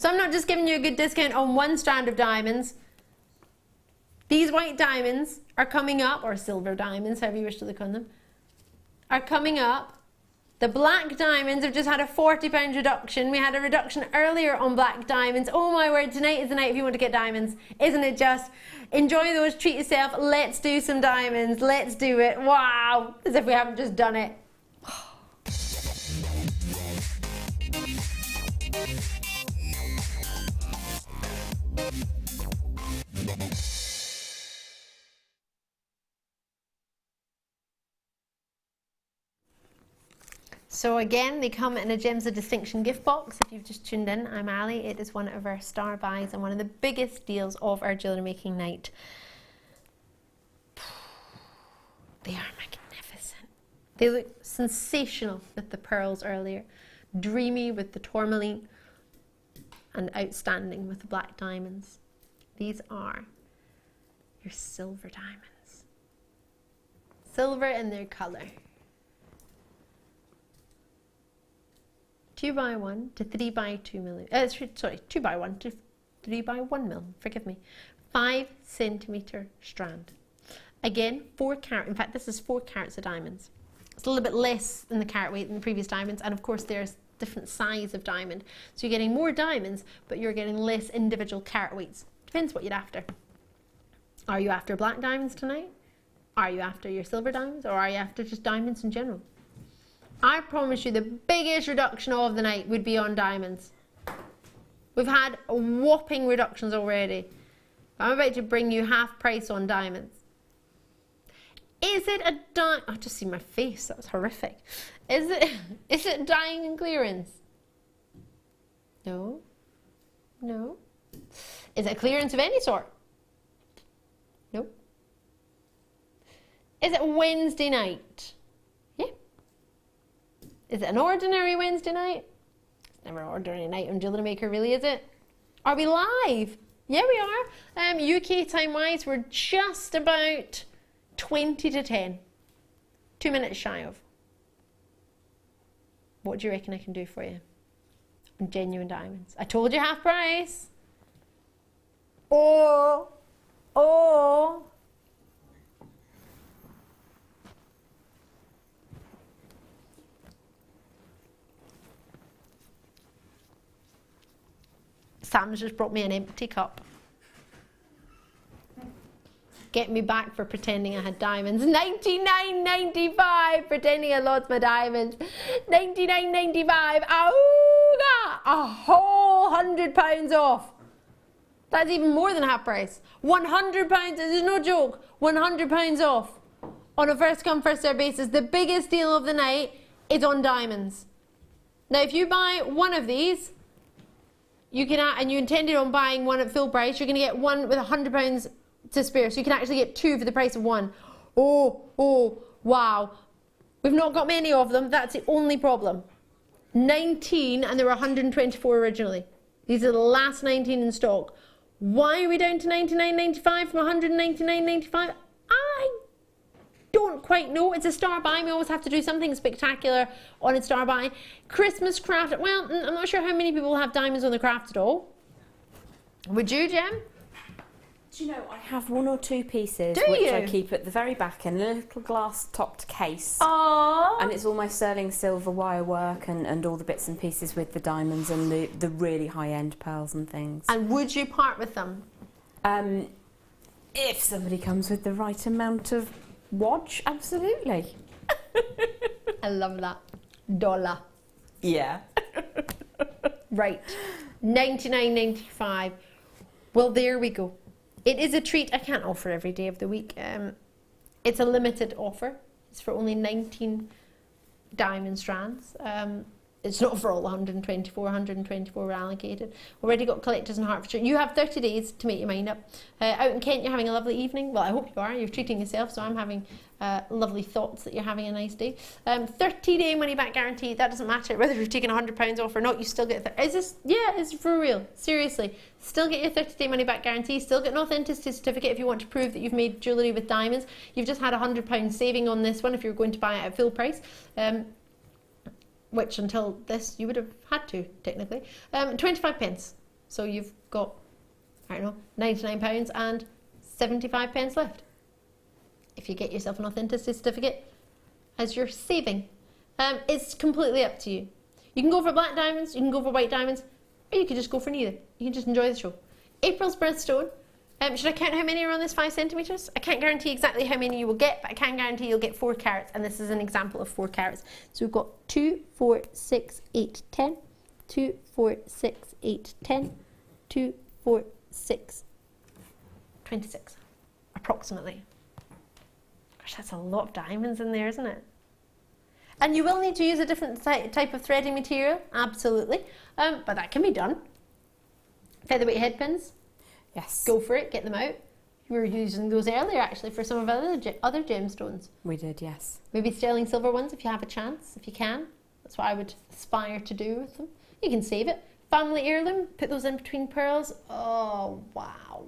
I'm not just giving you a good discount on one strand of diamonds. These white diamonds are coming up, or silver diamonds, however you wish to look on them, are coming up. The black diamonds have just had a £40 reduction. We had a reduction earlier on black diamonds. Oh my word, tonight is the night if you want to get diamonds. Isn't it just? Enjoy those, treat yourself. Let's do some diamonds. Let's do it. Wow. As if we haven't just done it. So again, they come in a Gems of Distinction gift box. If you've just tuned in, I'm Ali. It is one of our star buys and one of the biggest deals of our jewellery making night. They are magnificent. They look sensational with the pearls earlier, dreamy with the tourmaline, and outstanding with the black diamonds. These are your silver diamonds. Silver in their colour. 2x1 to 3x2 millimeter. Sorry, 2x1 to 3x1 mil. Forgive me. 5 centimeter strand. Again, 4 carat. In fact, this is 4 carats of diamonds. It's a little bit less in the carat weight than the previous diamonds, and of course, there's different size of diamond. So you're getting more diamonds, but you're getting less individual carat weights. Depends what you're after. Are you after black diamonds tonight? Are you after your silver diamonds? Or are you after just diamonds in general? I promise you the biggest reduction of the night would be on diamonds. We've had whopping reductions already. I'm about to bring you half price on diamonds. Is it a I just see my face, that was horrific. Is it dying in clearance? No. No. Is it a clearance of any sort? Nope. Is it Wednesday night? Yeah. Is it an ordinary Wednesday night? It's never an ordinary night on Jewellery Maker, really, is it? Are we live? Yeah, we are. UK time-wise, we're just about 20 to 10. 2 minutes shy of. What do you reckon I can do for you? On genuine diamonds. I told you half price. Oh. Sam's just brought me an empty cup. Get me back for pretending I had diamonds. $99.95 pretending I lost my diamonds. $99.95. Auga! A whole £100 off. That's even more than half price. £100. There's no joke. £100 off on a first come first served basis. The biggest deal of the night is on diamonds. Now, if you buy one of these, you can and you intended on buying one at full price, you're going to get one with £100 to spare, so you can actually get 2 for the price of 1. Oh, wow. We've not got many of them. That's the only problem. 19, and there were 124 originally. These are the last 19 in stock. Why are we down to $99.95 from $199.95? I don't quite know. It's a star buy. We always have to do something spectacular on a star buy. Christmas craft. Well, I'm not sure how many people have diamonds on the craft at all. Would you, Jem? Do you know, I have 1 or 2 pieces which I keep at the very back in a little glass topped case. Aww. And it's all my sterling silver wire work and all the bits and pieces with the diamonds and the really high end pearls and things. And would you part with them? If somebody comes with the right amount of watch, absolutely. I love that. Dollar. Yeah. Right. $99.95. Well, there we go. It is a treat I can't offer every day of the week. It's a limited offer. It's for only 19 diamond strands. It's not for all 124. 124 were allocated. Already got collectors in Hertfordshire. You have 30 days to make your mind up. Out in Kent, you're having a lovely evening. Well, I hope you are. You're treating yourself, so I'm having lovely thoughts that you're having a nice day. 30-day money-back guarantee. That doesn't matter whether you've taken £100 off or not. You still get. Is this? Yeah, it's for real. Seriously, still get your 30-day money-back guarantee. Still get an authenticity certificate if you want to prove that you've made jewellery with diamonds. You've just had £100 saving on this one if you're going to buy it at full price. Which until this you would have had to technically. 25 pence. So you've got, I don't know, £99 and 75 pence left. If you get yourself an authenticity certificate as your saving. It's completely up to you. You can go for black diamonds, you can go for white diamonds, or you can just go for neither. You can just enjoy the show. April's birthstone. Should I count how many are on this 5 centimetres? I can't guarantee exactly how many you will get, but I can guarantee you'll get 4 carats, and this is an example of 4 carats. So we've got 2, 4, 6, 8, 10, 2, 4, 6, 8, 10, 2, 4, 6, 26, approximately. Gosh, that's a lot of diamonds in there, isn't it? And you will need to use a different type of threading material, absolutely, but that can be done. Featherweight head pins. Yes. Go for it, get them out. You were using those earlier actually for some of our other gemstones. We did, yes. Maybe sterling silver ones if you have a chance, if you can. That's what I would aspire to do with them. You can save it. Family heirloom, put those in between pearls. Oh, wow.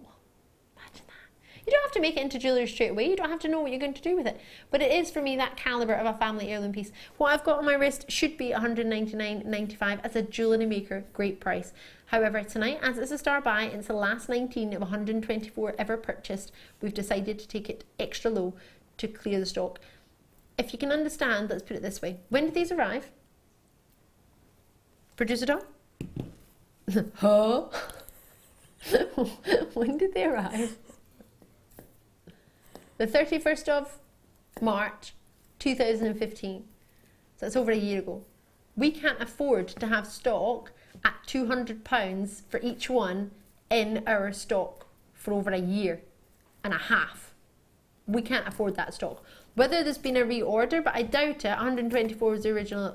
Imagine that. You don't have to make it into jewellery straight away. You don't have to know what you're going to do with it. But it is, for me, that calibre of a family heirloom piece. What I've got on my wrist should be $199.95 as a Jewellery Maker. Great price. However, tonight, as it's a star buy, it's the last 19 of 124 ever purchased. We've decided to take it extra low to clear the stock. If you can understand, let's put it this way. When did these arrive? Producer Tom? Huh? When did they arrive? The 31st of March 2015. So that's over a year ago. We can't afford to have stock at £200 for each one in our stock for over a year and a half. We can't afford that stock. Whether there's been a reorder, but I doubt it, 124 was the original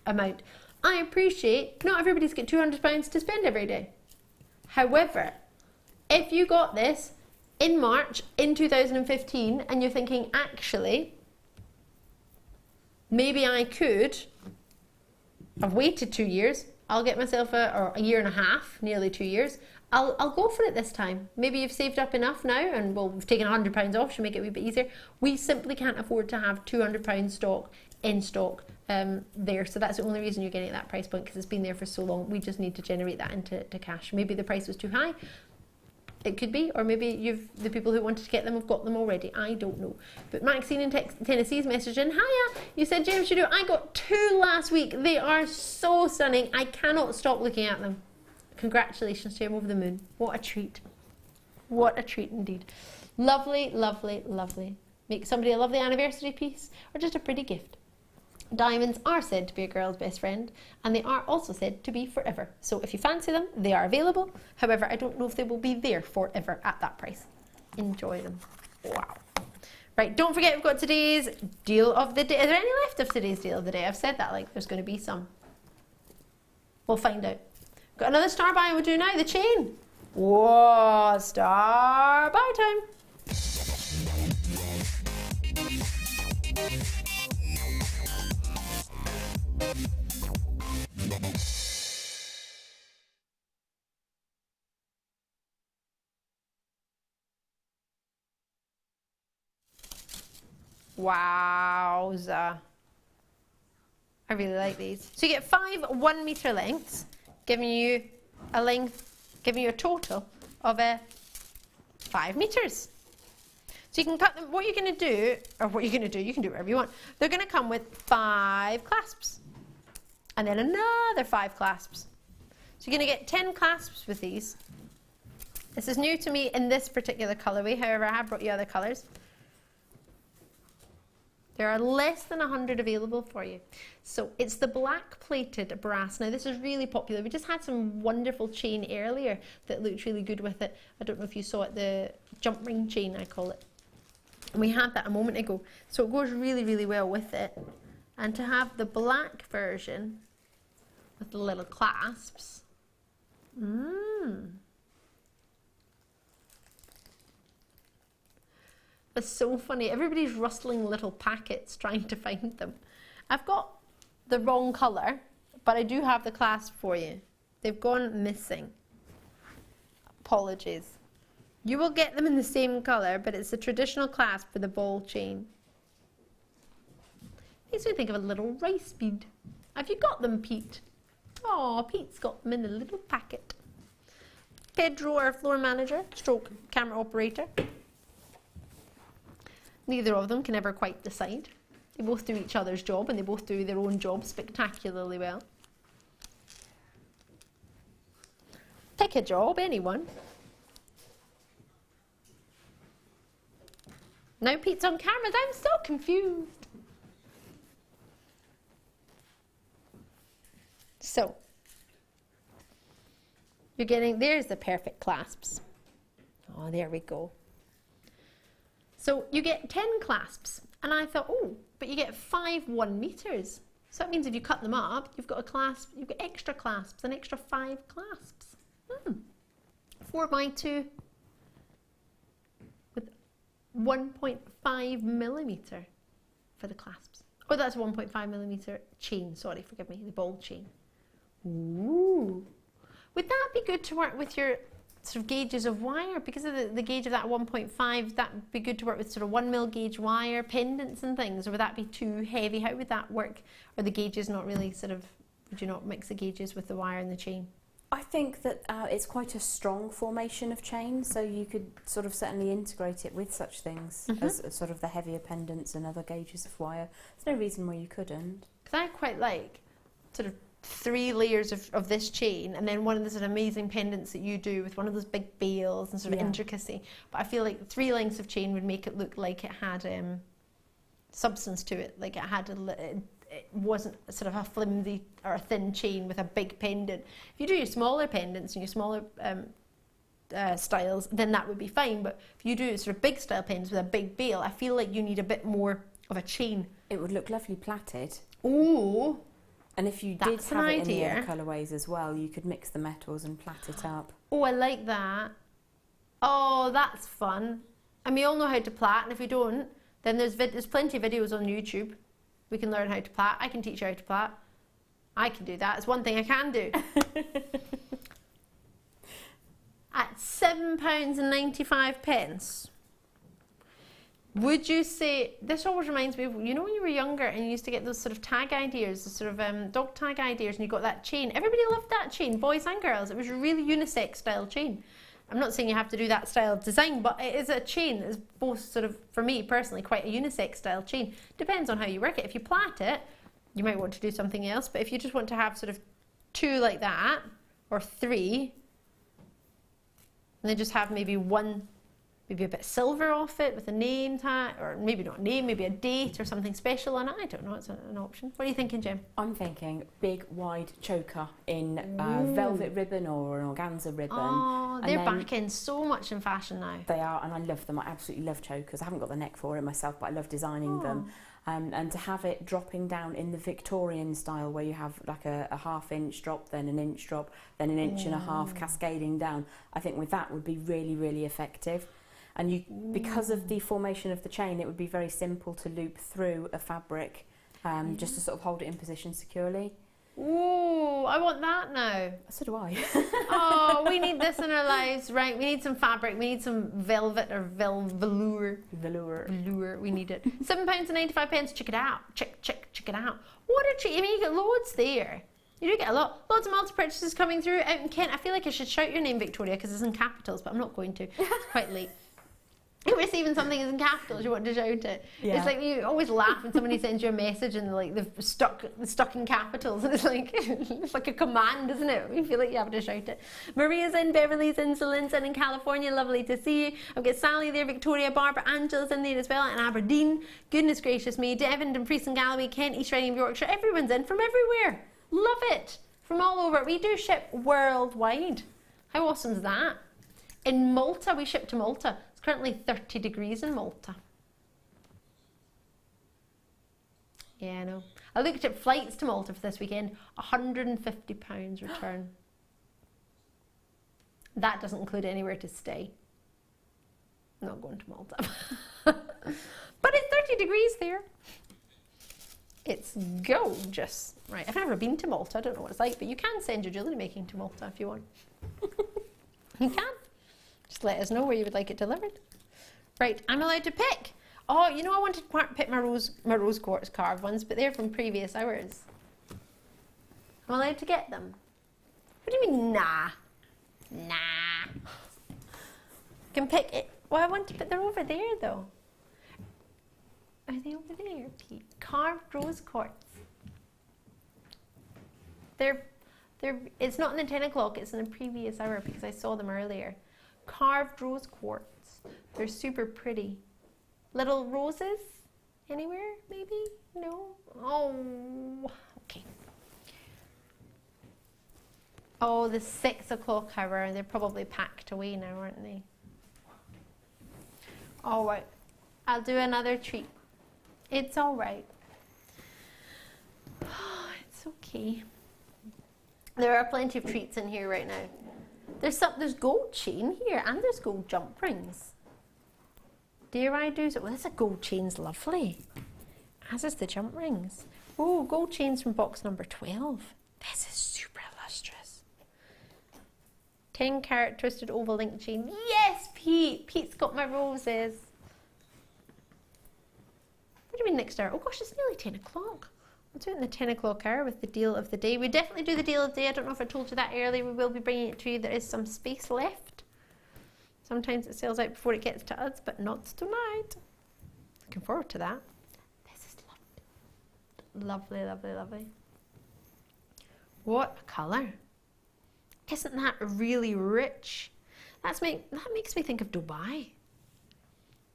amount. I appreciate not everybody's got £200 to spend every day. However, if you got this in March in 2015 and you're thinking, actually, maybe I could, I've waited 2 years, I'll get myself or a year and a half, nearly 2 years, I'll go for it this time. Maybe you've saved up enough now and well, we've taken £100 off to make it a wee bit easier. We simply can't afford to have £200 stock in stock there. So that's the only reason you're getting at that price point, because it's been there for so long. We just need to generate that into cash. Maybe the price was too high. It could be, or maybe the people who wanted to get them have got them already. I don't know. But Maxine in Tennessee's message in, hiya, you said James should do. I got 2 last week. They are so stunning. I cannot stop looking at them. Congratulations to him, over the moon. What a treat. What a treat indeed. Lovely, lovely, lovely. Make somebody a lovely anniversary piece or just a pretty gift. Diamonds are said to be a girl's best friend, and they are also said to be forever. So if you fancy them, they are available. However, I don't know if they will be there forever at that price. Enjoy them. Wow. Right, don't forget we've got today's deal of the day. Is there any left of today's deal of the day? I've said that like there's going to be some. We'll find out. Got another star buy we'll do now, the chain. Whoa, star buy time. Wowza. I really like these. So you get 5 1 metre lengths, giving you a total of 5 metres. So you can cut them, what you're going to do, you can do whatever you want. They're going to come with 5 clasps and then another 5 clasps. So you're going to get 10 clasps with these. This is new to me in this particular colourway, however I have brought you other colours. There are less than 100 available for you. So it's the black plated brass. Now this is really popular. We just had some wonderful chain earlier that looked really good with it. I don't know if you saw it, the jump ring chain I call it. And we had that a moment ago. So it goes really, really well with it. And to have the black version with the little clasps. It's so funny. Everybody's rustling little packets trying to find them. I've got the wrong colour, but I do have the clasp for you. They've gone missing. Apologies. You will get them in the same colour, but it's the traditional clasp for the ball chain. Makes me think of a little rice bead. Have you got them, Pete? Oh, Pete's got them in a little packet. Pedro, our floor manager, stroke camera operator. Neither of them can ever quite decide. They both do each other's job and they both do their own job spectacularly well. Pick a job, anyone. Now Pete's on camera, I'm so confused. So, you're getting, there's the perfect clasps. Oh, there we go. So you get 10 clasps, and I thought, oh, but you get 5 1 metres. So that means if you cut them up, you've got a clasp, you've got extra clasps, an extra 5 clasps. 4 by 2 1.5mm for the clasps. Oh, that's a 1.5mm chain. Sorry, forgive me, the ball chain. Ooh. Would that be good to work with your sort of gauges of wire? Because of the gauge of that 1.5, that would be good to work with sort of 1mm gauge wire, pendants and things, or would that be too heavy? How would that work? Or the gauges not really sort of, would you not mix the gauges with the wire and the chain? I think that it's quite a strong formation of chain, so you could sort of certainly integrate it with such things as sort of the heavier pendants and other gauges of wire. There's no reason why you couldn't. Because I quite like sort of 3 layers of this chain, and then one of the sort of amazing pendants that you do with one of those big bails and sort of intricacy. But I feel like 3 lengths of chain would make it look like it had substance to it, like it had it wasn't sort of a flimsy or a thin chain with a big pendant. If you do your smaller pendants and your smaller styles, then that would be fine. But if you do sort of big style pendants with a big bail, I feel like you need a bit more of a chain. It would look lovely plaited. Ooh. And if you did have it in the other colourways as well, you could mix the metals and plait it up. Oh, I like that. Oh, that's fun. And we all know how to plait, and if we don't, then there's plenty of videos on YouTube. We can learn how to plait. I can teach you how to plait. I can do that. It's one thing I can do. At £7.95. Would you say, this always reminds me of, you know when you were younger and you used to get those sort of tag ideas, the sort of dog tag ideas, and you got that chain. Everybody loved that chain, boys and girls. It was a really unisex style chain. I'm not saying you have to do that style of design, but it is a chain. It's both sort of, for me personally, quite a unisex style chain. Depends on how you work it. If you plait it, you might want to do something else, but if you just want to have sort of 2 like that, or 3, and then just have maybe 1, maybe a bit silver off it with a name tag, or maybe not a name, maybe a date or something special on it. I don't know, it's an option. What are you thinking, Jem? I'm thinking big wide choker in velvet ribbon or an organza ribbon. Oh, they're back in so much in fashion now. They are, and I love them. I absolutely love chokers. I haven't got the neck for it myself, but I love designing them. And to have it dropping down in the Victorian style, where you have like a ½ inch drop, then an inch drop, then an inch and a half cascading down, I think with that would be really, really effective. And you, because of the formation of the chain, it would be very simple to loop through a fabric just to sort of hold it in position securely. Ooh, I want that now. So do I. Oh, we need this in our lives, right? We need some fabric. We need some velvet or velour. Velour. We need it. £7.95. Check it out. Check it out. What a treat! I mean, you get loads there. You do get a lot. Lots of multi-purchases coming through out in Kent. I feel like I should shout your name, Victoria, because it's in capitals, but I'm not going to. It's quite late. You're receiving something is in capitals, you want to shout it. Yeah. It's like you always laugh when somebody sends you a message and like they've stuck in capitals, and it's like a command, isn't it? You feel like you have to shout it. Maria's in, Beverly's in, Celine's in California, lovely to see you. I've got Sally there, Victoria, Barbara, Angela's in there as well, and Aberdeen. Goodness gracious me, Devon, Dumfries and Galloway, Kent, East Riding of Yorkshire, everyone's in from everywhere. Love it. From all over. We do ship worldwide. How awesome is that? In Malta, we ship to Malta. It's currently 30 degrees in Malta. Yeah, I know. I looked at flights to Malta for this weekend. £150 return. That doesn't include anywhere to stay. I'm not going to Malta. But it's 30 degrees there. It's gorgeous. Right, I've never been to Malta. I don't know what it's like, but you can send your jewellery making to Malta if you want. You can. Just let us know where you would like it delivered. Right, I'm allowed to pick. Oh, you know, I wanted to pick my rose quartz carved ones, but they're from previous hours. I'm allowed to get them. What do you mean, nah? Nah. Can pick it. Well, I want to, but they're over there though. Are they over there, Pete? Carved rose quartz. It's not in the 10 o'clock, it's in the previous hour because I saw them earlier. Carved rose quartz. They're super pretty. Little roses? Anywhere, maybe? No? Oh, okay. Oh, the 6 o'clock hour. They're probably packed away now, aren't they? All right. I'll do another treat. It's all right. It's okay. There are plenty of treats in here right now. There's gold chain here, and there's gold jump rings. Dare I do so? Well, this gold chain's lovely, as is the jump rings. Oh, gold chains from box number 12. This is super lustrous. 10 carat twisted oval link chain. Yes, Pete! Pete's got my roses. What do you mean next hour? Oh gosh, it's nearly 10 o'clock. We're doing the 10 o'clock hour with the deal of the day. We definitely do the deal of the day. I don't know if I told you that earlier. We will be bringing it to you. There is some space left. Sometimes it sells out before it gets to us, but not tonight. Looking forward to that. This is lovely. Lovely, lovely, lovely. What a colour. Isn't that really rich? That makes me think of Dubai.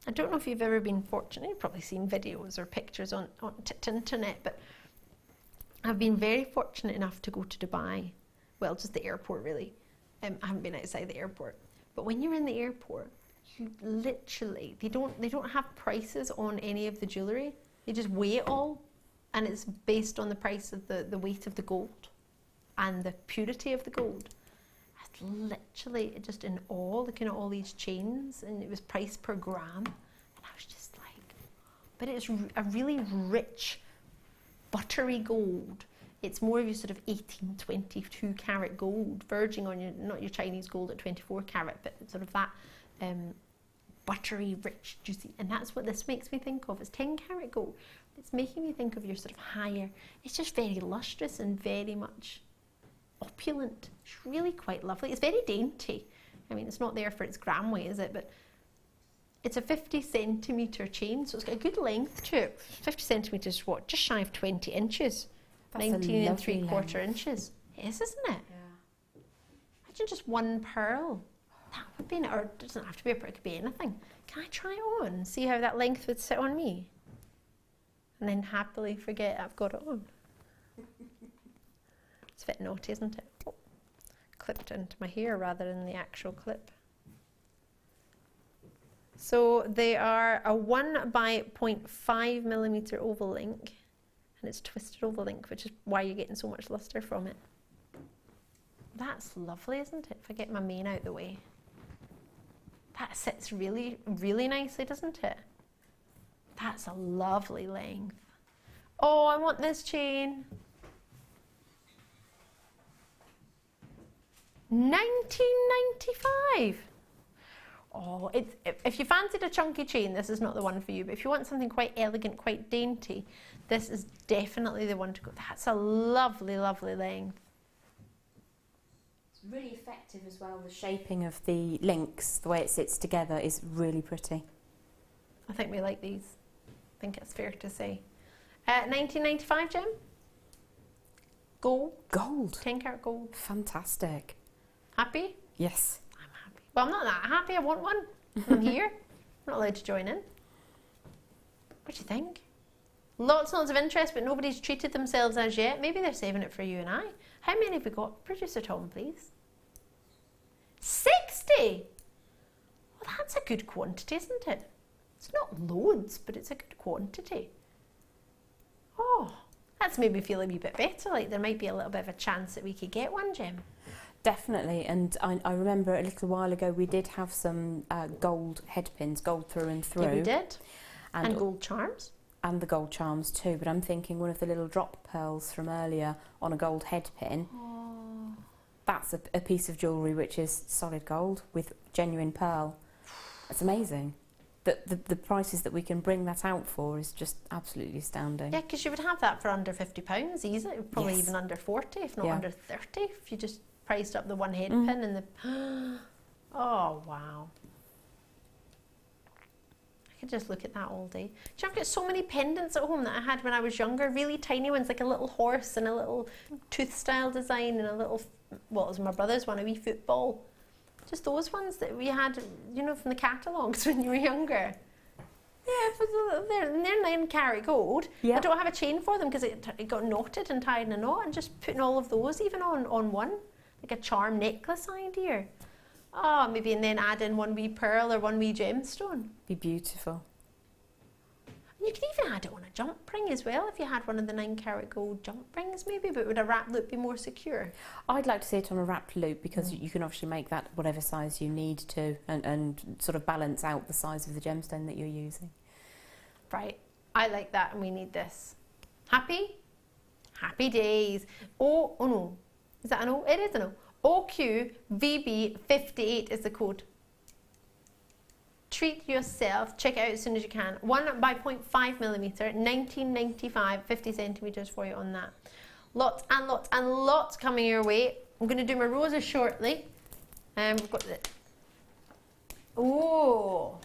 I don't know if you've ever been fortunate. You've probably seen videos or pictures on internet, but I've been very fortunate enough to go to Dubai. Well, just the airport, really. I haven't been outside the airport. But when you're in the airport, you literally, they don't have prices on any of the jewellery. They just weigh it all, and it's based on the price of the weight of the gold and the purity of the gold. I was literally just in awe looking at all these chains, and it was priced per gram, and I was just like, but it's a really rich, buttery gold. It's more of your sort of 18, 22 carat gold, verging on your, not your Chinese gold at 24 carat, but sort of that buttery, rich, juicy. And that's what this makes me think of. It's 10 carat gold. It's making me think of your sort of higher, it's just very lustrous and very much opulent. It's really quite lovely. It's very dainty. I mean, it's not there for its gram weight, is it? But it's a 50 centimetre chain, so it's got a good length to it. 50 centimetres, what, just shy of 20 inches. That's 19 and 3/4 inches. It is, isn't it? Yeah. Imagine just one pearl. That would be, or it doesn't have to be a pearl, it could be anything. Can I try it on and see how that length would sit on me? And then happily forget I've got it on. It's a bit naughty, isn't it? Oh, clipped into my hair rather than the actual clip. So they are a 1 by 0.5 millimetre oval link. And it's twisted oval link, which is why you're getting so much luster from it. That's lovely, isn't it? If I get my mane out the way. That sits really, really nicely, doesn't it? That's a lovely length. Oh, I want this chain. 19.95. Oh, if you fancied a chunky chain, this is not the one for you. But if you want something quite elegant, quite dainty, this is definitely the one to go. That's a lovely, lovely length. It's really effective as well. The shaping of the links, the way it sits together, is really pretty. I think we like these. I think it's fair to say. 19.95, Jem? Gold. Gold. 10 carat gold. Fantastic. Happy? Yes. Well, I'm not that happy. I want one. I'm here. I'm not allowed to join in. What do you think? Lots and lots of interest, but nobody's treated themselves as yet. Maybe they're saving it for you and I. How many have we got? Producer Tom, please. 60! Well, that's a good quantity, isn't it? It's not loads, but it's a good quantity. Oh, that's made me feel a wee bit better. Like there might be a little bit of a chance that we could get one, Jem. Definitely, and I remember a little while ago we did have some gold head pins, gold through and through. Yeah, we did. And gold charms. And the gold charms too, but I'm thinking one of the little drop pearls from earlier on a gold head pin. Oh. That's a piece of jewellery which is solid gold with genuine pearl. It's amazing. The prices that we can bring that out for is just absolutely astounding. Yeah, because you would have that for under £50 easily, probably Yes. even under 40, if not under 30, if you just priced up the one head pin and the... Oh, wow. I could just look at that all day. Do you know, I've got so many pendants at home that I had when I was younger, really tiny ones, like a little horse and a little tooth-style design and a little, well, it was my brother's one, a wee football. Just those ones that we had, you know, from the catalogues when you were younger. Yeah, they're 9 carat gold. Yeah. I don't have a chain for them because it got knotted and tied in a knot, and just putting all of those even on one, like a charm necklace idea. Oh, maybe, and then add in one wee pearl or one wee gemstone. Be beautiful. You could even add it on a jump ring as well if you had one of the 9-carat gold jump rings maybe, but would a wrap loop be more secure? I'd like to see it on a wrapped loop because you can obviously make that whatever size you need to and sort of balance out the size of the gemstone that you're using. Right, I like that and we need this. Happy? Happy days. Oh no, is that an O? It is an O. OQVB58 is the code. Treat yourself, check it out as soon as you can. 1 by 0.5 millimeter, 1995, 50 centimeters for you on that. Lots and lots and lots coming your way. I'm going to do my roses shortly. We've got the... Oh,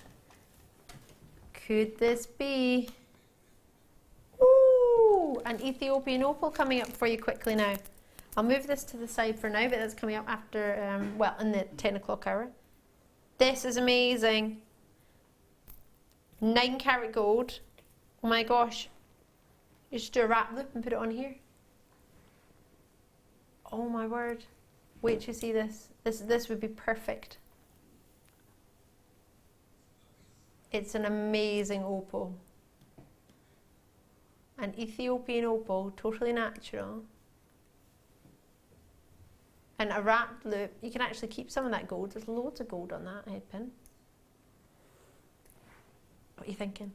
could this be? Ooh, an Ethiopian opal coming up for you quickly now. I'll move this to the side for now, but that's coming up after, well, in the 10 o'clock hour. This is amazing. 9-carat gold. Oh my gosh. You just do a wrap loop and put it on here. Oh my word. Wait till you see this. This would be perfect. It's an amazing opal. An Ethiopian opal, totally natural. And a wrapped loop. You can actually keep some of that gold. There's loads of gold on that head pin. What are you thinking?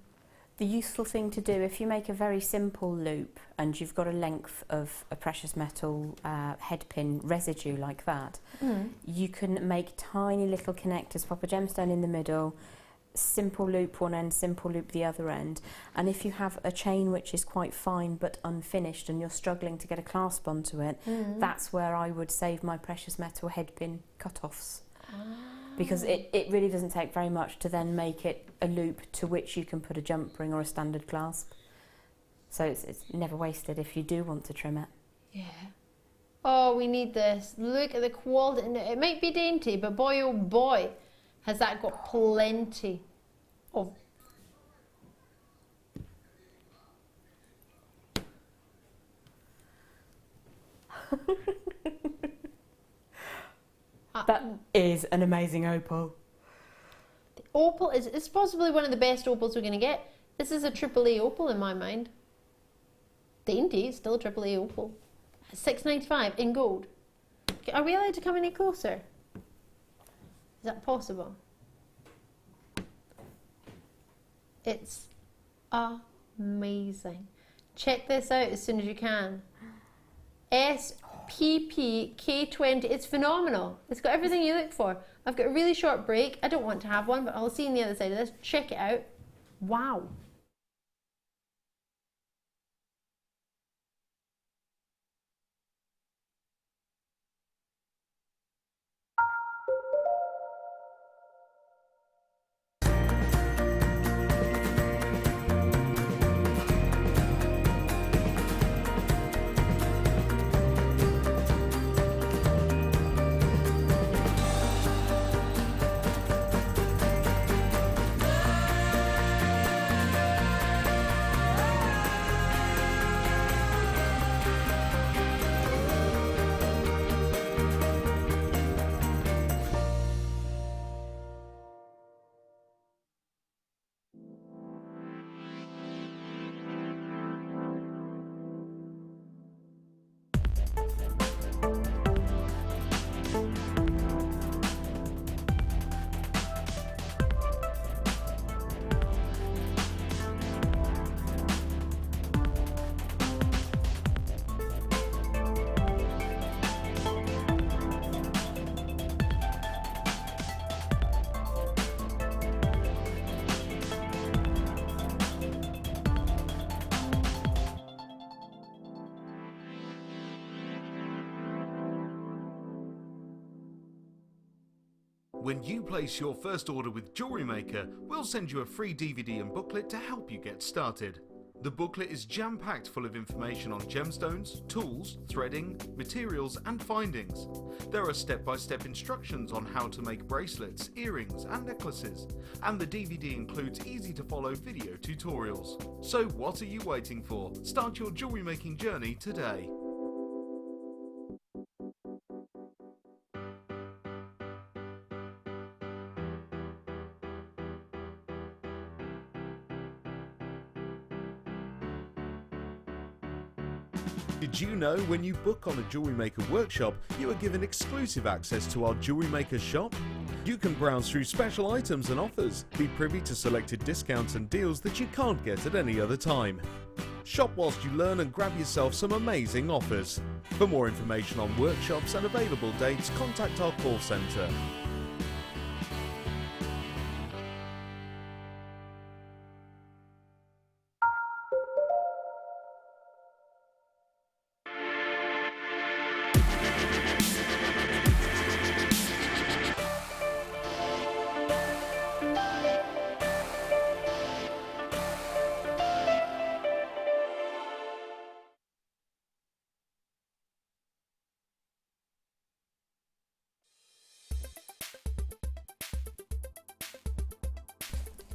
The useful thing to do, if you make a very simple loop and you've got a length of a precious metal head pin residue like that, you can make tiny little connectors, pop a gemstone in the middle, simple loop one end, simple loop the other end. And if you have a chain which is quite fine but unfinished and you're struggling to get a clasp onto it, that's where I would save my precious metal head pin cut-offs. Because it really doesn't take very much to then make it a loop to which you can put a jump ring or a standard clasp. So it's never wasted if you do want to trim it. Yeah. Oh, we need this. Look at the quality. It might be dainty, but boy oh boy, has that got plenty of... That is an amazing opal. The opal is possibly one of the best opals we're going to get. This is a AAA opal in my mind. Dainty, it's still a AAA opal. $6.95 in gold. Okay, are we allowed to come any closer? Is that possible? It's amazing. Check this out as soon as you can. SPPK20, it's phenomenal. It's got everything you look for. I've got a really short break. I don't want to have one, but I'll see you on the other side of this. Check it out. Wow. When you place your first order with Jewellery Maker, we'll send you a free DVD and booklet to help you get started. The booklet is jam-packed full of information on gemstones, tools, threading, materials and findings. There are step-by-step instructions on how to make bracelets, earrings and necklaces, and the DVD includes easy-to-follow video tutorials. So what are you waiting for? Start your jewellery making journey today. Did you know when you book on a Jewellery Maker workshop, you are given exclusive access to our Jewellery Maker shop? You can browse through special items and offers, be privy to selected discounts and deals that you can't get at any other time. Shop whilst you learn and grab yourself some amazing offers. For more information on workshops and available dates, contact our call centre.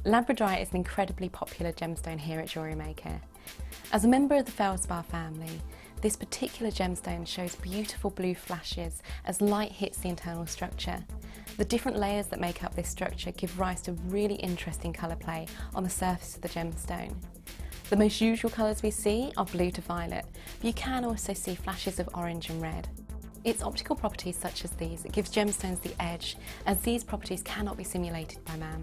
Labradorite is an incredibly popular gemstone here at Jewellery Maker. As a member of the Feldspar family, this particular gemstone shows beautiful blue flashes as light hits the internal structure. The different layers that make up this structure give rise to really interesting colour play on the surface of the gemstone. The most usual colours we see are blue to violet, but you can also see flashes of orange and red. It's optical properties such as these that gives gemstones the edge, as these properties cannot be simulated by man.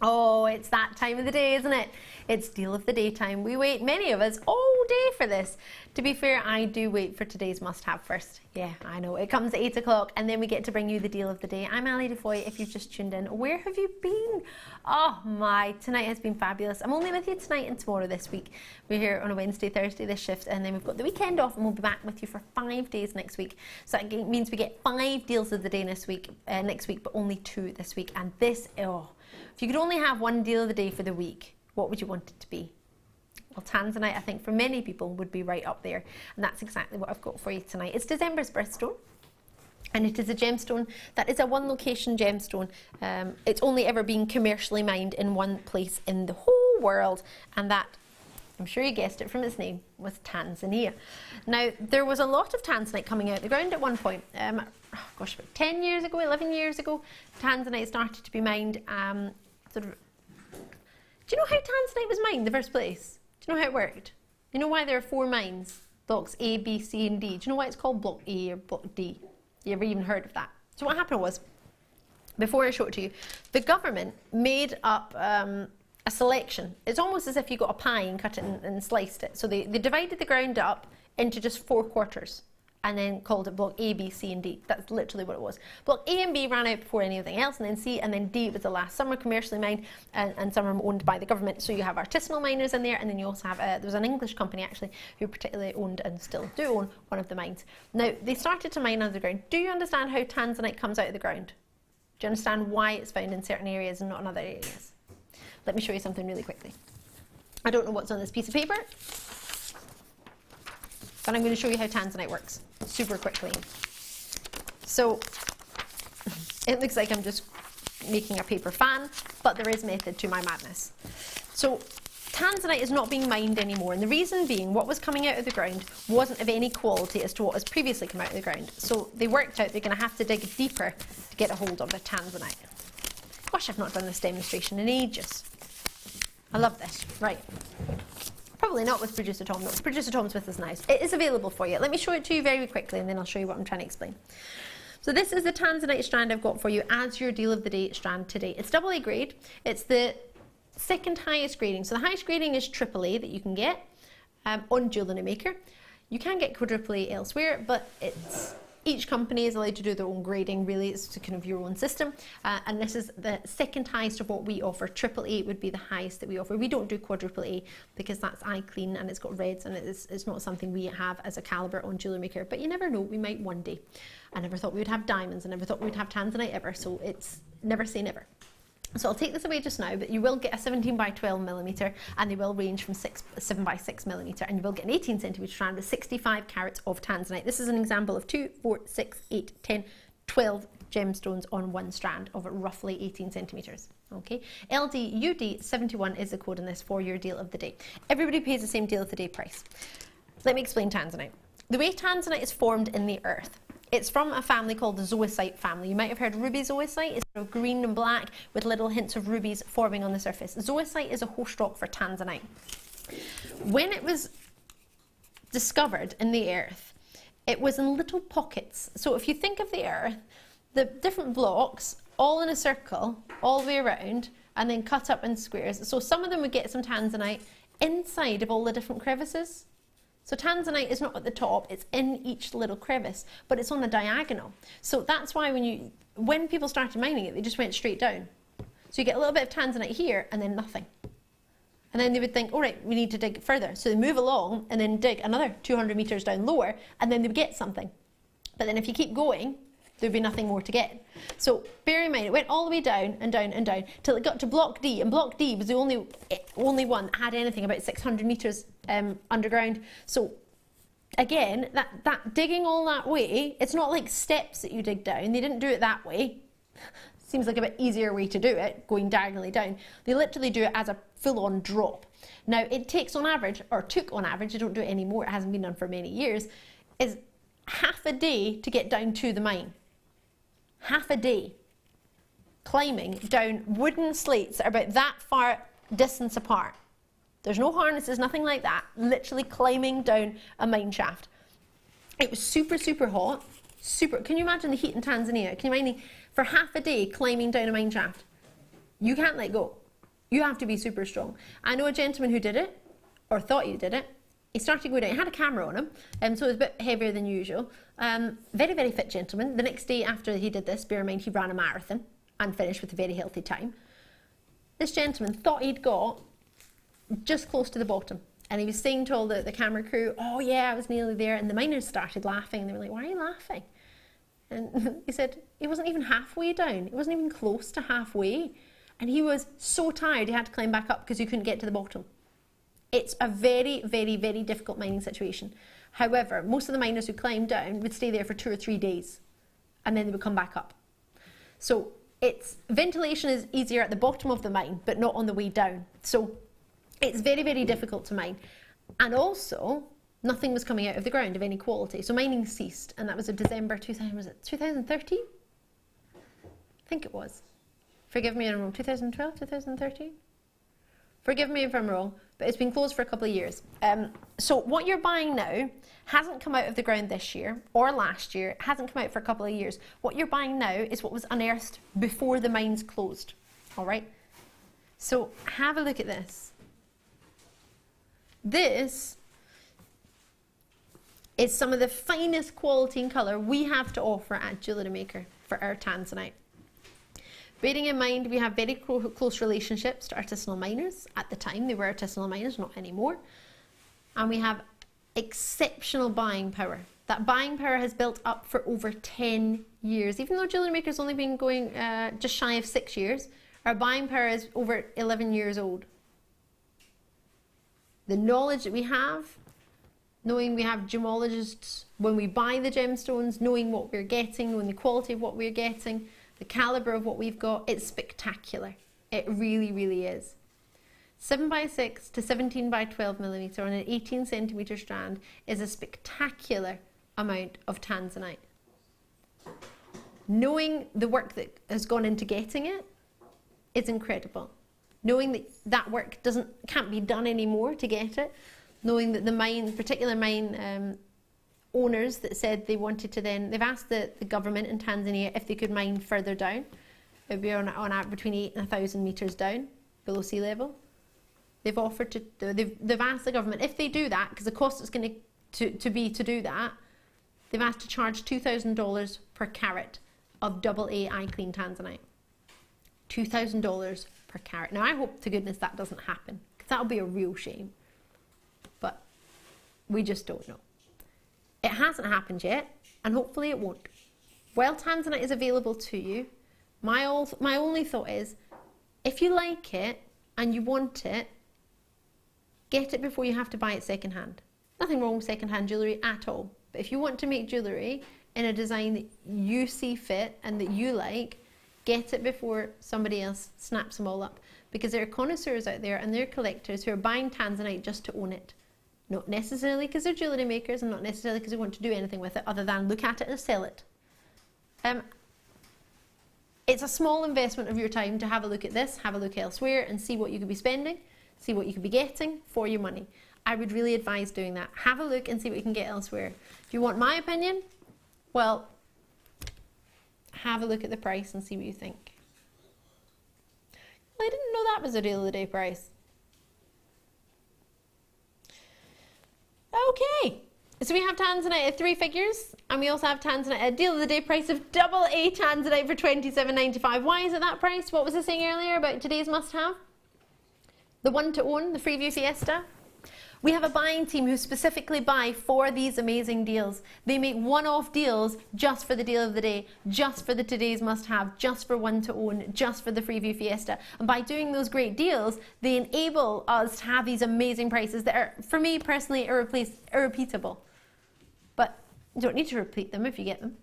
Oh, it's that time of the day, isn't it? It's deal of the day time. We wait, many of us, all day for this. To be fair, I do wait for today's must-have first. Yeah, I know. It comes at 8 o'clock and then we get to bring you the deal of the day. I'm Ali DeFoy, if you've just tuned in. Where have you been? Oh my, tonight has been fabulous. I'm only with you tonight and tomorrow this week. We're here on a Wednesday, Thursday, this shift, and then we've got the weekend off and we'll be back with you for 5 days next week. So that means we get 5 deals of the day next week, but only 2 this week. And this, oh, if you could only have 1 deal of the day for the week, what would you want it to be? Well, Tanzanite, I think for many people would be right up there, and that's exactly what I've got for you tonight. It's December's birthstone, and it is a gemstone that is a one location gemstone. It's only ever been commercially mined in one place in the whole world, and that, I'm sure you guessed it from its name, was Tanzania. Now, there was a lot of Tanzanite coming out of the ground at one point. Gosh, about 10 years ago, 11 years ago, Tanzanite started to be mined. Do you know how Tanzanite was mined in the first place? Do you know how it worked? You know why there are 4 mines? Blocks A, B, C and D. Do you know why it's called Block A or Block D? You ever even heard of that? So what happened was, before I show it to you, the government made up a selection. It's almost as if you got a pie and cut it and sliced it. So they divided the ground up into just 4 quarters and then called it Block A, B, C and D. That's literally what it was. Block A and B ran out before anything else, and then C and then D was the last. Some were commercially mined and some were owned by the government. So you have artisanal miners in there, and then you also have, there was an English company actually who particularly owned and still do own one of the mines. Now, they started to mine underground. Do you understand how Tanzanite comes out of the ground? Do you understand why it's found in certain areas and not in other areas? Let me show you something really quickly. I don't know what's on this piece of paper, but I'm going to show you how Tanzanite works super quickly. So it looks like I'm just making a paper fan, but there is method to my madness. So Tanzanite is not being mined anymore, and the reason being what was coming out of the ground wasn't of any quality as to what has previously come out of the ground. So they worked out they're going to have to dig deeper to get a hold of the Tanzanite. Gosh, I've not done this demonstration in ages. I love this. Right. Probably not with Producer Tom. No, Producer Tom's with us now. It is available for you. Let me show it to you very quickly and then I'll show you what I'm trying to explain. So this is the Tanzanite strand I've got for you as your deal of the day strand today. It's AA grade. It's the second highest grading. So the highest grading is AAA that you can get on Jewellery Maker. You can get quadruple A elsewhere, but each company is allowed to do their own grading, really. It's kind of your own system. And this is the second highest of what we offer. AAA would be the highest that we offer. We don't do quadruple A because that's eye clean and it's got reds and it's not something we have as a calibre on Jewellery Maker. But you never know, we might one day. I never thought we would have diamonds. I never thought we would have Tanzanite ever. So it's never say never. So I'll take this away just now, but you will get a 17x12mm and they will range from 7x6mm, and you will get an 18cm strand with 65 carats of Tanzanite. This is an example of 2, 4, 6, 8, 10, 12 gemstones on one strand of roughly 18 centimetres. Okay, LDUD71 is the code in this for your deal of the day. Everybody pays the same deal of the day price. Let me explain Tanzanite. The way Tanzanite is formed in the earth, it's from a family called the zoisite family. You might have heard ruby zoisite. It's sort of green and black with little hints of rubies forming on the surface. Zoisite is a host rock for Tanzanite. When it was discovered in the earth, it was in little pockets. So if you think of the earth, the different blocks all in a circle, all the way around, and then cut up in squares. So some of them would get some Tanzanite inside of all the different crevices. So Tanzanite is not at the top, it's in each little crevice, but it's on a diagonal. So that's why when people started mining it, they just went straight down. So you get a little bit of Tanzanite here and then nothing. And then they would think, all right, we need to dig further. So they move along and then dig another 200 meters down lower, and then they would get something. But then if you keep going, there'd be nothing more to get. So bear in mind, it went all the way down and down and down till it got to Block D, and Block D was the only one that had anything about 600 meters underground. So again, that digging all that way, it's not like steps that you dig down. They didn't do it that way. Seems like a bit easier way to do it, going diagonally down. They literally do it as a full-on drop. Now it takes on average, or took on average, I don't do it anymore, it hasn't been done for many years, is half a day to get down to the mine. Half a day climbing down wooden slates that are about that far distance apart. There's no harnesses, nothing like that. Literally climbing down a mine shaft. It was super, super hot. Can you imagine the heat in Tanzania? Can you imagine for half a day climbing down a mine shaft? You can't let go. You have to be super strong. I know a gentleman who did it, or thought he did it. He started going down, he had a camera on him, so it was a bit heavier than usual. Very, very fit gentleman. The next day after he did this, bear in mind he ran a marathon and finished with a very healthy time. This gentleman thought he'd got just close to the bottom, and he was saying to all the camera crew, oh yeah, I was nearly there, and the miners started laughing, and they were like, why are you laughing? And he said, he wasn't even halfway down, he wasn't even close to halfway, and he was so tired he had to climb back up because he couldn't get to the bottom. It's a very, very, very difficult mining situation. However, most of the miners who climbed down would stay there for 2 or 3 days, and then they would come back up. So ventilation is easier at the bottom of the mine, but not on the way down. So it's very, very difficult to mine. And also, nothing was coming out of the ground of any quality. So mining ceased, and that was in December 2013? I think it was. Forgive me if I'm wrong, 2012, 2013? Forgive me if I'm wrong, but it's been closed for a couple of years. So what you're buying now hasn't come out of the ground this year or last year. It hasn't come out for a couple of years. What you're buying now is what was unearthed before the mines closed. All right? So have a look at this. This is some of the finest quality and colour we have to offer at Jewellery Maker for our Tanzanite. Bearing in mind, we have very close relationships to artisanal miners. At the time, they were artisanal miners, not anymore. And we have exceptional buying power. That buying power has built up for over 10 years. Even though Jewellery Maker's only been going just shy of 6 years, our buying power is over 11 years old. The knowledge that we have, knowing we have gemologists, when we buy the gemstones, knowing what we're getting, knowing the quality of what we're getting, the calibre of what we've got, it's spectacular. It really, really is. 7x6 to 17x12mm on an 18cm strand is a spectacacular amount of Tanzanite. Knowing the work that has gone into getting it is incredible. Knowing that that work can't be done anymore to get it, knowing that the particular mine owners that said they wanted to they've asked the government in Tanzania if they could mine further down. It would be on between 8 and 1,000 metres down below sea level. They've offered to, they've asked the government if they do that, because the cost is going to do that, they've asked to charge $2,000 per carat of AA eye clean Tanzanite. $2,000 per carat. Now I hope to goodness that doesn't happen, because that would be a real shame. But we just don't know. It hasn't happened yet, and hopefully it won't. While Tanzanite is available to you, my only thought is, if you like it and you want it, get it before you have to buy it second-hand. Nothing wrong with second-hand jewellery at all. But if you want to make jewellery in a design that you see fit and that you like, Get it before somebody else snaps them all up, because there are connoisseurs out there and there are collectors who are buying Tanzanite just to own it. Not necessarily because they're jewellery makers and not necessarily because they want to do anything with it other than look at it and sell it. It's a small investment of your time to have a look at this, have a look elsewhere and see what you could be spending, see what you could be getting for your money. I would really advise doing that. Have a look and see what you can get elsewhere. If you want my opinion, well, have a look at the price and see what you think. Well, I didn't know that was a deal of the day price. Okay, so we have Tanzanite at 3 figures, and we also have Tanzanite at a deal of the day price of AA Tanzanite for $27.95. Why is it that price? What was I saying earlier about today's must-have? The one to own, the Freeview Fiesta. We have a buying team who specifically buy for these amazing deals. They make one-off deals just for the deal of the day, just for the today's must-have, just for one to own, just for the Freeview Fiesta. And by doing those great deals, they enable us to have these amazing prices that are, for me personally, irrepeatable. But you don't need to repeat them if you get them.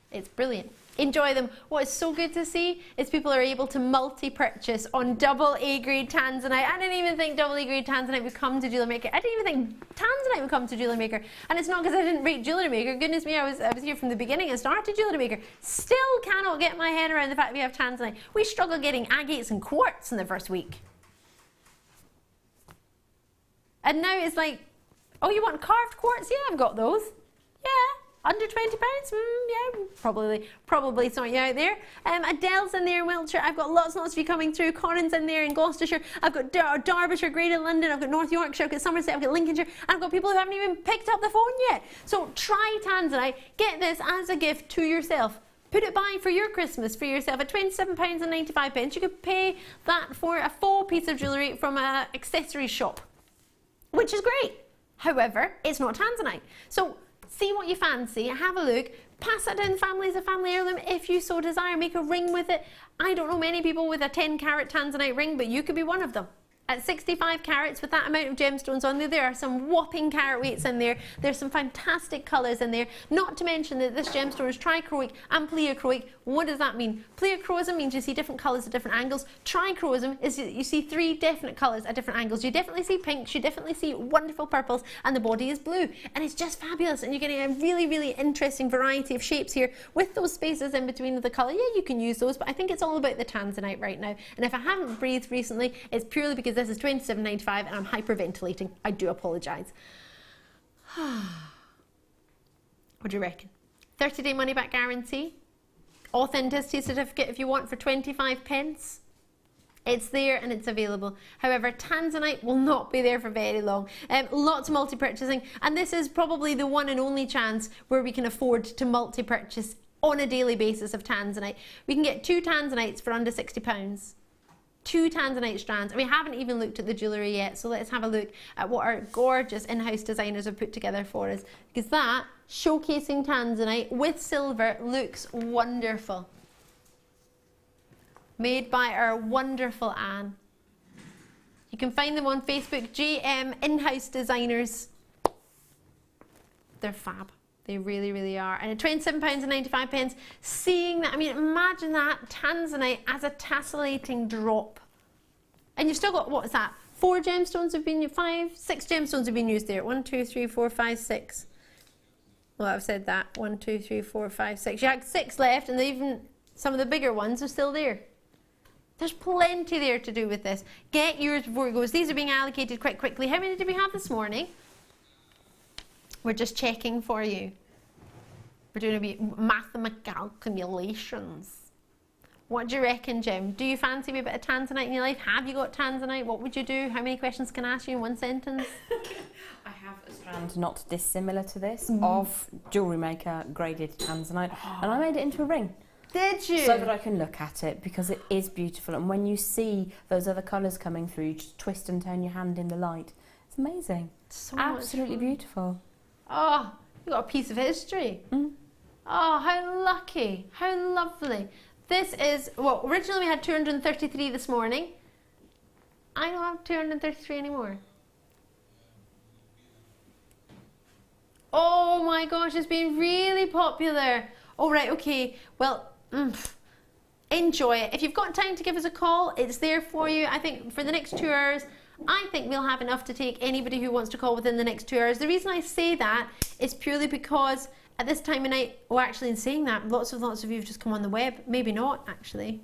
It's brilliant. Enjoy them. What is so good to see is people are able to multi-purchase on AA grade Tanzanite. I didn't even think AA grade Tanzanite would come to Jewellery Maker. I didn't even think Tanzanite would come to Jewellery Maker. And it's not because I didn't rate Jewellery Maker. Goodness me, I was here from the beginning and started Jewellery Maker. Still cannot get my head around the fact we have Tanzanite. We struggle getting agates and quartz in the first week. And now it's like, oh, you want carved quartz? Yeah, I've got those. Yeah. Under £20? Yeah, probably some of you out there. Adele's in there in Wiltshire. I've got lots and lots of you coming through. Corin's in there in Gloucestershire. I've got Derbyshire, Greater London. I've got North Yorkshire. I've got Somerset. I've got Lincolnshire. And I've got people who haven't even picked up the phone yet. So try Tanzanite. Get this as a gift to yourself. Put it by for your Christmas for yourself at £27.95. You could pay that for a full piece of jewellery from an accessories shop, which is great. However, it's not Tanzanite. So see what you fancy, have a look, pass it down family as a family heirloom if you so desire, make a ring with it. I don't know many people with a 10 carat Tanzanite ring, but you could be one of them. At 65 carats with that amount of gemstones on there, there are some whopping carat weights in there. There's some fantastic colours in there. Not to mention that this gemstone is trichroic and pleochroic. What does that mean? Pleochroism means you see different colours at different angles. Trichroism is you see 3 definite colours at different angles. You definitely see pinks, you definitely see wonderful purples, and the body is blue. And it's just fabulous. And you're getting a really, really interesting variety of shapes here with those spaces in between of the colour. Yeah, you can use those, but I think it's all about the Tanzanite right now. And if I haven't breathed recently, it's purely because this is $27.95 and I'm hyperventilating. I do apologise. What do you reckon? 30-day money-back guarantee. Authenticity certificate if you want for 25 pence. It's there and it's available. However, Tanzanite will not be there for very long. Lots of multi-purchasing, and this is probably the one and only chance where we can afford to multi-purchase on a daily basis of Tanzanite. We can get 2 Tanzanites for under £60. 2 Tanzanite strands. We haven't even looked at the jewellery yet, so let's have a look at what our gorgeous in-house designers have put together for us, because that showcasing Tanzanite with silver looks wonderful. Made by our wonderful Anne. You can find them on Facebook, JM in-house designers. They're fab. They really, really are. And at £27.95, seeing that, I mean, imagine that Tanzanite as a tassellating drop. And you've still got, what is that? 4 gemstones have been, 6 gemstones have been used there. 1, 2, 3, 4, 5, 6. Well, I've said that. 1, 2, 3, 4, 5, 6. You had 6 left, and even some of the bigger ones are still there. There's plenty there to do with this. Get yours before it goes. These are being allocated quite quickly. How many did we have this morning? We're just checking for you. We're doing a bit mathematical calculations. What do you reckon, Jem? Do you fancy a bit of Tanzanite in your life? Have you got Tanzanite? What would you do? How many questions can I ask you in one sentence? I have a strand not dissimilar to this of Jewellery Maker graded Tanzanite, and I made it into a ring. Did you? So that I can look at it, because it is beautiful, and when you see those other colours coming through, you just twist and turn your hand in the light. It's amazing. So absolutely beautiful. Oh, you got a piece of history. Oh, how lucky. How lovely. This is, well, originally we had 233 this morning. I don't have 233 anymore. Oh my gosh, it's been really popular. Oh, right, okay. Well, enjoy it. If you've got time to give us a call, it's there for you. I think for the next 2 hours, I think we'll have enough to take anybody who wants to call within the next 2 hours. The reason I say that is purely because at this time of night, oh, actually in saying that, lots of you have just come on the web. Maybe not, actually.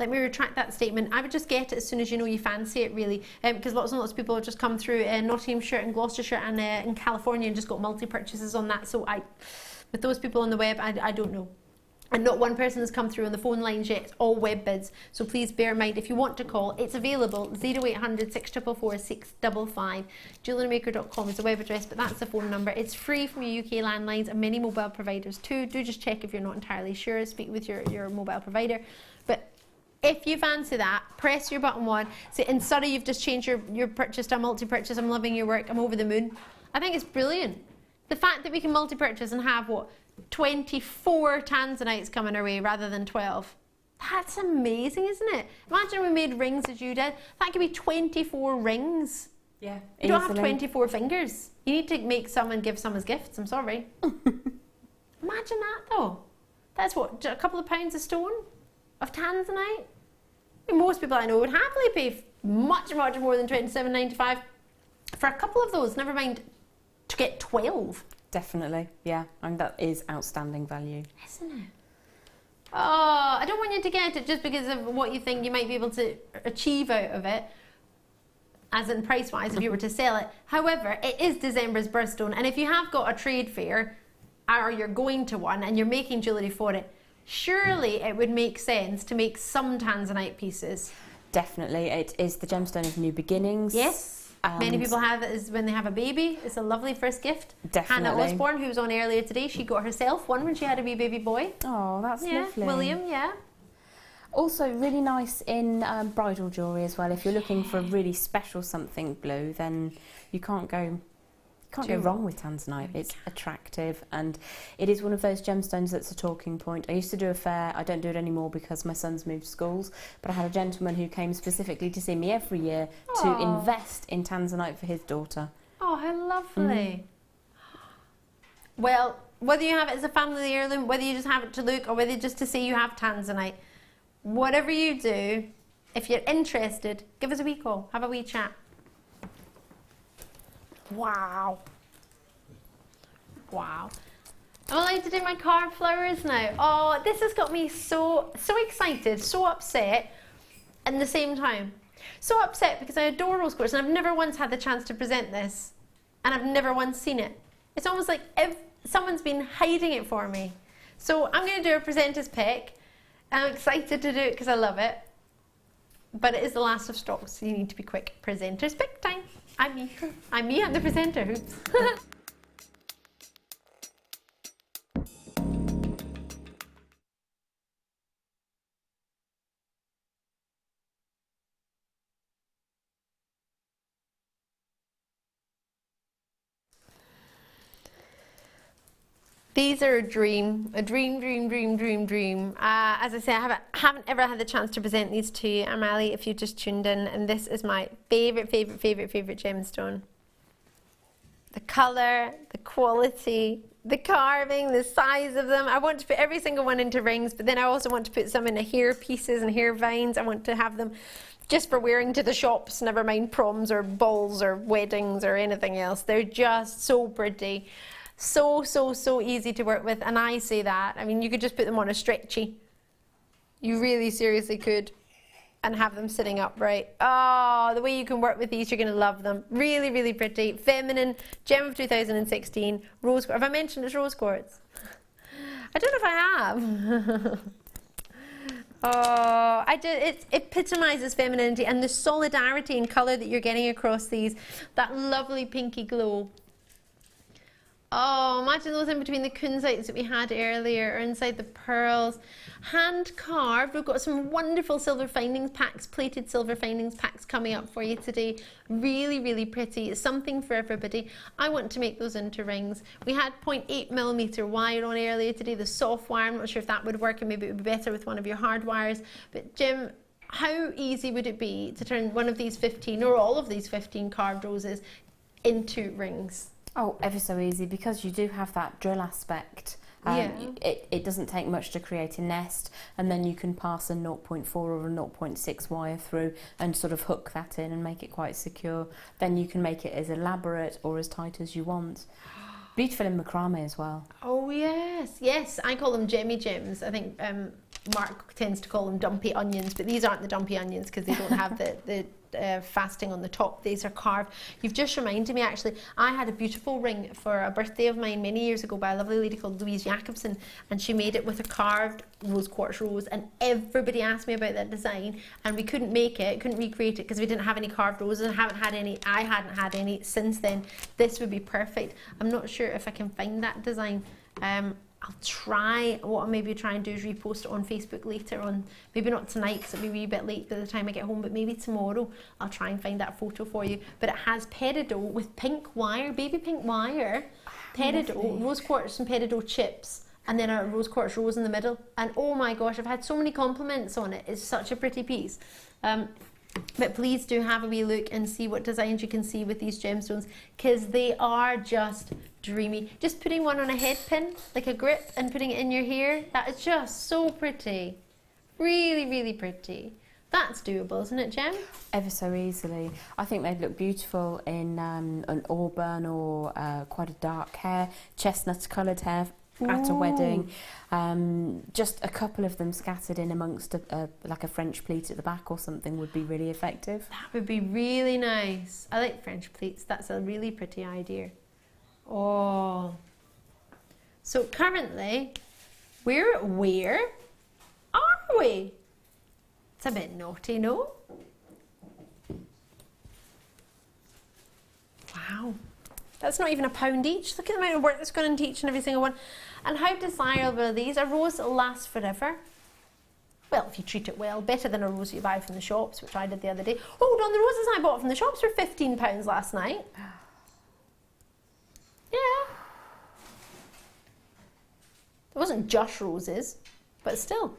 Let me retract that statement. I would just get it as soon as you know you fancy it, really, because lots and lots of people have just come through Nottinghamshire and Gloucestershire and in California and just got multi-purchases on that. So with those people on the web, I don't know. And not one person has come through on the phone lines yet. It's all web bids. So please bear in mind, if you want to call, it's available 0800 644 655. JewelleryMaker.com is the web address, but that's the phone number. It's free from your UK landlines and many mobile providers too. Do just check if you're not entirely sure. Speak with your mobile provider. But if you fancy that, press your button 1. So in Surrey, you've just changed your purchase to a multi-purchase. I'm loving your work. I'm over the moon. I think it's brilliant. The fact that we can multi-purchase and have, 24 Tanzanites coming our way rather than 12. That's amazing, isn't it? Imagine we made rings as you did. That could be 24 rings. Yeah. You don't have 24 fingers. You need to make some and give some as gifts. I'm sorry. Imagine that though. That's what, a couple of pounds a stone of Tanzanite? I mean, most people I know would happily pay much, much more than £27.95 for a couple of those, never mind to get 12. Definitely, yeah. And that is outstanding value. Isn't it? Oh, I don't want you to get it just because of what you think you might be able to achieve out of it, as in price-wise, if you were to sell it. However, it is December's birthstone, and if you have got a trade fair, or you're going to one, and you're making jewellery for it, surely it would make sense to make some Tanzanite pieces. Definitely. It is the gemstone of new beginnings. Yes. Many people have it as when they have a baby. It's a lovely first gift. Definitely. Hannah Osborne, who was on earlier today, she got herself one when she had a wee baby boy. Oh, that's lovely. William, yeah. Also, really nice in bridal jewellery as well. If you're looking for a really special something blue, then you can't go wrong with Tanzanite. It's attractive, and it is one of those gemstones that's a talking point. I used to do a fair. I don't do it anymore because my son's moved schools, but I had a gentleman who came specifically to see me every year to invest in Tanzanite for his daughter. Oh, how lovely. Well, whether you have it as a family heirloom, whether you just have it to look, or whether just to say you have Tanzanite, whatever you do, if you're interested, give us a wee call, have a wee chat. Wow. Wow. I'm allowed to do my carved flowers now. Oh, this has got me so excited, so upset at the same time. So upset because I adore rose quartz and I've never once had the chance to present this. And I've never once seen it. It's almost like someone's been hiding it for me. So I'm going to do a presenter's pick. I'm excited to do it because I love it. But it is the last of stock, so you need to be quick. Presenter's pick time. I'm me, I'm the presenter. Oops. These are a dream. As I say, I haven't ever had the chance to present these to you. I'm Ali, if you just tuned in, and this is my favourite gemstone. The colour, the quality, the carving, the size of them. I want to put every single one into rings, but then I also want to put some into hair pieces and hair vines. I want to have them just for wearing to the shops, never mind proms or balls or weddings or anything else. They're just so pretty. So easy to work with, and I say that. I mean, you could just put them on a stretchy. You really seriously could, and have them sitting upright. Oh, the way you can work with these, you're going to love them. Really pretty, feminine, gem of 2016, rose quartz. Have I mentioned it's rose quartz? I don't know if I have. Oh, it epitomises femininity and the solidarity and colour that you're getting across these. That lovely pinky glow. Oh, imagine those in between the kunzites that we had earlier, or inside the pearls. Hand carved. We've got some wonderful silver findings packs, plated silver findings packs coming up for you today. Really pretty. It's something for everybody. I want to make those into rings. We had 0.8mm wire on earlier today, the soft wire. I'm not sure if that would work, and maybe it would be better with one of your hard wires. But Jim, how easy would it be to turn one of these 15 or all of these 15 carved roses into rings? Oh, ever so easy, because you do have that drill aspect. Yeah. It doesn't take much to create a nest, and then you can pass a 0.4 or a 0.6 wire through and sort of hook that in and make it quite secure. Then you can make it as elaborate or as tight as you want. Beautiful in macrame as well. Oh yes, yes. I call them gemmy gems. I think Mark tends to call them dumpy onions, but these aren't the dumpy onions because they don't have the fasting on the top. These are carved. You've just reminded me, actually, I had a beautiful ring for a birthday of mine many years ago by a lovely lady called Louise Jacobson, and she made it with a carved rose quartz rose, and everybody asked me about that design, and we couldn't make it, couldn't recreate it because we didn't have any carved roses, and I hadn't had any since then. This would be perfect. I'm not sure if I can find that design. I'll try, what I'll maybe try and do is repost it on Facebook later on, maybe not tonight because it'll be a wee bit late by the time I get home, but maybe tomorrow I'll try and find that photo for you. But it has peridot with pink wire, baby pink wire, peridot, rose quartz and peridot chips, and then a rose quartz rose in the middle. And oh my gosh, I've had so many compliments on it. It's such a pretty piece. But please do have a wee look and see what designs you can see with these gemstones, because they are just dreamy. Just putting one on a head pin, like a grip, and putting it in your hair, that is just so pretty. Really, really pretty. That's doable, isn't it, Jem? Ever so easily. I think they'd look beautiful in an auburn or quite a dark hair, chestnut coloured hair at a wedding. Just a couple of them scattered in amongst like a French pleat at the back or something would be really effective. That would be really nice. I like French pleats. That's a really pretty idea. Oh. So currently, where are we? It's a bit naughty, no? Wow. That's not even £1 each. Look at the amount of work that's gone into each and every single one. And how desirable are these? A rose lasts forever. Well, if you treat it well, better than a rose you buy from the shops, which I did the other day. Hold on, the roses I bought from the shops were £15 last night. Yeah. It wasn't just roses, but still.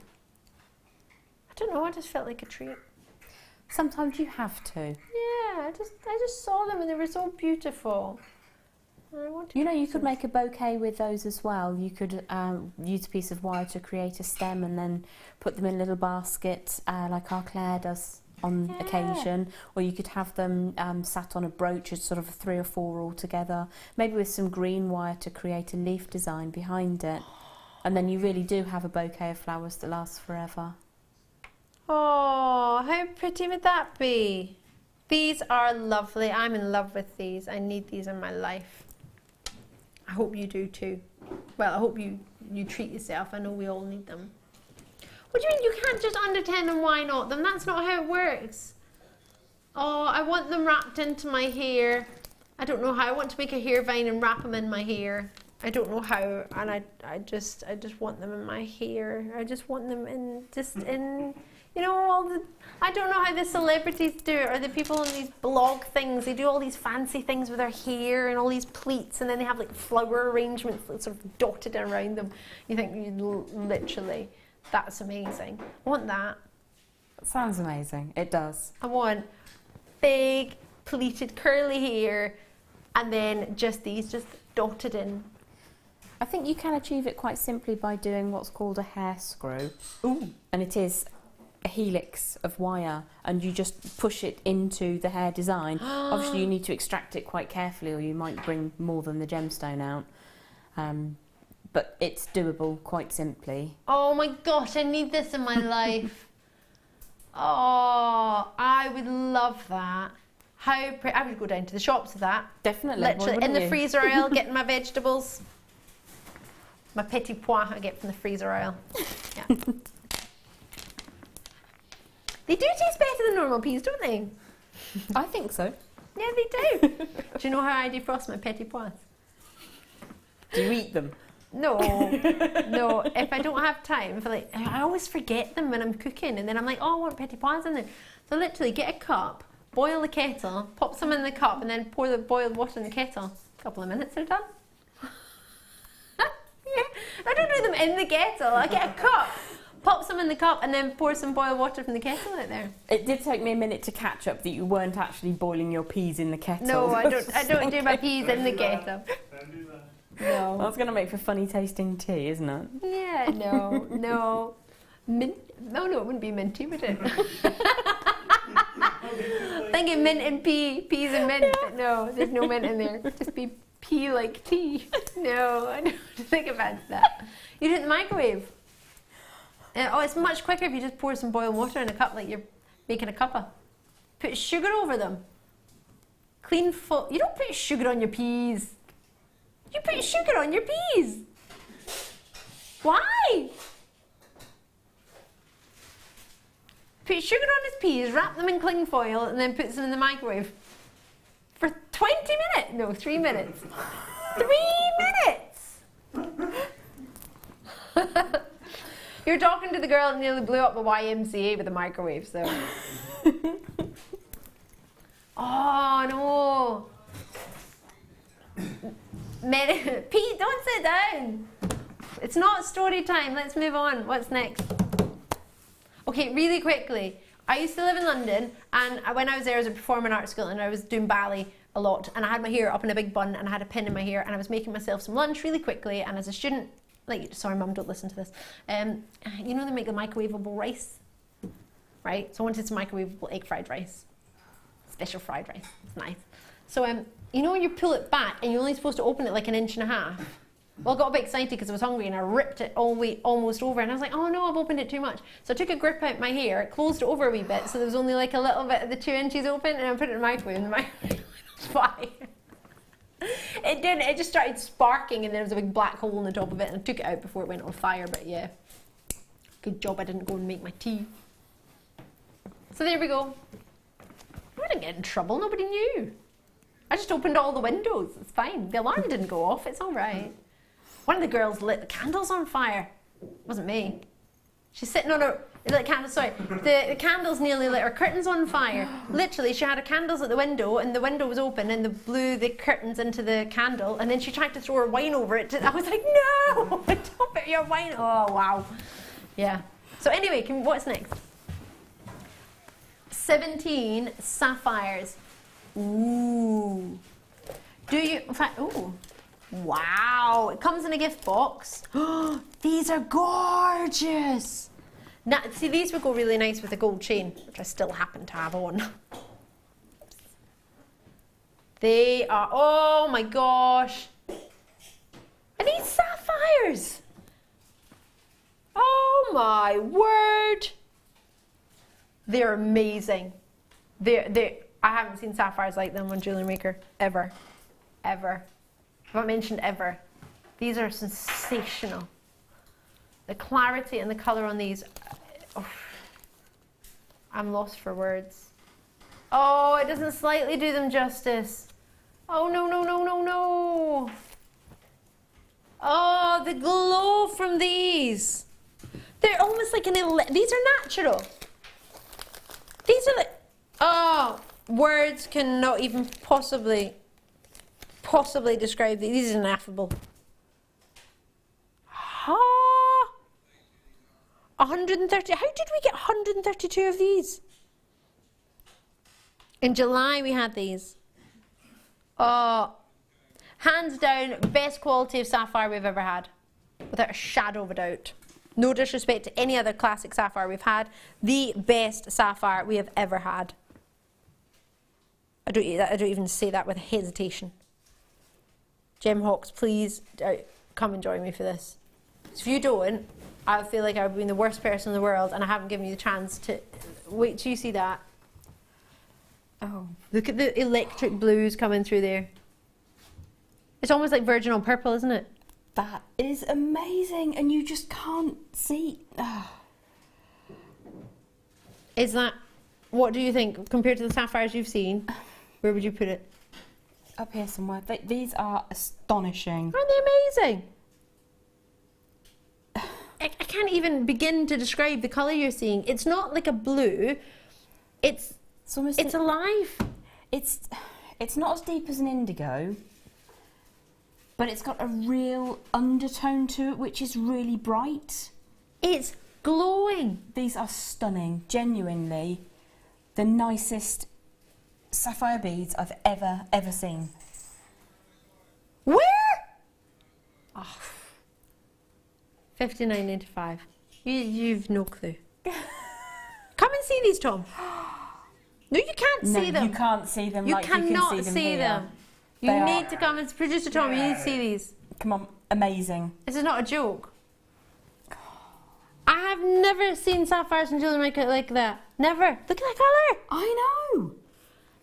I don't know, I just felt like a treat. Sometimes you have to. Yeah, I just saw them and they were so beautiful. You know, you could make a bouquet with those as well. You could use a piece of wire to create a stem and then put them in a little basket like our Claire does on occasion, or you could have them sat on a brooch as sort of 3 or 4 all together, maybe with some green wire to create a leaf design behind it, and then you really do have a bouquet of flowers that lasts forever. Oh, how pretty would that be? These are lovely. I'm in love with these. I need these in my life. I hope you do too. Well, I hope you treat yourself. I know we all need them. What do you mean you can't just undertend them? Why not them? That's not how it works. Oh, I want them wrapped into my hair. I don't know how. I want to make a hair vine and wrap them in my hair. I don't know how, and I just want them in my hair. I just want them in, you know, all the, I don't know how the celebrities do it, or the people on these blog things. They do all these fancy things with their hair and all these pleats, and then they have like flower arrangements that sort of dotted around them. You think, literally, that's amazing. I want that. Sounds amazing. It does. I want big, pleated, curly hair, and then just these, just dotted in. I think you can achieve it quite simply by doing what's called a hair screw. Ooh. And it is a helix of wire, and you just push it into the hair design. Obviously you need to extract it quite carefully, or you might bring more than the gemstone out. But it's doable quite simply. Oh my gosh, I need this in my life. Oh, I would love that. How pretty. I would go down to the shops with that. Definitely. Literally in the freezer aisle, getting my vegetables. My petit pois I get from the freezer aisle. Yeah. They do taste better than normal peas, don't they? I think so. Yeah, they do. Do you know how I defrost my petit pois? Do you eat them? No, no. If I don't have time, I always forget them when I'm cooking, and then I'm like, oh, I want petit pois in there. So literally, get a cup, boil the kettle, pop some in the cup, and then pour the boiled water in the kettle. A couple of minutes, they're done. Yeah. I don't do them in the kettle. I get a cup, pop some in the cup, and then pour some boiled water from the kettle out there. It did take me a minute to catch up that you weren't actually boiling your peas in the kettle. No, I don't do my peas in the kettle. Don't do that. No. That's going to make for funny tasting tea, isn't it? Yeah, no. Mint? No, it wouldn't be minty, would it? Thinking mint and pea, peas and mint, but no, there's no mint in there. It'd just be pea like tea. No, I don't think about that. You do it in the microwave. It's much quicker if you just pour some boiled water in a cup like you're making a cuppa. Put sugar over them. Clean full. You don't put sugar on your peas. You put sugar on your peas. Why? Put sugar on his peas, wrap them in cling foil, and then puts them in the microwave for 20 minutes. No, 3 minutes. 3 minutes. You're talking to the girl that nearly blew up the YMCA with a microwave, so. Oh no. Pete, don't sit down. It's not story time. Let's move on. What's next? Okay, really quickly. I used to live in London, and when I was there, I was at performing arts school, and I was doing ballet a lot, and I had my hair up in a big bun, and I had a pin in my hair, and I was making myself some lunch really quickly, and as a student, like, sorry mum, don't listen to this, you know they make the microwavable rice, right? So I wanted some microwavable egg fried rice, special fried rice, it's nice. So you know when you pull it back, and you're only supposed to open it like 1.5 inches? Well, I got a bit excited because I was hungry and I ripped it all the way almost over, and I was like, oh no, I've opened it too much. So I took a grip out my hair, closed it over a wee bit, so there was only like a little bit of the 2 inches open, and I put it in the microwave, and the microwave was fire. It didn't, it just started sparking, and there was a big black hole in the top of it, and I took it out before it went on fire, but yeah. Good job I didn't go and make my tea. So there we go. I didn't get in trouble, nobody knew. I just opened all the windows, it's fine. The alarm didn't go off, it's all right. One of the girls lit the candles on fire. It wasn't me. She's sitting on her, lit candles, sorry. The candles nearly lit her curtains on fire. Literally, she had her candles at the window, and the window was open, and they blew the curtains into the candle, and then she tried to throw her wine over it. I was like, no, don't put your wine. Oh, wow. Yeah. So anyway, what's next? 17 sapphires. Ooh. Do you, in fact, ooh. Wow, it comes in a gift box. These are gorgeous. Now, see, these would go really nice with a gold chain, which I still happen to have on. They are, oh my gosh. Are these sapphires? Oh my word. They're amazing. I haven't seen sapphires like them on Jewellery Maker, ever. Ever. I've not mentioned ever. These are sensational. The clarity and the colour on these, oh, I'm lost for words. Oh, it doesn't slightly do them justice. Oh, no, no, no, no, no. Oh, the glow from these. They're almost like these are natural. These are like, oh, words cannot even possibly describe these. These are ineffable. 130. How did we get 132 of these? In July we had these. Oh, hands down, best quality of sapphire we've ever had, without a shadow of a doubt. No disrespect to any other classic sapphire we've had. The best sapphire we have ever had. I don't even say that with hesitation. Jem Hawkes, please come and join me for this. So if you don't, I feel like I've been the worst person in the world, and I haven't given you the chance to. Wait till you see that. Oh, look at the electric blues coming through there. It's almost like virginal purple, isn't it? That is amazing, and you just can't see. Oh. Is that, what do you think, compared to the sapphires you've seen? Where would you put it? Up here somewhere. These are astonishing. Aren't they amazing? I can't even begin to describe the colour you're seeing. It's not like a blue. It's alive. It's not as deep as an indigo, but it's got a real undertone to it, which is really bright. It's glowing. These are stunning. Genuinely, the nicest sapphire beads I've ever seen. Where? $59.95. You've no clue. Come and see these, Tom. No, you can't see them. You can't see them. You like cannot you can see here. them. You need to come and producer Tom. You need to see these. Come on, amazing. This is not a joke. I have never seen sapphires and Jewellery Maker like that. Never. Look at that colour. I know.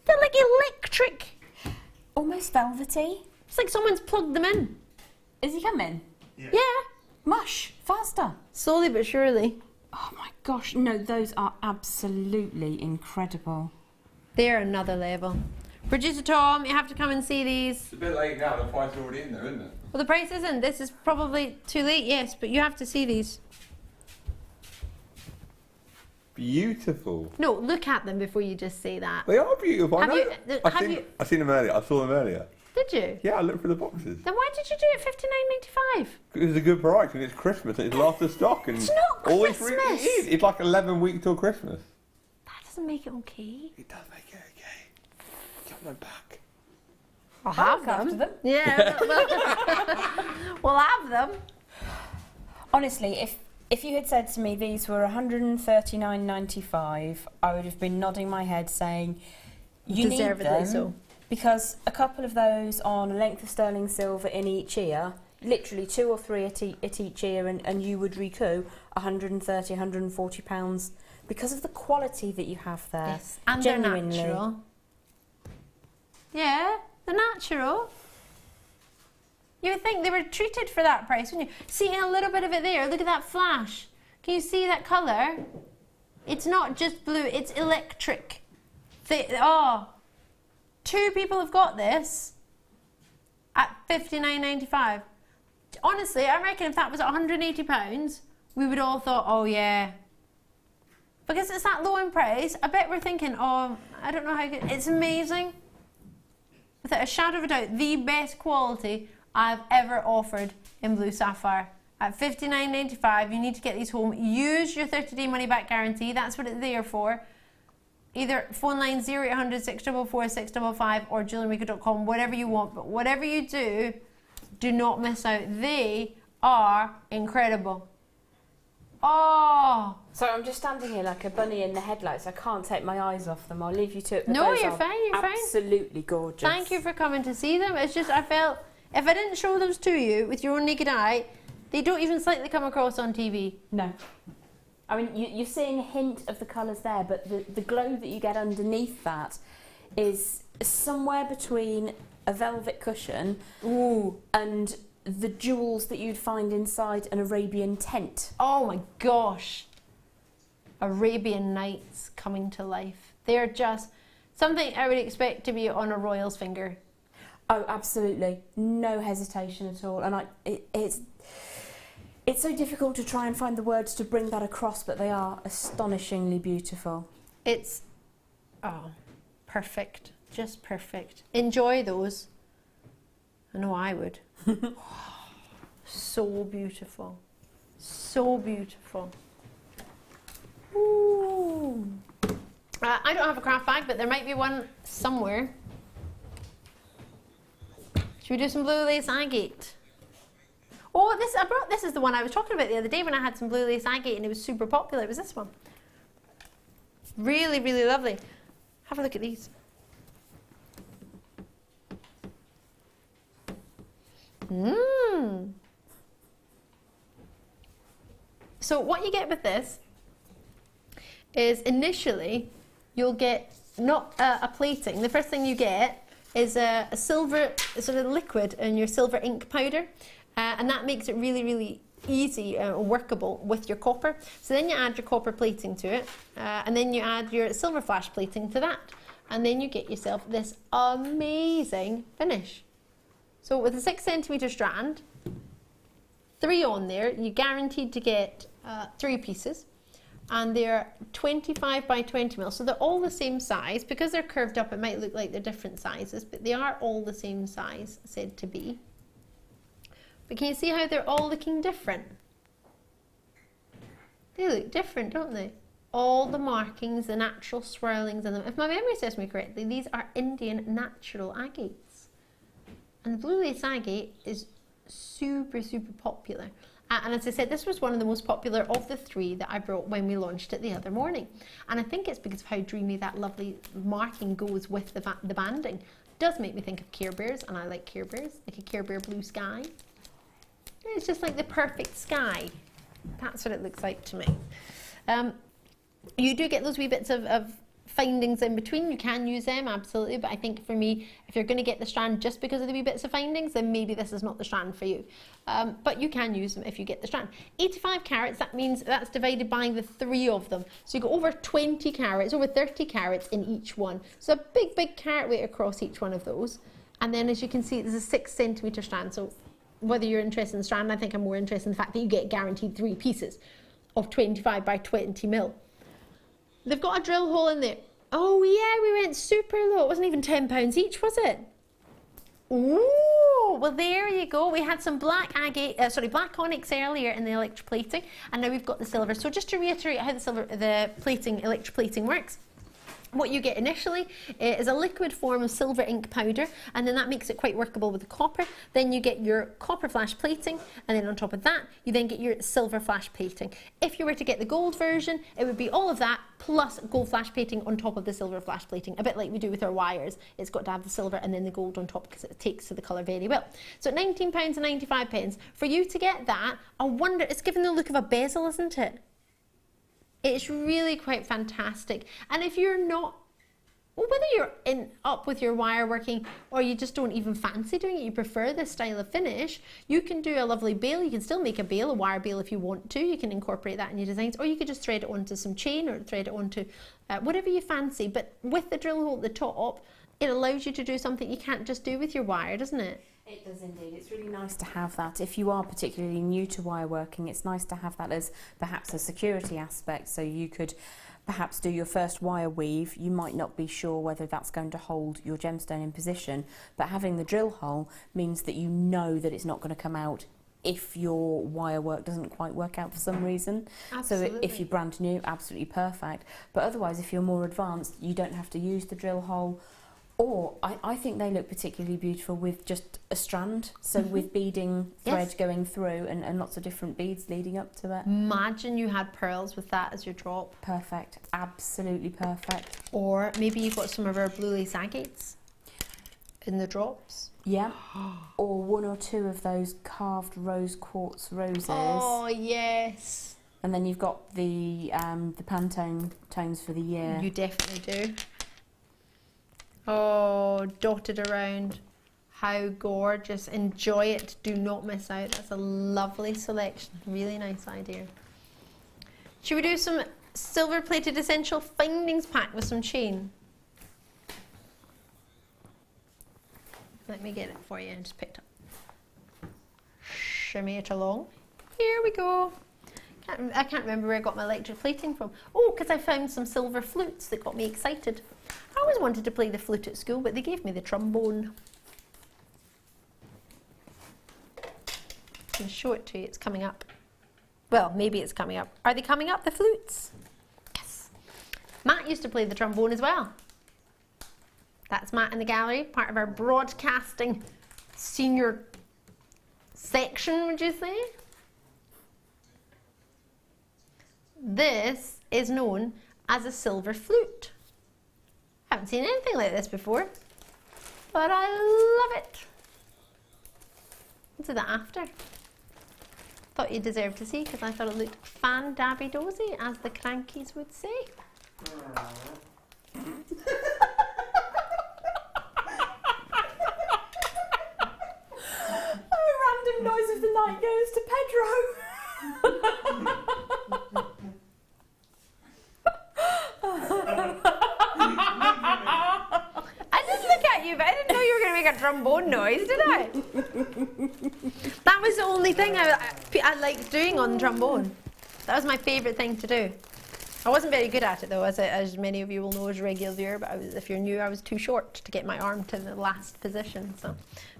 They're like electric. Almost velvety. It's like someone's plugged them in. Is he coming? Yeah. Mush, faster. Slowly but surely. Oh my gosh, no, those are absolutely incredible. They're another level. Producer Tom, you have to come and see these. It's a bit late now, the price is already in there, isn't it? Well, the price isn't. This is probably too late, yes, but you have to see these. Beautiful. No, look at them before you just say that. They are beautiful. Have I seen them earlier. I saw them earlier. Did you? Yeah, I looked through the boxes. Then why did you do it $59.95? It was a good price and it's Christmas and it's last of stock. And It's not Christmas. It is. It's like 11 weeks till Christmas. That doesn't make it okay. It does make it okay. Get them back. I'll have them. Yeah. We'll have them. Honestly, if you had said to me these were $139.95, I would have been nodding my head saying, you need them. So. Because a couple of those on a length of sterling silver in each ear, literally 2 or 3 at each ear, and you would recoup £130, £140 because of the quality that you have there. Yes, and genuinely. they're natural. Yeah, they're natural. You would think they were treated for that price, wouldn't you? See a little bit of it there. Look at that flash. Can you see that colour? It's not just blue, it's electric. Two people have got this at $59.95. Honestly, I reckon if that was £180, we would all thought, oh yeah. Because it's that low in price, I bet we're thinking, oh, I don't know how good. It's amazing. Without a shadow of a doubt, the best quality I've ever offered in blue sapphire. At $59.95, you need to get these home. Use your 30-day money-back guarantee. That's what it's there for. Either phone line 0800 644 655 or jewellerymaker.com, whatever you want. But whatever you do, do not miss out. They are incredible. Oh! So I'm just standing here like a bunny in the headlights. I can't take my eyes off them. I'll leave you to it. No, you're fine, you're fine. Absolutely gorgeous. Thank you for coming to see them. It's just, I felt, if I didn't show those to you with your own naked eye, they don't even slightly come across on TV. No. I mean, you're seeing a hint of the colours there, but the glow that you get underneath that is somewhere between a velvet cushion and the jewels that you'd find inside an Arabian tent. Oh my gosh. Arabian Nights coming to life. They're just something I would expect to be on a royal's finger. Oh, absolutely. No hesitation at all. And it's so difficult to try and find the words to bring that across, but they are astonishingly beautiful. It's, perfect. Just perfect. Enjoy those. I know I would. So beautiful. So beautiful. Ooh. I don't have a craft bag, but there might be one somewhere. Should we do some blue lace agate? Oh, this is the one I was talking about the other day when I had some blue lace agate and it was super popular. It was this one. Really, really lovely. Have a look at these. So what you get with this is initially you'll get not a plating. The first thing you get is a silver sort of liquid in your silver ink powder. And that makes it really, really easy workable with your copper. So then you add your copper plating to it, and then you add your silver flash plating to that. And then you get yourself this amazing finish. So with a 6 centimetre strand, 3 on there, you're guaranteed to get 3 pieces. And they're 25 by 20 mil, so they're all the same size. Because they're curved up, it might look like they're different sizes, but they are all the same size, said to be. But can you see how they're all looking different? They look different, don't they? All the markings, the natural swirlings in them. If my memory serves me correctly, these are Indian natural agates. And the blue lace agate is super, super popular. And as I said, this was one of the most popular of the 3 that I brought when we launched it the other morning. And I think it's because of how dreamy that lovely marking goes with the banding. It does make me think of Care Bears, and I like Care Bears, like a Care Bear blue sky. It's just like the perfect sky. That's what it looks like to me. You do get those wee bits of findings in between. You can use them, absolutely, but I think for me, if you're going to get the strand just because of the wee bits of findings, then maybe this is not the strand for you. But you can use them if you get the strand. 85 carats, that means that's divided by the 3 of them. So you got over 20 carats, over 30 carats in each one. So a big carat weight across each one of those. And then as you can see, there's a 6 centimetre strand. So whether you're interested in the strand, I think I'm more interested in the fact that you get guaranteed 3 pieces of 25 by 20 mil. They've got a drill hole in there. Oh yeah, we went super low. It wasn't even £10 each, was it? Ooh, well there you go. We had some black onyx earlier in the electroplating, and now we've got the silver. So just to reiterate how the electroplating works. What you get initially is a liquid form of silver ink powder, and then that makes it quite workable with the copper. Then you get your copper flash plating, and then on top of that, you then get your silver flash plating. If you were to get the gold version, it would be all of that plus gold flash plating on top of the silver flash plating, a bit like we do with our wires. It's got to have the silver and then the gold on top because it takes to the colour very well. So £19.95. For you to get that, I wonder, it's given the look of a bezel, isn't it? It's really quite fantastic. And if you're not, well, whether you're up with your wire working or you just don't even fancy doing it, you prefer this style of finish, you can do a lovely bail. You can still make a bail, a wire bail if you want to. You can incorporate that in your designs, or you could just thread it onto some chain or thread it onto whatever you fancy. But with the drill hole at the top, it allows you to do something you can't just do with your wire, doesn't it? It does indeed. It's really nice to have that. If you are particularly new to wire working, it's nice to have that as perhaps a security aspect. So you could perhaps do your first wire weave. You might not be sure whether that's going to hold your gemstone in position, but having the drill hole means that you know that it's not going to come out if your wire work doesn't quite work out for some reason. Absolutely. So if you're brand new, absolutely perfect. But otherwise, if you're more advanced, you don't have to use the drill hole. Or I think they look particularly beautiful with just a strand, so with beading thread going through and lots of different beads leading up to it. Imagine you had pearls with that as your drop. Perfect, absolutely perfect. Or maybe you've got some of our blue lace agates in the drops. Yeah, or 1 or 2 of those carved rose quartz roses. Oh yes. And then you've got the Pantone tones for the year. You definitely do. Oh, dotted around. How gorgeous. Enjoy it. Do not miss out. That's a lovely selection. Really nice idea. Should we do some silver plated essential findings pack with some chain? Let me get it for you. I just picked up. Shimmy it along. Here we go. I can't remember where I got my electric plating from. Oh, because I found some silver flutes that got me excited. I always wanted to play the flute at school, but they gave me the trombone. I'm going to show it to you. It's coming up. Well, maybe it's coming up. Are they coming up, the flutes? Yes. Matt used to play the trombone as well. That's Matt in the gallery, part of our broadcasting senior section, would you say? This is known as a silver flute. I haven't seen anything like this before, but I love it. Let's do that after. Thought you deserved to see because I thought it looked fan-dabby-dozy, as the crankies would say. Random noise of the night goes to Pedro. I did look at you, but I didn't know you were going to make a trombone noise, did I? That was the only thing I liked doing on the trombone. That was my favourite thing to do. I wasn't very good at it though, as many of you will know as a regular viewer, but if you're new, I was too short to get my arm to the last position, so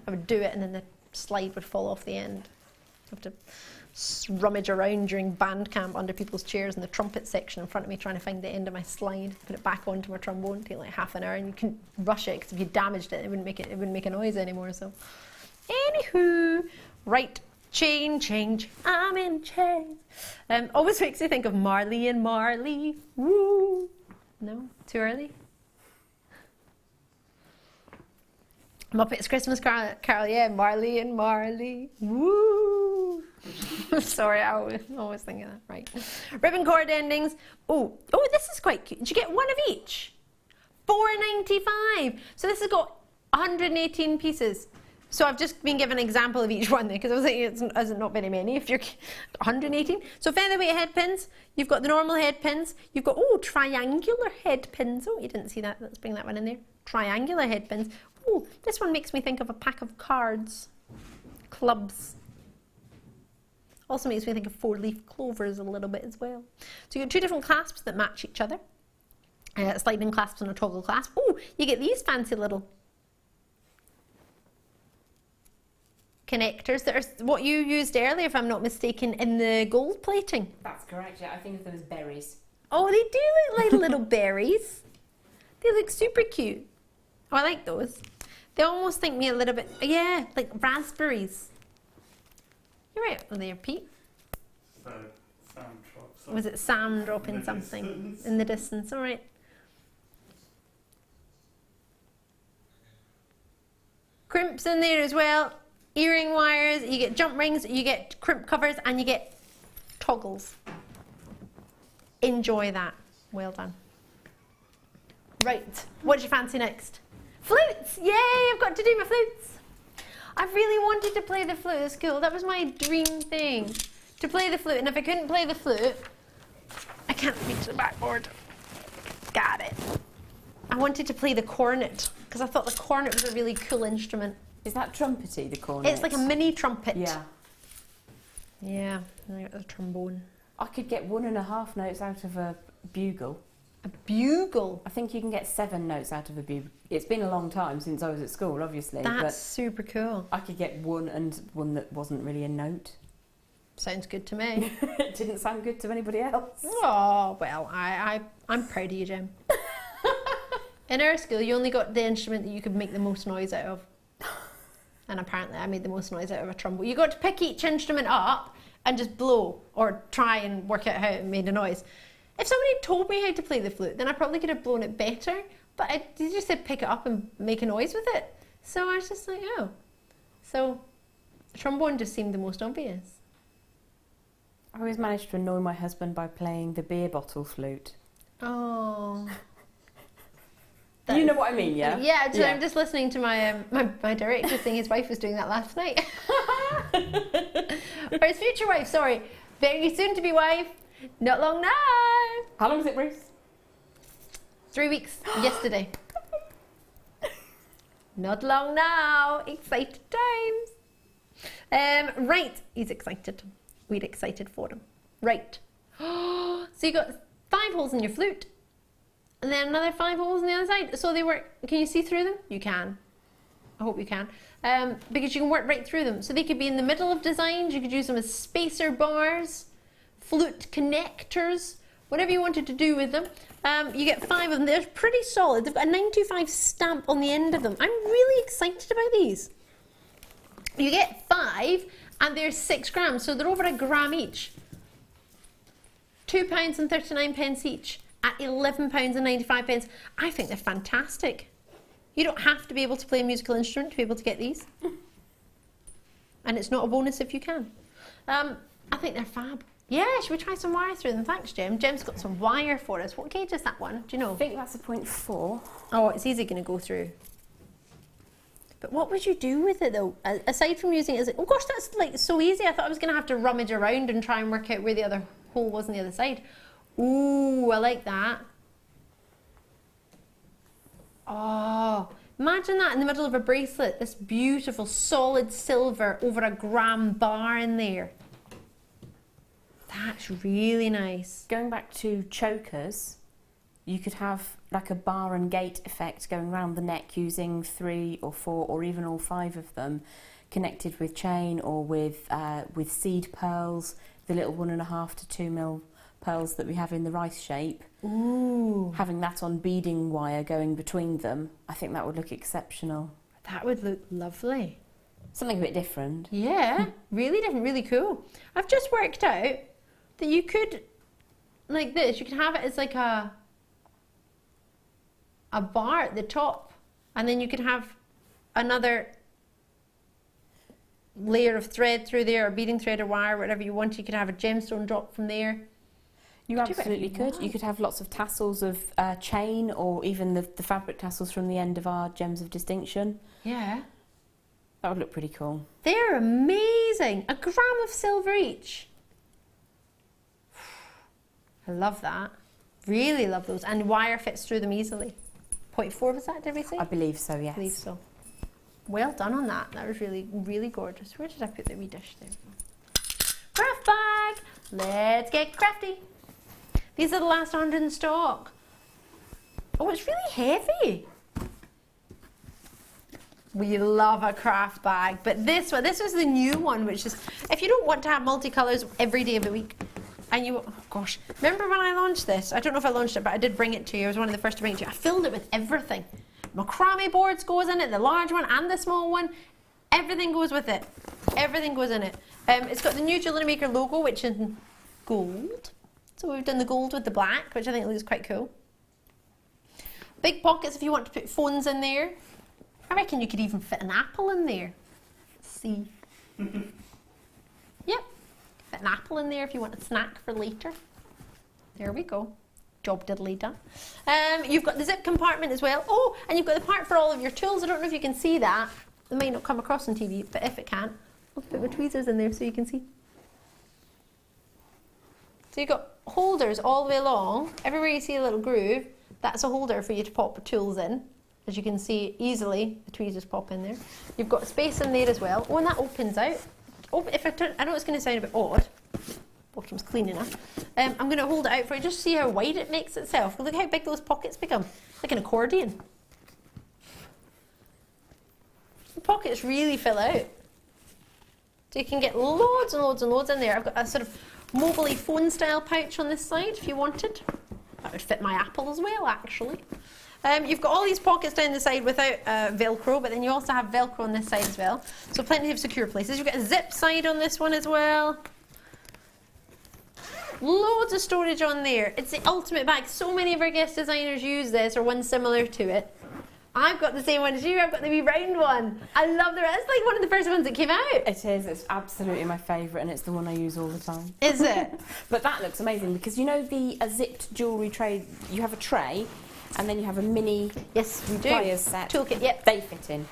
I would do it and then the slide would fall off the end. I have to rummage around during band camp under people's chairs in the trumpet section in front of me trying to find the end of my slide, put it back onto my trombone, take like half an hour, and you couldn't rush it because if you damaged it, it wouldn't make a noise anymore. So, anywho, right, Chain change, I'm in chains. Always makes me think of Marley and Marley. Woo! No, too early. Muppets Christmas Carol, yeah, Marley and Marley. Woo! Sorry, I always think of that. Right. Ribbon cord endings. Oh, this is quite cute. Did you get one of each? $4.95. So this has got 118 pieces. So I've just been given an example of each one there because I was thinking it's not very many if you're 118. So featherweight head pins, you've got the normal head pins, you've got, triangular head pins. Oh, you didn't see that. Let's bring that one in there. Triangular head pins. Oh, this one makes me think of a pack of cards. Clubs. Also makes me think of 4-leaf clovers a little bit as well. So you've got 2 different clasps that match each other. Sliding clasps and a toggle clasp. Oh, you get these fancy little connectors that are what you used earlier, if I'm not mistaken, in the gold plating. That's correct, yeah. I think of them as berries. Oh, they do look like little berries. They look super cute. Oh, I like those. They almost think me a little bit, yeah, like raspberries. You're right over there, Pete. So, Sam drops. Was it Sam dropping something in the distance? All right. Crimps in there as well. Earring wires, you get jump rings, you get crimp covers, and you get toggles. Enjoy that. Well done. Right, what do you fancy next? Flutes! Yay, I've got to do my flutes. I've really wanted to play the flute at school. That was my dream thing, to play the flute. And if I couldn't play the flute, I can't reach the backboard. Got it. I wanted to play the cornet, because I thought the cornet was a really cool instrument. Is that trumpety, the cornet? It's like a mini trumpet. Yeah. Yeah, and I got the trombone. I could get 1.5 notes out of a bugle. A bugle? I think you can get 7 notes out of a bugle. It's been a long time since I was at school, obviously. That's but super cool. I could get one and one that wasn't really a note. Sounds good to me. It didn't sound good to anybody else. Oh, well, I'm proud of you, Jem. In our school, you only got the instrument that you could make the most noise out of. And apparently I made the most noise out of a trombone. You got to pick each instrument up and just blow, or try and work out how it made a noise. If somebody had told me how to play the flute, then I probably could have blown it better, but they just said pick it up and make a noise with it. So I was just like, oh. So the trombone just seemed the most obvious. I always managed to annoy my husband by playing the beer bottle flute. Oh. You know what I mean, yeah? Yeah, so I'm just listening to my director saying his wife was doing that last night. Or his future wife, sorry. Very soon to be wife. Not long now. How long is it, Bruce? 3 weeks. Yesterday. Not long now. Excited times. Right. He's excited. We're excited for him. Right. So you got 5 holes in your flute. And then another 5 holes on the other side. So they work. Can you see through them? You can. I hope you can. Because you can work right through them. So they could be in the middle of designs. You could use them as spacer bars, flute connectors, whatever you wanted to do with them. You get 5 of them. They're pretty solid. They've got a 925 stamp on the end of them. I'm really excited about these. You get 5 and they're 6 grams. So they're over a gram each. £2.39 each. At £11.95. I think they're fantastic. You don't have to be able to play a musical instrument to be able to get these. And it's not a bonus if you can. I think they're fab. Yeah, should we try some wire through them? Thanks, Jem. Jem's got some wire for us. What gauge is that one? Do you know? I think that's a 0.4. Oh, it's easy going to go through. But what would you do with it though? Aside from using it as oh gosh, that's like so easy. I thought I was going to have to rummage around and try and work out where the other hole was on the other side. Ooh, I like that. Oh, imagine that in the middle of a bracelet. This beautiful solid silver over a gram bar in there. That's really nice. Going back to chokers, you could have like a bar and gate effect going around the neck using 3 or 4 or even all 5 of them connected with chain or with seed pearls, the little 1.5 to 2 mil pearls that we have in the rice shape. Ooh. Having that on beading wire going between them, I think that would look exceptional. That would look lovely. Something a bit different. Yeah, really different, really cool. I've just worked out that you could, like this, you could have it as like a bar at the top, and then you could have another layer of thread through there, or beading thread or wire, whatever you want. You could have a gemstone drop from there. You absolutely could. You could have lots of tassels of chain, or even the fabric tassels from the end of our gems of distinction. Yeah. That would look pretty cool. They're amazing. A gram of silver each. I love that. Really love those. And wire fits through them easily. 0.4 was that, did we say? I believe so, yes. I believe so. Well done on that. That was really, really gorgeous. Where did I put the wee dish there? Craft bag. Let's get crafty. These are the last 100 in stock. Oh, it's really heavy. We love a craft bag, but this one, this was the new one, which is, if you don't want to have multicolours every day of the week, and you, oh gosh, remember when I launched this? I don't know if I launched it, but I did bring it to you. I was one of the first to bring it to you. I filled it with everything. Macrame boards goes in it, the large one and the small one. Everything goes with it. Everything goes in it. It's got the new Jewellery Maker logo, which is in gold. So we've done the gold with the black, which I think looks quite cool. Big pockets if you want to put phones in there. I reckon you could even fit an apple in there. Let's see. Yep. Fit an apple in there if you want a snack for later. There we go. Job diddly done. You've got the zip compartment as well. Oh, and you've got the part for all of your tools. I don't know if you can see that. It might not come across on TV, but if it can, I'll put my tweezers in there so you can see. So you've got holders all the way along. Everywhere you see a little groove, that's a holder for you to pop your tools in. As you can see easily, the tweezers pop in there. You've got space in there as well. Oh, and that opens out. Oh, if I turn, I know it's going to sound a bit odd. Bottom's clean enough. I'm going to hold it out for you, just see how wide it makes itself. Look how big those pockets become, like an accordion. The pockets really fill out. So you can get loads and loads and loads in there. I've got a sort of mobile phone style pouch on this side if you wanted. That would fit my Apple as well, actually. You've got all these pockets down the side without Velcro, but then you also have Velcro on this side as well. So plenty of secure places. You've got a zip side on this one as well. Loads of storage on there. It's the ultimate bag. So many of our guest designers use this or one similar to it. I've got the same one as you. I've got the wee round one. I love the rest. It's like one of the first ones that came out. It is. It's absolutely my favourite, and it's the one I use all the time. Is it? But that looks amazing because you know the zipped jewellery tray. You have a tray, and then you have a mini pliers set. Toolkit. Yep. They fit in.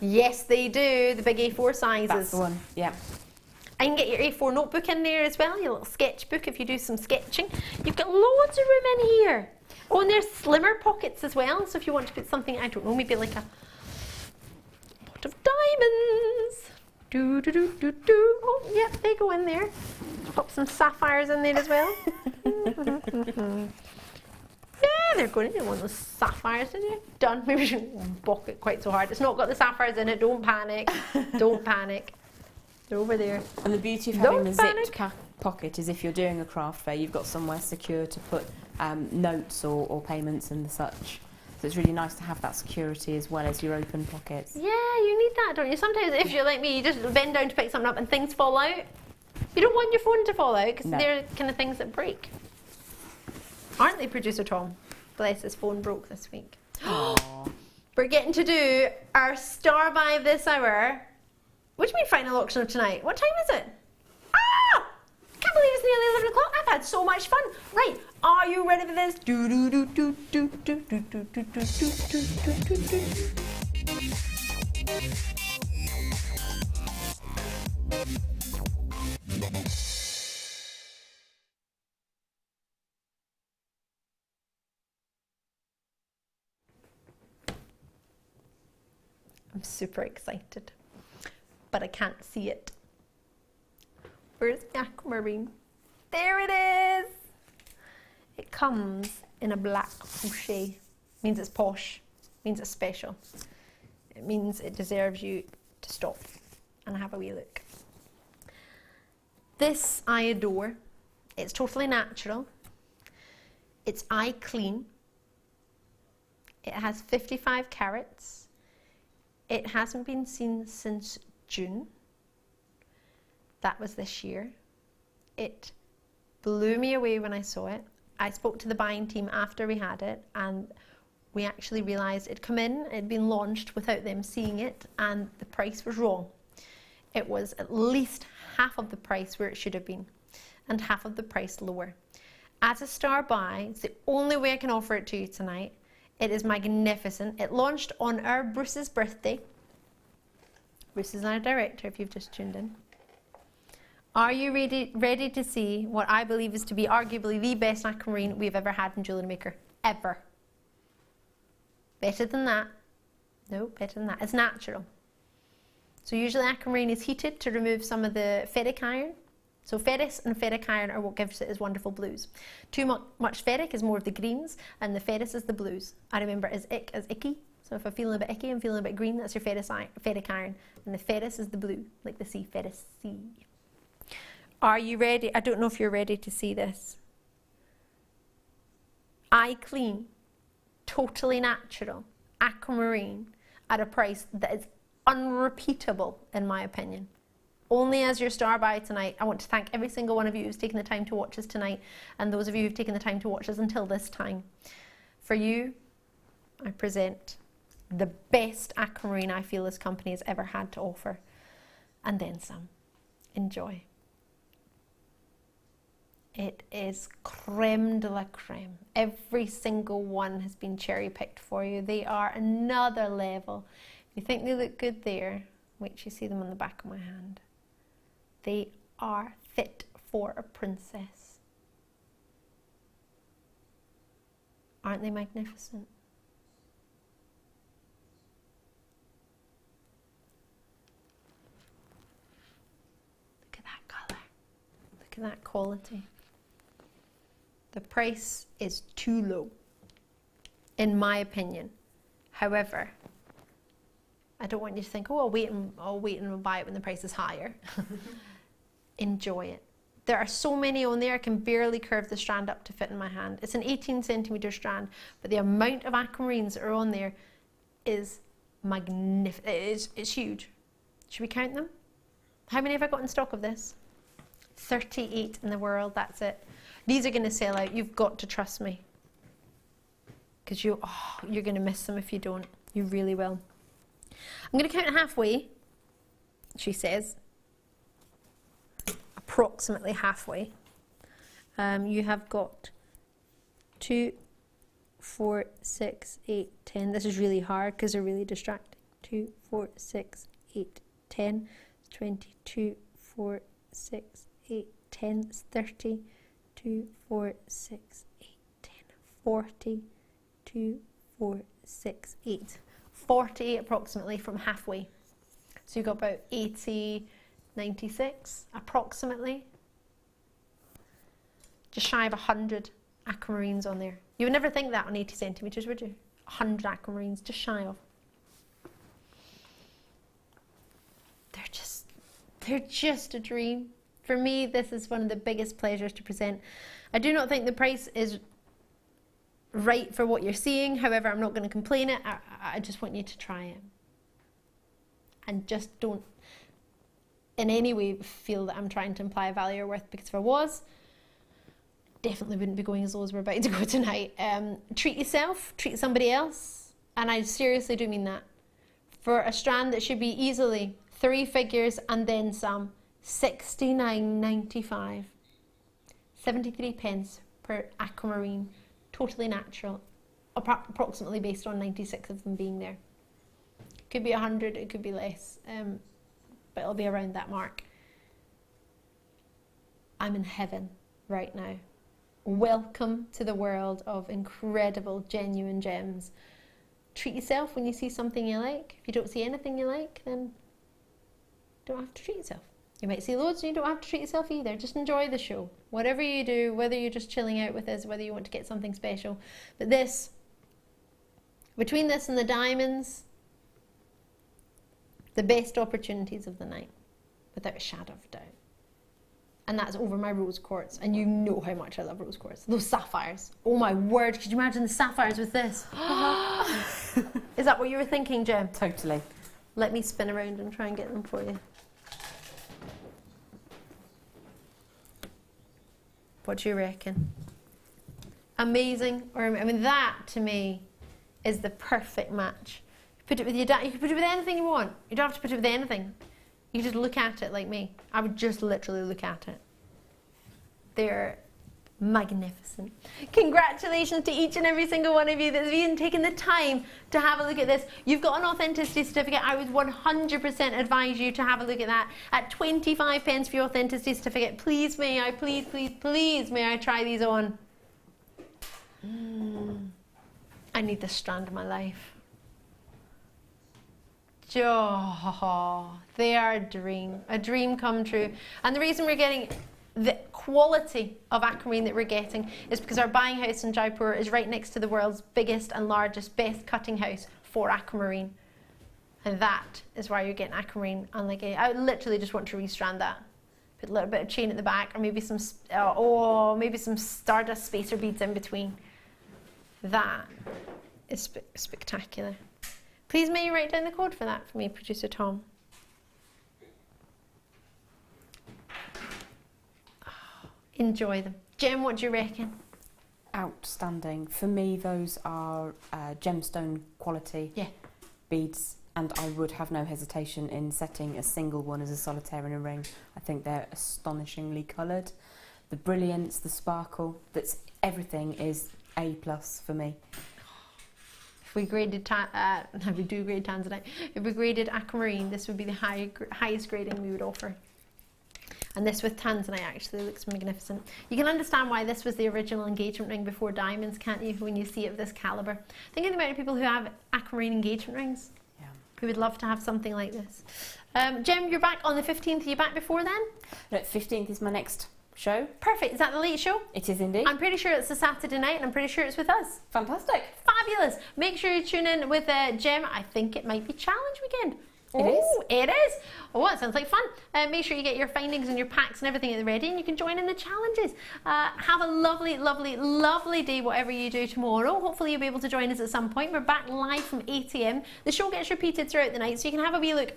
Yes, they do. The big A4 sizes. That's the one. Yeah. I can get your A4 notebook in there as well, your little sketchbook if you do some sketching. You've got loads of room in here. Oh, and there's slimmer pockets as well, so if you want to put something, I don't know, maybe like a pot of diamonds. Do, do, do, do, do. Oh, yeah, they go in there. Pop some sapphires in there as well. Yeah, they're going in. You want those sapphires, did you? Done. Maybe we shouldn't bock it quite so hard. It's not got the sapphires in it. Don't panic. Don't panic. They're over there. And the beauty of having the zipped pocket is if you're doing a craft fair, you've got somewhere secure to put notes or payments and such. So it's really nice to have that security as well as your open pockets. Yeah, you need that, don't you? Sometimes if you're like me, you just bend down to pick something up and things fall out. You don't want your phone to fall out because they're kind of things that break. Aren't they, producer Tom? Bless, his phone broke this week. We're getting to do our star buy of this hour. What do you mean final auction of tonight? What time is it? Ah! Can't believe it's nearly 11 o'clock. I've had so much fun. Right, are you ready for this? Do do do do do do do do do do do do do do. I'm super excited, but I can't see it. Where's the aquamarine? There it is! It comes in a black couche. Means it's posh. Means it's special. It means it deserves you to stop and have a wee look. This I adore. It's totally natural. It's eye clean. It has 55 carats. It hasn't been seen since June. That was this year. It blew me away when I saw it. I spoke to the buying team after we had it, and we actually realised it'd come in, it'd been launched without them seeing it, and the price was wrong. It was at least half of the price where it should have been, and half of the price lower. As a star buy, it's the only way I can offer it to you tonight. It is magnificent. It launched on our Bruce's birthday. Bruce is our director, if you've just tuned in. Are you ready to see what I believe is to be arguably the best aquamarine we've ever had in Jewellery Maker? Ever. Better than that? No, better than that. It's natural. So usually aquamarine is heated to remove some of the ferric iron. So ferrous and ferric iron are what gives it its wonderful blues. Too much ferric is more of the greens, and the ferrous is the blues. I remember it as ick as icky. So if I'm feeling a bit icky, I'm feeling a bit green, that's your ferric iron. And the ferrous is the blue, like the sea, ferrous sea. Are you ready? I don't know if you're ready to see this. Eye clean, totally natural, aquamarine at a price that is unrepeatable in my opinion. Only as your star buy tonight. I want to thank every single one of you who's taken the time to watch us tonight, and those of you who've taken the time to watch us until this time. For you, I present the best aquamarine I feel this company has ever had to offer, and then some. Enjoy. It is creme de la creme. Every single one has been cherry picked for you. They are another level. If you think they look good there, wait till you see them on the back of my hand. They are fit for a princess. Aren't they magnificent? Look at that colour. Look at that quality. The price is too low, in my opinion. However, I don't want you to think, oh, I'll wait and I'll buy it when the price is higher. Enjoy it. There are so many on there, I can barely curve the strand up to fit in my hand. It's an 18 centimetre strand, but the amount of aquamarines that are on there is magnificent. It's huge. Should we count them? How many have I got in stock of this? 38 in the world, that's it. These are going to sell out. You've got to trust me. Because you're going to miss them if you don't. You really will. I'm going to count halfway, she says. Approximately halfway. You have got 2, 4, 6, 8, 10. This is really hard because they're really distracting. 2, 4, 6, 8, 10. 22, 4, 6, 8, 10. That's 30. 2, 4, 6, 8, 10. 40. 2, 4, 6, 8. 48 approximately from halfway. So you've got about 80, 96 approximately. Just shy of 100 aquamarines on there. You would never think that on 80 centimetres, would you? 100 aquamarines, just shy of. They're just a dream. For me, this is one of the biggest pleasures to present. I do not think the price is right for what you're seeing. However, I'm not going to complain it. I just want you to try it. And just don't in any way feel that I'm trying to imply a value or worth, because if I was, definitely wouldn't be going as low as we're about to go tonight. Treat yourself, treat somebody else, and I seriously do mean that. For a strand that should be easily 3 figures and then some, £69.95. 73 pence per aquamarine, totally natural, approximately based on 96 of them being there. Could be 100, it could be less, but it'll be around that mark. I'm in heaven right now. Welcome to the world of incredible, genuine gems. Treat yourself when you see something you like. If you don't see anything you like, then don't have to treat yourself. You might see loads and you don't have to treat yourself either. Just enjoy the show. Whatever you do, whether you're just chilling out with us, whether you want to get something special. But this, between this and the diamonds, the best opportunities of the night, without a shadow of a doubt. And that's over my rose quartz, and you know how much I love rose quartz. Those sapphires, oh my word, could you imagine the sapphires with this? Is that what you were thinking, Jem? Totally. Let me spin around and try and get them for you. What do you reckon? Amazing, or I mean, that to me is the perfect match. Put it with your dad. You can put it with anything you want. You don't have to put it with anything. You can just look at it like me. I would just literally look at it. They're magnificent. Congratulations to each and every single one of you that's even taken the time to have a look at this. You've got an authenticity certificate. I would 100% advise you to have a look at that. At 25 pence for your authenticity certificate. Please may I, please, please, please may I try these on. I need this strand in my life. Oh, they are a dream come true. And the reason we're getting the quality of aquamarine that we're getting is because our buying house in Jaipur is right next to the world's biggest and largest, best cutting house for aquamarine. And that is why you're getting aquamarine. Unlike I literally just want to restrand that. Put a little bit of chain at the back, or maybe some stardust spacer beads in between. That is spectacular. Please may you write down the code for that for me, Producer Tom. Oh, enjoy them. Jem, what do you reckon? Outstanding. For me, those are gemstone quality beads, and I would have no hesitation in setting a single one as a solitaire in a ring. I think they're astonishingly coloured. The brilliance, the sparkle, everything is A+ for me. If we graded we do grade Tanzanite. If we graded aquamarine, this would be the highest grading we would offer. And this with Tanzanite actually looks magnificent. You can understand why this was the original engagement ring before diamonds, can't you, when you see it of this caliber? Think of the amount of people who have aquamarine engagement rings. Yeah. Who would love to have something like this. Jem, you're back on the 15th. Are you back before then? No, 15th is my next show. Perfect. Is that the late show? It is indeed. I'm pretty sure it's a Saturday night, and I'm pretty sure it's with us. Fantastic. Fabulous. Make sure you tune in with Jem. I think it might be challenge weekend. It is. It is. Oh, it sounds like fun. Make sure you get your findings and your packs and everything ready, and you can join in the challenges. Have a lovely, lovely, lovely day, whatever you do tomorrow. Hopefully you'll be able to join us at some point. We're back live from 8 AM. The show gets repeated throughout the night, so you can have a wee look.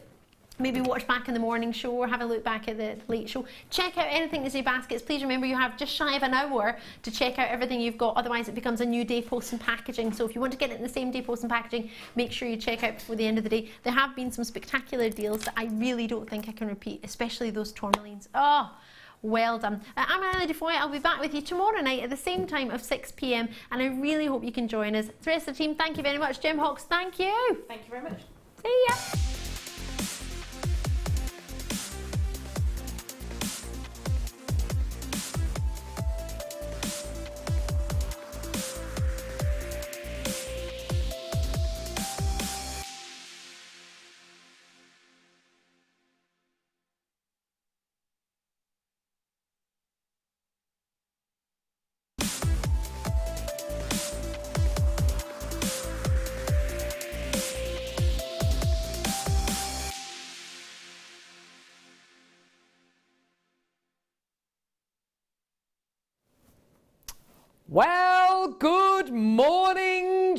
Maybe watch back in the morning show or have a look back at the late show. Check out anything that's in your baskets. Please remember you have just shy of an hour to check out everything you've got. Otherwise it becomes a new day post and packaging. So if you want to get it in the same day post and packaging, make sure you check out before the end of the day. There have been some spectacular deals that I really don't think I can repeat, especially those tourmalines. Oh, well done. I'm Ali DeFoy. I'll be back with you tomorrow night at the same time of 6 PM. And I really hope you can join us. The rest of the team, thank you very much. Jem Hawkes, thank you. Thank you very much. See ya. Well, good morning,